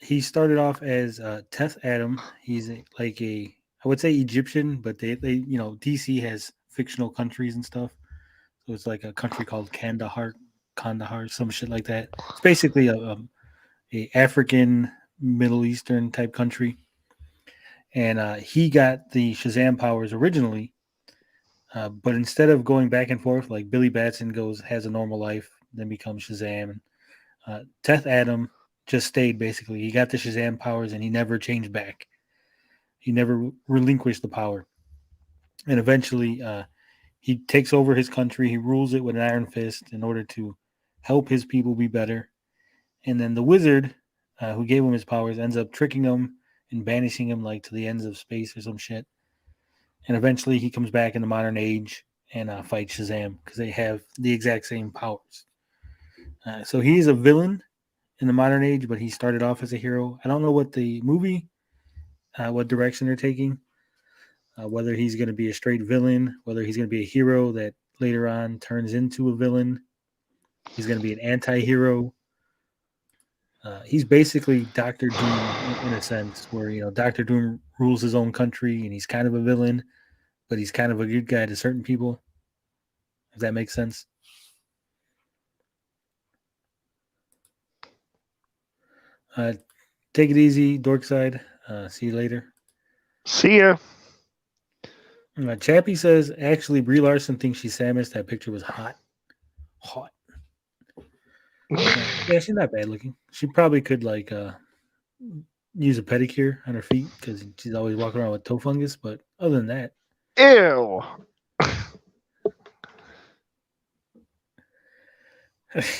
He started off as Teth Adam. He's I would say Egyptian, but they DC has fictional countries and stuff. So it's like a country called Kandahar, some shit like that. It's basically a African, Middle Eastern type country. And he got the Shazam powers originally. But instead of going back and forth, like Billy Batson has a normal life, then becomes Shazam. Teth Adam just stayed, basically. He got the Shazam powers and he never changed back. He never relinquished the power. And eventually, he takes over his country. He rules it with an iron fist in order to help his people be better. And then the wizard who gave him his powers ends up tricking him and banishing him like to the ends of space or some shit. And eventually he comes back in the modern age and fights Shazam because they have the exact same powers. So he's a villain in the modern age, but he started off as a hero. I don't know what the movie, what direction they're taking. whether he's going to be a straight villain, whether he's going to be a hero that later on turns into a villain. He's going to be an anti-hero. He's basically Doctor Doom in a sense, where Doctor Doom rules his own country and he's kind of a villain, but he's kind of a good guy to certain people. If that makes sense. Take it easy, Dorkside. See you later. See ya. Chappie says, actually, Brie Larson thinks she's Samus. That picture was hot. Hot. Yeah, she's not bad looking. She probably could use a pedicure on her feet because she's always walking around with toe fungus. But other than that, Ew.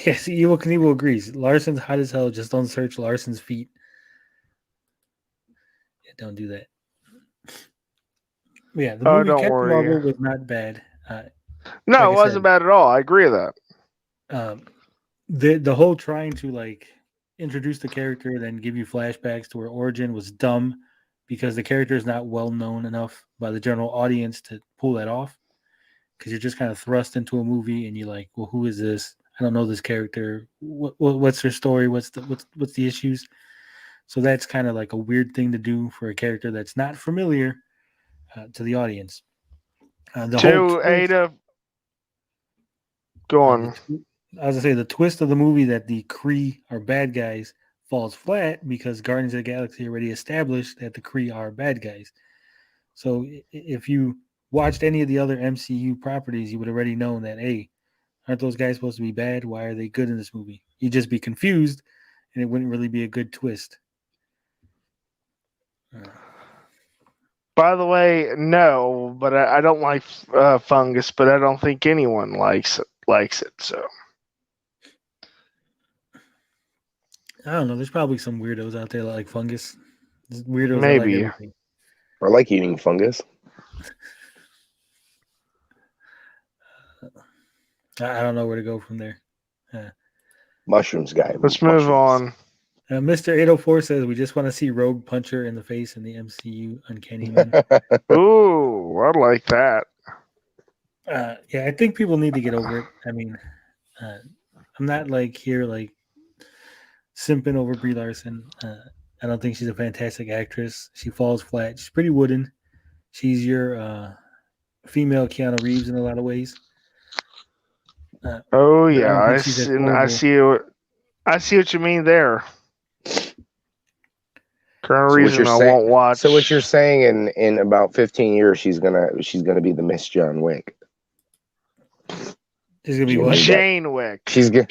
yes, Evil Knievel agrees. Larson's hot as hell. Just don't search Larson's feet. Yeah, don't do that. Yeah, the movie don't Captain worry. Marvel was not bad. No, Like it wasn't bad at all. I agree with that. The whole trying to introduce the character, then give you flashbacks to her origin was dumb because the character is not well known enough by the general audience to pull that off. Because you're just kind of thrust into a movie and you're like, well, who is this? I don't know this character. What's her story? What's the issues? So that's kind of like a weird thing to do for a character that's not familiar to the audience. To Ada, go on. I was gonna say the twist of the movie that the Kree are bad guys falls flat because Guardians of the Galaxy already established that the Kree are bad guys. So if you watched any of the other MCU properties, you would already known that, hey, aren't those guys supposed to be bad? Why are they good in this movie? You'd just be confused, and it wouldn't really be a good twist. By the way, no, but I don't like fungus, but I don't think anyone likes it. So I don't know. There's probably some weirdos out there that like fungus. There's weirdos Maybe. that like everything. I like eating fungus. I don't know where to go from there. Mushrooms guy. Let's move on. Mr. 804 says we just want to see Rogue punch her in the face in the MCU Uncanny Man. Ooh, I like that. Yeah, I think people need to get over it. I mean, I'm not here simping over Brie Larson. I don't think she's a fantastic actress. She falls flat. She's pretty wooden. She's your female Keanu Reeves in a lot of ways. Oh yeah, I see what you mean there. Current reason I won't watch. So what you're saying in about 15 years she's gonna be the Miss John Wick. She's gonna be what? Jane Wick. She's gonna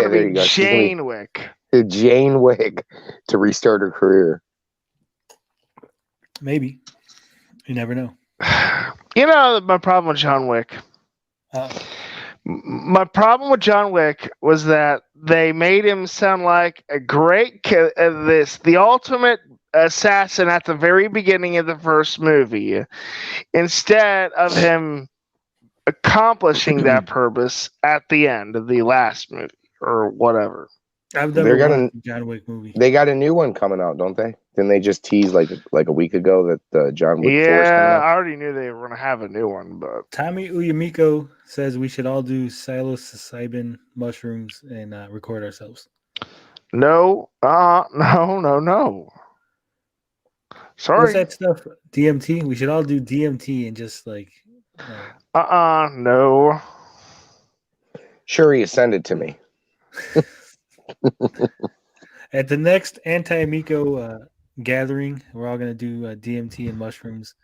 be Jane Wick. Jane Wick to restart her career. Maybe. You never know. You know my problem with John Wick. My problem with John Wick was that they made him sound like a great the ultimate assassin at the very beginning of the first movie, instead of him accomplishing that purpose at the end of the last movie or whatever. I've never watched a John Wick movie. They got a new one coming out, don't they? Didn't they just tease like a week ago that the John Wick 4 is coming out? I already knew they were going to have a new one, but Tommy Uyamiko says we should all do psilocybin mushrooms and record ourselves. No. Sorry. What's that stuff? DMT? We should all do DMT and just no. Sure, you send it to me. At the next Anti-Amico gathering, we're all going to do DMT and mushrooms.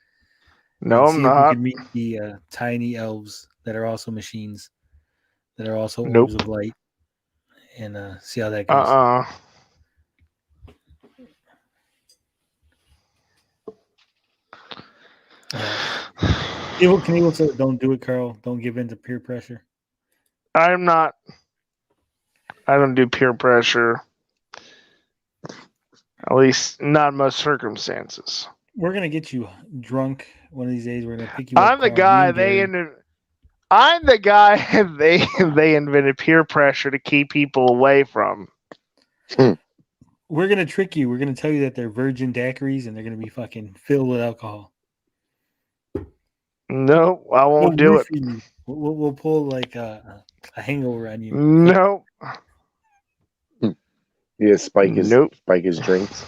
No, I'm not. We can meet the tiny elves that are also machines, that are also orbs of light, and see how that goes. Evil Knievel says, don't do it, Carl. Don't give in to peer pressure. I'm not. I don't do peer pressure. At least not in most circumstances. We're gonna get you drunk one of these days. We're gonna pick you up. I'm the guy they invented peer pressure to keep people away from. We're gonna trick you. We're gonna tell you that they're virgin daiquiris and they're gonna be fucking filled with alcohol. Nope, I won't do it. You. We'll pull like a hangover on you. Nope. Yeah, spike Nope. his drinks.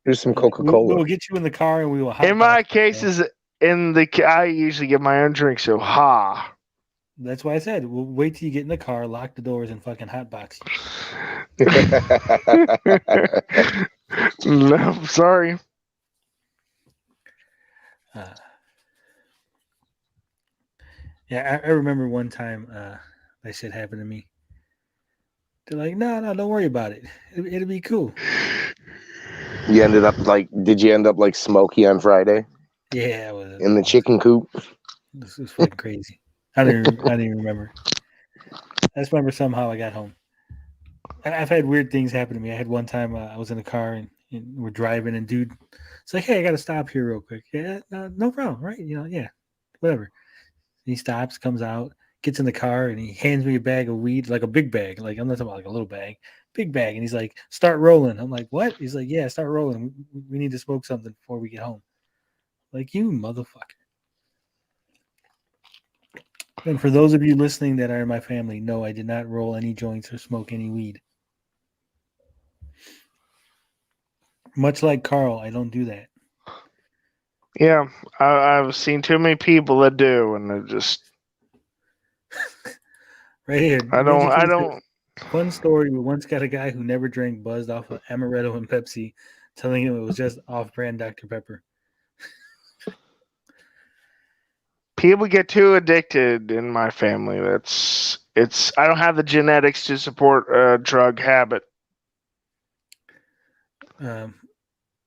Here's some Coca We'll Cola. get you in the car and we will. In my cases, I usually get my own drink. So That's why I said we'll wait till you get in the car, lock the doors, and fucking hotbox you. No, sorry. Yeah, I remember one time that shit happened to me. They're like, no, don't worry about it. It'll be cool. Did you end up like Smokey on Friday? Yeah, in the chicken coop. This was fucking crazy. I didn't even remember. I just remember somehow I got home. I've had weird things happen to me. I had one time I was in a car and we're driving, and dude, it's like, hey, I got to stop here real quick. Yeah, no problem, right? Yeah, whatever. He stops, comes out, gets in the car, and he hands me a bag of weed, like a big bag. Like, I'm not talking about like a little bag, big bag. And he's like, start rolling. I'm like, what? He's like, yeah, start rolling. We need to smoke something before we get home. Like, you motherfucker. And for those of you listening that are in my family, no, I did not roll any joints or smoke any weed. Much like Carl, I don't do that. Yeah, I've seen too many people that do, and they're just right here. I don't. Fun story. We once got a guy who never drank buzzed off of amaretto and Pepsi, telling him it was just off-brand Dr. Pepper. People get too addicted in my family. I don't have the genetics to support a drug habit.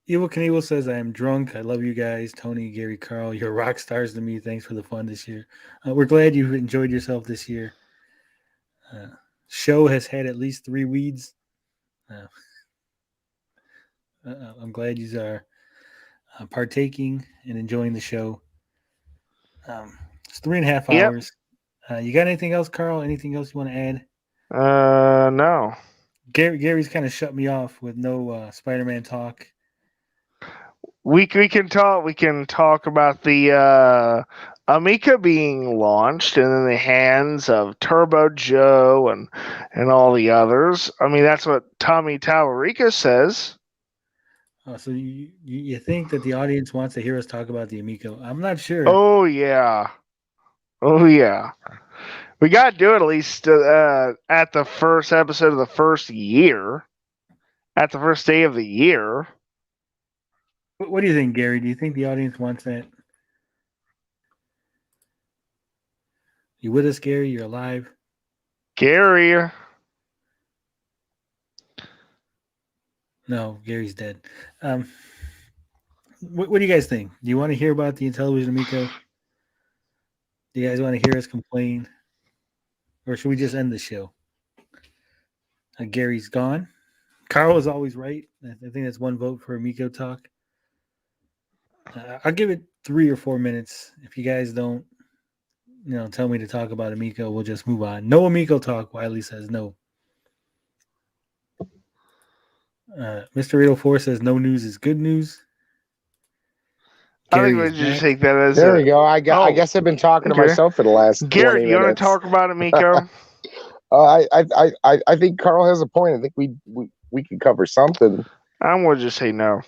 Evil Knievel says, I am drunk. I love you guys. Tony, Gary, Carl, you're rock stars to me. Thanks for the fun this year. We're glad you've enjoyed yourself this year. Show has had at least 3 weeds. I'm glad you are partaking and enjoying the show. It's 3.5 hours. You got anything else, Carl? Anything else you want to add? No. Gary's kind of shut me off with no Spider-Man talk. We can talk. We can talk about the Amico being launched and in the hands of Turbo Joe and all the others. I mean, that's what Tommy Tallarico says. So you think that the audience wants to hear us talk about the Amico? I'm not sure. Oh yeah. We got to do it at least at the first episode of the first year, at the first day of the year. What do you think, Gary? Do you think the audience wants that? You with us, Gary? You're alive? Gary. No, Gary's dead. What do you guys think? Do you want to hear about the Intellivision Amico? Do you guys want to hear us complain? Or should we just end the show? Gary's gone. Carl is always right. I think that's 1 vote for Amico talk. I'll give it 3 or 4 minutes. If you guys don't, tell me to talk about Amico, we'll just move on. No Amico talk. Wiley says no. Mr. 804 says no news is good news. I think we just take that as there we go. I guess I've been talking to myself for the last Gary, 20 you minutes. want to talk about Amico? I think Carl has a point. I think we could cover something. I'm going to just say no.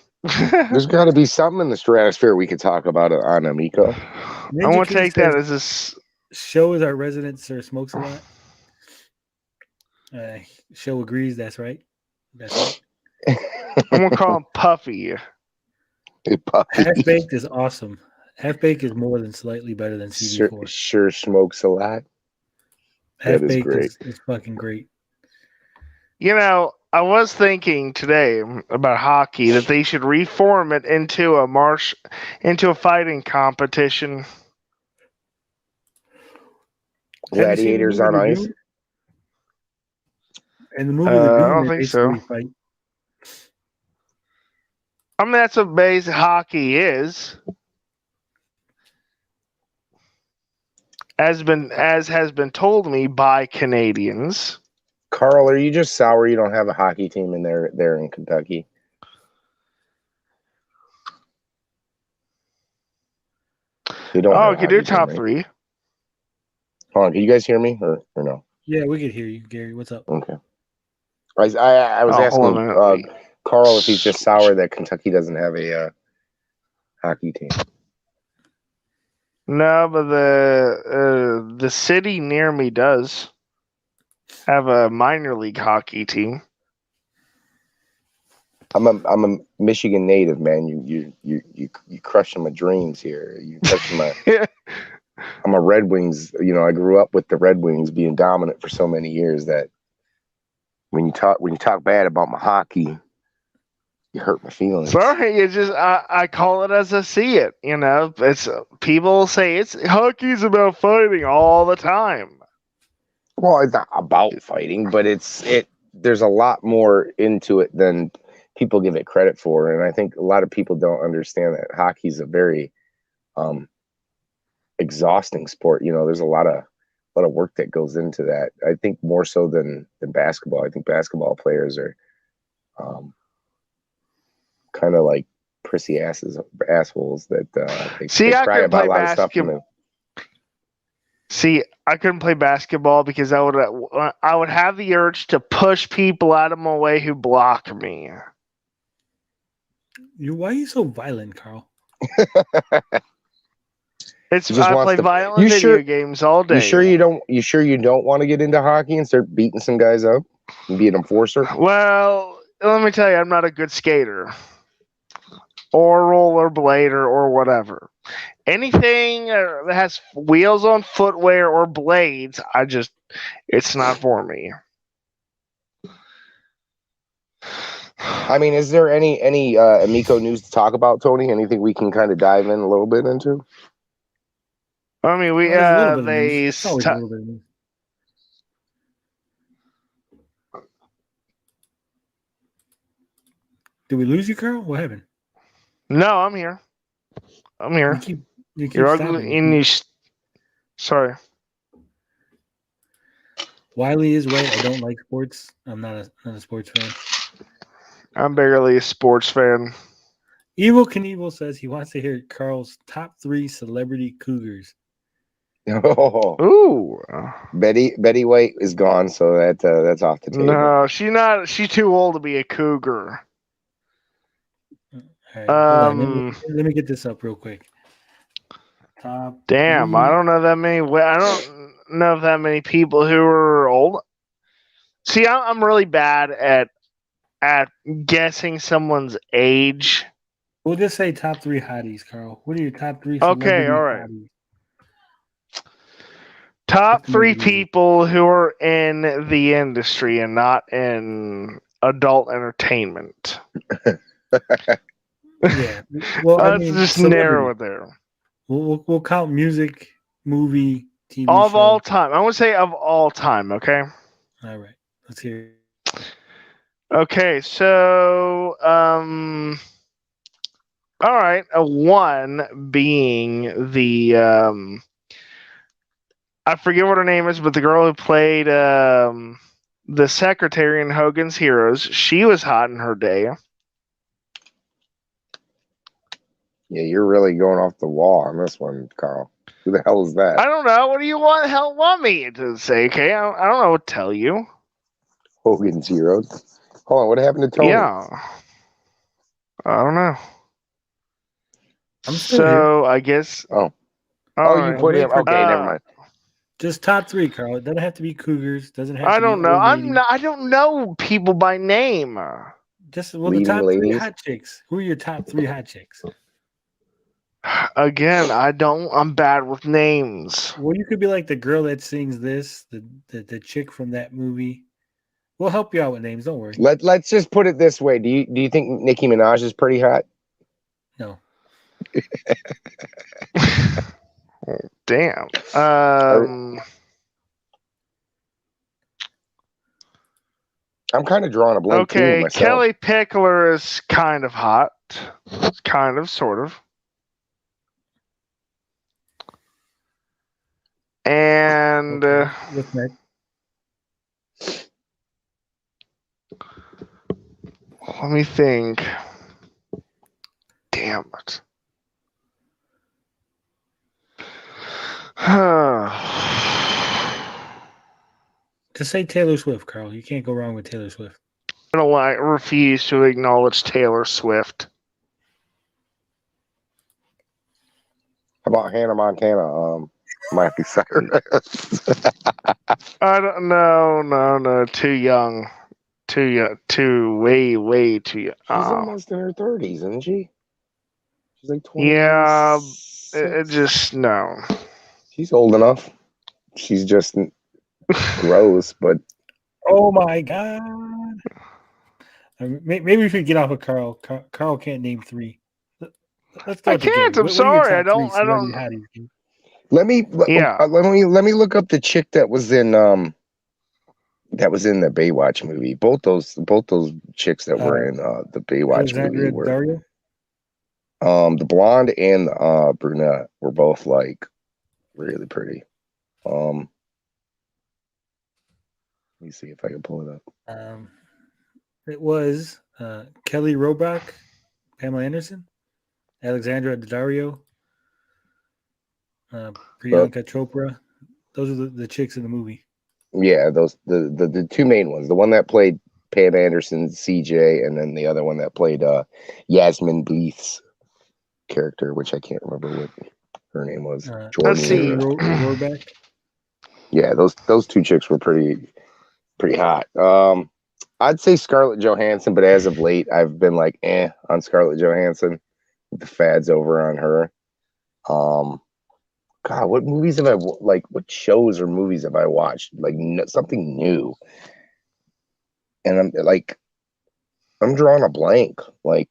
There's got to be something in the stratosphere we could talk about on Amico. I want to take that as this show is our resident Sir Smokes a lot. Show agrees. That's right. I'm going to call him Puffy. Half Baked is awesome. Half Baked is more than slightly better than CD4. Sure smokes a lot. Half Baked is fucking great. I was thinking today about hockey that they should reform it into a fighting competition. Gladiators on ice. And the movie I don't think so. Fight. I mean, that's what basic hockey is. As has been told me by Canadians. Carl, are you just sour you don't have a hockey team in there in Kentucky? We don't. Oh, have we a could do hockey team, top right? 3. Hold on, can you guys hear me or no? Yeah, we could hear you, Gary. What's up? Okay. I was Oh, asking hold on a minute. Carl if he's just sour that Kentucky doesn't have a hockey team. No, but the city near me does have a minor league hockey team. I'm a Michigan native, man. You crushing my dreams here. You crushing my. I'm a Red Wings. You know, I grew up with the Red Wings being dominant for so many years that when you talk bad about my hockey, you hurt my feelings. Sorry, it's just I call it as I see it. You know, it's people say it's hockey's about fighting all the time. Well, it's not about fighting, but there's a lot more into it than people give it credit for, and I think a lot of people don't understand that hockey's a very exhausting sport. You know, there's a lot of work that goes into that. I think more so than basketball. I think basketball players are kind of like prissy assholes that they cry about a lot of stuff. See, I couldn't play basketball because I would have the urge to push people out of my way who block me. Why are you so violent, Carl? I play violent video games all day. You sure you don't want to get into hockey and start beating some guys up and be an enforcer? Well, let me tell you, I'm not a good skater or rollerblader or whatever. Anything that has wheels on footwear or blades, it's not for me. I mean, is there any Amico news to talk about, Tony? Anything we can kind of dive in a little bit into? I mean, Did we lose you, Carl? What happened? No, I'm here. You keep You're ugly and you. Sorry. Wiley is right. I don't like sports. I'm not a sports fan. I'm barely a sports fan. Evil Knievel says he wants to hear Carl's top 3 celebrity cougars. Oh. Ooh. Betty White is gone, so that's off the table. No, she's not. She's too old to be a cougar. Right, let me get this up real quick. Damn, I don't know that many. I don't know that many people who are old. See, I'm really bad at guessing someone's age. We'll just say top 3 hotties, Carl. What are your top 3? Okay, all right. Hotties? Top 3 people who are in the industry and not in adult entertainment. Yeah. Well, let's just narrow it there. We'll count music, movie, TV of show. all time. I would say of all time. Okay. All right. Let's hear it. Okay, so all right, a 1 being the I forget what her name is, but the girl who played the secretary in Hogan's Heroes. She was hot in her day. Yeah, you're really going off the wall on this one, Carl. Who the hell is that? I don't know. What do you want me to say? Okay, I don't know what to tell you. Hogan's Heroes. Hold on, what happened to Tony? Yeah, I don't know. I'm still here. I guess. Oh, right. You put him. Okay, never mind. Just top 3, Carl. It doesn't have to be cougars. Doesn't have. I don't know. I don't know people by name. Just the top 3 hot chicks. Who are your top 3 hot chicks? Again, I'm bad with names. Well, you could be like the girl that sings this, the chick from that movie. We'll help you out with names. Don't worry. Let's just put it this way. Do you think Nicki Minaj is pretty hot? No. Damn. I'm kind of drawing a blank. Okay, myself. Kelly Pickler is kind of hot. Kind of, sort of. And what's next? Let me think. Damn it. Just say Taylor Swift, Carl. You can't go wrong with Taylor Swift. I don't like refuse to acknowledge Taylor Swift. How about Hannah Montana? Miley Cyrus. I don't know. No. Too young. Way too young. She's almost in her 30s, isn't she? She's like 20. Yeah, it just no. She's old enough. She's just gross, but Oh my god! Maybe we should get off of Carl. Carl can't name 3. Let's I start the can't. game. I'm What are your sorry. I top 3 don't. celebrity hotties? let me Yeah. let me look up the chick that was in the Baywatch movie. Both those chicks that were in the Baywatch movie Alexandria were Daddario? the blonde and the brunette were both like really pretty. Let me see if I can pull it up. It was Kelly Roebuck, Pamela Anderson, Alexandra Daddario, Priyanka Chopra. Those are the chicks in the movie. Yeah, those the two main ones. The one that played Pam Anderson, CJ, and then the other one that played Yasmin Bleeth's character, which I can't remember what her name was. Jordan. Let's see. Roebuck. Yeah, those two chicks were pretty hot. I'd say Scarlett Johansson, but as of late, I've been like on Scarlett Johansson. The fad's over on her. God, what movies have what shows or movies have I watched? Like something new, and I'm drawing a blank. Like,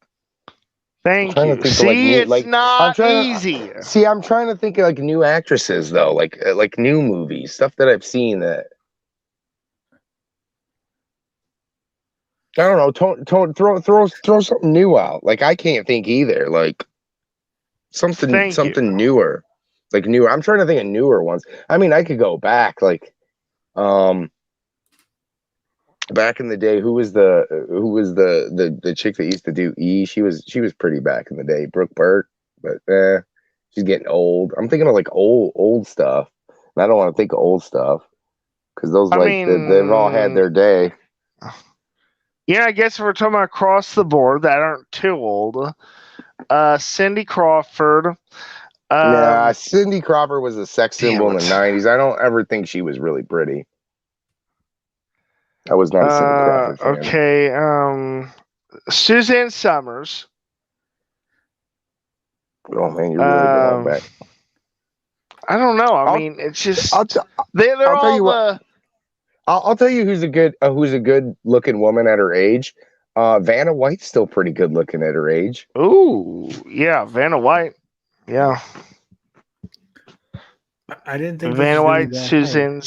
Thank trying you. to think See, of, like, new, it's like, not easy. See, I'm trying to think of like new actresses though, like new movies, stuff that I've seen that. I don't know. Throw something new out. Like I can't think either. Like something newer. Like newer. I'm trying to think of newer ones. I mean, I could go back. Like, back in the day, who was the chick that used to do E? She was pretty back in the day. Brooke Burke, but she's getting old. I'm thinking of like old stuff. And I don't want to think of old stuff because those they've all had their day. Yeah, I guess if we're talking about across the board that aren't too old, Cindy Crawford. Yeah, Cindy Crawford was a sex symbol in the 90s. I don't ever think she was really pretty. I was not a Cindy Crawford fan. Okay, Suzanne Summers. Oh man, you're really going back. I don't know. I mean, it's just I'll tell you who's a good looking woman at her age. Vanna White's still pretty good looking at her age. Ooh, yeah, Vanna White. Yeah. I didn't think Vanna White, really Susan.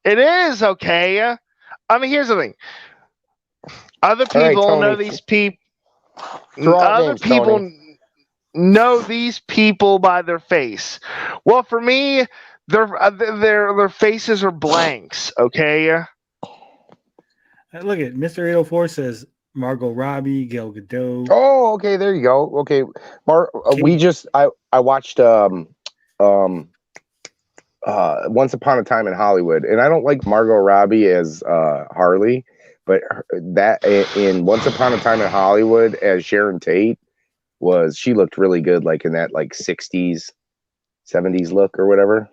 It is okay. I mean, here's the thing. Other people know these people. Other people know these people by their face. Well, for me, their faces are blanks. Okay. Look at Mr. 804 says Margot Robbie, Gal Gadot. Oh, okay, there you go. Okay, I watched Once Upon a Time in Hollywood, and I don't like Margot Robbie as Harley, but that in Once Upon a Time in Hollywood as Sharon Tate she looked really good, like in that like 60s, 70s look or whatever.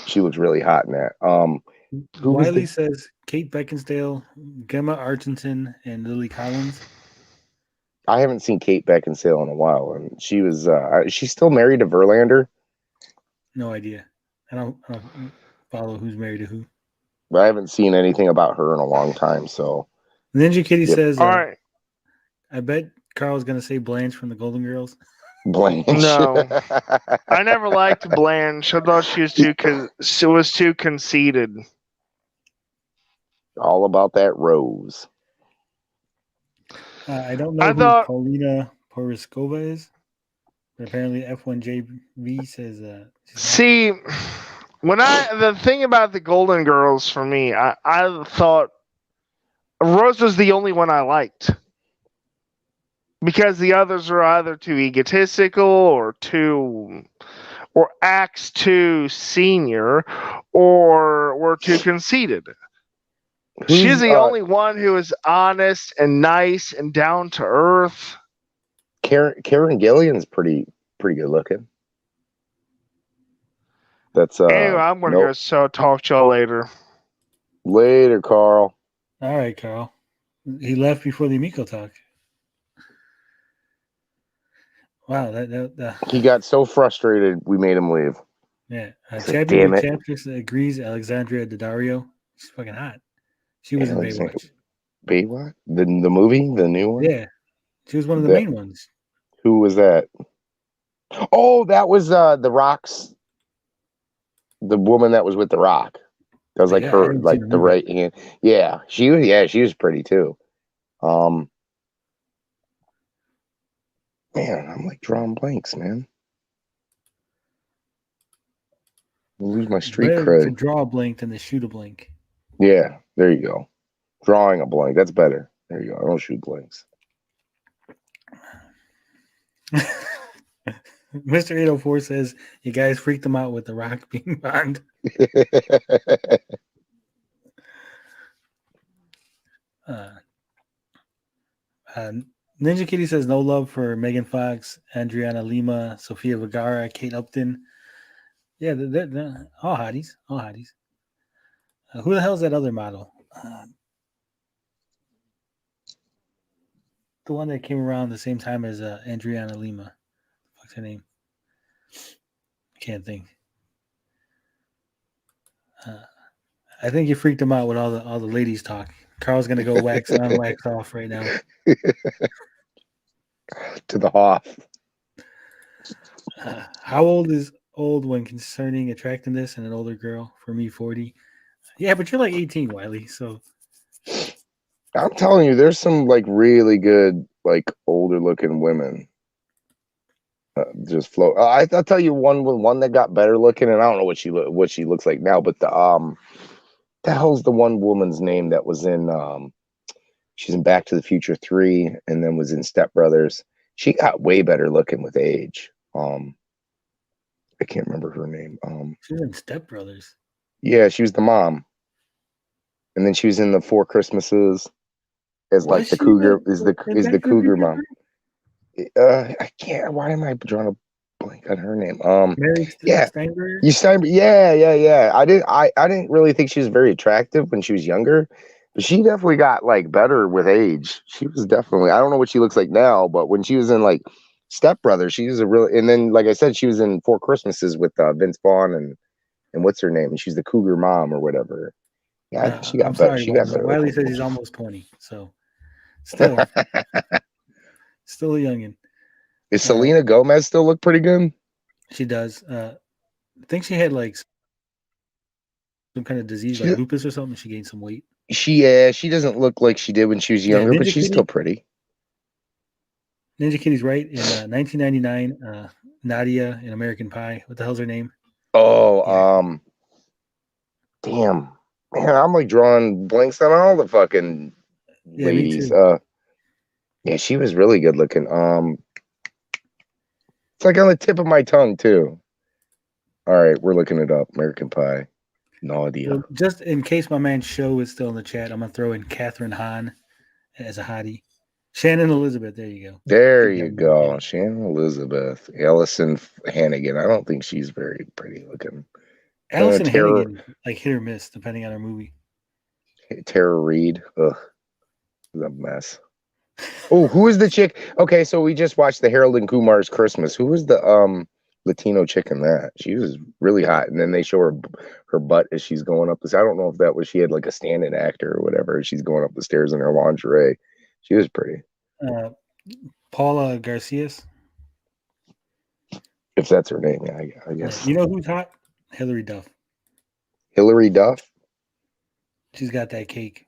She looks really hot in that. Wiley says Kate Beckinsale, Gemma Arterton, and Lily Collins. I haven't seen Kate Beckinsale in a while, and she was she's still married to Verlander. No idea. I don't follow who's married to who. But I haven't seen anything about her in a long time. So Ninja Kitty says, all right. I bet Carl's gonna say Blanche from the Golden Girls. Blanche. No, I never liked Blanche. I thought she was too conceited. All about that rose. I don't know who Paulina Poroskova is, but apparently F1JV says. See, the thing about the Golden Girls for me, I thought Rose was the only one I liked because the others are either too egotistical or or acts too senior or were too conceited. She's the only one who is honest and nice and down to earth. Karen Gillian's pretty good looking. That's Anyway, I'm gonna go. So talk to y'all later. Later, Carl. All right, Carl. He left before the Amico talk. Wow, that he got so frustrated we made him leave. Yeah, Damn it. Champions agrees. Alexandria Daddario, she's fucking hot. She was in Baywatch. Baywatch? The movie, the new one. Yeah, she was one of the main ones. Who was that? Oh, that was The Rock's. The woman that was with The Rock. That was like her, like the right hand. Yeah, she was pretty too. Man, I'm like drawing blanks, man. I'll lose my street cred. To draw a blank than to shoot a blank. Yeah, there you go. Drawing a blank. That's better. There you go. I don't shoot blanks. Mr. 804 says, you guys freaked him out with The Rock being Bond. Ninja Kitty says, no love for Megan Fox, Adriana Lima, Sofia Vergara, Kate Upton. Yeah, they're all hotties. All hotties. Who the hell is that other model? The one that came around the same time as Adriana Lima. What's her name? I can't think. I think you freaked him out with all the ladies talk. Carl's gonna go wax on, wax off right now. To the Hoff. How old is old when concerning attractiveness in an older girl? For me, 40. Yeah, but you're like 18, Wiley. So I'm telling you, there's some like really good, like older looking women. Just float. I'll tell you one that got better looking, and I don't know what she looks like now, but the hell's the one woman's name that was in she's in Back to the Future 3 and then was in Step Brothers. She got way better looking with age. I can't remember her name. She was in Step Brothers. Yeah, she was the mom. And then she was in the 4 Christmases as like the cougar is the cougar mom. I can't. Why am I drawing a blank on her name? Steinberg? Yeah. I didn't really think she was very attractive when she was younger, but she definitely got like better with age. She was definitely. I don't know what she looks like now, but when she was in like Step Brothers, she was a real. And then, like I said, she was in 4 Christmases with Vince Vaughn and what's her name? And she's the cougar mom or whatever. Yeah, I think she got better. She got better. Wiley says he's almost 20, so still. Still a youngin. Is Selena Gomez still look pretty good? She does. I think she had like some kind of disease, like lupus or something. She gained some weight. She doesn't look like she did when she was younger, but she's still pretty. Ninja Kitty's right. In 1999, Nadia in American Pie. What the hell's her name? Oh, damn. Man, I'm like drawing blanks on all the fucking ladies. Yeah, she was really good looking. It's like on the tip of my tongue too. All right, we're looking it up. American Pie. Nadia. Well, just in case my man Show is still in the chat, I'm gonna throw in Catherine Hahn as a hottie. Shannon Elizabeth. There you go. There you go. Shannon Elizabeth. Allison Hannigan. I don't think she's very pretty looking. Allison Hannigan, like hit or miss, depending on her movie. Tara Reid. Ugh. It's a mess. Oh, who is the chick? Okay, so we just watched the Harold and Kumar's Christmas. Who was the Latino chick in that? She was really hot, and then they show her butt as she's going up this. I don't know if that was she had like a stand-in actor or whatever. She's going up the stairs in her lingerie. She was pretty. Paula Garcias. If that's her name, yeah, I guess. You know who's hot? Hillary Duff. Hillary Duff? She's got that cake.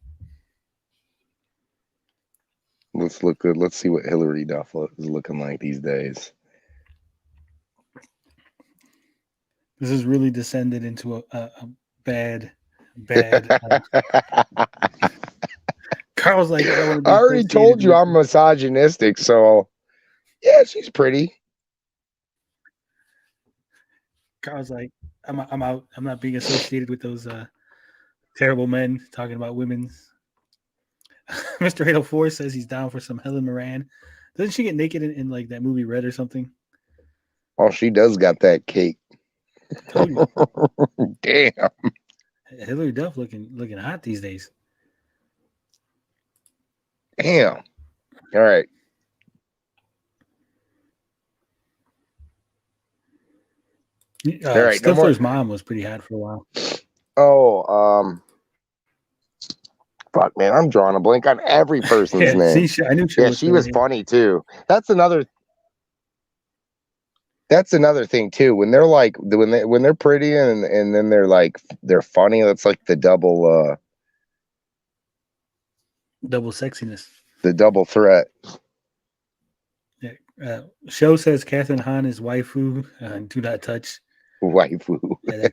Let's look good. Let's see what Hillary Duff is looking like these days. This has really descended into a bad. Carl's like, I already told you I'm misogynistic, so yeah, she's pretty. Carl's like, I'm out. I'm not being associated with those terrible men talking about women's. Mr. 804 says he's down for some Helen Moran. Doesn't she get naked in like that movie Red or something? Oh, she does got that cake. Told you. Damn. Hillary Duff looking hot these days. Damn. All right. All right. Stifler's mom was pretty hot for a while. Oh, fuck, man, I'm drawing a blank on every person's name. See, I knew she was funny too. That's another thing too. When they're like when they're pretty and then they're funny. That's like the double sexiness. The double threat. Yeah. Show says Catherine Hahn is waifu. Do not touch. Waifu. Yeah,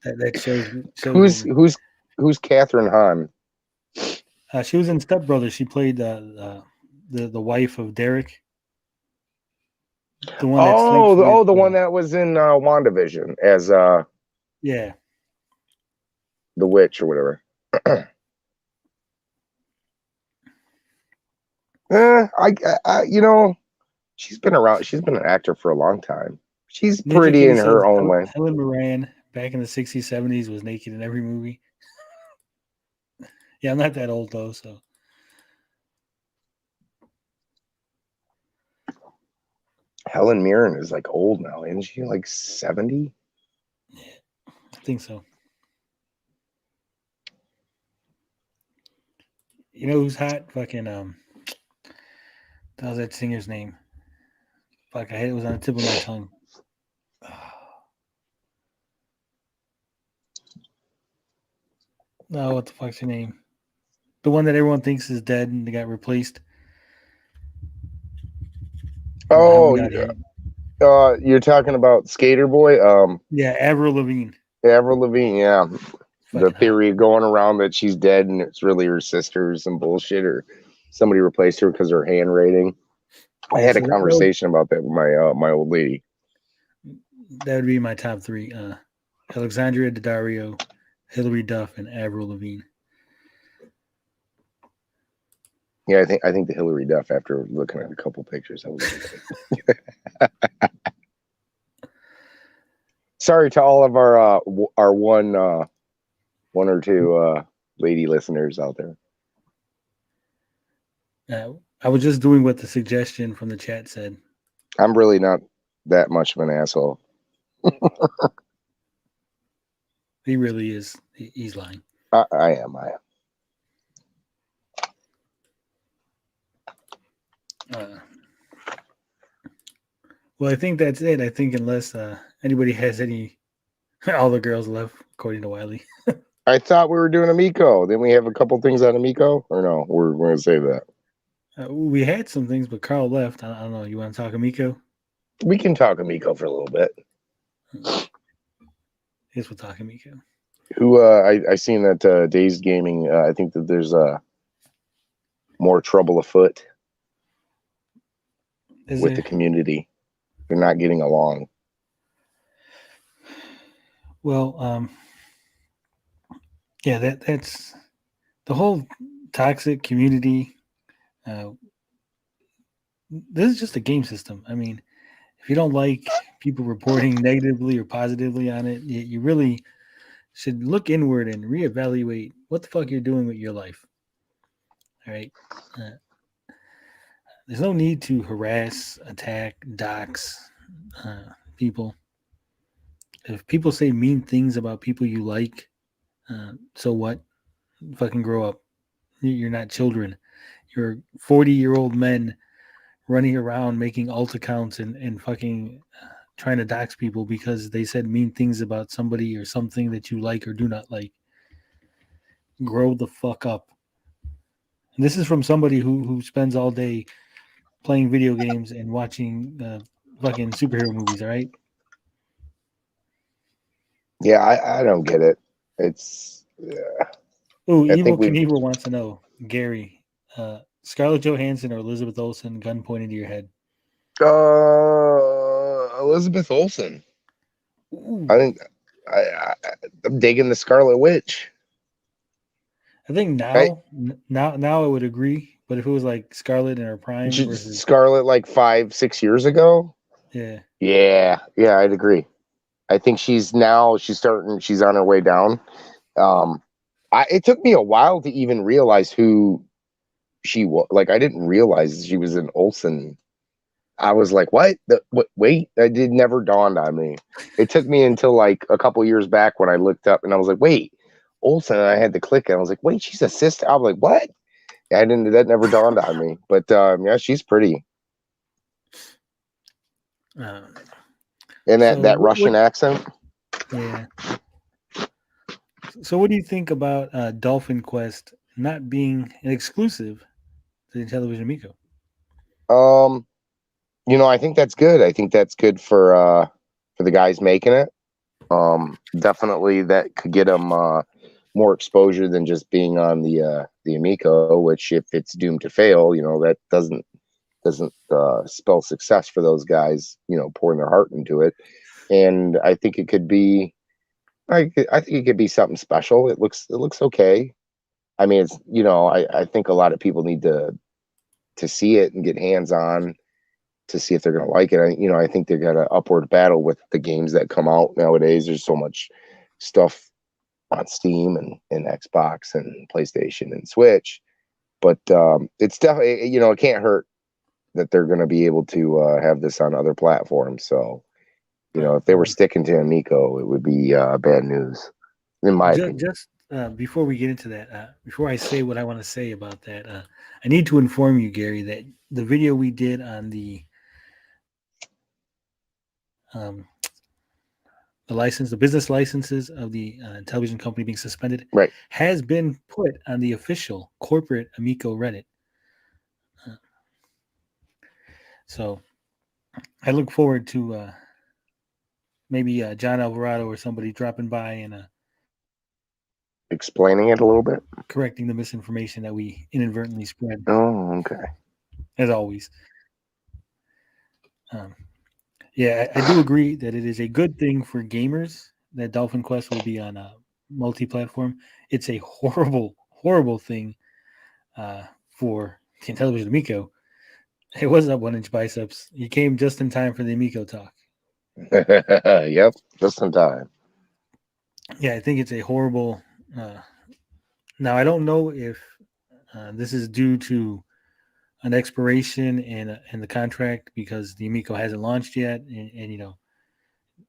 that shows who's Catherine Hahn? She was in Step Brothers. She played the wife of Derek. The one the one that was in WandaVision as yeah, the witch or whatever. I she's been around. She's been an actor for a long time. She's pretty in her own way. Helen Moran back in the 60s, 70s was naked in every movie. Yeah, I'm not that old though, so. Helen Mirren is like old now, isn't she? Like 70? Yeah, I think so. You know who's hot? Fucking that was that singer's name. Fuck, it was on the tip of my tongue. No, what the fuck's her name? The one that everyone thinks is dead and they got replaced. Oh, you're talking about Skater Boy? Yeah, Avril Lavigne. Avril Lavigne, yeah. Fucking the theory going around that she's dead and it's really her sister or some bullshit, or somebody replaced her because her handwriting. I had a conversation about that with my old lady. That would be my top three: Alexandria Daddario, Hillary Duff, and Avril Lavigne. Yeah, I think the Hillary Duff. After looking at a couple pictures, I was. Sorry to all of our one or two lady listeners out there. I was just doing what the suggestion from the chat said. I'm really not that much of an asshole. He really is. He's lying. I am. Well, I think that's it. I think unless anybody has all the girls left, according to Wiley. I thought we were doing Amico. Then we have a couple things on Amico, or no? We're going to save that. We had some things, but Carl left. I don't know. You want to talk Amico? We can talk Amico for a little bit. Yes, we'll talk Amico. Who I seen that Dazed Gaming. I think that there's more trouble afoot with the community. They're not getting along. Well, yeah, that's the whole toxic community. This is just a game system. I mean, if you don't like people reporting negatively or positively on it, you really should look inward and reevaluate what the fuck you're doing with your life. All right. There's no need to harass, attack, dox people. If people say mean things about people you like, so what? Fucking grow up. You're not children. You're 40-year-old men running around making alt accounts and fucking trying to dox people because they said mean things about somebody or something that you like or do not like. Grow the fuck up. And this is from somebody who spends all day playing video games and watching fucking superhero movies, all right? Yeah, I don't get it. It's Oh, Evil Knievel wants to know, Gary, Scarlett Johansson or Elizabeth Olsen, gun pointed to your head. Elizabeth Olsen. Ooh. I think I'm digging the Scarlet Witch. I think now I would agree. But if it was like Scarlet in her prime versus Scarlet like 5-6 years ago. Yeah, I'd agree. I think she's on her way down. It took me a while to even realize who she was. Like, I didn't realize she was an Olsen. I was like, what? Wait, that never dawned on me. It took me until like a couple years back when I looked up and I was like, wait, Olsen. And I had to click and I was like, wait, she's a sister. I was like, what? That never dawned on me. But yeah, she's pretty. And that Russian accent. Yeah. So what do you think about Dolphin Quest not being an exclusive to the Intellivision Amico? I think that's good. I think that's good for the guys making it. Definitely that could get them more exposure than just being on the Amico, which if it's doomed to fail, that doesn't spell success for those guys, pouring their heart into it. And I think it could be I think it could be something special. It looks okay. I mean, it's I think a lot of people need to see it and get hands on to see if they're going to like it. I think they've got an upward battle with the games that come out nowadays. There's so much stuff on Steam and Xbox and PlayStation and Switch, but it's definitely it can't hurt that they're going to be able to have this on other platforms. So if they were sticking to Amico, it would be bad news, in my opinion. Just before we get into that, before I say what I want to say about that, I need to inform you, Gary, that the video we did on the business licenses of the television company being suspended, right, has been put on the official corporate Amico Reddit. So I look forward to maybe John Alvarado or somebody dropping by and explaining it a little bit, correcting the misinformation that we inadvertently spread. Oh, okay. As always. Yeah, I do agree that it is a good thing for gamers that Dolphin Quest will be on a multi-platform. It's a horrible, horrible thing for the Intellivision Amico. It was up 1 inch biceps. You came just in time for the Amico talk. Yep, just in time. Yeah, I think it's a horrible. Now I don't know if this is due to an expiration in the contract because the Amico hasn't launched yet, and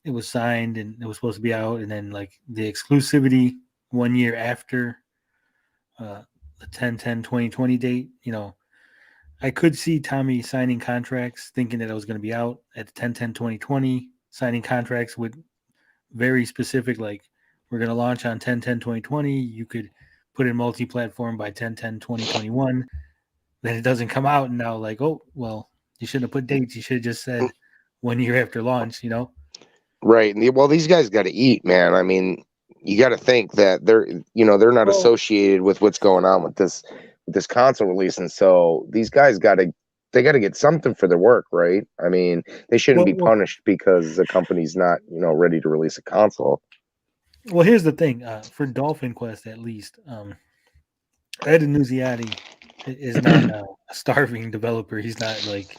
it was signed and it was supposed to be out, and then like the exclusivity 1 year after the 10/10/2020 date. I could see Tommy signing contracts thinking that it was going to be out at the 10/10/2020, signing contracts with very specific, like we're going to launch on 10/10/2020. You could put in multi-platform by 10/10/2021. Then it doesn't come out, and now like, oh, well, you shouldn't have put dates. You should have just said 1 year after launch, Right. Well, these guys got to eat, man. I mean, you got to think that they're not associated with what's going on with this console release, and so these guys got to get something for their work, right? I mean, they shouldn't be punished because the company's not ready to release a console. Well, here's the thing: for Dolphin Quest, at least, Ed Annunziati is not a starving developer. He's not like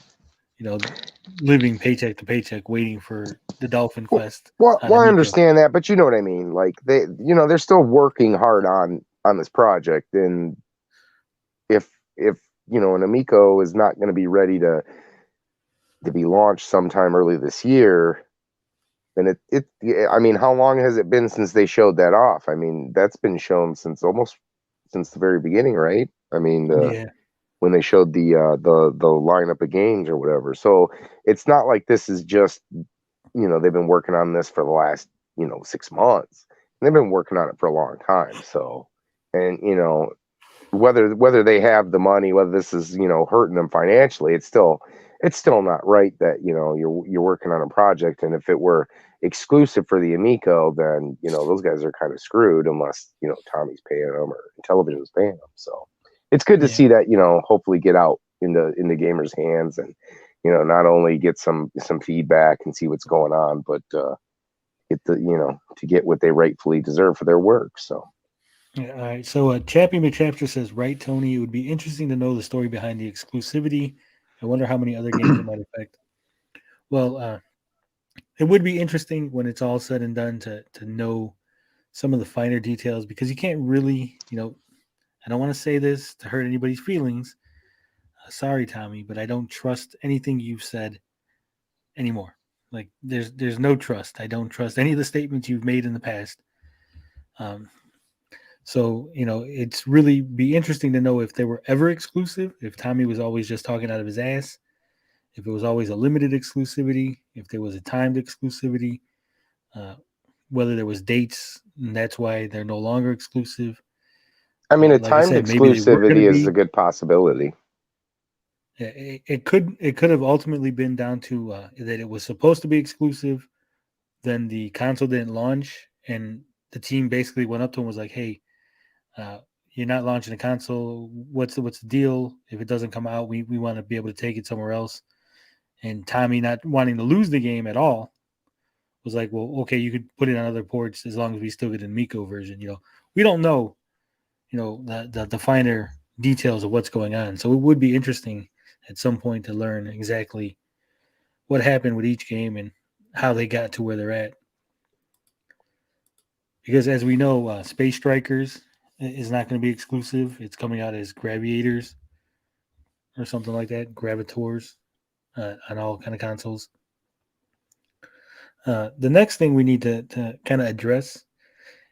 living paycheck to paycheck waiting for the Dolphin Quest. Well, I understand that, but you know what I mean. Like they're still working hard on this project, and if an Amico is not going to be ready to be launched sometime early this year, then I mean, how long has it been since they showed that off? I mean, that's been shown since the very beginning, right? I mean, when they showed the lineup of games or whatever. So it's not like this is just they've been working on this for the last 6 months. They've been working on it for a long time. So, and whether they have the money, whether this is hurting them financially, it's still not right that you're working on a project, and if it were exclusive for the Amico, then those guys are kind of screwed unless Tommy's paying them or Intellivision's paying them. So it's good to see that hopefully get out into gamers' hands and not only get some feedback and see what's going on, but to get what they rightfully deserve for their work. So. Yeah, all right. So Chappie McChapter says, right, Tony, it would be interesting to know the story behind the exclusivity. I wonder how many other games it might affect. Well, it would be interesting when it's all said and done to know some of the finer details, because you can't really, I don't want to say this to hurt anybody's feelings. Sorry, Tommy, but I don't trust anything you've said anymore. Like there's no trust. I don't trust any of the statements you've made in the past. So, it's really be interesting to know if they were ever exclusive, if Tommy was always just talking out of his ass, if it was always a limited exclusivity, if there was a timed exclusivity, whether there was dates, and that's why they're no longer exclusive. I mean, a like I timed said, maybe they were gonna exclusivity is be. a good possibility. It could have ultimately been down to that it was supposed to be exclusive, then the console didn't launch, and the team basically went up to him and was like, "Hey, you're not launching a console. What's the deal? If it doesn't come out, we want to be able to take it somewhere else." And Tommy, not wanting to lose the game at all, was like, "Well, okay, you could put it on other ports as long as we still get an Amico version." We don't know, the finer details of what's going on. So it would be interesting at some point to learn exactly what happened with each game and how they got to where they're at. Because as we know, Space Strikers is not going to be exclusive. It's coming out as Graviators or something like that, Gravitors, on all kind of consoles. The next thing we need to kind of address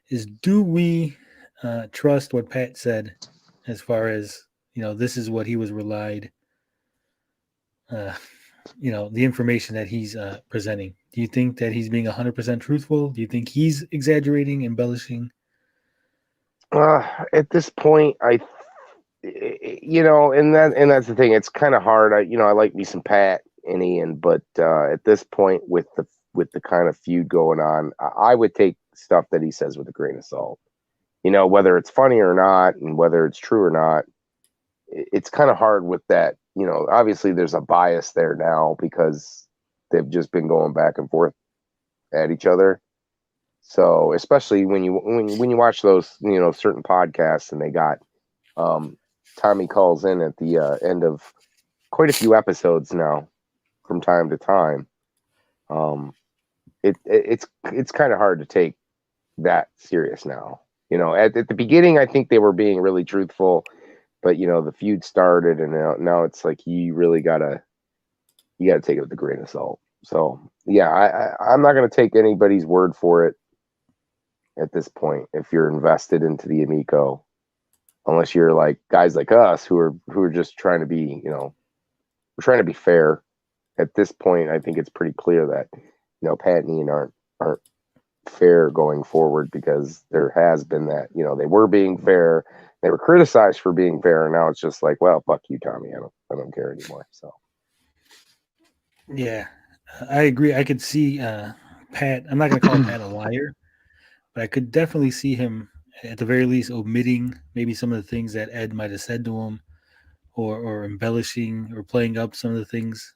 is, do we trust what Pat said as far as, this is what he was relied, the information that he's presenting? Do you think that he's being 100% truthful? Do you think he's exaggerating, embellishing? At this point, and that's the thing. It's kind of hard. I like me some Pat and Ian, but at this point, with the kind of feud going on, I would take stuff that he says with a grain of salt. Whether it's funny or not, and whether it's true or not, it's kind of hard with that. Obviously there's a bias there now because they've just been going back and forth at each other. So especially when you watch those, certain podcasts, and they got Tommy calls in at the end of quite a few episodes now from time to time. It's kind of hard to take that serious now. At the beginning, I think they were being really truthful, but the feud started, and now it's like you really gotta take it with a grain of salt. So yeah, I'm not gonna take anybody's word for it at this point. If you're invested into the Amico, unless you're like guys like us who are just trying to be, we're trying to be fair. At this point, I think it's pretty clear that Pat and Ian aren't fair going forward, because there has been that, they were being fair, they were criticized for being fair, and now it's just like, well, fuck you, Tommy, I don't care anymore. So Yeah, I agree. I could see Pat. I'm not going to call Pat a liar, but I could definitely see him at the very least omitting maybe some of the things that Ed might have said to him, or embellishing or playing up some of the things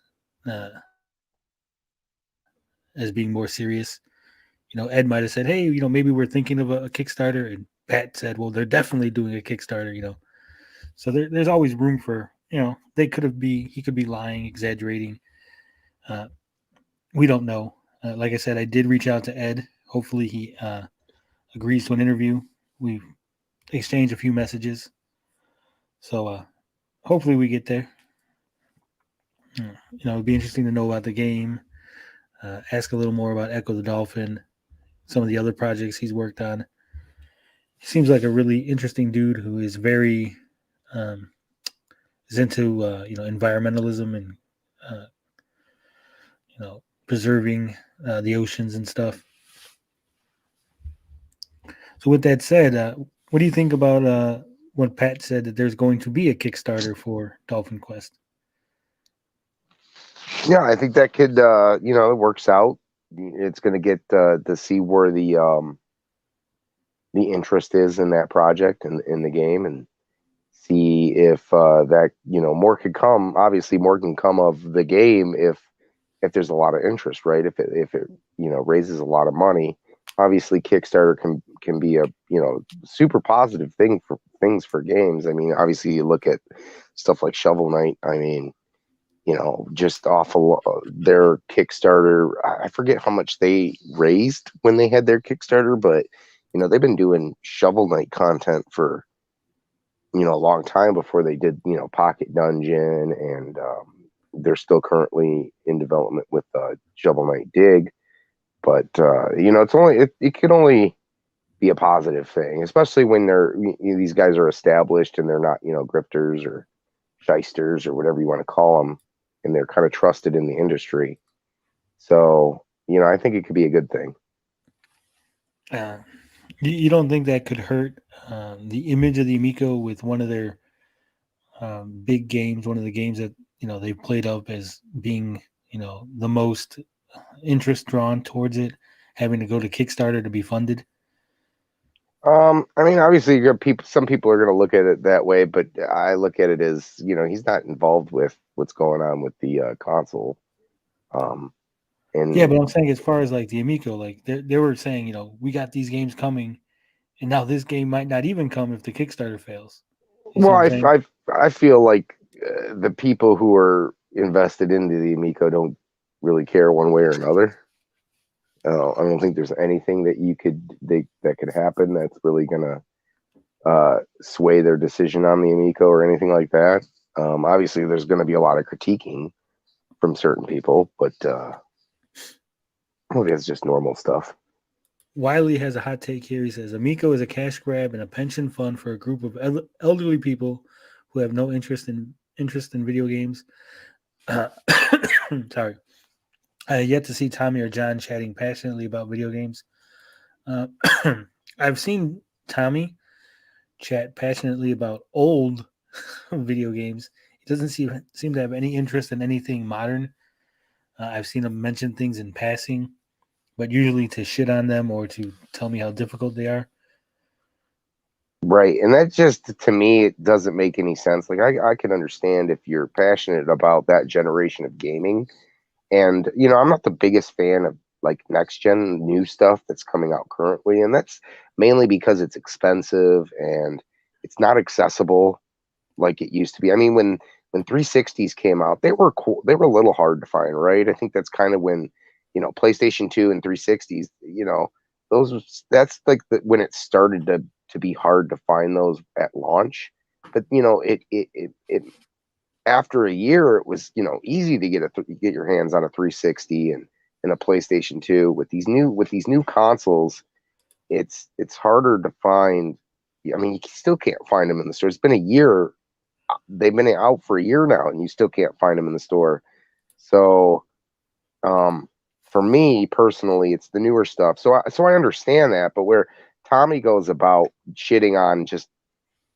as being more serious. Ed might have said, "Hey, maybe we're thinking of a Kickstarter," and Pat said, "Well, they're definitely doing a Kickstarter." So there's always room for, he could be lying, exaggerating. We don't know. Like I said, I did reach out to Ed. Hopefully he agrees to an interview. We've exchanged a few messages. So hopefully we get there. It'd be interesting to know about the game. Ask a little more about Echo the Dolphin, some of the other projects he's worked on. He seems like a really interesting dude who is very is into environmentalism and preserving the oceans and stuff. So with that said, what do you think about what Pat said, that there's going to be a Kickstarter for Dolphin Quest? Yeah, I think that could, it works out. It's going to get to see where the interest is in that project and in the game, and see if that, more could come. Obviously, more can come of the game if if there's a lot of interest, right? If it raises a lot of money, obviously Kickstarter can be a super positive thing for things for games. I mean, obviously you look at stuff like Shovel Knight. I mean, just off of their Kickstarter, I forget how much they raised when they had their Kickstarter, but they've been doing Shovel Knight content for a long time before they did Pocket Dungeon, and they're still currently in development with Shovel Knight Dig. But it can only be a positive thing, especially when these guys are established and they're not grifters or shysters or whatever you want to call them, and they're kind of trusted in the industry. So I think it could be a good thing. You don't think that could hurt the image of the Amico with one of their big games, one of the games that they played up as being the most interest drawn towards it, having to go to Kickstarter to be funded? I mean, obviously, some people are going to look at it that way, but I look at it as he's not involved with what's going on with the console. Yeah, but I'm saying as far as like the Amico, like they were saying, we got these games coming, and now this game might not even come if the Kickstarter fails. Well, I feel like the people who are invested into the Amico don't really care one way or another. I don't think there's anything that could happen that's really gonna sway their decision on the Amico or anything like that. Obviously, there's going to be a lot of critiquing from certain people, but it's just normal stuff. Wiley has a hot take here. He says Amico is a cash grab and a pension fund for a group of elderly people who have no interest in video games. Sorry. I have yet to see Tommy or John chatting passionately about video games. I've seen Tommy chat passionately about old video games. He doesn't seem to have any interest in anything modern. I've seen him mention things in passing, but usually to shit on them or to tell me how difficult they are. Right. And that just, to me, it doesn't make any sense. Like, I can understand if you're passionate about that generation of gaming. And, I'm not the biggest fan of like next gen new stuff that's coming out currently. And that's mainly because it's expensive and it's not accessible like it used to be. I mean, when 360s came out, they were cool. They were a little hard to find, right? I think that's kind of when, PlayStation 2 and 360s, that's like when it started to be hard to find those at launch. But, it after a year, it was, easy to get your hands on a 360 and a PlayStation 2 with these new consoles. It's harder to find. I mean, you still can't find them in the store. It's been a year. They've been out for a year now, and you still can't find them in the store. So, for me personally, it's the newer stuff. So I understand that, but where Tommy goes about shitting on just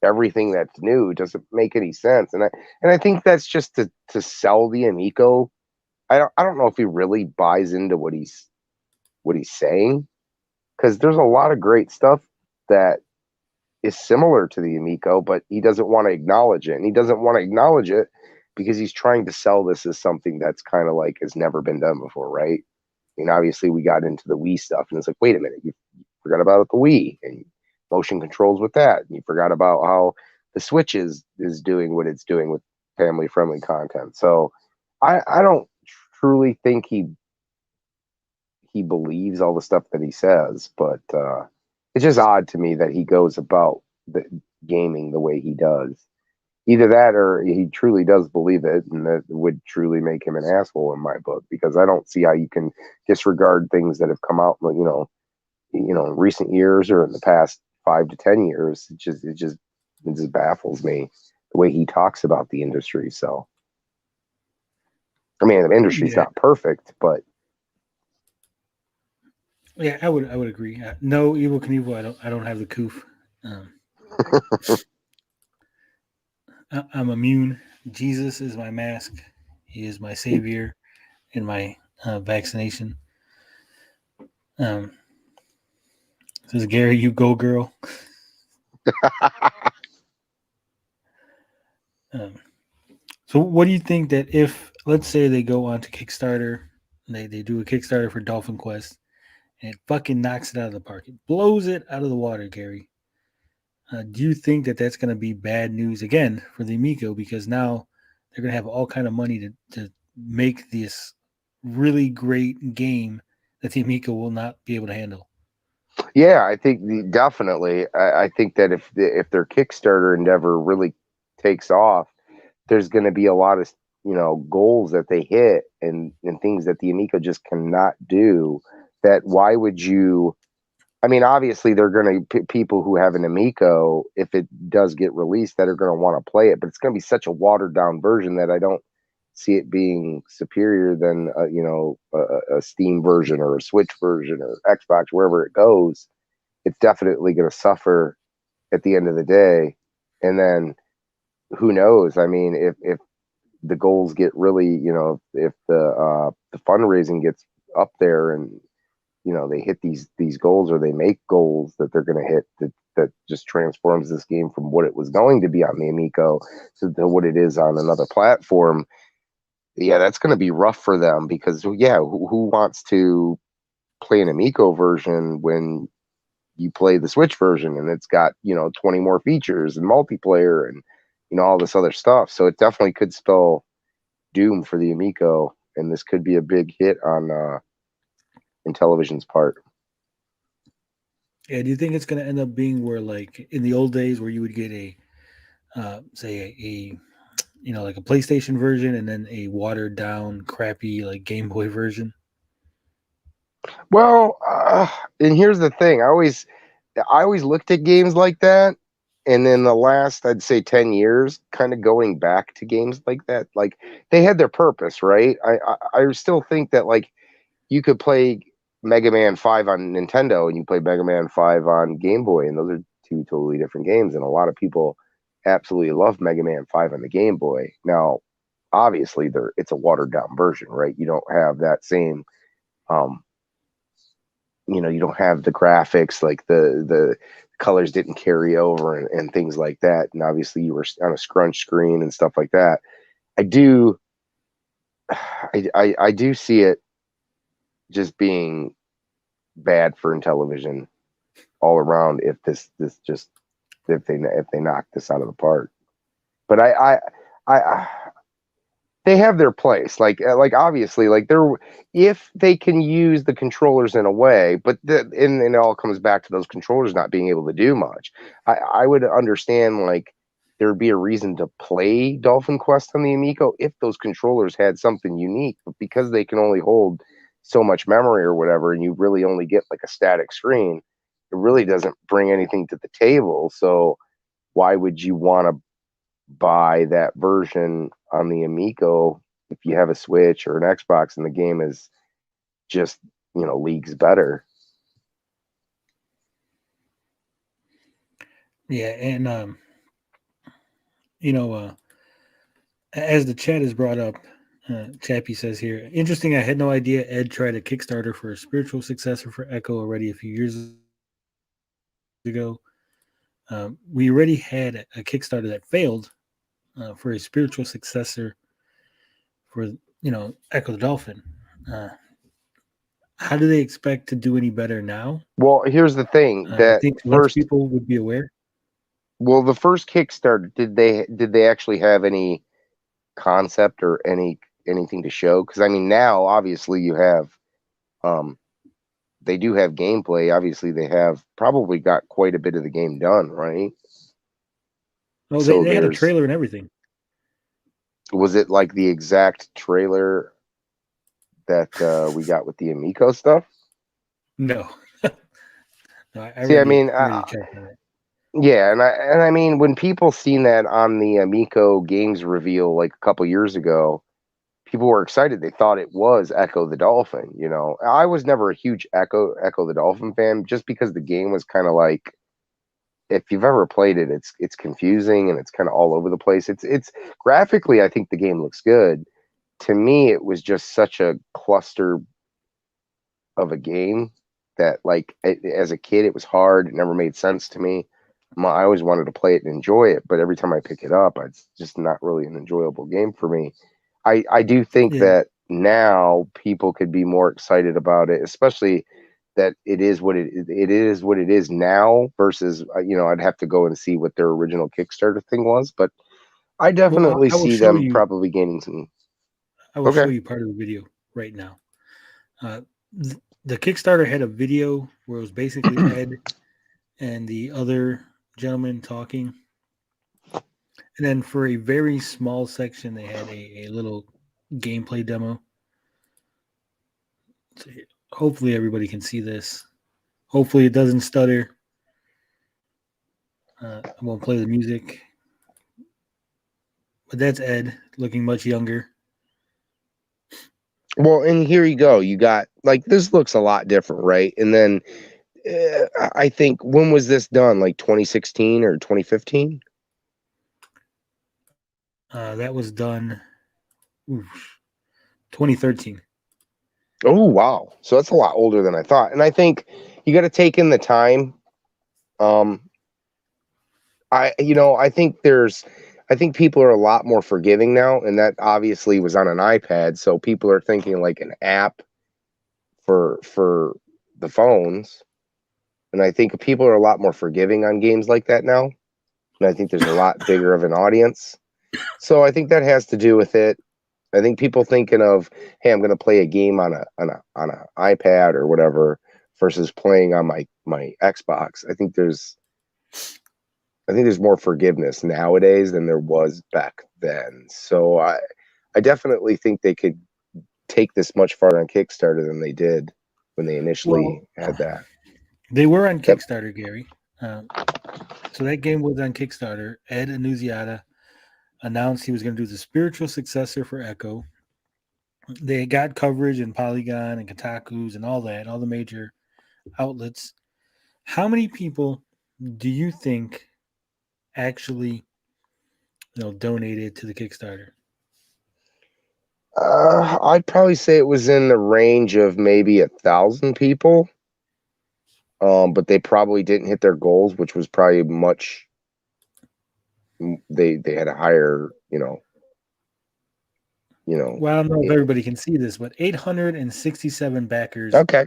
everything that's new doesn't make any sense. And I think that's just to sell the Amico. I don't know if he really buys into what he's saying, because there's a lot of great stuff that is similar to the Amico, but he doesn't want to acknowledge it. And he doesn't want to acknowledge it because he's trying to sell this as something that's kind of like has never been done before, right? I mean, obviously we got into the Wii stuff, and it's like, wait a minute, you forgot about the Wii and motion controls with that. And you forgot about how the Switch is doing what it's doing with family-friendly content. So I don't truly think he believes all the stuff that he says, but it's just odd to me that he goes about the gaming the way he does. Either that or he truly does believe it, and that would truly make him an asshole in my book, because I don't see how you can disregard things that have come out, in recent years or in the past 5 to 10 years. It just baffles me the way he talks about the industry. So, I mean, the industry's not perfect, but yeah, I would agree. No, Evel Knievel, I don't have the coof. I'm immune. Jesus is my mask. He is my savior and my vaccination. Says Gary, you go girl. So what do you think that if, let's say they go on to Kickstarter They do a Kickstarter for Dolphin Quest, and it fucking knocks it out of the park. It blows it out of the water, Gary. Do you think that that's going to be bad news again for the Amico, because now they're going to have all kind of money to make this really great game that the Amico will not be able to handle? Yeah, I think definitely. I think that if their Kickstarter endeavor really takes off, there's going to be a lot of goals that they hit and things that the Amico just cannot do. That why would you? I mean, obviously, they're going to people who have an Amico, if it does get released, that are going to want to play it. But it's going to be such a watered down version that I don't see it being superior than a Steam version or a Switch version or Xbox, wherever it goes. It's definitely going to suffer at the end of the day. And then who knows? I mean, if the goals get really, if the fundraising gets up there and they hit these goals, or they make goals that they're going to hit, that just transforms this game from what it was going to be on the Amico to what it is on another platform. Yeah, that's going to be rough for them, because who wants to play an Amico version when you play the Switch version and it's got 20 more features and multiplayer and all this other stuff. So it definitely could spell doom for the Amico, and this could be a big hit on Intellivision's part. Yeah, do you think it's going to end up being where, like in the old days, where you would get a say a like a PlayStation version and then a watered down, crappy like Game Boy version? Well, and here's the thing: I always looked at games like that, and then the last, I'd say, 10 years, kind of going back to games like that, like they had their purpose, right? I still think that, like, you could play Mega Man 5 on Nintendo and you play Mega Man 5 on Game Boy, and those are two totally different games. And a lot of people absolutely love Mega Man 5 on the Game Boy. Now, obviously, it's a watered down version, right? You don't have that same, you don't have the graphics, like the colors didn't carry over and things like that. And obviously, you were on a scrunch screen and stuff like that. I do see it just being bad for Intellivision all around if they knock this out of the park. But they have their place, like obviously, like if they can use the controllers in a way, but and it all comes back to those controllers not being able to do much. I would understand, like, there would be a reason to play Dolphin Quest on the Amico if those controllers had something unique, but because they can only hold so much memory or whatever, and you really only get like a static screen, it really doesn't bring anything to the table. So why would you want to buy that version on the Amico if you have a Switch or an Xbox and the game is just leagues better? Yeah, and as the chat has brought up, Chappie says here, interesting, I had no idea Ed tried a Kickstarter for a spiritual successor for Echo already a few years ago. We already had a Kickstarter that failed for a spiritual successor for Echo the Dolphin. How do they expect to do any better now? Well, here's the thing: that I think most people would be aware. Well, the first Kickstarter, did they actually have any concept or anything to show? Because I mean, now obviously you have, they do have gameplay. Obviously, they have probably got quite a bit of the game done, right? Oh, so they had a trailer and everything. Was it like the exact trailer that we got with the Amico stuff? No. No, yeah, and I mean, when people seen that on the Amico games reveal like a couple years ago, people were excited. They thought it was Echo the Dolphin. I was never a huge Echo the Dolphin fan, just because the game was kind of like, if you've ever played it, it's confusing and it's kind of all over the place. It's graphically, I think the game looks good. To me, it was just such a cluster of a game that, like, as a kid, it was hard. It never made sense to me. I always wanted to play it and enjoy it, but every time I pick it up, it's just not really an enjoyable game for me. I do think that now people could be more excited about it, especially that it is what it is now versus I'd have to go and see what their original Kickstarter thing was, but I definitely I will see show them you. probably gaining some. I will show Okay. you part of the video right now. The Kickstarter had a video where it was basically Ed and the other gentleman talking. And then for a very small section, they had a little gameplay demo. So hopefully everybody can see this. Hopefully it doesn't stutter. I won't play the music. But that's Ed looking much younger. Well, and here you go. You got like this looks a lot different, right? And then I think when was this done? Like 2016 or 2015? That was done 2013. Oh, wow. So that's a lot older than I thought. And I think you got to take in the time. I think people are a lot more forgiving now, and that obviously was on an iPad, so people are thinking like an app for the phones. And I think people are a lot more forgiving on games like that now. And I think there's a lot bigger of an audience. So I think that has to do with it. I think people thinking of, hey, I'm going to play a game on a iPad or whatever versus playing on my Xbox. I think there's more forgiveness nowadays than there was back then. So I definitely think they could take this much farther on Kickstarter than they did when they initially had that. They were on Kickstarter, Gary. So that game was on Kickstarter. Ed Annunziata announced he was going to do the spiritual successor for Echo. They got coverage in Polygon and Kotaku's and all that, all the major outlets. How many people do you think actually donated to the Kickstarter? I'd probably say it was in the range of maybe 1,000 people. But they probably didn't hit their goals, which was probably much. They had a higher, Well, I don't know if everybody can see this, but 867 backers. Okay.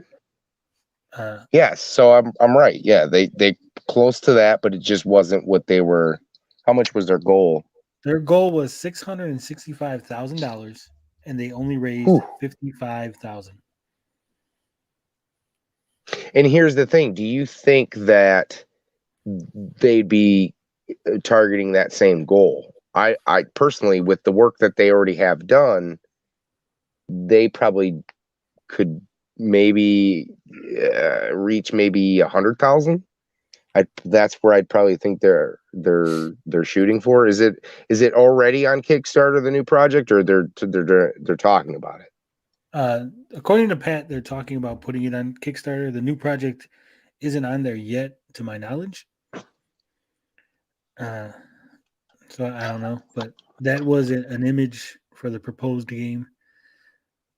Yes, so I'm right. Yeah, they close to that, but it just wasn't what they were. How much was their goal? Their goal was $665,000, and they only raised $55,000. And here's the thing: do you think that they'd be targeting that same goal? I personally, with the work that they already have done, they probably could maybe reach maybe 100,000. That's where I'd probably think they're shooting for. Is it already on Kickstarter, the new project, or they're talking about it? According to Pat, they're talking about putting it on Kickstarter. The new project isn't on there yet, to my knowledge. So I don't know, but that was an image for the proposed game.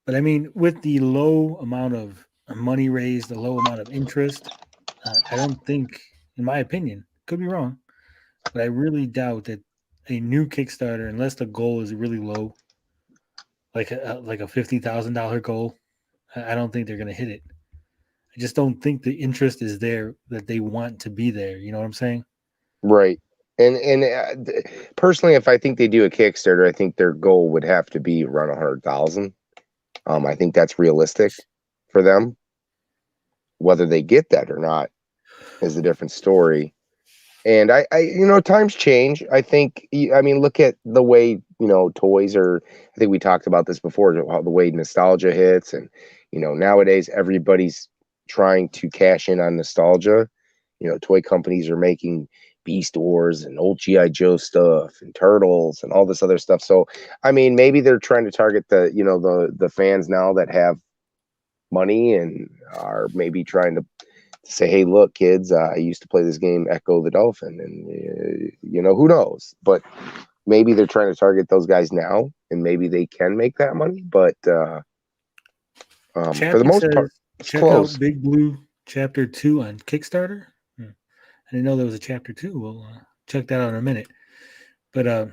But I mean, with the low amount of money raised, the low amount of interest, I don't think, in my opinion, could be wrong, but I really doubt that a new Kickstarter, unless the goal is really low, like a $50,000 goal, I don't think they're going to hit it. I just don't think the interest is there that they want to be there. You know what I'm saying? Right. And personally, if I think they do a Kickstarter, I think their goal would have to be around 100,000. I think that's realistic for them. Whether they get that or not is a different story. And I times change. I think, look at the way, toys are. I think we talked about this before, how the way nostalgia hits. And, nowadays everybody's trying to cash in on nostalgia. Toy companies are making Beast Wars and old G.I. Joe stuff and Turtles and all this other stuff. So, maybe they're trying to target the fans now that have money and are maybe trying to say, hey, look, kids, I used to play this game, Echo the Dolphin, and who knows? But maybe they're trying to target those guys now, and maybe they can make that money. But for the most part, it's check close. Out Big Blue Chapter 2 on Kickstarter. I didn't know there was a Chapter 2. We'll check that out in a minute. But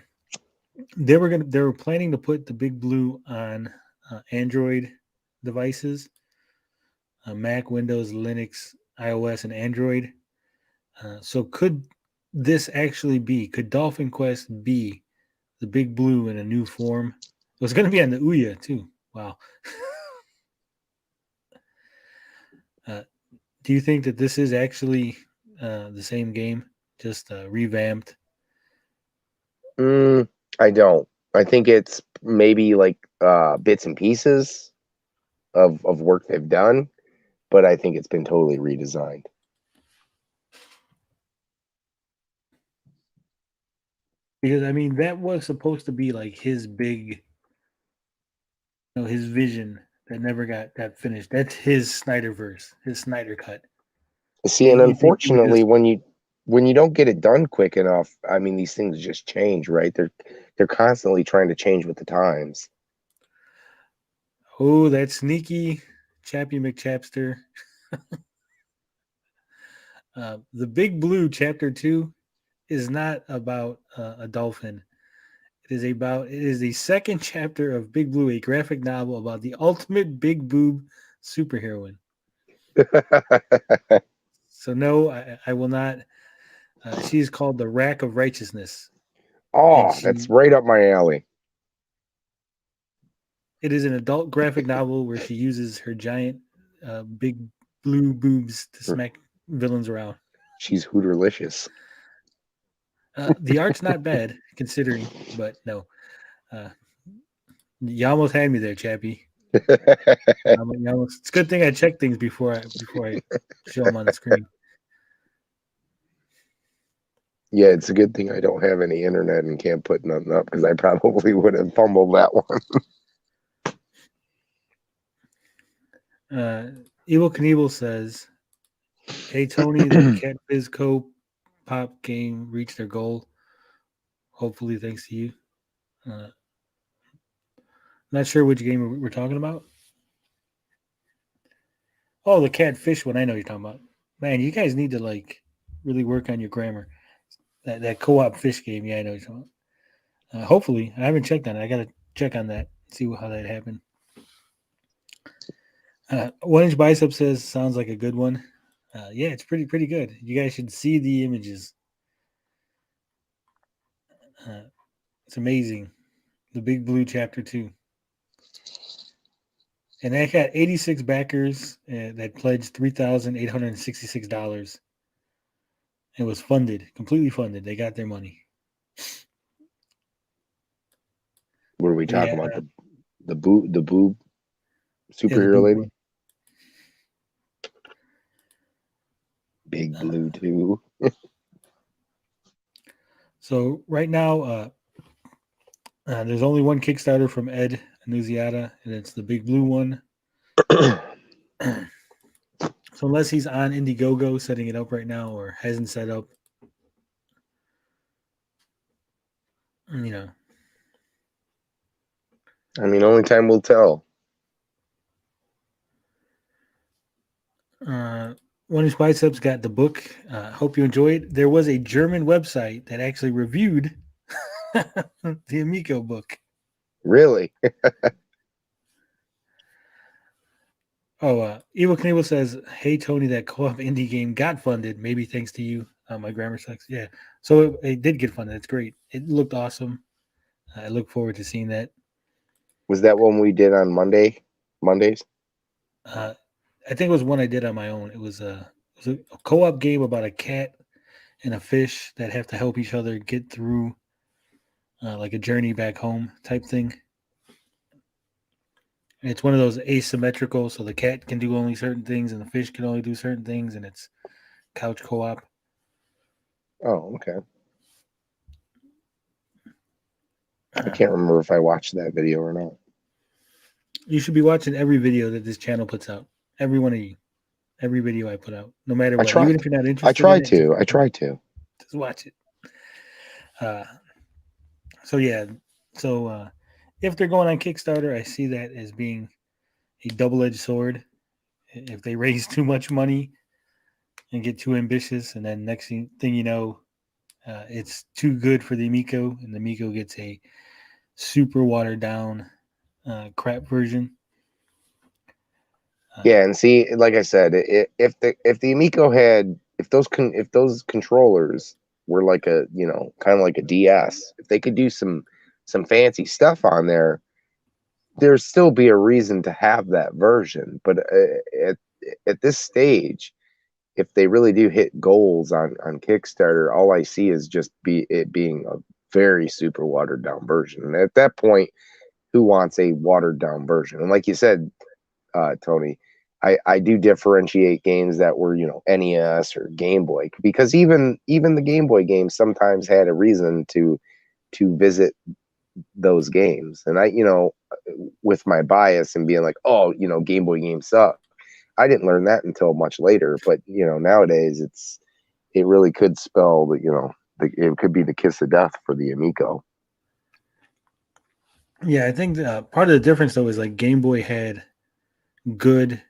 they were planning to put the Big Blue on Android devices, Mac, Windows, Linux, iOS, and Android. So could this actually be? Could Dolphin Quest be the Big Blue in a new form? It was going to be on the Ouya too. Wow. Do you think that this is actually the same game, just revamped? I don't. I think it's maybe like bits and pieces of work they've done, but I think it's been totally redesigned. Because I mean, that was supposed to be like his big, his vision that never got finished. That's his Snyderverse, his Snyder cut. See, and You think he would unfortunately, just- when you don't get it done quick enough, I mean, these things just change, right? They're constantly trying to change with the times. Oh, that sneaky Chappie McChapster. The Big Blue Chapter 2 is not about a dolphin. It is the second chapter of Big Blue, a graphic novel about the ultimate big boob superheroine. So no, I will not. She is called the Rack of Righteousness. Oh, that's right up my alley. It is an adult graphic novel where she uses her giant big blue boobs to smack villains around. She's hooterlicious. The art's not bad considering, but no. You almost had me there, Chappie. It's a good thing I check things before I show them on the screen. Yeah, it's a good thing I don't have any internet and can't put nothing up because I probably would have fumbled that one. Evil Knievel says, "Hey Tony, the Cat Biz Co-op game reached their goal. Hopefully, thanks to you." Not sure which game we're talking about. Oh, the catfish one. I know you're talking about. Man, you guys need to like really work on your grammar. That co-op fish game. Yeah, I know you're talking about. Hopefully, I haven't checked on it. I gotta check on that. See how that happened. 1 Inch Bicep says sounds like a good one. Yeah, it's pretty good. You guys should see the images. It's amazing. The Big Blue Chapter 2. And that got 86 backers that pledged $3,866. It was funded, completely funded. They got their money. What are we talking about? The boob superhero lady? one. Big Blue too. So right now, there's only one Kickstarter from Ed Annunziata, and it's the Big Blue one. So unless he's on Indiegogo setting it up right now or hasn't set up, I mean, only time will tell. 1 Inch Biceps got the book. Hope you enjoyed. There was a German website that actually reviewed the Amico book. Really? Evil Knievel says, "Hey Tony, that co-op indie game got funded. Maybe thanks to you." My grammar sucks. Yeah, so it did get funded. It's great. It looked awesome. I look forward to seeing that. Was that one we did on Mondays? I think it was one I did on my own. It was a co-op game about a cat and a fish that have to help each other get through like a journey back home type thing. And it's one of those asymmetrical, so the cat can do only certain things and the fish can only do certain things, and it's couch co-op. Oh, okay. I can't remember if I watched that video or not. You should be watching every video that this channel puts out. Every one of you. Every video I put out. No matter what. Even if you're not interested I try to. Just watch it. So if they're going on Kickstarter, I see that as being a double-edged sword. If they raise too much money and get too ambitious, and then next thing you know, it's too good for the Amico, and the Amico gets a super watered down crap version. Yeah, and see, like I said, if the Amico had if those controllers were like a kind of like a DS, if they could do some fancy stuff on there, there'd still be a reason to have that version. But at this stage, if they really do hit goals on Kickstarter, all I see is just it being a very super watered down version. And at that point, who wants a watered down version? And like you said, Tony, I do differentiate games that were NES or Game Boy, because even the Game Boy games sometimes had a reason to visit those games. And I with my bias and being like, oh, Game Boy games suck, I didn't learn that until much later. But nowadays it really could spell that it could be the kiss of death for the Amico. Yeah, I think part of the difference though is like Game Boy had good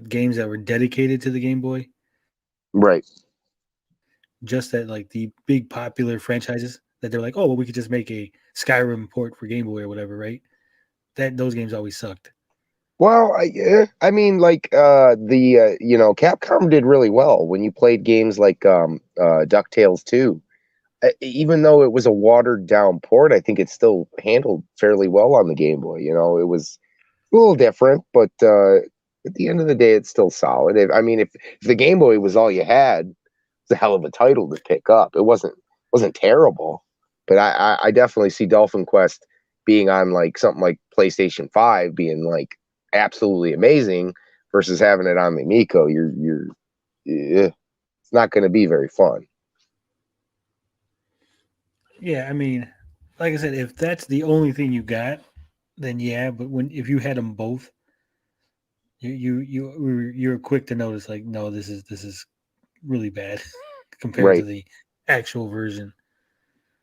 games that were dedicated to the Game Boy. Right. Just that like the big popular franchises that they're like, oh, well, we could just make a Skyrim port for Game Boy or whatever, right? Those games always sucked. Well, I mean, like Capcom did really well when you played games like DuckTales 2. Even though it was a watered down port, I think it still handled fairly well on the Game Boy. It was a little different, but at the end of the day, it's still solid. If the Game Boy was all you had, it's a hell of a title to pick up. It wasn't terrible, but I definitely see Dolphin Quest being on like something like PlayStation 5 being like absolutely amazing versus having it on the Amico. It's not going to be very fun. Yeah, I mean, like I said, if that's the only thing you got, then yeah. But if you had them both, you're quick to notice like, no, this is really bad compared to Right. the actual version.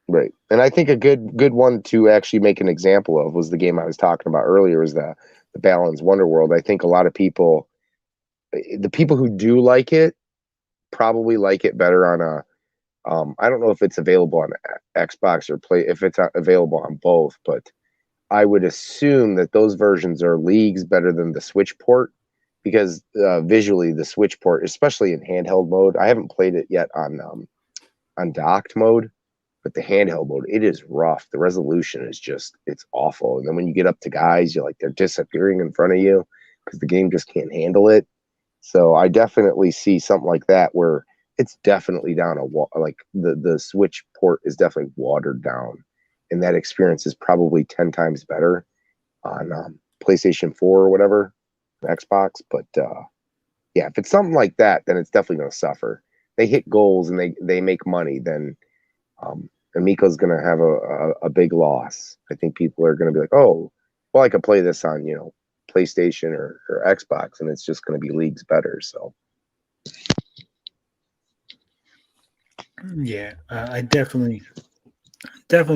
Right. And I think a good one to actually make an example of was the game I was talking about earlier, is the Balan's Wonderworld. I think a lot of people, the people who do like it, probably like it better on a I don't know if it's available on Xbox or if it's available on both, but I would assume that those versions are leagues better than the Switch port, because visually the Switch port, especially in handheld mode, I haven't played it yet on docked mode, but the handheld mode, it is rough. The resolution is it's awful. And then when you get up to guys, you're like, they're disappearing in front of you because the game just can't handle it. So I definitely see something like that where it's definitely down like the Switch port is definitely watered down, and that experience is probably 10 times better on PlayStation 4 or whatever, Xbox. But yeah, if it's something like that, then it's definitely going to suffer. They hit goals and they make money, then Amico's going to have a big loss. I think people are going to be like, oh, well, I could play this on PlayStation or Xbox, and it's just going to be leagues better. So Yeah, I definitely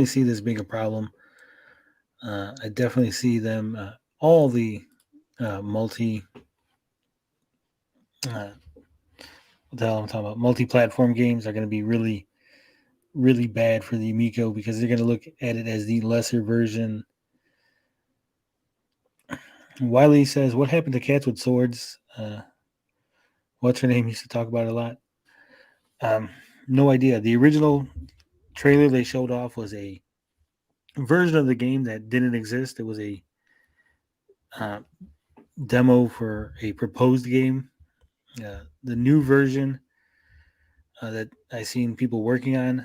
see this being a problem. I definitely see them all the multi what the hell I'm talking about, multi-platform games are going to be really, really bad for the Amico because they're going to look at it as the lesser version. Wiley says, "What happened to Cats with Swords?" What's her name used to talk about it a lot. No idea. The original trailer they showed off was a version of the game that didn't exist. It was a demo for a proposed game. The new version that I seen people working on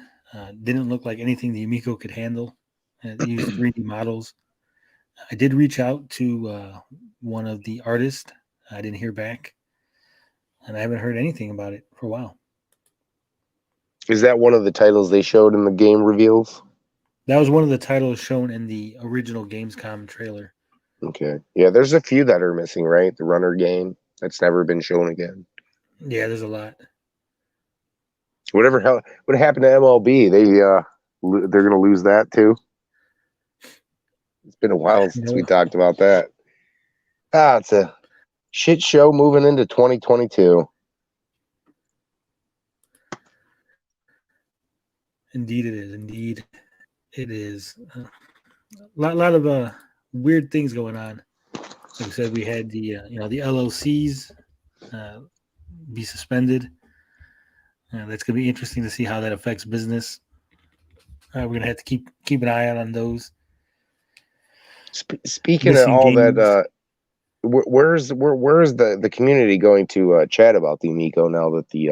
didn't look like anything the Amico could handle. It used 3D models. I did reach out to one of the artists. I didn't hear back, and I haven't heard anything about it for a while. is that one of the titles they showed in the game reveals? That was one of the titles shown in the original Gamescom trailer. Okay. Yeah, there's a few that are missing, right? The Runner game, that's never been shown again. Yeah, there's a lot. What happened to MLB? They're going to lose that too. It's been a while since we talked about that. It's a shit show moving into 2022. Indeed, it is. A lot of weird things going on. Like I said, we had the the LLCs be suspended. That's going to be interesting to see how that affects business. We're going to have to keep an eye out on those. Speaking of Missing all games. that, where's the community going to chat about the Amico now that the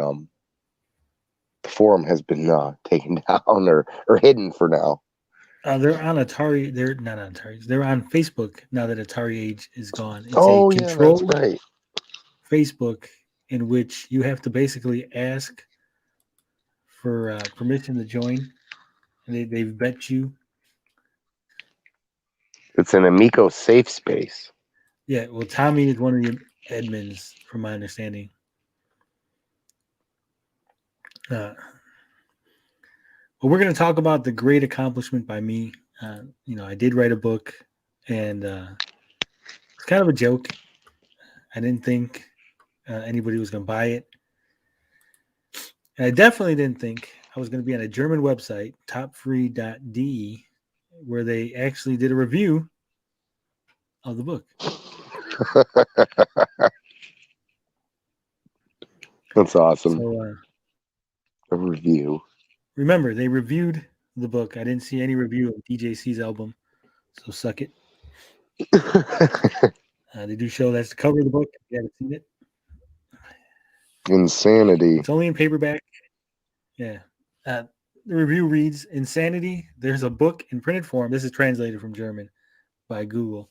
forum has been taken down or hidden for now? They're on Atari. They're not on Atari. They're on Facebook now that Atari Age is gone. It's Oh a yeah, that's controlled right. Facebook in which you have to basically ask for permission to join. And they've bet you. It's an Amico safe space. Yeah, well, Tommy is one of the admins, from my understanding. Well, we're going to talk about the great accomplishment by me. I did write a book, and it's kind of a joke. I didn't think anybody was going to buy it. And I definitely didn't think I was going to be on a German website, topfree.de, where they actually did a review of the book. That's awesome. So, a review. Remember, they reviewed the book. I didn't see any review of DJC's album, so suck it. They do show that's the cover of the book. If you haven't seen it. Insanity. It's only in paperback. Yeah. The review reads, Insanity. There's a book in printed form. This is translated from German by Google.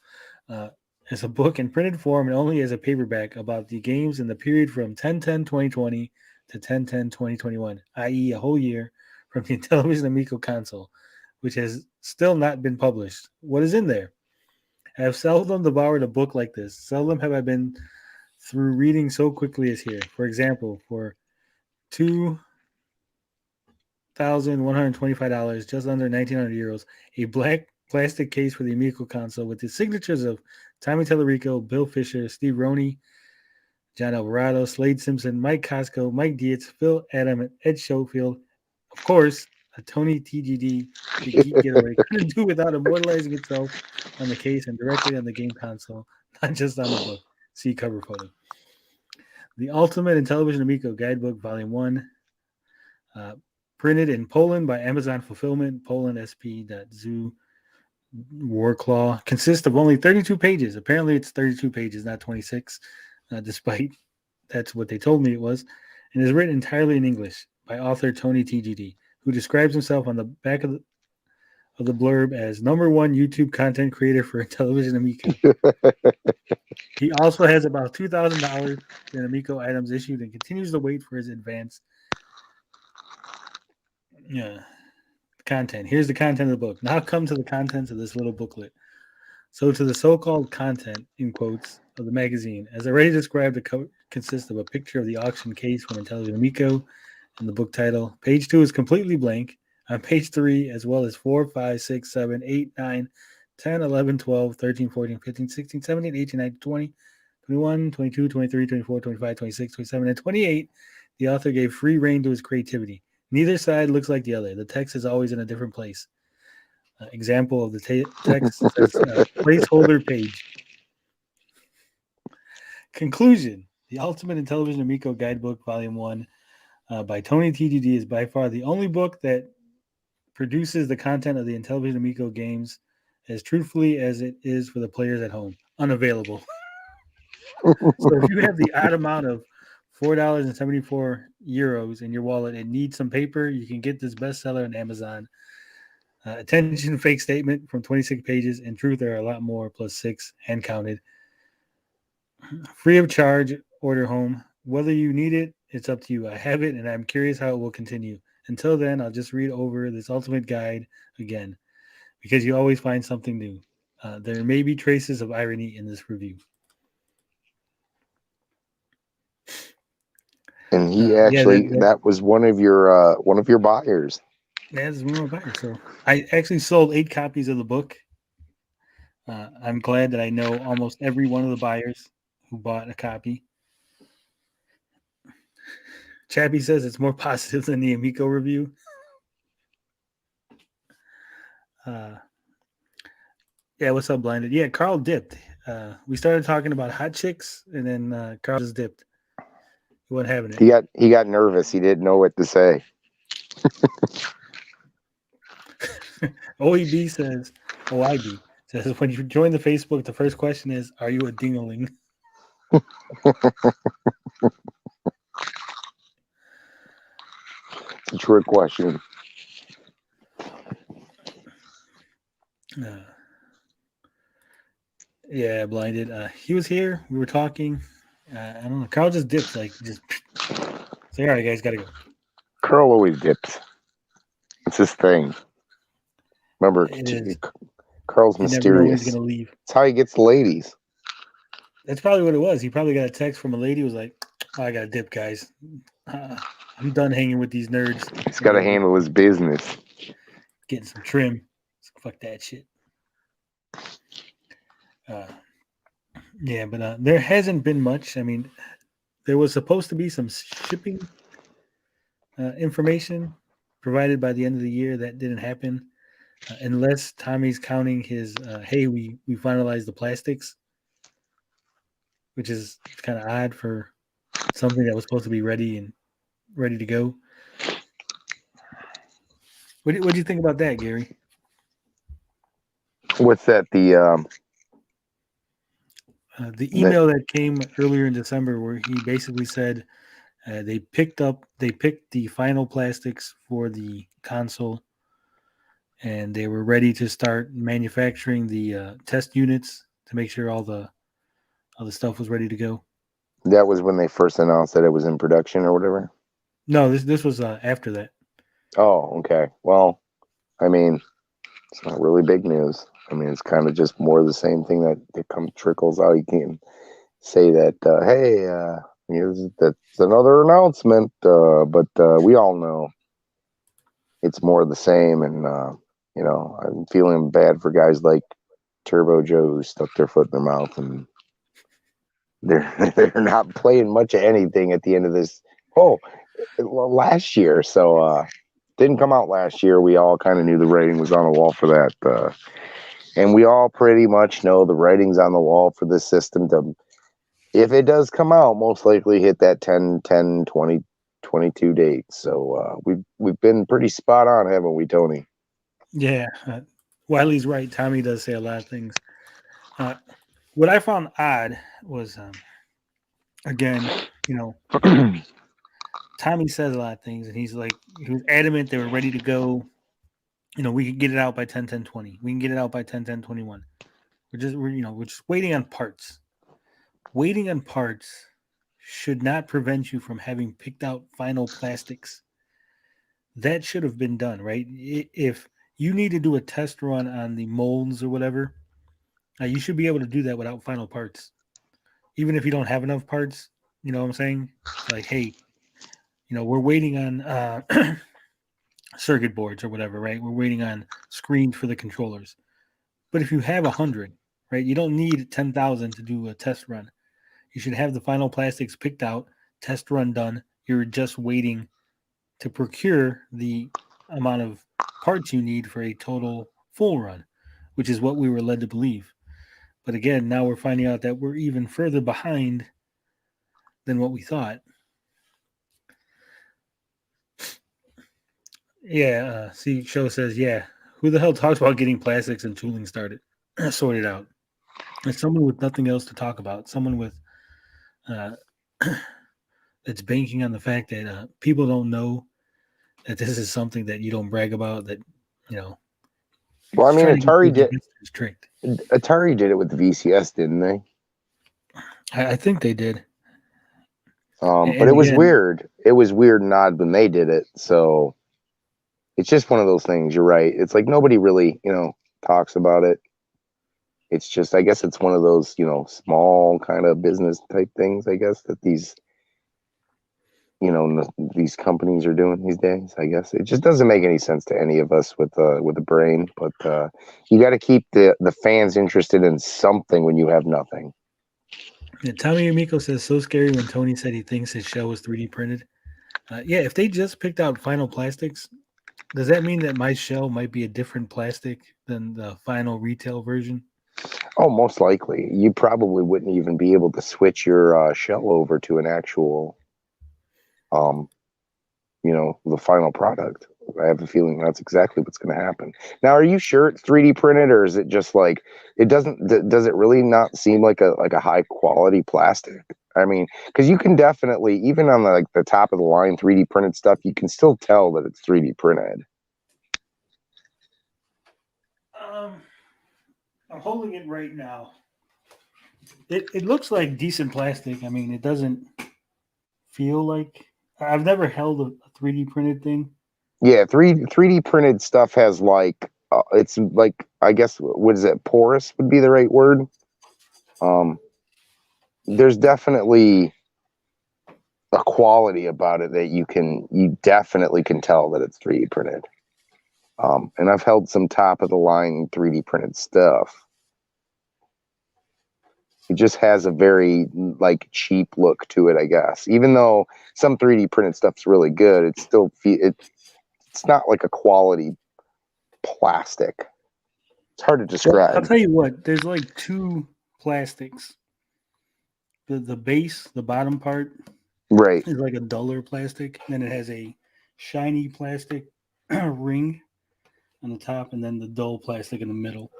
It's a book in printed form and only as a paperback about the games in the period from 10/10/2020 to 10/10/2021, i.e. a whole year from the Intellivision Amico console, which has still not been published. What is in there? I have seldom devoured a book like this. Seldom have I been through reading so quickly as here. For example, for $2,125, just under 1,900 euros, a black plastic case for the Amico console with the signatures of Tommy Tallarico, Bill Fisher, Steve Roney, John Alvarado, Slade Simpson, Mike Costco, Mike Dietz, Phil Adam, and Ed Schofield. Of course, a Tony TGD the Geek Getaway couldn't do without immortalizing itself on the case and directly on the game console, not just on the book. See cover photo. The Ultimate Intellivision Amico Guidebook, Volume 1, printed in Poland by Amazon Fulfillment, polandsp.zu Warclaw, consists of only 32 pages. Apparently, it's 32 pages, not 26, despite that's what they told me it was, and is written entirely in English by author Tony TGD, who describes himself on the back of the blurb as #1 YouTube content creator for Intellivision Amico. He also has about $2,000 in Amico items issued and continues to wait for his advance. Content. Here's the content of the book. Now come to the contents of this little booklet. So to the so-called content, in quotes, of the magazine, as already described, the consists of a picture of the auction case from Intellivision Amico and the book title. Page 2 is completely blank. On page 3, as well as 4, 5, 6, 7, 8, 9, 10, 11, 12, 13, 14, 15, 16, 17, 18, 19, 20, 21, 22, 23, 24, 25, 26, 27, and 28, the author gave free rein to his creativity. Neither side looks like the other. The text is always in a different place. Example of the text says placeholder page. Conclusion. The Ultimate Intellivision Amico Guidebook, Volume 1, by Tony TGD is by far the only book that produces the content of the Intellivision Amico games as truthfully as it is for the players at home. Unavailable. So if you have the odd amount of €4.74 in your wallet and need some paper, you can get this bestseller on Amazon. Attention, fake statement from 26 pages. In truth, there are a lot more, plus 6, hand counted. Free of charge, order home. Whether you need it, it's up to you. I have it, and I'm curious how it will continue. Until then, I'll just read over this ultimate guide again, because you always find something new. There may be traces of irony in this review. And he actually that was one of your buyers. That's one of my buyers. So I actually sold 8 copies of the book. I'm glad that I know almost every one of the buyers who bought a copy. Chappie says it's more positive than the Amico review. Yeah, what's up, Blinded? Yeah, Carl dipped. We started talking about hot chicks, and then Carl just dipped. He wasn't having it. He got nervous. He didn't know what to say. OEB says, OIB says, when you join the Facebook, the first question is, are you a dingaling? It's a trick question. Yeah, Blinded. He was here. We were talking. I don't know. Carl just dipped. Like, just say, all right, guys, got to go. Carl always dips. It's his thing. Remember, Carl's He never knows mysterious. he's going to leave. That's how he gets ladies. That's probably what it was. He probably got a text from a lady who was like, oh, I got to dip, guys. I'm done hanging with these nerds. He's got to handle his business. Getting some trim. Fuck that shit. Yeah, but there hasn't been much. I mean, there was supposed to be some shipping information provided by the end of the year. That didn't happen. Unless Tommy's counting his, hey, we finalized the plastics, which is kind of odd for something that was supposed to be ready to go. What do you think about that, Gary? What's that? The email that came earlier in December, where he basically said they picked the final plastics for the console, and they were ready to start manufacturing the test units to make sure all the stuff was ready to go. That was when they first announced that it was in production or whatever? No, this was after that. Oh, okay. Well, I mean, it's not really big news. I mean, it's kind of just more of the same thing that trickles out. You can say that, hey, that's another announcement, but we all know it's more of the same. And, I'm feeling bad for guys like Turbo Joe who stuck their foot in their mouth, and they're not playing much of anything at the end of this. Last year. So, didn't come out last year. We all kind of knew the writing was on the wall for that. And we all pretty much know the writing's on the wall for this system to, if it does come out, most likely hit that 10, 20, 22 dates. So we've been pretty spot on, haven't we, Tony? Yeah. Wiley's right. Tommy does say a lot of things. What I found odd was, again, Tommy says a lot of things, and he was adamant they were ready to go. We could get it out by 10/10/20. We can get it out by 10/10/21. We're just waiting on parts. Waiting on parts should not prevent you from having picked out final plastics. That should have been done, right? If you need to do a test run on the molds or whatever, you should be able to do that without final parts. Even if you don't have enough parts, you know what I'm saying? It's like, hey, we're waiting on circuit boards or whatever, right? We're waiting on screens for the controllers. But if you have 100, right, you don't need 10,000 to do a test run. You should have the final plastics picked out, test run done. You're just waiting to procure the amount of parts you need for a total full run, which is what we were led to believe. But again, now we're finding out that we're even further behind than what we thought. Yeah, Show says, yeah, who the hell talks about getting plastics and tooling sorted out? It's someone with nothing else to talk about. Someone with that's banking on the fact that people don't know that this is something that you don't brag about. That Well, I mean, Atari did it with the VCS, didn't they? I think they did. But it was weird. It was weird and odd when they did it. So it's just one of those things. You're right. It's like nobody really, talks about it. It's just, I guess it's one of those, small kind of business type things, I guess, that these, these companies are doing these days. I guess it just doesn't make any sense to any of us with a brain, but you got to keep the fans interested in something when you have nothing. Yeah, Tommy Amico says, so scary when Tony said he thinks his shell was 3D printed. Yeah, if they just picked out final plastics, Does that mean that my shell might be a different plastic than the final retail version? Oh, most likely. You probably wouldn't even be able to switch your shell over to an actual, the final product. I have a feeling that's exactly what's going to happen. Now, are you sure it's 3D printed, or is it just like it doesn't? Does it really not seem like a high quality plastic? I mean, because you can definitely, even on the top of the line 3D printed stuff, you can still tell that it's 3D printed. I'm holding it right now. It looks like decent plastic. I mean, it doesn't feel like I've never held a 3D printed thing. Yeah, 3D printed stuff has it's like, I guess, what is it? Porous would be the right word. There's definitely a quality about it that you definitely can tell that it's 3D printed. And I've held some top of the line 3D printed stuff. It just has a very cheap look to it, I guess. Even though some 3D printed stuff's really good, it's still it's not like a quality plastic. It's hard to describe. I'll tell you what. There's like two plastics. The base, the bottom part, Right. is like a duller plastic. Then it has a shiny plastic ring on the top, and then the dull plastic in the middle.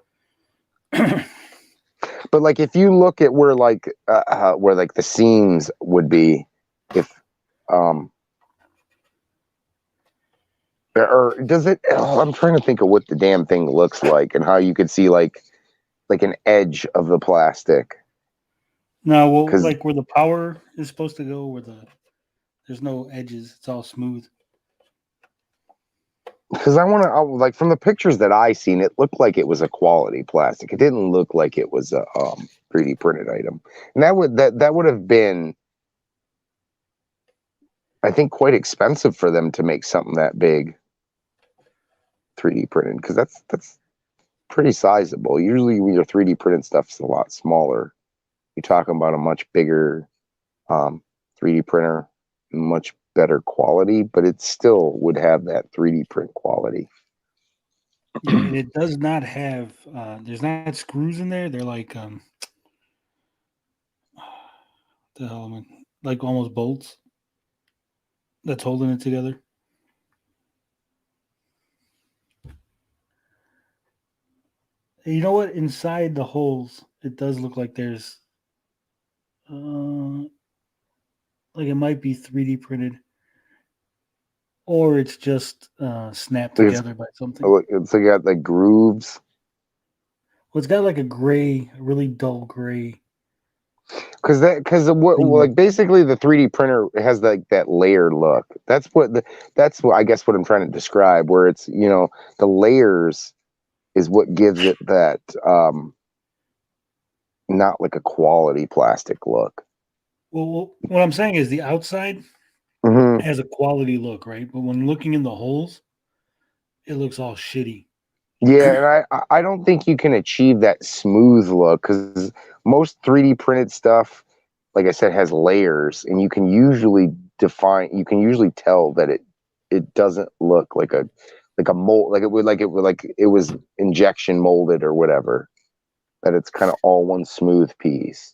But if you look at where the seams would be, if or does it? Oh, I'm trying to think of what the damn thing looks like and how you could see like an edge of the plastic. No, well, like where the power is supposed to go, there's no edges. It's all smooth. Because I want to, from the pictures that I seen, it looked like it was a quality plastic. It didn't look like it was a 3D printed item, and that would have been, I think, quite expensive for them to make something that big 3D printed, because that's pretty sizable. Usually, when your 3D printed stuff's a lot smaller. You're talking about a much bigger 3D printer, much better quality, but it still would have that 3D print quality. And it does not have there's not screws in there. They're like the hell am I, like almost bolts that's holding it together. You know what? Inside the holes, it does look like there's like it might be 3D printed, or it's just snapped together by something. It's got like grooves. Well, it's got like a gray, really dull gray. Because basically the 3D printer has that layered look. That's what I guess what I'm trying to describe. Where it's the layers is what gives it that not like a quality plastic look. Well, what I'm saying is the outside has a quality look, right? But when looking in the holes, it looks all shitty. Yeah, and I don't think you can achieve that smooth look, because most 3D printed stuff, like I said, has layers, and you can usually tell that it doesn't look like a mold, it was injection molded or whatever, that it's kind of all one smooth piece.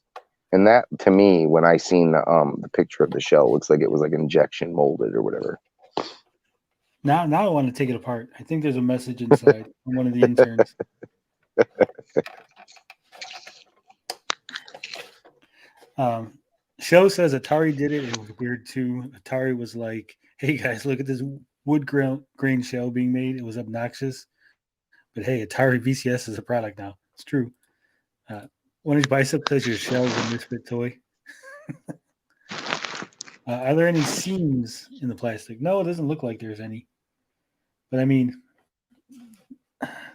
And that, to me, when I seen the picture of the shell, looks like it was like injection molded or whatever. Now I want to take it apart. I think there's a message inside from one of the interns. Show says Atari did it. It was weird too. Atari was like, "Hey guys, look at this wood grain shell being made. It was obnoxious, but hey, Atari VCS is a product now. It's true." One inch bicep says your shell is a misfit toy. Are there any seams in the plastic? No, it doesn't look like there's any. But I mean,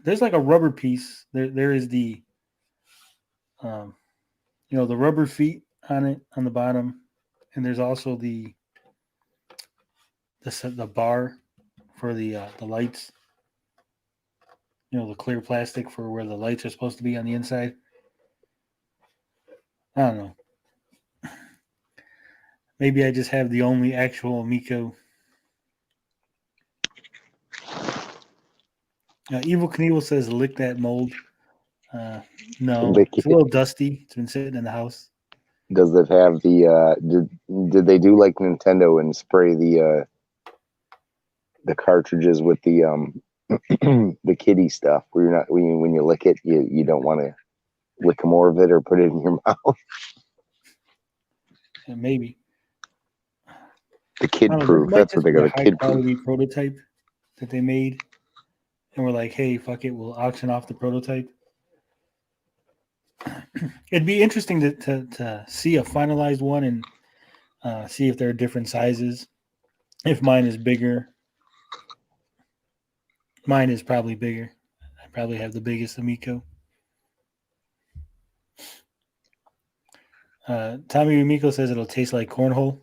there's like a rubber piece. There is the, the rubber feet on it on the bottom, and there's also the bar for the lights. The clear plastic for where the lights are supposed to be on the inside. I don't know. Maybe I just have the only actual Amico. Evil Knievel says, lick that mold. No, Lick it's a it. little dusty. It's been sitting in the house. Does it have the did they do like Nintendo and spray the cartridges with the the kitty stuff where you're not when you lick it you don't want to lick more of it or put it in your mouth? Maybe. The kid I don't know, proof. it might That's what just they be a got. A high kid proof. quality prototype that they made, and we're like, hey, fuck it, we'll auction off the prototype. It'd be interesting to see a finalized one and see if there are different sizes. If mine is bigger, mine is probably bigger. I probably have the biggest Amico. Tommy Amico says it'll taste like cornhole.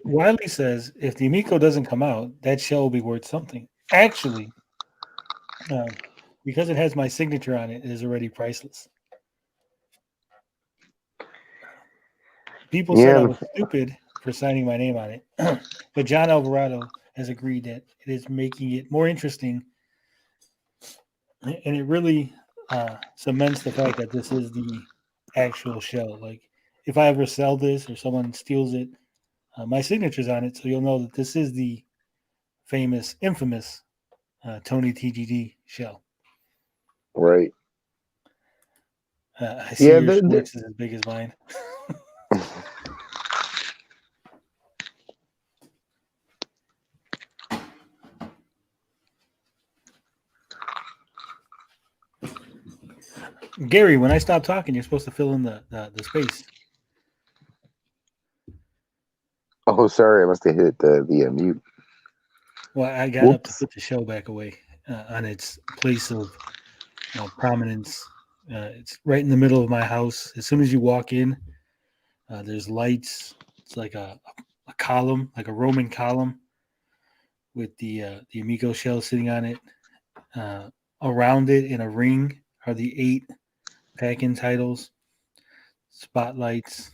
Wiley says if the Amico doesn't come out, that shell will be worth something. Actually, because it has my signature on it, it is already priceless. People said I was stupid for signing my name on it, but John Alvarado has agreed that it is making it more interesting, and it really cements the fact that this is the actual shell. Like, if I ever sell this or someone steals it, my signature's on it, so you'll know that this is the infamous Tony TGD shell. Right. I see your Schwartz is as big as mine. Gary, when I stop talking, you're supposed to fill in the space. Oh, sorry, I must have hit the mute. Well, I got up to put the shell back away on its place of prominence. It's right in the middle of my house. As soon as you walk in, there's lights. It's like a column, like a Roman column, with the Amico shell sitting on it. Around it in a ring are the 8 pack-in titles, spotlights,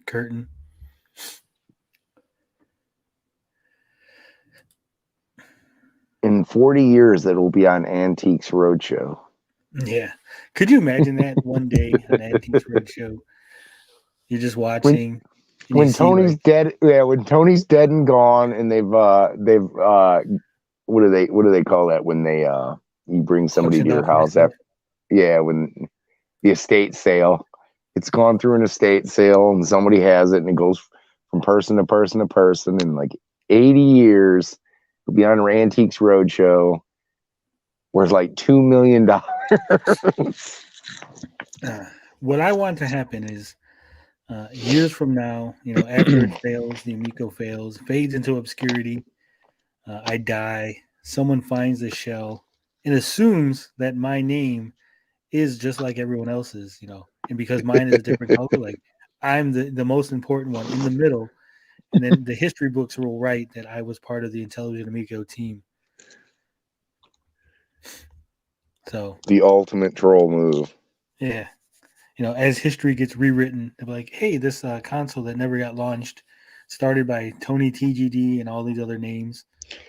curtain. In 40 years, that will be on Antiques Roadshow. Yeah. Could you imagine that one day on Antiques Roadshow? You're just watching. When Tony's dead, when Tony's dead and gone, and they've what do they call that when they you bring somebody to your house after, when the estate sale, it's gone through an estate sale and somebody has it and it goes from person to person to person, and like 80 years it'll be on Antiques Roadshow worth like $2 million. What I want to happen is years from now, after it fails, the Amico fails, fades into obscurity, I die, someone finds the shell and assumes that my name is just like everyone else's, and because mine is a different color, like I'm the most important one in the middle, and then the history books will write that I was part of the Intellivision Amico team. So the ultimate troll move. Yeah. As history gets rewritten, they'll be like, hey, this console that never got launched started by Tony TGD and all these other names.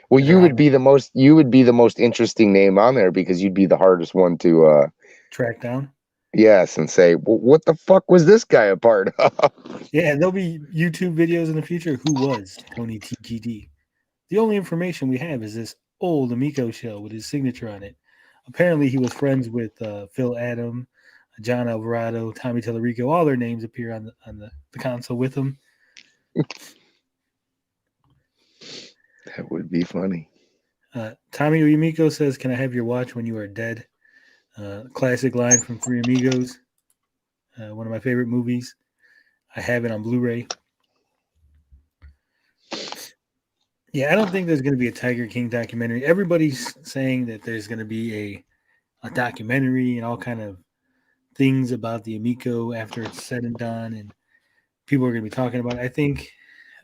Well, you would be the most interesting name on there because you'd be the hardest one to track down. Yes, and say, well, what the fuck was this guy a part of? Yeah, there'll be YouTube videos in the future. Who was Tony TGD? The only information we have is this old Amico shell with his signature on it. Apparently, he was friends with Phil Adam, John Alvarado, Tommy Tellerico. All their names appear on the console with him. That would be funny. Tommy Amico says, "Can I have your watch when you are dead?" Classic line from Three Amigos. One of my favorite movies. I have it on Blu-ray. Yeah, I don't think there's going to be a Tiger King documentary. Everybody's saying that there's going to be a documentary and all kind of things about the Amico after it's said and done, and people are going to be talking about it. I think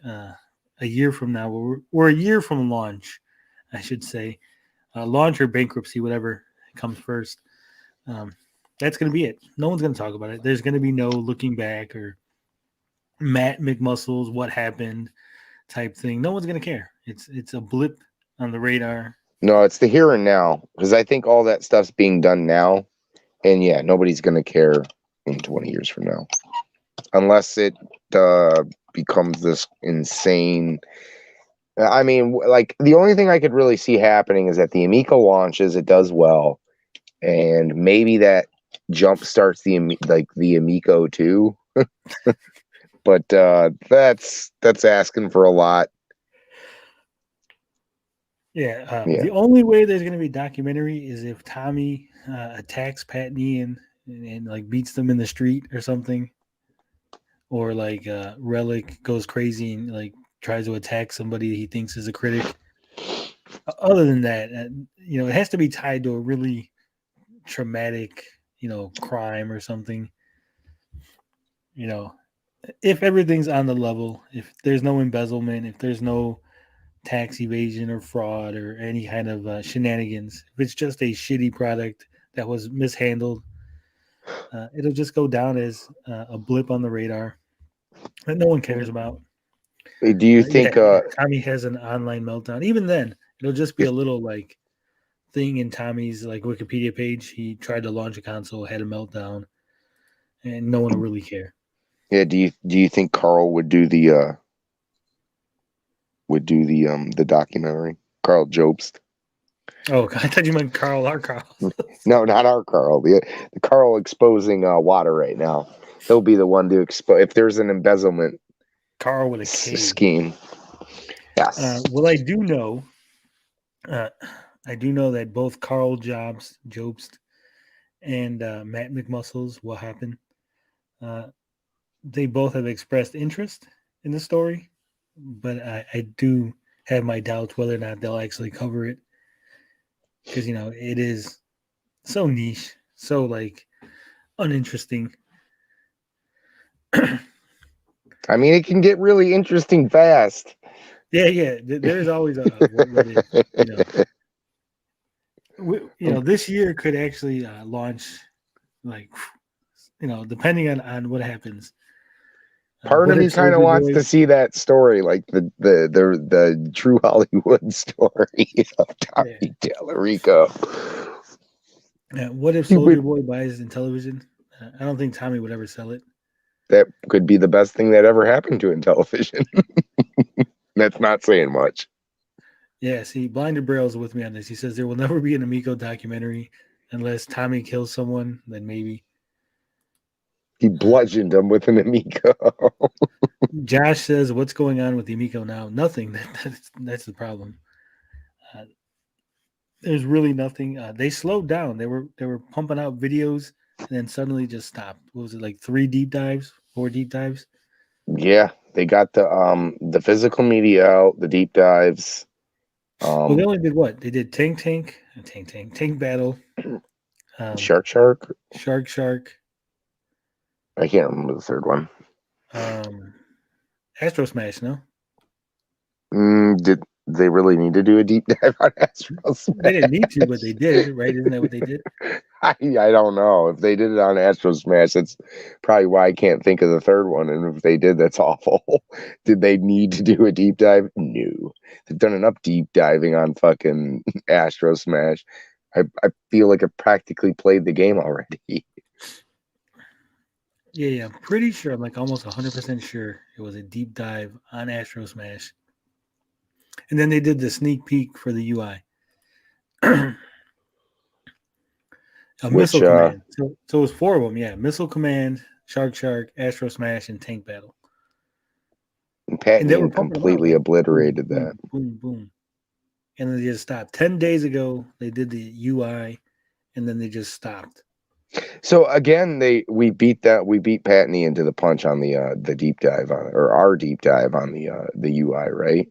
a year from now, we're a year from launch, I should say. Launch or bankruptcy, whatever comes first. That's going to be it. No one's going to talk about it. There's going to be no looking back or Matt McMuscles, what happened. type thing. No one's gonna care. It's a blip on the radar. No, it's the here and now, because I think all that stuff's being done now, and yeah, nobody's gonna care in 20 years from now, unless it becomes this insane. I mean, like the only thing I could really see happening is that the Amico launches, it does well, and maybe that jump starts the Amico too. But that's asking for a lot. Yeah, Yeah. The only way there's going to be a documentary is if Tommy attacks Pat and Ian and like beats them in the street or something, or like Relic goes crazy and like tries to attack somebody he thinks is a critic. Other than that, it has to be tied to a really traumatic, crime or something. If everything's on the level, if there's no embezzlement, if there's no tax evasion or fraud or any kind of shenanigans, if it's just a shitty product that was mishandled, it'll just go down as a blip on the radar that no one cares about. Do you think Tommy has an online meltdown? Even then, it'll just be a little like thing in Tommy's like Wikipedia page. He tried to launch a console, had a meltdown, and no one will really care. Yeah, do you think Carl would do the documentary? Carl Jobst. Oh, I thought you meant Carl, our Carl. No, not our Carl. The Carl exposing water right now. He'll be the one to expose if there's an embezzlement. Carl with a K scheme. Yes. Well, I do know that both Carl Jobst, and Matt McMuscles will happen. They both have expressed interest in the story, but I do have my doubts whether or not they'll actually cover it, because it is so niche, so like uninteresting. I mean, it can get really interesting fast. Yeah. There's always a this year could actually launch, like, depending on what happens. Part of me kind of wants to see that story, like the true Hollywood story of Tommy Tallarico. Yeah, what if Soldier Boy buys Intellivision? I don't think Tommy would ever sell it. That could be the best thing that ever happened to Intellivision. That's not saying much. Yeah, see, Blinded Braille's with me on this. He says there will never be an Amico documentary unless Tommy kills someone, then maybe. He bludgeoned him with an Amico. Josh says, what's going on with the Amico now? Nothing. That's the problem. There's really nothing. They slowed down. They were pumping out videos and then suddenly just stopped. What was it, like 4 deep dives? Yeah, they got the physical media out, the deep dives. Well, they only did what? They did Tank Battle. Shark. I can't remember the third one. Astro Smash, no? Did they really need to do a deep dive on Astro Smash? They didn't need to, but they did, right? Isn't that what they did? I don't know. If they did it on Astro Smash, that's probably why I can't think of the third one. And if they did, that's awful. Did they need to do a deep dive? No. They've done enough deep diving on fucking Astro Smash. I feel like I've practically played the game already. Yeah. I'm pretty sure. I'm like almost 100% sure it was a deep dive on Astro Smash. And then they did the sneak peek for the UI. Missile Command. So it was 4 of them, yeah. Missile Command, Shark, Astro Smash, and Tank Battle. And Pat and completely obliterated that. Boom. And then they just stopped. 10 days ago, they did the UI, and then they just stopped. So again, we beat Patney into the punch on the deep dive or our deep dive on the UI, right?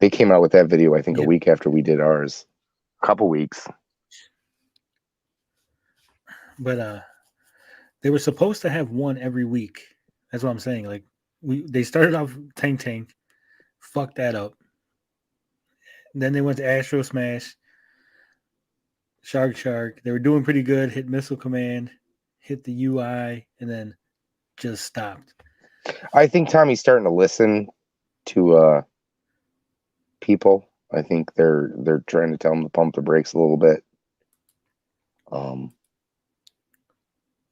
They came out with that video, I think, a week after we did ours. A couple weeks. But they were supposed to have one every week. That's what I'm saying. Like they started off Tank, fucked that up. Then they went to Astro Smash, Shark. They were doing pretty good. Hit Missile Command, hit the UI, and then just stopped. I think Tommy's starting to listen to people. I think they're trying to tell him to pump the brakes a little bit.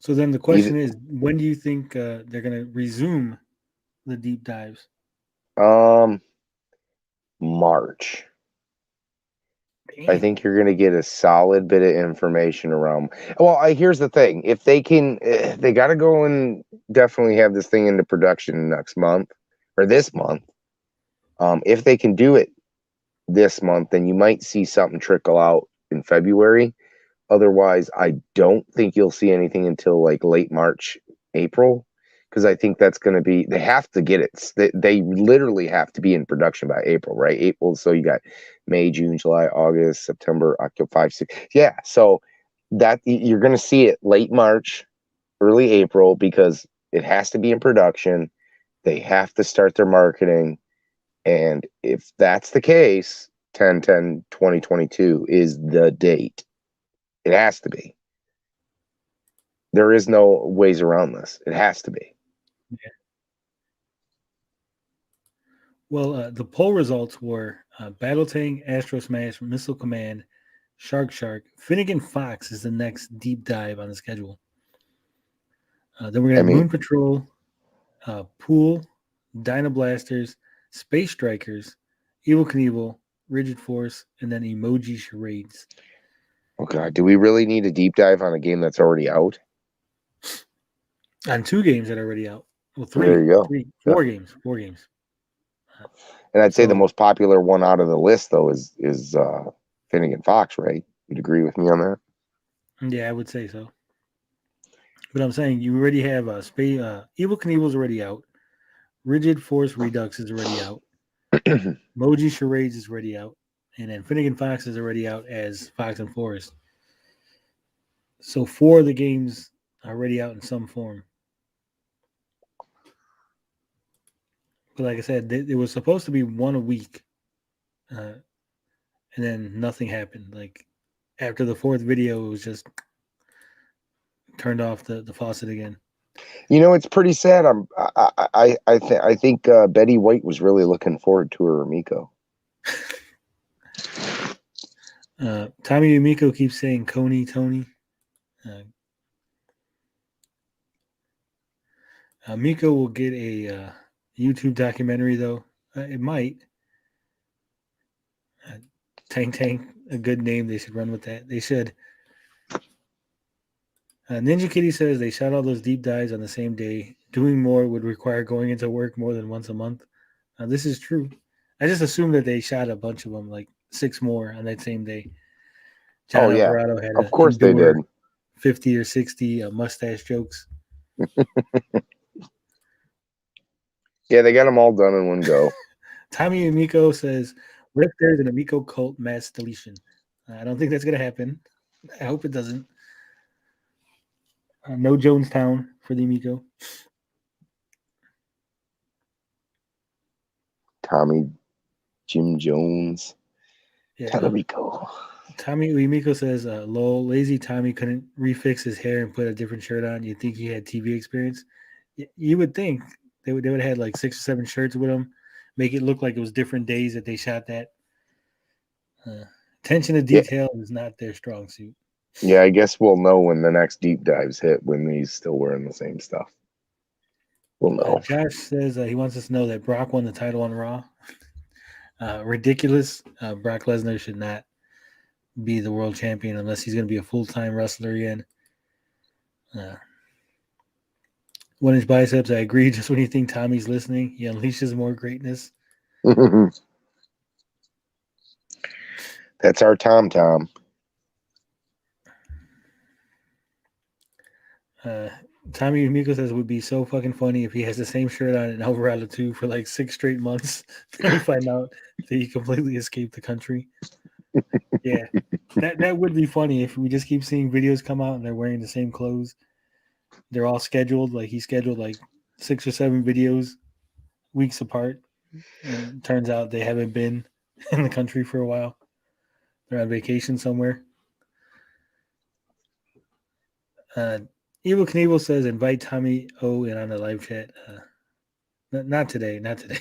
So then the question is, when do you think they're going to resume the deep dives? March. Damn. I think you're going to get a solid bit of information around. Well, here's the thing: if they can, they got to go and definitely have this thing into production next month or this month. If they can do it this month, then you might see something trickle out in February. Otherwise, I don't think you'll see anything until like late March, April, because I think that's going to be, they have to get it. They literally have to be in production by April, right? April. So you got May, June, July, August, September, October, 5, 6. Yeah. So that you're going to see it late March, early April, because it has to be in production. They have to start their marketing. And if that's the case, 10/10/2022 is the date. It has to be. There is no ways around this. It has to be. Yeah. Well, the poll results were Battle Tank, Astro Smash, Missile Command, Shark, Finnegan Fox is the next deep dive on the schedule. Then we're going to have Moon Patrol, Pool, Dyna Blasters, Space Strikers, Evil Knievel, Rigid Force, and then Emoji Charades. Oh God, do we really need a deep dive on a game that's already out? On 2 games that are already out. Well, 3. There you go. 4 games. 4 games. And I'd say the most popular one out of the list, though, is Finnegan Fox, right? You'd agree with me on that? Yeah, I would say so. But I'm saying you already have Evil Knievel's already out. Rigid Force Redux is already out. Emoji Charades is already out. And then Finnegan Fox is already out as Fox and Forest. So 4 of the games are already out in some form. But like I said, it was supposed to be 1 a week. And then nothing happened. Like after the 4th video, it was just turned off the faucet again. You know, it's pretty sad. I think Betty White was really looking forward to her Amico. Tommy Amico keeps saying Coney Tony. Amico will get a YouTube documentary, though. It might. Tank, a good name. They should run with that. They should. Ninja Kitty says they shot all those deep dives on the same day. Doing more would require going into work more than once a month. This is true. I just assumed that they shot a bunch of them, like 6 more on that same day. John Alvarado had of course they did 50 or 60 mustache jokes. Yeah, they got them all done in one go. Tommy Amico says, what if there's an Amico cult mass deletion? I don't think that's going to happen. I hope it doesn't. No Jonestown for the Amico. Tommy, Jim Jones, yeah, Amico. Tommy Amico says, lol, lazy Tommy couldn't refix his hair and put a different shirt on. You'd think he had TV experience. You would think they would have had like 6 or 7 shirts with him, make it look like it was different days that they shot that. Attention to detail is not their strong suit. Yeah, I guess we'll know when the next deep dives hit, when he's still wearing the same stuff. We'll know. Josh says he wants us to know that Brock won the title on Raw. Ridiculous. Brock Lesnar should not be the world champion unless he's going to be a full-time wrestler again. 1-inch biceps, I agree. Just when you think Tommy's listening, he unleashes more greatness. That's our Tom. Tommy Amico says it would be so fucking funny if he has the same shirt on in Alvarado 2 for like 6 straight months. Then we find out that he completely escaped the country. Yeah, that would be funny if we just keep seeing videos come out and they're wearing the same clothes. They're all scheduled. Like he scheduled like 6 or 7 videos weeks apart. And it turns out they haven't been in the country for a while. They're on vacation somewhere. Evil Knievel says, invite Tommy O in on the live chat. Not today. Not today.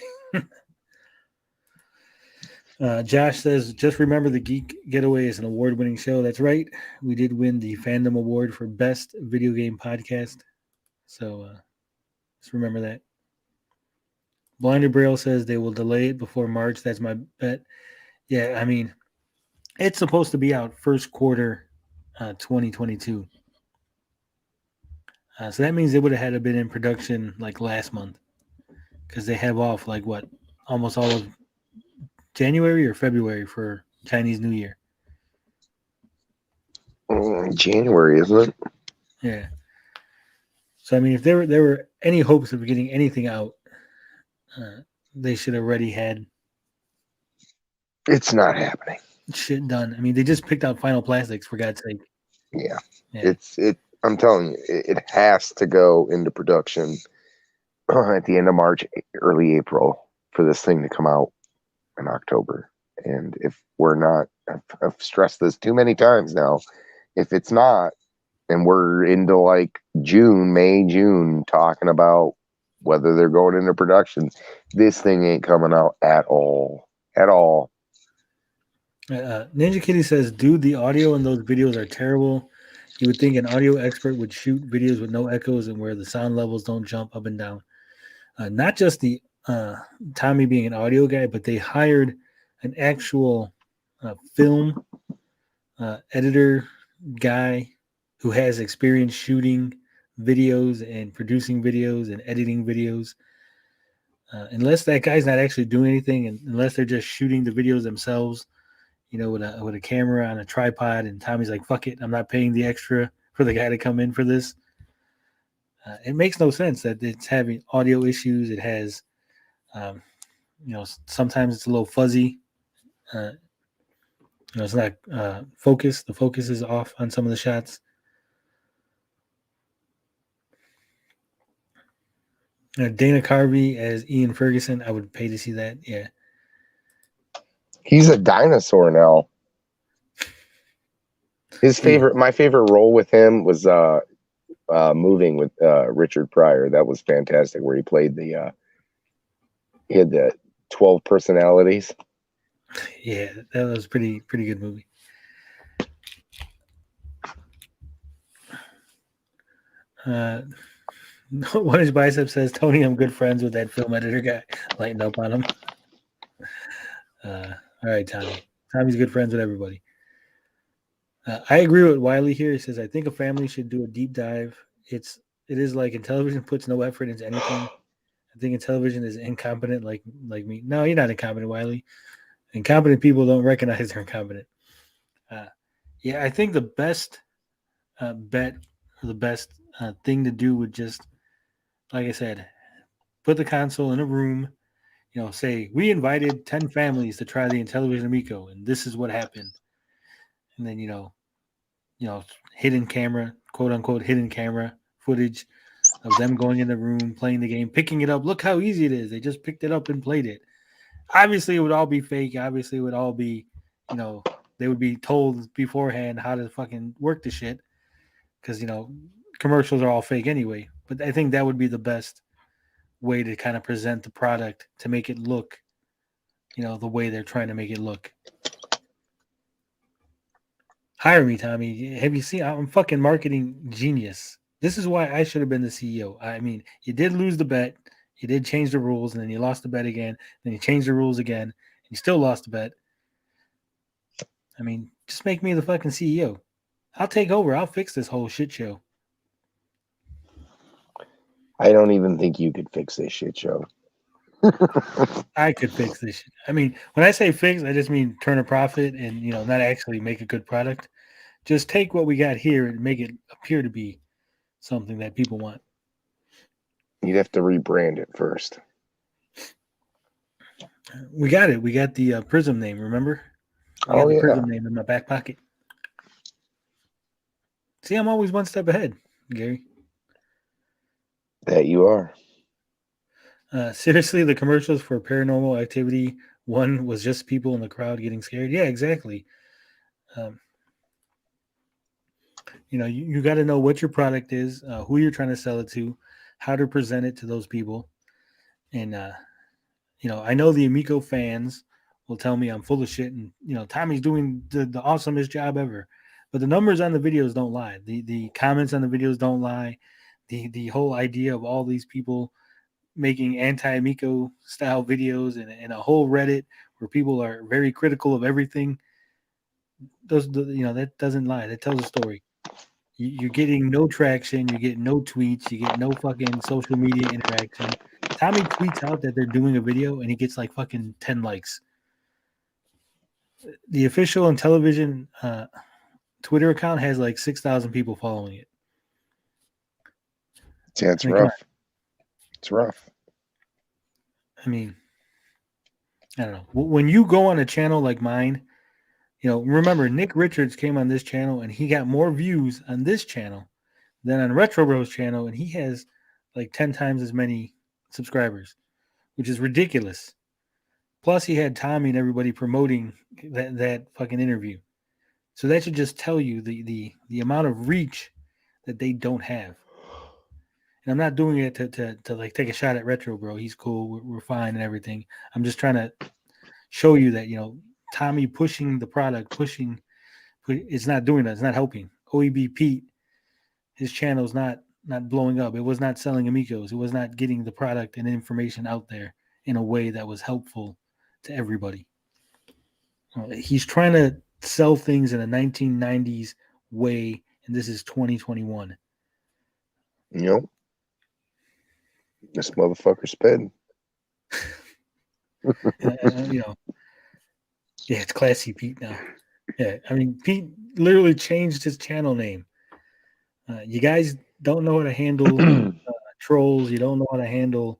Josh says, just remember the Geek Getaway is an award-winning show. That's right. We did win the Fandom Award for Best Video Game Podcast. So just remember that. Blinder Braille says they will delay it before March. That's my bet. Yeah, I mean, it's supposed to be out first quarter 2022. So that means they would have had to been in production like last month because they have off like what, almost all of January or February for Chinese New Year. January, isn't it? Yeah. So I mean, if there were any hopes of getting anything out, they should have already had. It's not happening. Shit done. I mean, they just picked out Final Plastics for God's sake. Yeah. I'm telling you, it has to go into production at the end of March, early April for this thing to come out in October. And if we're not, I've stressed this too many times now. If it's not, and we're into like May, June, talking about whether they're going into production, this thing ain't coming out at all. At all. Ninja Kitty says, dude, the audio in those videos are terrible. You would think an audio expert would shoot videos with no echoes and where the sound levels don't jump up and down. Not just the Tommy being an audio guy, but they hired an actual film editor guy who has experience shooting videos and producing videos and editing videos. Unless that guy's not actually doing anything, and unless they're just shooting the videos themselves, with a camera on a tripod, and Tommy's like, fuck it, I'm not paying the extra for the guy to come in for this. It makes no sense that it's having audio issues. It has, sometimes it's a little fuzzy. It's not focused. The focus is off on some of the shots. Dana Carvey as Ian Ferguson, I would pay to see that. Yeah. He's a dinosaur now. My favorite role with him was Moving with Richard Pryor. That was fantastic, where he played he had the 12 personalities. Yeah, that was pretty good movie. One of his biceps says, Tony, I'm good friends with that film editor guy. Lighten up on him. All right, Tommy. Tommy's good friends with everybody. I agree with Wiley here. He says, I think a family should do a deep dive. It is like Intellivision puts no effort into anything. I think Intellivision is incompetent like me. No, you're not incompetent, Wiley. Incompetent people don't recognize they're incompetent. Yeah, I think the best bet or the best thing to do would just, like I said, put the console in a room, say, we invited 10 families to try the Intellivision Amico, and this is what happened. And then, hidden camera, quote unquote, hidden camera footage of them going in the room, playing the game, picking it up. Look how easy it is. They just picked it up and played it. Obviously, it would all be fake. Obviously, it would all be, they would be told beforehand how to fucking work the shit because, commercials are all fake anyway. But I think that would be the best way to kind of present the product to make it look, the way they're trying to make it look. Hire me, Tommy. Have you seen? I'm fucking marketing genius. This is why I should have been the CEO. I mean, you did lose the bet. You did change the rules, and then you lost the bet again. Then you changed the rules again, and you still lost the bet. I mean, just make me the fucking CEO. I'll take over. I'll fix this whole shit show. I don't even think you could fix this shit show. I could fix this shit. I mean, when I say fix, I just mean turn a profit and, not actually make a good product. Just take what we got here and make it appear to be something that people want. You'd have to rebrand it first. We got it. We got the Prism name, remember? I got the Prism name in my back pocket. See, I'm always one step ahead, Gary. That you are. Seriously, the commercials for Paranormal Activity 1 was just people in the crowd getting scared. Yeah, exactly. You got to know what your product is, who you're trying to sell it to, how to present it to those people. And I know the Amico fans will tell me I'm full of shit, and Tommy's doing the awesomest job ever. But the numbers on the videos don't lie. The comments on the videos don't lie. The whole idea of all these people making anti-Amico style videos and a whole Reddit where people are very critical of everything. That doesn't lie. That tells a story. You're getting no traction. You get no tweets. You get no fucking social media interaction. Tommy tweets out that they're doing a video and he gets like fucking 10 likes. The official Intellivision Twitter account has like 6,000 people following it. Yeah, it's rough. It's rough. I mean, I don't know. When you go on a channel like mine, remember Nick Richards came on this channel and he got more views on this channel than on Retro Bros channel, and he has like 10 times as many subscribers, which is ridiculous. Plus, he had Tommy and everybody promoting that fucking interview. So that should just tell you the amount of reach that they don't have. And I'm not doing it to like take a shot at Retro Bro. He's cool. We're fine and everything. I'm just trying to show you that, Tommy pushing the product, it's not doing that. It's not helping. OEB Pete, his channel's not blowing up. It was not selling Amigos. It was not getting the product and information out there in a way that was helpful to everybody. He's trying to sell things in a 1990s way, and this is 2021. Yep. This motherfucker sped. Yeah, it's classy Pete now. Yeah, I mean, Pete literally changed his channel name. You guys don't know how to handle trolls. You don't know how to handle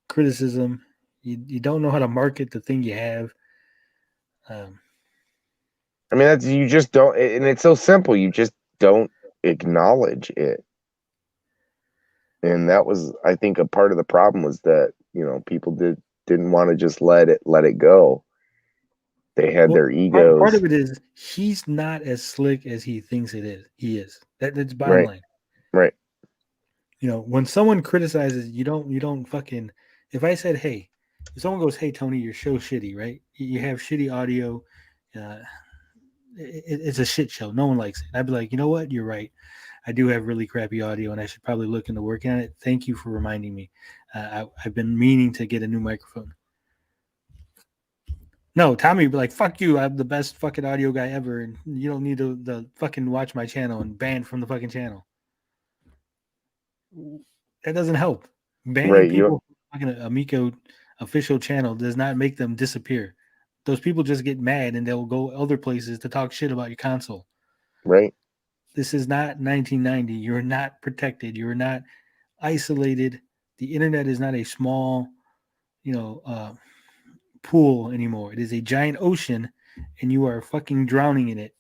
criticism. You don't know how to market the thing you have. I mean, you just don't, and it's so simple. You just don't acknowledge it. And that was, I think, a part of the problem was that, people didn't want to just let it go. They had their egos. Part of it is he's not as slick as he thinks it is. He is. That's bottom line. Right. When someone criticizes, you don't fucking. If I said, hey, if someone goes, hey Tony, your show's shitty, right? You have shitty audio. It's a shit show. No one likes it. I'd be like, you know what? You're right. I do have really crappy audio, and I should probably look into working on it. Thank you for reminding me. I've been meaning to get a new microphone. No, Tommy would be like, fuck you. I'm the best fucking audio guy ever, and you don't need to fucking watch my channel and ban from the fucking channel. That doesn't help. Banning people from fucking Amico official channel does not make them disappear. Those people just get mad and they'll go other places to talk shit about your console. Right. This is not 1990. You're not protected. You're not isolated. The internet is not a small, pool anymore. It is a giant ocean, and you are fucking drowning in it.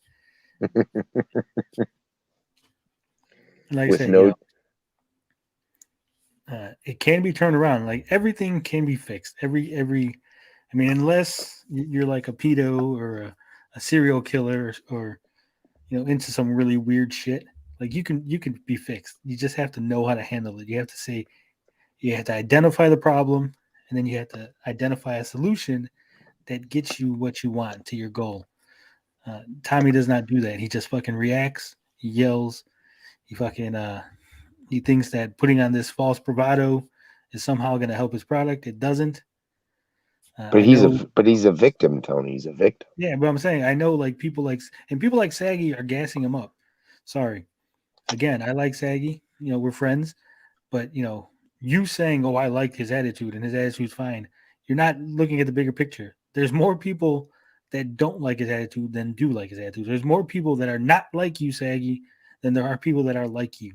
Like I said, it can be turned around. Like everything can be fixed. Unless you're like a pedo or a serial killer or into some really weird shit. Like you can be fixed. You just have to know how to handle it. You have to identify the problem, and then you have to identify a solution that gets you what you want to your goal. Tommy does not do that. He just fucking reacts. He yells. He fucking he thinks that putting on this false bravado is somehow going to help his product. It doesn't. But he's a victim, Tony. He's a victim. Yeah, but I'm saying I know like people like Saggy are gassing him up. Sorry. Again, I like Saggy. We're friends. But you saying, "Oh, I like his attitude and his attitude's fine," you're not looking at the bigger picture. There's more people that don't like his attitude than do like his attitude. There's more people that are not like you, Saggy, than there are people that are like you.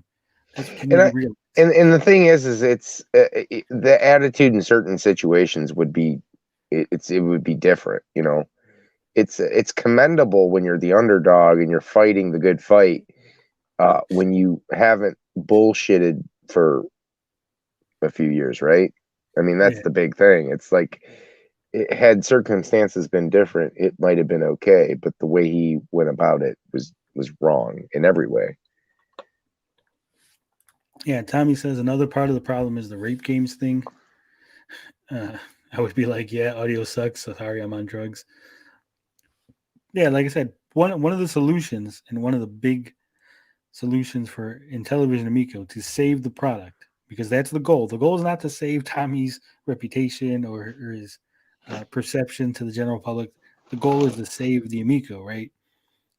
That's what you need to realize. And the thing is it's the attitude in certain situations would be it would be different. It's commendable when you're the underdog and you're fighting the good fight. When you haven't bullshitted for a few years, right? I mean, that's the big thing. It's like, had circumstances been different, it might have been okay, but the way he went about it was wrong in every way. Yeah, Tommy says another part of the problem is the rape games thing. I would be like, yeah, audio sucks. So sorry, I'm on drugs. Yeah, like I said, one of the solutions and one of the big solutions for Intellivision Amico to save the product, because that's the goal. The goal is not to save Tommy's reputation or his perception to the general public. The goal is to save the Amico, right?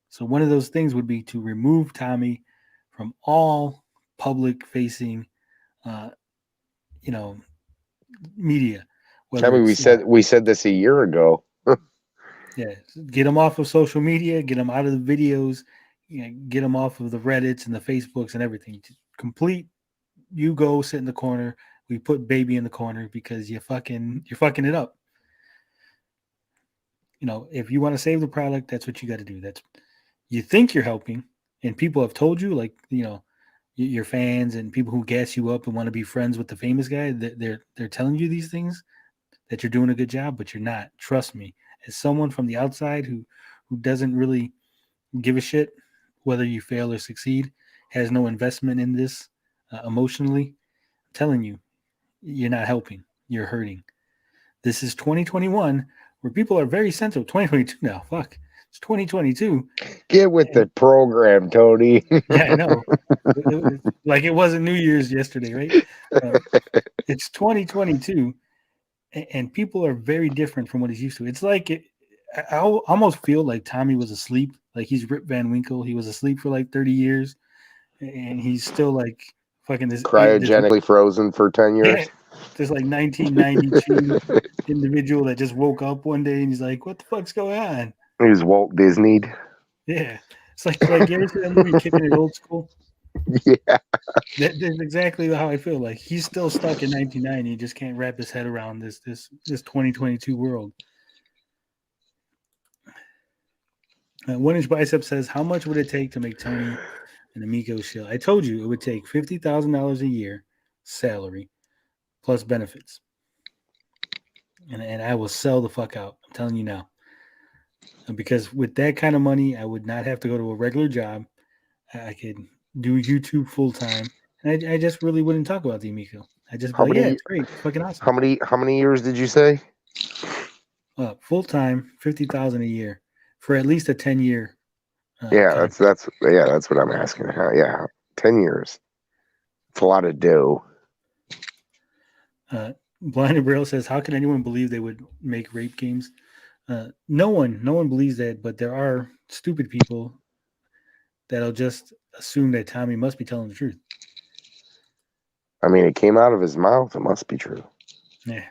So one of those things would be to remove Tommy from all public-facing, uh, media. I mean, we said this a year ago. Yeah, get him off of social media, get him out of the videos, get him off of the Reddits and the Facebooks and everything. Just complete. You go sit in the corner. We put baby in the corner because you're fucking it up. If you want to save the product, that's what you got to do. You think you're helping, and people have told you, like your fans and people who gas you up and want to be friends with the famous guy. They're telling you these things, that you're doing a good job, but you're not. Trust me. As someone from the outside who doesn't really give a shit whether you fail or succeed, has no investment in this emotionally, I'm telling you, you're not helping. You're hurting. This is 2021, where people are very sensitive. 2022 now. Fuck. It's 2022. Get with the program, Tony. Yeah, I know. Like it wasn't New Year's yesterday, right? It's 2022. And people are very different from what he's used to. It's like I almost feel like Tommy was asleep. Like he's Rip Van Winkle. He was asleep for like 30 years, and he's still like fucking this cryogenically frozen for 10 years. Yeah, this like 1992 individual that just woke up one day and he's like, "What the fuck's going on?" He's Walt Disney'd. Yeah, it's like you ever see that movie Kicking It Old School? Yeah, that's exactly how I feel. Like he's still stuck in 1990. He just can't wrap his head around this 2022 world. 1 Inch Bicep says, "How much would it take to make Tony an Amico shield?" I told you it would take $50,000 a year salary plus benefits, and I will sell the fuck out. I'm telling you now, because with that kind of money, I would not have to go to a regular job. I could do YouTube full time, and I just really wouldn't talk about the Amico. I just be like, yeah, it's great, it's fucking awesome. How many years did you say? Full time, $50,000 a year for at least a 10-year. That's what I'm asking. 10 years. It's a lot of dough. Blinded Braille says, "How can anyone believe they would make rape games?" No one believes that, but there are stupid people that'll just assume that Tommy must be telling the truth. I mean, it came out of his mouth. It must be true. Yeah.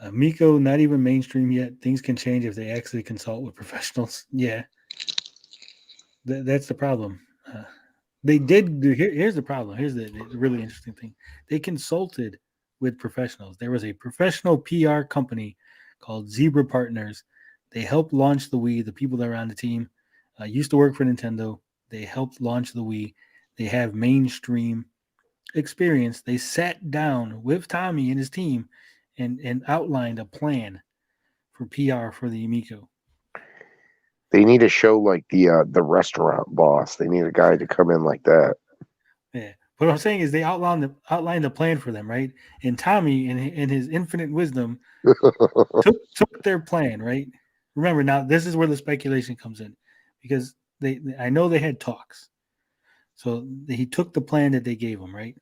Amico, not even mainstream yet. Things can change if they actually consult with professionals. Yeah. That's the problem. They did. Here's the problem. Here's the really interesting thing. They consulted with professionals. There was a professional PR company called Zebra Partners. They helped launch the Wii. The people that are on the team used to work for Nintendo. They helped launch the Wii. They have mainstream experience. They sat down with Tommy and his team and outlined a plan for PR for the Amico. They need a show like the Restaurant Boss. They need a guy to come in like that. Yeah. What I'm saying is they outlined the plan for them, right? And Tommy, in his infinite wisdom, took their plan, right? Remember, now this is where the speculation comes in, because I know they had talks. So he took the plan that they gave him, right?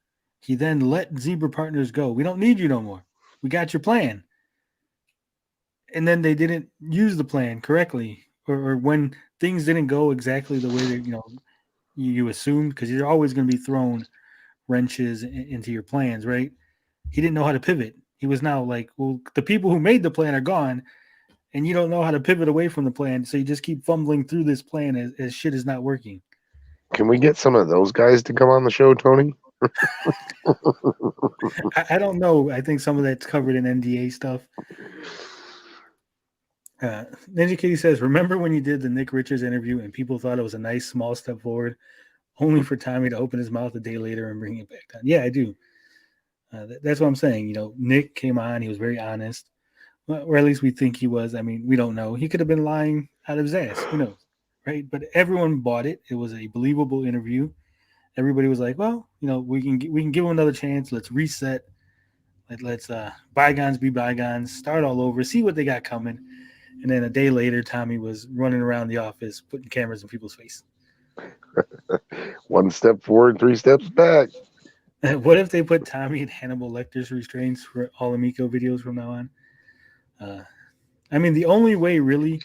He then let Zebra Partners go. We don't need you no more. We got your plan. And then they didn't use the plan correctly, or when things didn't go exactly the way that you assumed, because you're always going to be thrown wrenches into your plans, right? He didn't know how to pivot. He was now like, well, the people who made the plan are gone, and you don't know how to pivot away from the plan, so you just keep fumbling through this plan as shit is not working. Can we get some of those guys to come on the show, Tony? I don't know. I think some of that's covered in NDA stuff. Ninja Kitty says, "Remember when you did the Nick Richards interview and people thought it was a nice small step forward, only for Tommy to open his mouth a day later and bring it back down?" Yeah, I do. That's what I'm saying. Nick came on. He was very honest, or at least we think he was. I mean, we don't know. He could have been lying out of his ass. Who knows, right? But everyone bought it. It was a believable interview. Everybody was like, "Well, we can give him another chance. Let's reset. Let's bygones be bygones. Start all over. See what they got coming. And then a day later, Tommy was running around the office putting cameras in people's face. 1 step forward, 3 steps back. What if they put Tommy in Hannibal Lecter's restraints for all Amico videos from now on? I mean, the only way really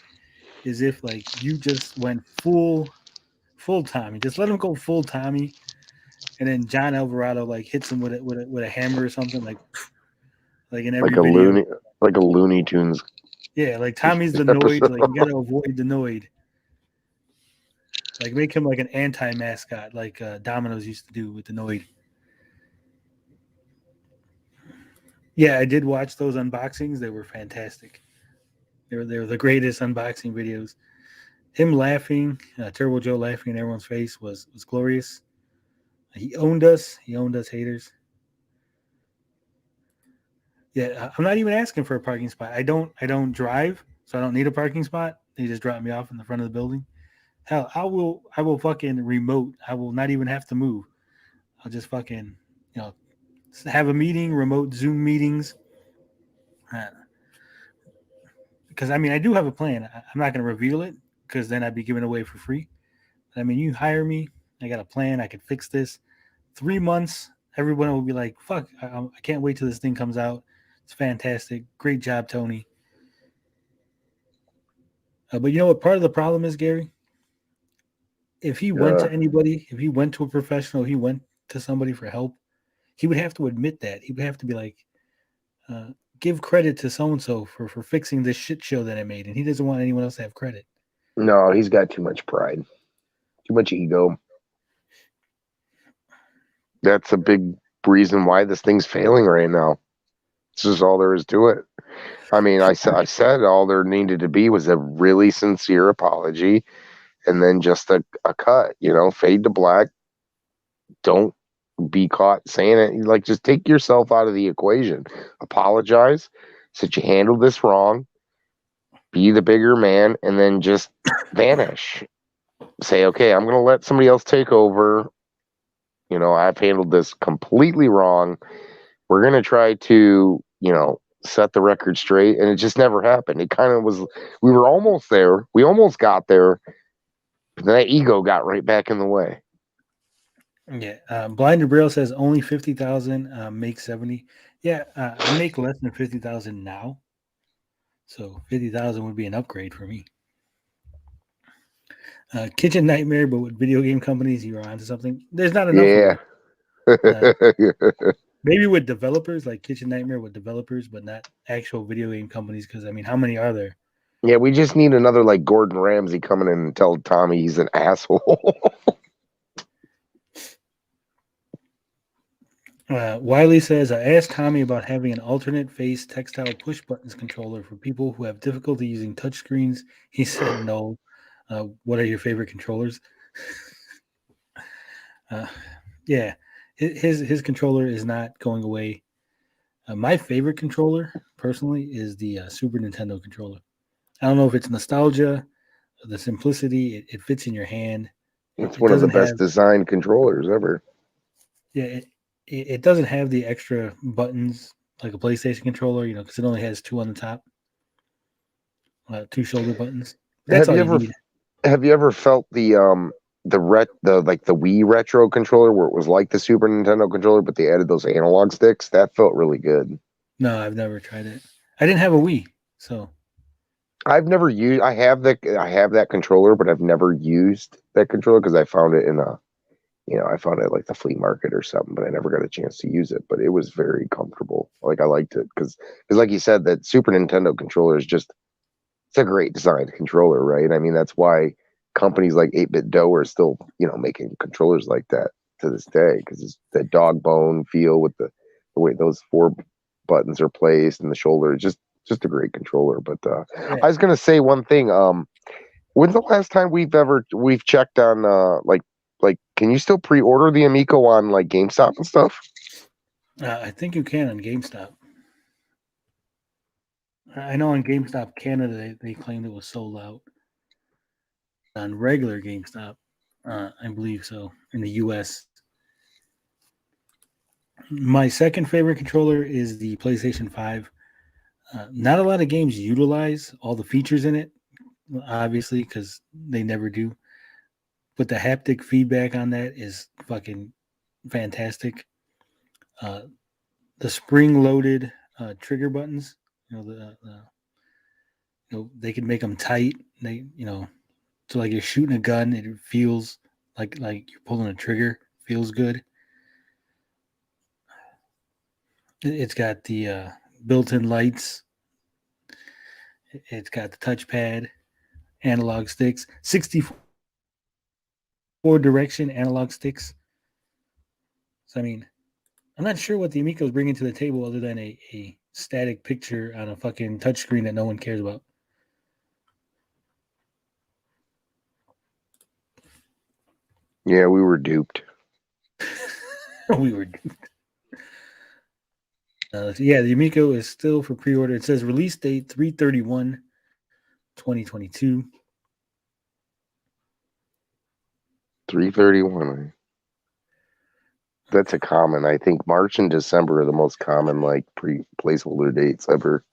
is if like you just went full Tommy. Just let him go full Tommy, and then John Alvarado like hits him with a hammer or something like in every video. Like a Looney Tunes. Yeah, like Tommy's the Noid. Like you gotta avoid the Noid. Like make him like an anti-mascot, like Domino's used to do with the Noid. Yeah, I did watch those unboxings. They were fantastic. They were the greatest unboxing videos. Him laughing, Turbo Joe laughing in everyone's face was glorious. He owned us. He owned us haters. Yeah, I'm not even asking for a parking spot. I don't drive, so I don't need a parking spot. They just drop me off in the front of the building. Hell, I will fucking remote. I will not even have to move. I'll just fucking, have a meeting, remote Zoom meetings. Because I mean, I do have a plan. I'm not going to reveal it because then I'd be giving away for free. I mean, you hire me. I got a plan. I could fix this. 3 months, everyone will be like, fuck, I can't wait till this thing comes out. It's fantastic. Great job, Tony. But you know what part of the problem is, Gary? If he went to anybody, if he went to a professional, he went to somebody for help, he would have to admit that. He would have to be like, give credit to so-and-so for fixing this shit show that I made. And he doesn't want anyone else to have credit. No, he's got too much pride. Too much ego. That's a big reason why this thing's failing right now. This is all there is to it. I mean, I said all there needed to be was a really sincere apology and then just a cut, fade to black. Don't be caught saying it. Like, just take yourself out of the equation. Apologize. Say you handled this wrong. Be the bigger man and then just vanish. Say, okay, I'm going to let somebody else take over. I've handled this completely wrong. We're going to try to, set the record straight. And it just never happened. It kind of was, we were almost there. We almost got there. But that ego got right back in the way. Yeah. Blind Braille says only 50,000, make 70. Yeah. I make less than 50,000 now. So 50,000 would be an upgrade for me. Kitchen Nightmare, but with video game companies, you're onto something. There's not enough. Yeah. Maybe with developers, like Kitchen Nightmare with developers, but not actual video game companies. Because I mean, how many are there? Yeah, we just need another like Gordon Ramsay coming in and tell Tommy he's an asshole. Wiley says, I asked Tommy about having an alternate face textile push buttons controller for people who have difficulty using touchscreens. He said no. What are your favorite controllers? Yeah, his controller is not going away. My favorite controller, personally, is the Super Nintendo controller. I don't know if it's nostalgia, the simplicity. It fits in your hand. It's one of the best designed controllers ever. Yeah, it doesn't have the extra buttons like a PlayStation controller, because it only has 2 on the top, 2 shoulder buttons. That's all you need. Have you ever felt the Wii retro controller where it was like the Super Nintendo controller, but they added those analog sticks? That felt really good. No, I've never tried it. I didn't have a Wii, so I've never used. I have that controller, but I've never used that controller because I found it I found it at like the flea market or something, but I never got a chance to use it. But it was very comfortable. Like I liked it because like you said, that Super Nintendo controller is just. It's a great designed controller, right? I mean, that's why companies like 8-Bit Dough are still, making controllers like that to this day, because it's that dog bone feel with the way those 4 buttons are placed and the shoulder. Just a great controller. But I was gonna say one thing. When's the last time we've checked on like can you still pre-order the Amico on like GameStop and stuff? I think you can on GameStop. I know on GameStop Canada they claimed it was sold out. On regular GameStop, I believe so. In the US, My second favorite controller is the PlayStation 5. Not a lot of games utilize all the features in it, obviously, because they never do. But the haptic feedback on that is fucking fantastic. The spring-loaded trigger buttons, they can make them tight. So like you're shooting a gun, it feels like you're pulling a trigger. Feels good. It's got the built-in lights. It's got the touchpad, analog sticks, 64 direction analog sticks. So I mean, I'm not sure what the Amico is bringing to the table other than a static picture on a fucking touchscreen that no one cares about. Yeah, we were duped. We were duped. The Amico is still for pre-order. It says release date 3/31/2022. 3/31. That's a common. I think March and December are the most common placeholder dates ever.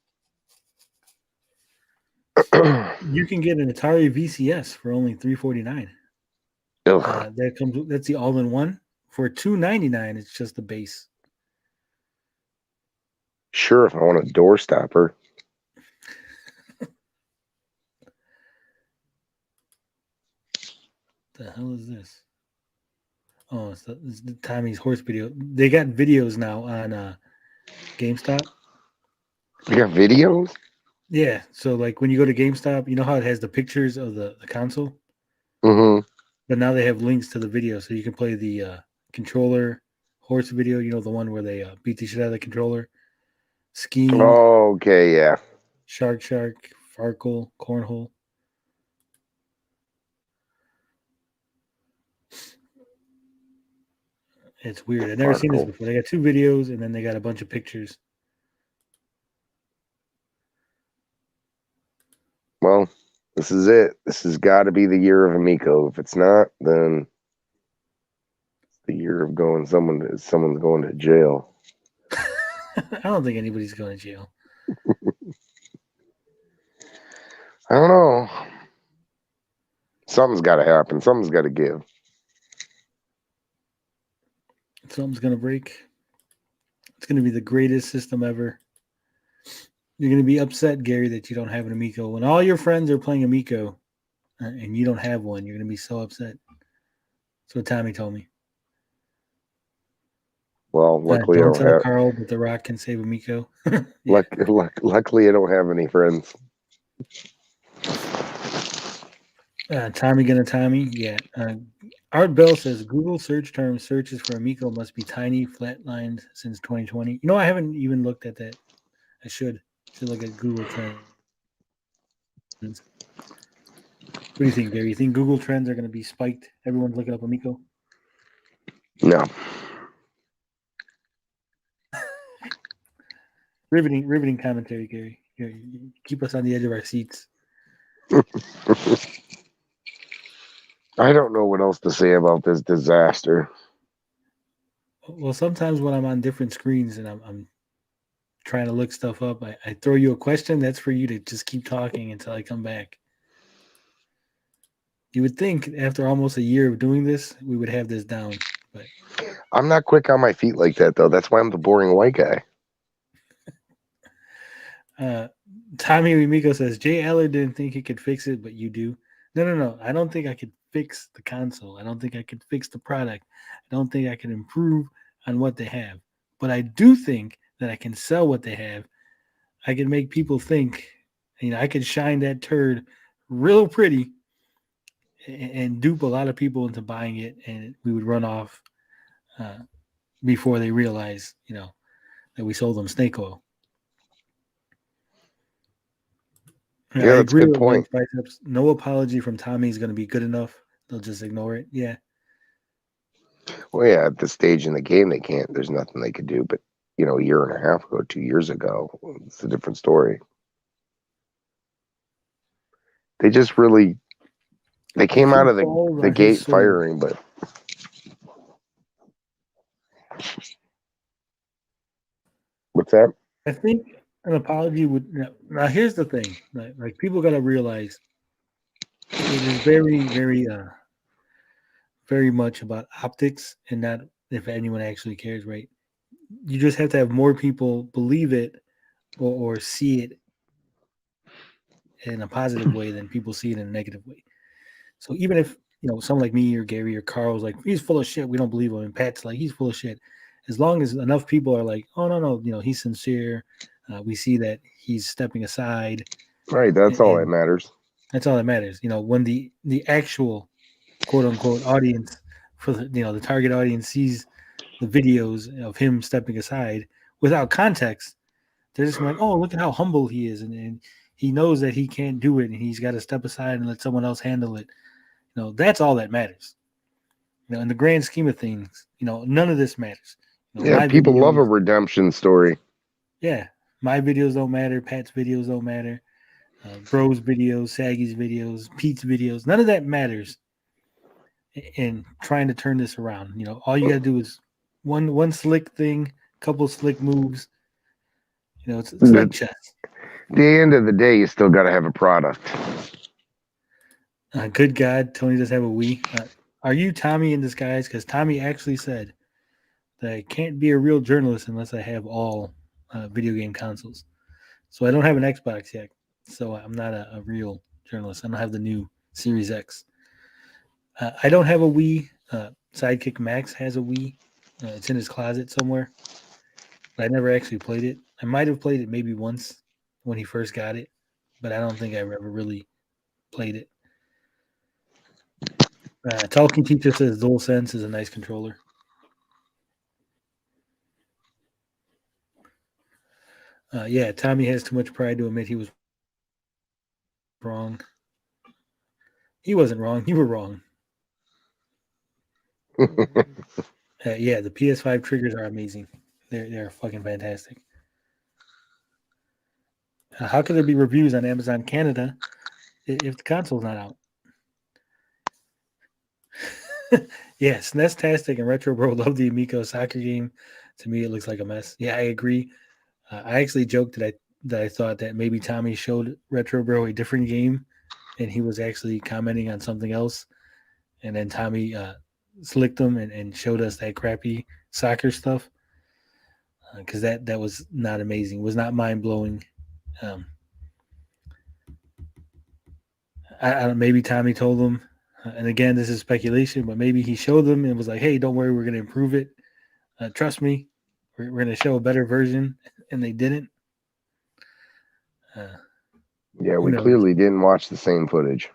You can get an Atari VCS for only $349. That's the all-in-one. For $299, it's just the base. Sure, if I want a door stopper. The hell is this? Oh, it's the Tommy's horse video. They got videos now on GameStop. You got videos? Yeah. So like when you go to GameStop, you know how it has the pictures of the console? Mm-hmm. But now they have links to the video, so you can play the controller horse video. You know, the one where they beat the shit out of the controller. Skiing. Oh, okay, yeah. Shark, Farkle, Cornhole. It's weird. I've never seen this before. They got 2 videos, and then they got a bunch of pictures. Well, this is it. This has got to be the year of Amico. If it's not, then it's the year of someone's going to jail. I don't think anybody's going to jail. I don't know. Something's got to happen. Something's got to give. Something's going to break. It's going to be the greatest system ever. You're going to be upset, Gary, that you don't have an Amico. When all your friends are playing Amico and you don't have one, you're going to be so upset. That's what Tommy told me. Well, luckily don't tell Carl, but The Rock can save Amico. Yeah. Luckily, I don't have any friends. Tommy gonna Tommy, yeah. Art Bell says Google search term searches for Amico must be tiny, flatlined since 2020. You know, I haven't even looked at that. I should look at Google Trends. What do you think, Gary? You think Google Trends are going to be spiked? Everyone's looking up Amico? No. Riveting commentary, Gary. You keep us on the edge of our seats. I don't know what else to say about this disaster. Well, sometimes when I'm on different screens and I'm trying to look stuff up, I throw you a question. That's for you to just keep talking until I come back. You would think after almost a year of doing this, we would have this down. But I'm not quick on my feet like that, though. That's why I'm the boring white guy. Tommy Amico says, Jay Eller didn't think he could fix it, but you do. No. I don't think I could fix the console. I don't think I could fix the product. I don't think I can improve on what they have. But I do think that I can sell what they have. I can make people think, I could shine that turd real pretty and dupe a lot of people into buying it, and we would run off before they realize, that we sold them snake oil. Yeah, that's a good point. No apology from Tommy is going to be good enough. They'll just ignore it. Yeah. Well, yeah, at this stage in the game, they can't. There's nothing they could do. But, a year and a half ago, 2 years ago, it's a different story. They just really, they came out of the gate firing, but What's that? I think an apology would. Now, here's the thing: like people got to realize it is very, very much about optics and not if anyone actually cares, right? You just have to have more people believe it or see it in a positive way than people see it in a negative way. So even if someone like me or Gary or Carl's like he's full of shit, we don't believe him, and Pat's like he's full of shit. As long as enough people are like, oh no, he's sincere. We see that he's stepping aside. Right, that's all that matters. That's all that matters. When the actual quote unquote audience for the target audience sees the videos of him stepping aside without context, they're just like, oh, look at how humble he is, and he knows that he can't do it, and he's got to step aside and let someone else handle it. That's all that matters. In the grand scheme of things, none of this matters. Yeah, people love a redemption story. Yeah, my videos don't matter. Pat's videos don't matter. Bro's videos, Saggy's videos, Pete's videos, none of that matters in trying to turn this around. All you got to do is one slick thing, couple slick moves. It's like chess. At the end of the day, you still got to have a product. Good God, Tony does have a Wii. Are you Tommy in disguise? Because Tommy actually said that I can't be a real journalist unless I have all video game consoles. So I don't have an Xbox yet. So I'm not a real journalist. I don't have the new Series X. I don't have a Wii. Sidekick Max has a Wii. It's in his closet somewhere. But I never actually played it. I might have played it maybe once when he first got it, but I don't think I ever really played it. Talking Teacher says DualSense is a nice controller. Yeah, Tommy has too much pride to admit he was wrong. He wasn't wrong. You were wrong. Yeah, the PS5 triggers are amazing. They're fucking fantastic. How could there be reviews on Amazon Canada if the console's not out? Yeah, SNES-tastic and Retro Bro love the Amico soccer game. To me, it looks like a mess. Yeah, I agree. I actually joked that I thought that maybe Tommy showed Retro Bro a different game, and he was actually commenting on something else. And then Tommy slicked him and showed us that crappy soccer stuff because that was not amazing. It was not mind-blowing. I don't. Maybe Tommy told them, and again, this is speculation, but maybe he showed them and was like, "Hey, don't worry, we're going to improve it. Trust me, we're going to show a better version," and they didn't. Yeah, we clearly didn't watch the same footage.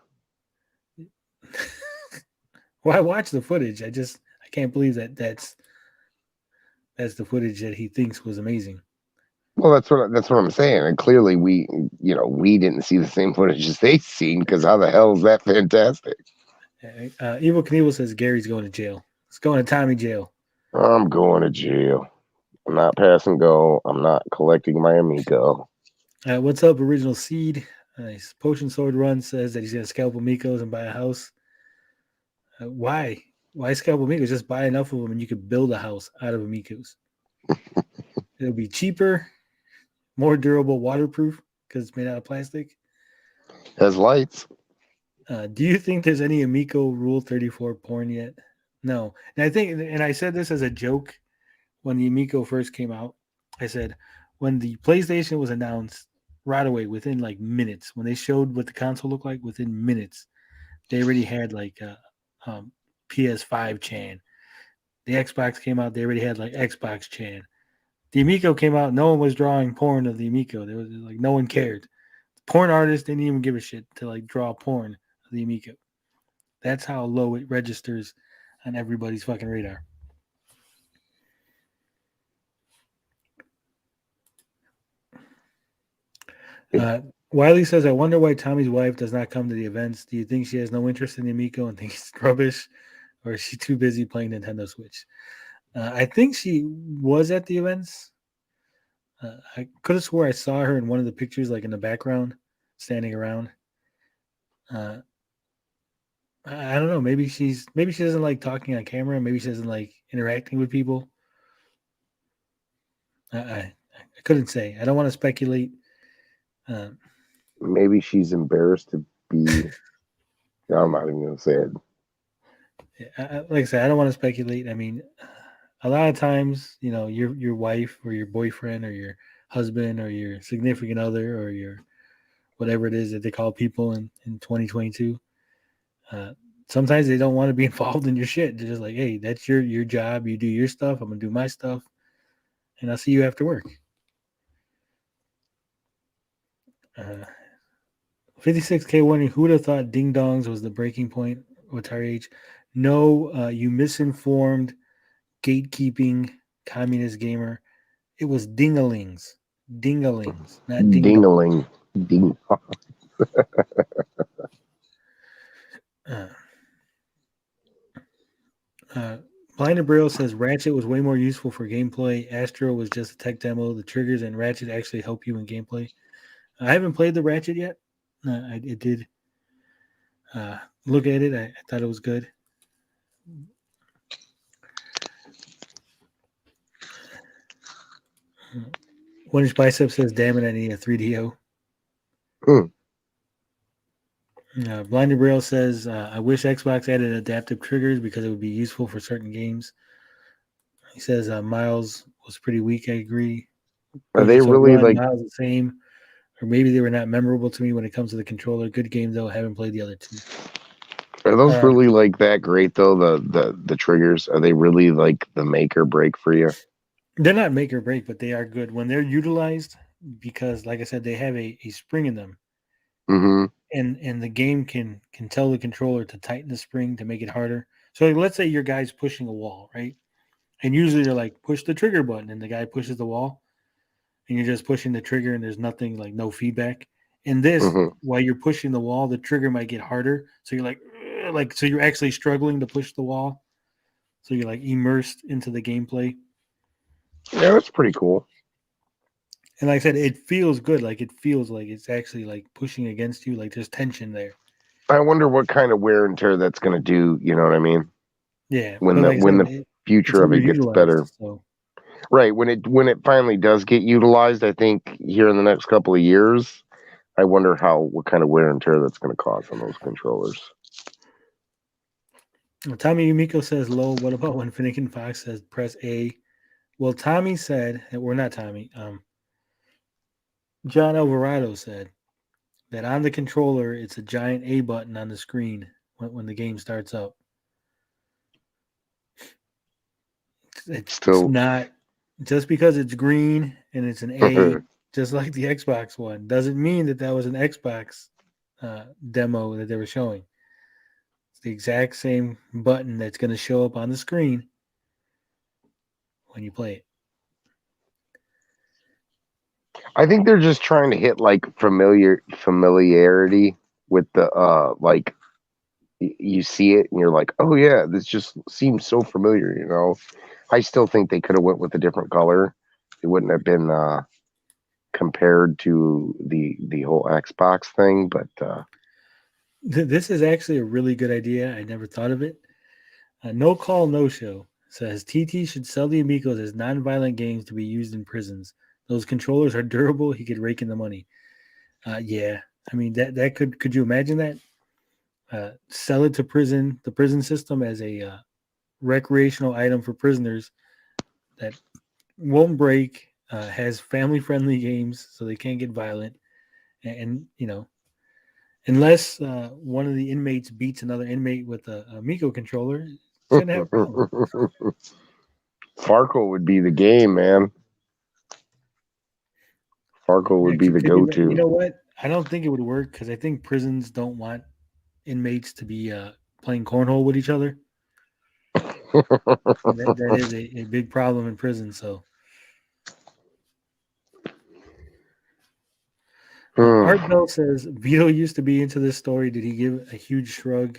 Well, I watched the footage. I can't believe that's the footage that he thinks was amazing. Well, that's what I'm saying. And clearly, we didn't see the same footage as they seen because how the hell is that fantastic? Evil Knievel says Gary's going to jail. It's going to Tommy jail. I'm going to jail. I'm not passing go. I'm not collecting my Amico. What's up, Original Seed? Potion Sword Run says that he's going to scalp Amicos and buy a house. Why? Why scalp Amicos? Just buy enough of them and you could build a house out of Amicos. It'll be cheaper, more durable, waterproof because it's made out of plastic. Has lights. Do you think there's any Amico Rule 34 porn yet? No. And I said this as a joke when the Amico first came out. I said, when the PlayStation was announced, right away, within like minutes, when they showed what the console looked like, within minutes, they already had like PS5 Chan. The Xbox came out, they already had like Xbox Chan. The Amico came out, no one was drawing porn of the Amico. There was like no one cared. The porn artists didn't even give a shit to like draw porn of the Amico. That's how low it registers on everybody's fucking radar. Wiley says, I wonder why Tommy's wife does not come to the events. Do you think she has no interest in the Amico and thinks it's rubbish? Or is she too busy playing Nintendo Switch? I think she was at the events. I could have swore I saw her in one of the pictures, like in the background, standing around. I don't know. Maybe she doesn't like talking on camera. Maybe she doesn't like interacting with people. I I couldn't say. I don't want to speculate. Maybe she's embarrassed to be. No, I'm not even gonna say it. Like I said, I don't want to speculate. I mean, a lot of times, your wife or your boyfriend or your husband or your significant other or your whatever it is that they call people in 2022. Sometimes they don't want to be involved in your shit. They're just like, hey, that's your job. You do your stuff. I'm gonna do my stuff, and I'll see you after work. 56K wondering who would have thought ding dongs was the breaking point with our age. No, you misinformed, gatekeeping, communist gamer. It was dingalings, not ding dong. Dingaling, ding. Blinded Braille says Ratchet was way more useful for gameplay. Astro was just a tech demo. The triggers and Ratchet actually help you in gameplay. I haven't played the Ratchet yet. I did look at it. I thought it was good. One Inch Bicep says, damn it, I need a 3DO. Blinded Braille says, I wish Xbox added adaptive triggers because it would be useful for certain games. He says, Miles was pretty weak. I agree. Are they really like Miles the same? Or maybe they were not memorable to me when it comes to the controller. Good game, though. I haven't played the other two. Are those really like that great, though? The triggers? Are they really like the make or break for you? They're not make or break, but they are good when they're utilized because, like I said, they have a spring in them. Mm-hmm. And the game can tell the controller to tighten the spring to make it harder. So let's say your guy's pushing a wall, right? And usually they're like, push the trigger button, and the guy pushes the wall, and you're just pushing the trigger, and there's nothing, like no feedback. In this, while you're pushing the wall, the trigger might get harder. So you're like, so you're actually struggling to push the wall. So you're like immersed into the gameplay. Yeah, that's pretty cool. And like I said, it feels good. Like it feels like it's actually like pushing against you. Like there's tension there. I wonder what kind of wear and tear that's going to do. You know what I mean? Yeah. When the future of it gets better. So. Right. When it finally does get utilized, I think here in the next couple of years, I wonder what kind of wear and tear that's going to cause on those controllers. Tommy Amico says, low. What about when Finnegan Fox says press A? Well, Tommy said, we're not Tommy. John Alvarado said that on the controller, it's a giant A button on the screen when the game starts up. It's not just because it's green and it's an A, just like the Xbox one, doesn't mean that was an Xbox demo that they were showing. It's the exact same button that's going to show up on the screen when you play it. I think they're just trying to hit like familiarity with the like you see it and you're like, oh yeah, this just seems so familiar, you know. I still think they could have went with a different color. It wouldn't have been compared to the whole Xbox thing, but this is actually a really good idea. I never thought of it. No Call No Show says TT should sell the Amigos as non-violent games to be used in prisons. Those controllers are durable. He could rake in the money. Yeah, I mean that could you imagine that? Sell it to the prison system as a recreational item for prisoners that won't break, has family-friendly games so they can't get violent, and you know, unless one of the inmates beats another inmate with a Amico controller, shouldn't have a problem. Farco would be the game, man. Farco would be the go-to. You know what? I don't think it would work because I think prisons don't want inmates to be playing cornhole with each other. that is a big problem in prison. So, Art Bell says Vito used to be into this story. Did he give a huge shrug?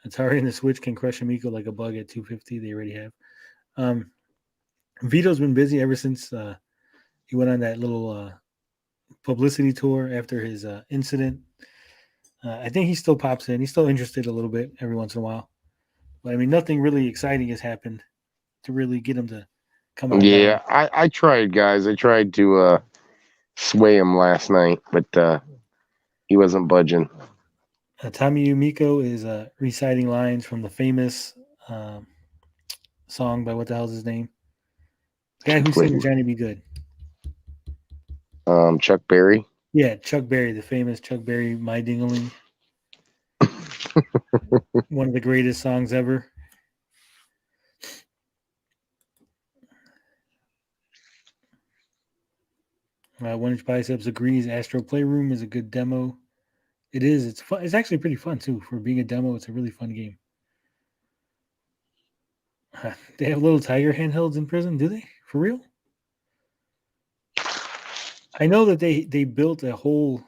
Atari and the Switch can crush Amico like a bug at 250. They already have. Vito's been busy ever since he went on that little publicity tour after his incident. I think he still pops in. He's still interested a little bit every once in a while. But, I mean, nothing really exciting has happened to really get him to come on Yeah, down. I tried, guys. I tried to sway him last night, but he wasn't budging. Tommy Amico is reciting lines from the famous song by what the hell's his name? The guy who Wait, sings Johnny Be Good. Chuck Berry. Yeah, Chuck Berry, the famous Chuck Berry, My Dingaling. One of the greatest songs ever. One Inch Biceps agrees. Astro Playroom is a good demo. It is. It's fun. It's actually pretty fun too. For being a demo, it's a really fun game. They have little tiger handhelds in prison, do they? For real? I know that they built a whole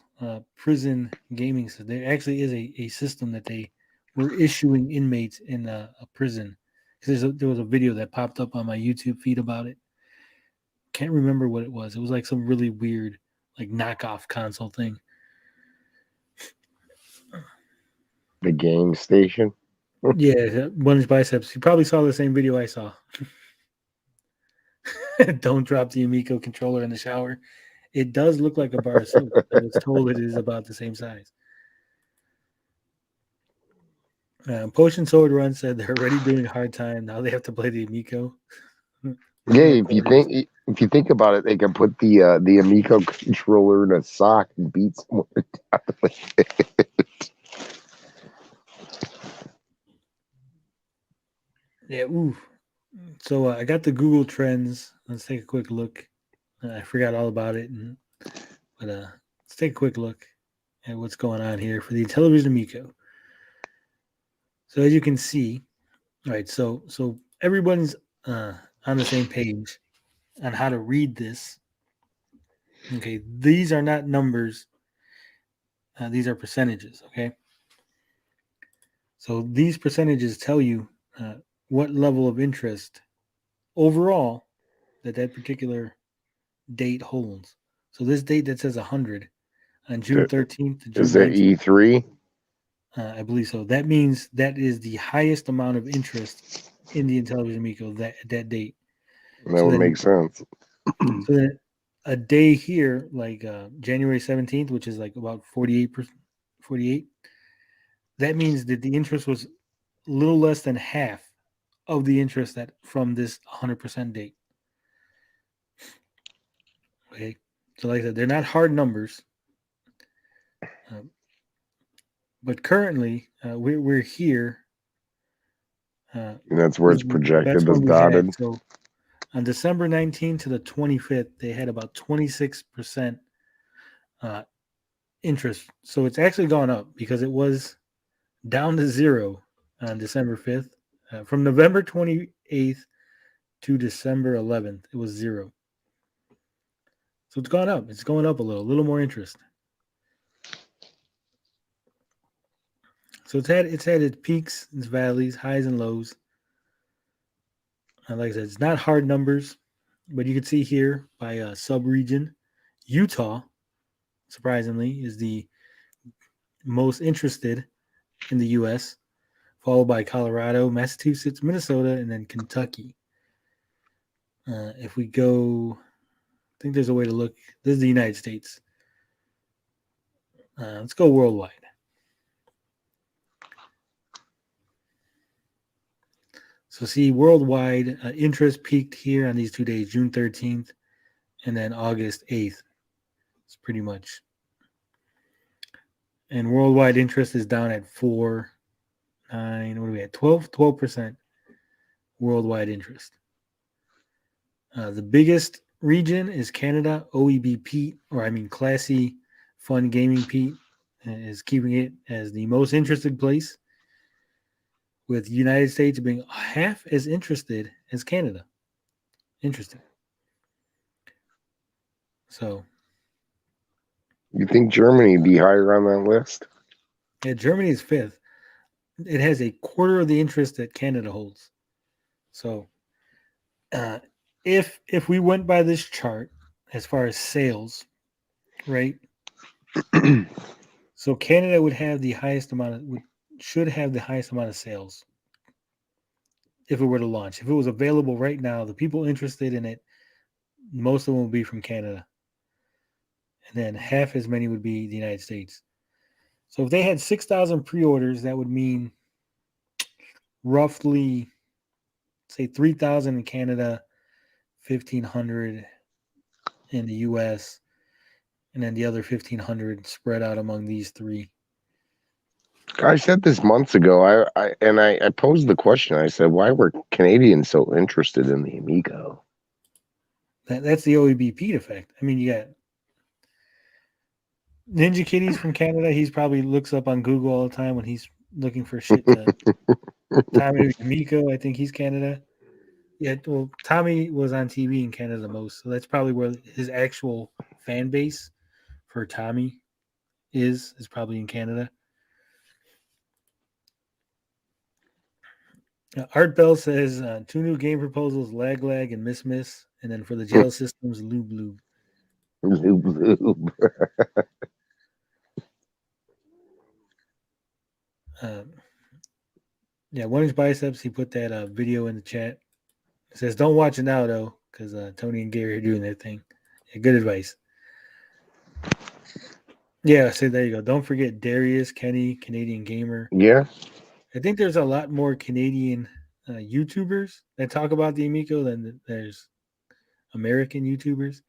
prison gaming system. There actually is a system that they were issuing inmates in a prison. There was a video that popped up on my YouTube feed about it. Can't remember what it was. It was like some really weird, like knockoff console thing. The game station. Yeah, One Inch Biceps. You probably saw the same video I saw. Don't drop the Amico controller in the shower. It does look like a bar of soap. I was told it is about the same size. Potion Sword Run said they're already doing hard time. Now they have to play the Amico. Yeah, if you think about it, they can put the Amico controller in a sock and beat someone to death. Yeah, ooh. So I got the Google Trends. Let's take a quick look. I forgot all about it, but let's take a quick look at what's going on here for the Intellivision Amico. So as you can see, all right, so everyone's on the same page on how to read this. Okay, these are not numbers. These are percentages, okay? So these percentages tell you what level of interest overall that particular date holds. So this date that says 100 on June 13th to June Is that 19th, E3? I believe so. That means that is the highest amount of interest in the Intellivision Amico that date. That would make sense. So then a day here, like January 17th, which is like about 48, that means that the interest was a little less than half of the interest that from this 100% date. Okay. So like I said, they're not hard numbers. But currently, we're here. And that's where it's projected as when dotted. So on December 19th to the 25th, they had about 26% interest. So it's actually gone up because it was down to zero on December 5th. From November 28th to December 11th, it was zero. So it's gone up. It's going up a little more interest. So it's had its peaks, its valleys, highs and lows. And like I said, it's not hard numbers, but you can see here by sub-region, Utah, surprisingly, is the most interested in the U.S., followed by Colorado, Massachusetts, Minnesota, and then Kentucky. If we go, I think there's a way to look. This is the United States. Let's go worldwide. So see, worldwide interest peaked here on these 2 days, June 13th and then August 8th. It's pretty much. And worldwide interest is down at 4, 9, what are we at? 12% worldwide interest. The biggest region is Canada. OEB Pete, Classy Fun Gaming Pete, is keeping it as the most interested place, with United States being half as interested as Canada. Interesting. So, You think Germany would be higher on that list? yeah, Germany is 5th. It has a quarter of the interest that Canada holds. So, if we went by this chart as far as sales, right? So Canada would have the highest amount of should have the highest amount of sales. if it were to launch. If it was available right now, the people interested in it, most of them would be from Canada. And then half as many would be the United States. So if they had 6,000 pre-orders, that would mean roughly, say, 3,000 in Canada, 1,500 in the U.S., and then the other 1,500 spread out among these three. I said this months ago. I posed the question. I said, why were Canadians so interested in the Amico? That's the OEB effect. I mean, you got Ninja Kitty's from Canada. He's probably looks up on Google all the time when he's looking for shit to Tommy Amico, I think he's Canada. Yeah, well, Tommy was on TV in Canada the most, so that's probably where his actual fan base for Tommy is probably in Canada. Art Bell says 2 new game proposals, Lag and Miss, and then for the jail systems, Lube. Lube. Yeah, 1 Inch Biceps, he put that video in the chat. It says, don't watch it now, though, because Tony and Gary are doing their thing. Yeah, good advice. Yeah, so there you go. Don't forget Darius, Kenny, Canadian Gamer. Yeah. I think there's a lot more Canadian YouTubers that talk about the Amico than there's American YouTubers.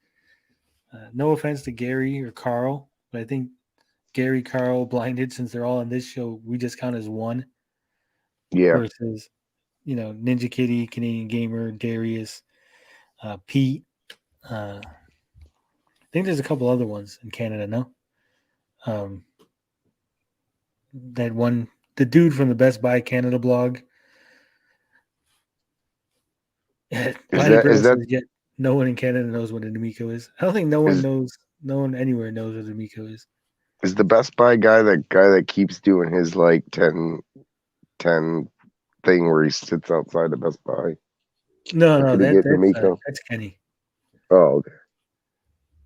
No offense to Gary or Carl, but I think Gary, Carl, Blinded, since they're all on this show, we just count as one. Yeah. Versus, Ninja Kitty, Canadian Gamer, Darius, Pete. I think there's a couple other ones in Canada, no? That one, the dude from the Best Buy Canada blog. Says, yet no one in Canada knows what an Amico is. I don't think no one anywhere knows what an Amico is. Is the Best Buy guy that keeps doing his like 10 thing where he sits outside the Best Buy? No, that's Kenny. Oh,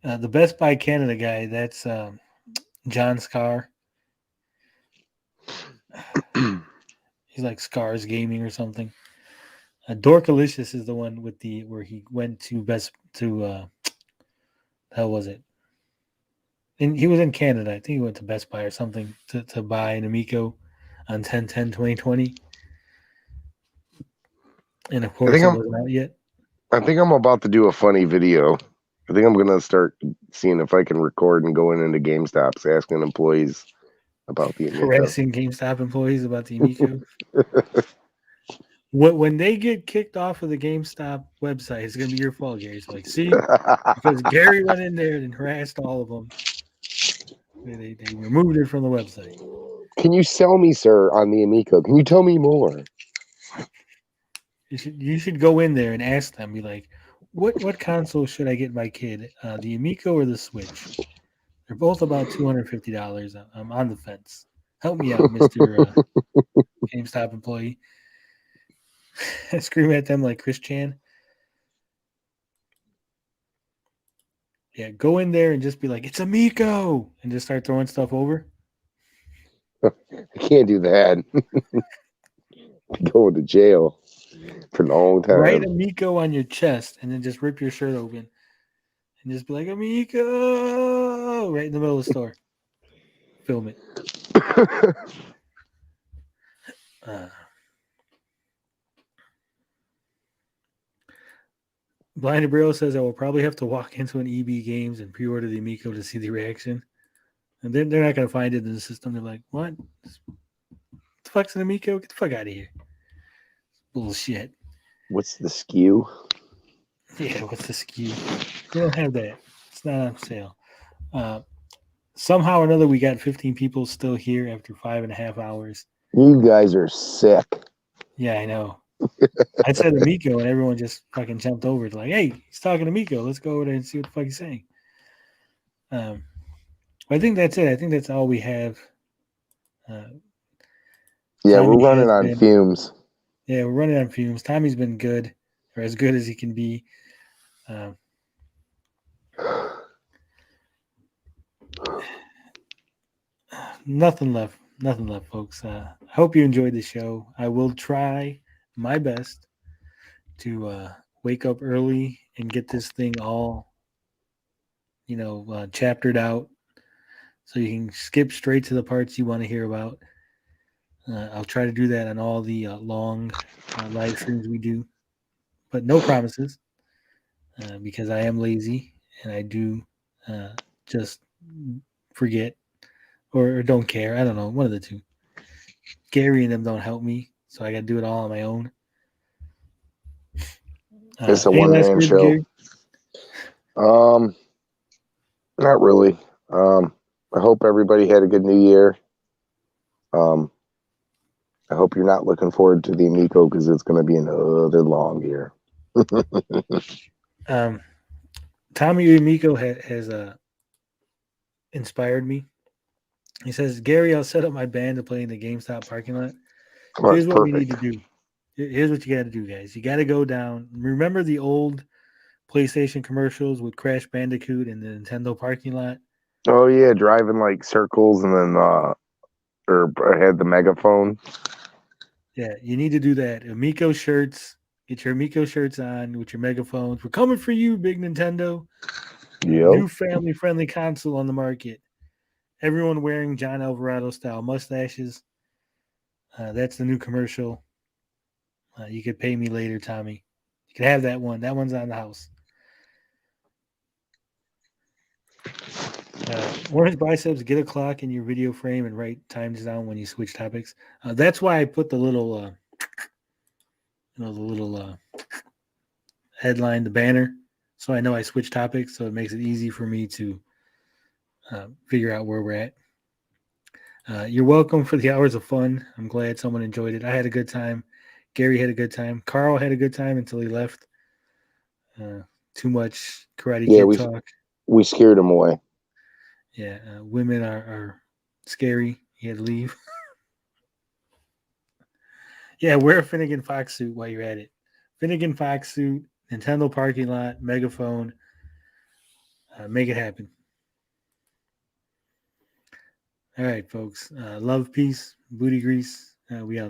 okay. The Best Buy Canada guy, that's John Scar. He's like Scars Gaming or something. Dorkalicious is the one with where he went to how was it? And he was in Canada. I think he went to Best Buy or something to buy an Amico on 10/10/2020. And of course, it wasn't out yet. I think I'm about to do a funny video. I think I'm going to start seeing if I can record and going into GameStops asking employees about the Amico. Harassing GameStop employees about the Amico. When they get kicked off of the GameStop website, it's going to be your fault, Gary. It's like, see? Because Gary went in there and harassed all of them. They removed it from the website. Can you sell me, sir, on the Amico? Can you tell me more? You should go in there and ask them, be like, what console should I get my kid? The Amico or the Switch? They're both about $250. I'm on the fence. Help me out, Mr. GameStop employee. Scream at them like Chris Chan. Yeah, go in there and just be like, it's Amico! And just start throwing stuff over. I can't do that. Going to jail for a long time. Write Amico on your chest and then just rip your shirt open and just be like, Amico! Right in the middle of the store. Film it. Blind Bro says I will probably have to walk into an EB Games and pre-order the Amico to see the reaction. And they're not going to find it in the system. They're like, what? What the fuck's an Amico? Get the fuck out of here. Bullshit. What's the SKU? Yeah, what's the SKU? They don't have that. It's not on sale. Somehow or another, we got 15 people still here after 5.5 hours. You guys are sick. Yeah, I know. I said Amico, and everyone just fucking jumped over. It's like, hey, he's talking to Amico. Let's go over there and see what the fuck he's saying. I think that's it. I think that's all we have. Yeah, we're running on fumes. Yeah, we're running on fumes. Tommy's been good, or as good as he can be. Nothing left, folks. I hope you enjoyed the show. I will try my best to wake up early and get this thing all, chaptered out, so you can skip straight to the parts you want to hear about. I'll try to do that on all the long live streams we do, but no promises, because I am lazy and I do just forget or don't care. I don't know, one of the two. Gary and them don't help me, so I got to do it all on my own. It's a any last one-man words, show. Gary? Not really. I hope everybody had a good New Year. I hope you're not looking forward to the Amico because it's going to be another long year. Tommy Amico has inspired me. He says, Gary, I'll set up my band to play in the GameStop parking lot. Here's what we need to do. Here's what you got to do, guys. You got to go down. Remember the old PlayStation commercials with Crash Bandicoot in the Nintendo parking lot? Oh, yeah, driving like circles and then or had the megaphone. Yeah, you need to do that. Amico shirts. Get your Amico shirts on with your megaphones. We're coming for you, big Nintendo. Yep. New family-friendly console on the market. Everyone wearing John Alvarado-style mustaches. That's the new commercial. You could pay me later, Tommy. You can have that one. That one's on the house. Orange Biceps, get a clock in your video frame and write times down when you switch topics. That's why I put the little, headline, the banner, so I know I switch topics. So it makes it easy for me to figure out where we're at. You're welcome for the hours of fun. I'm glad someone enjoyed it. I had a good time. Gary had a good time. Carl had a good time until he left. Too much Karate Kid talk. We scared him away. Yeah, women are scary. He had to leave. Yeah, wear a Finnegan Fox suit while you're at it. Finnegan Fox suit, Nintendo parking lot, megaphone. Make it happen. All right, folks. Love, peace, booty grease. We out.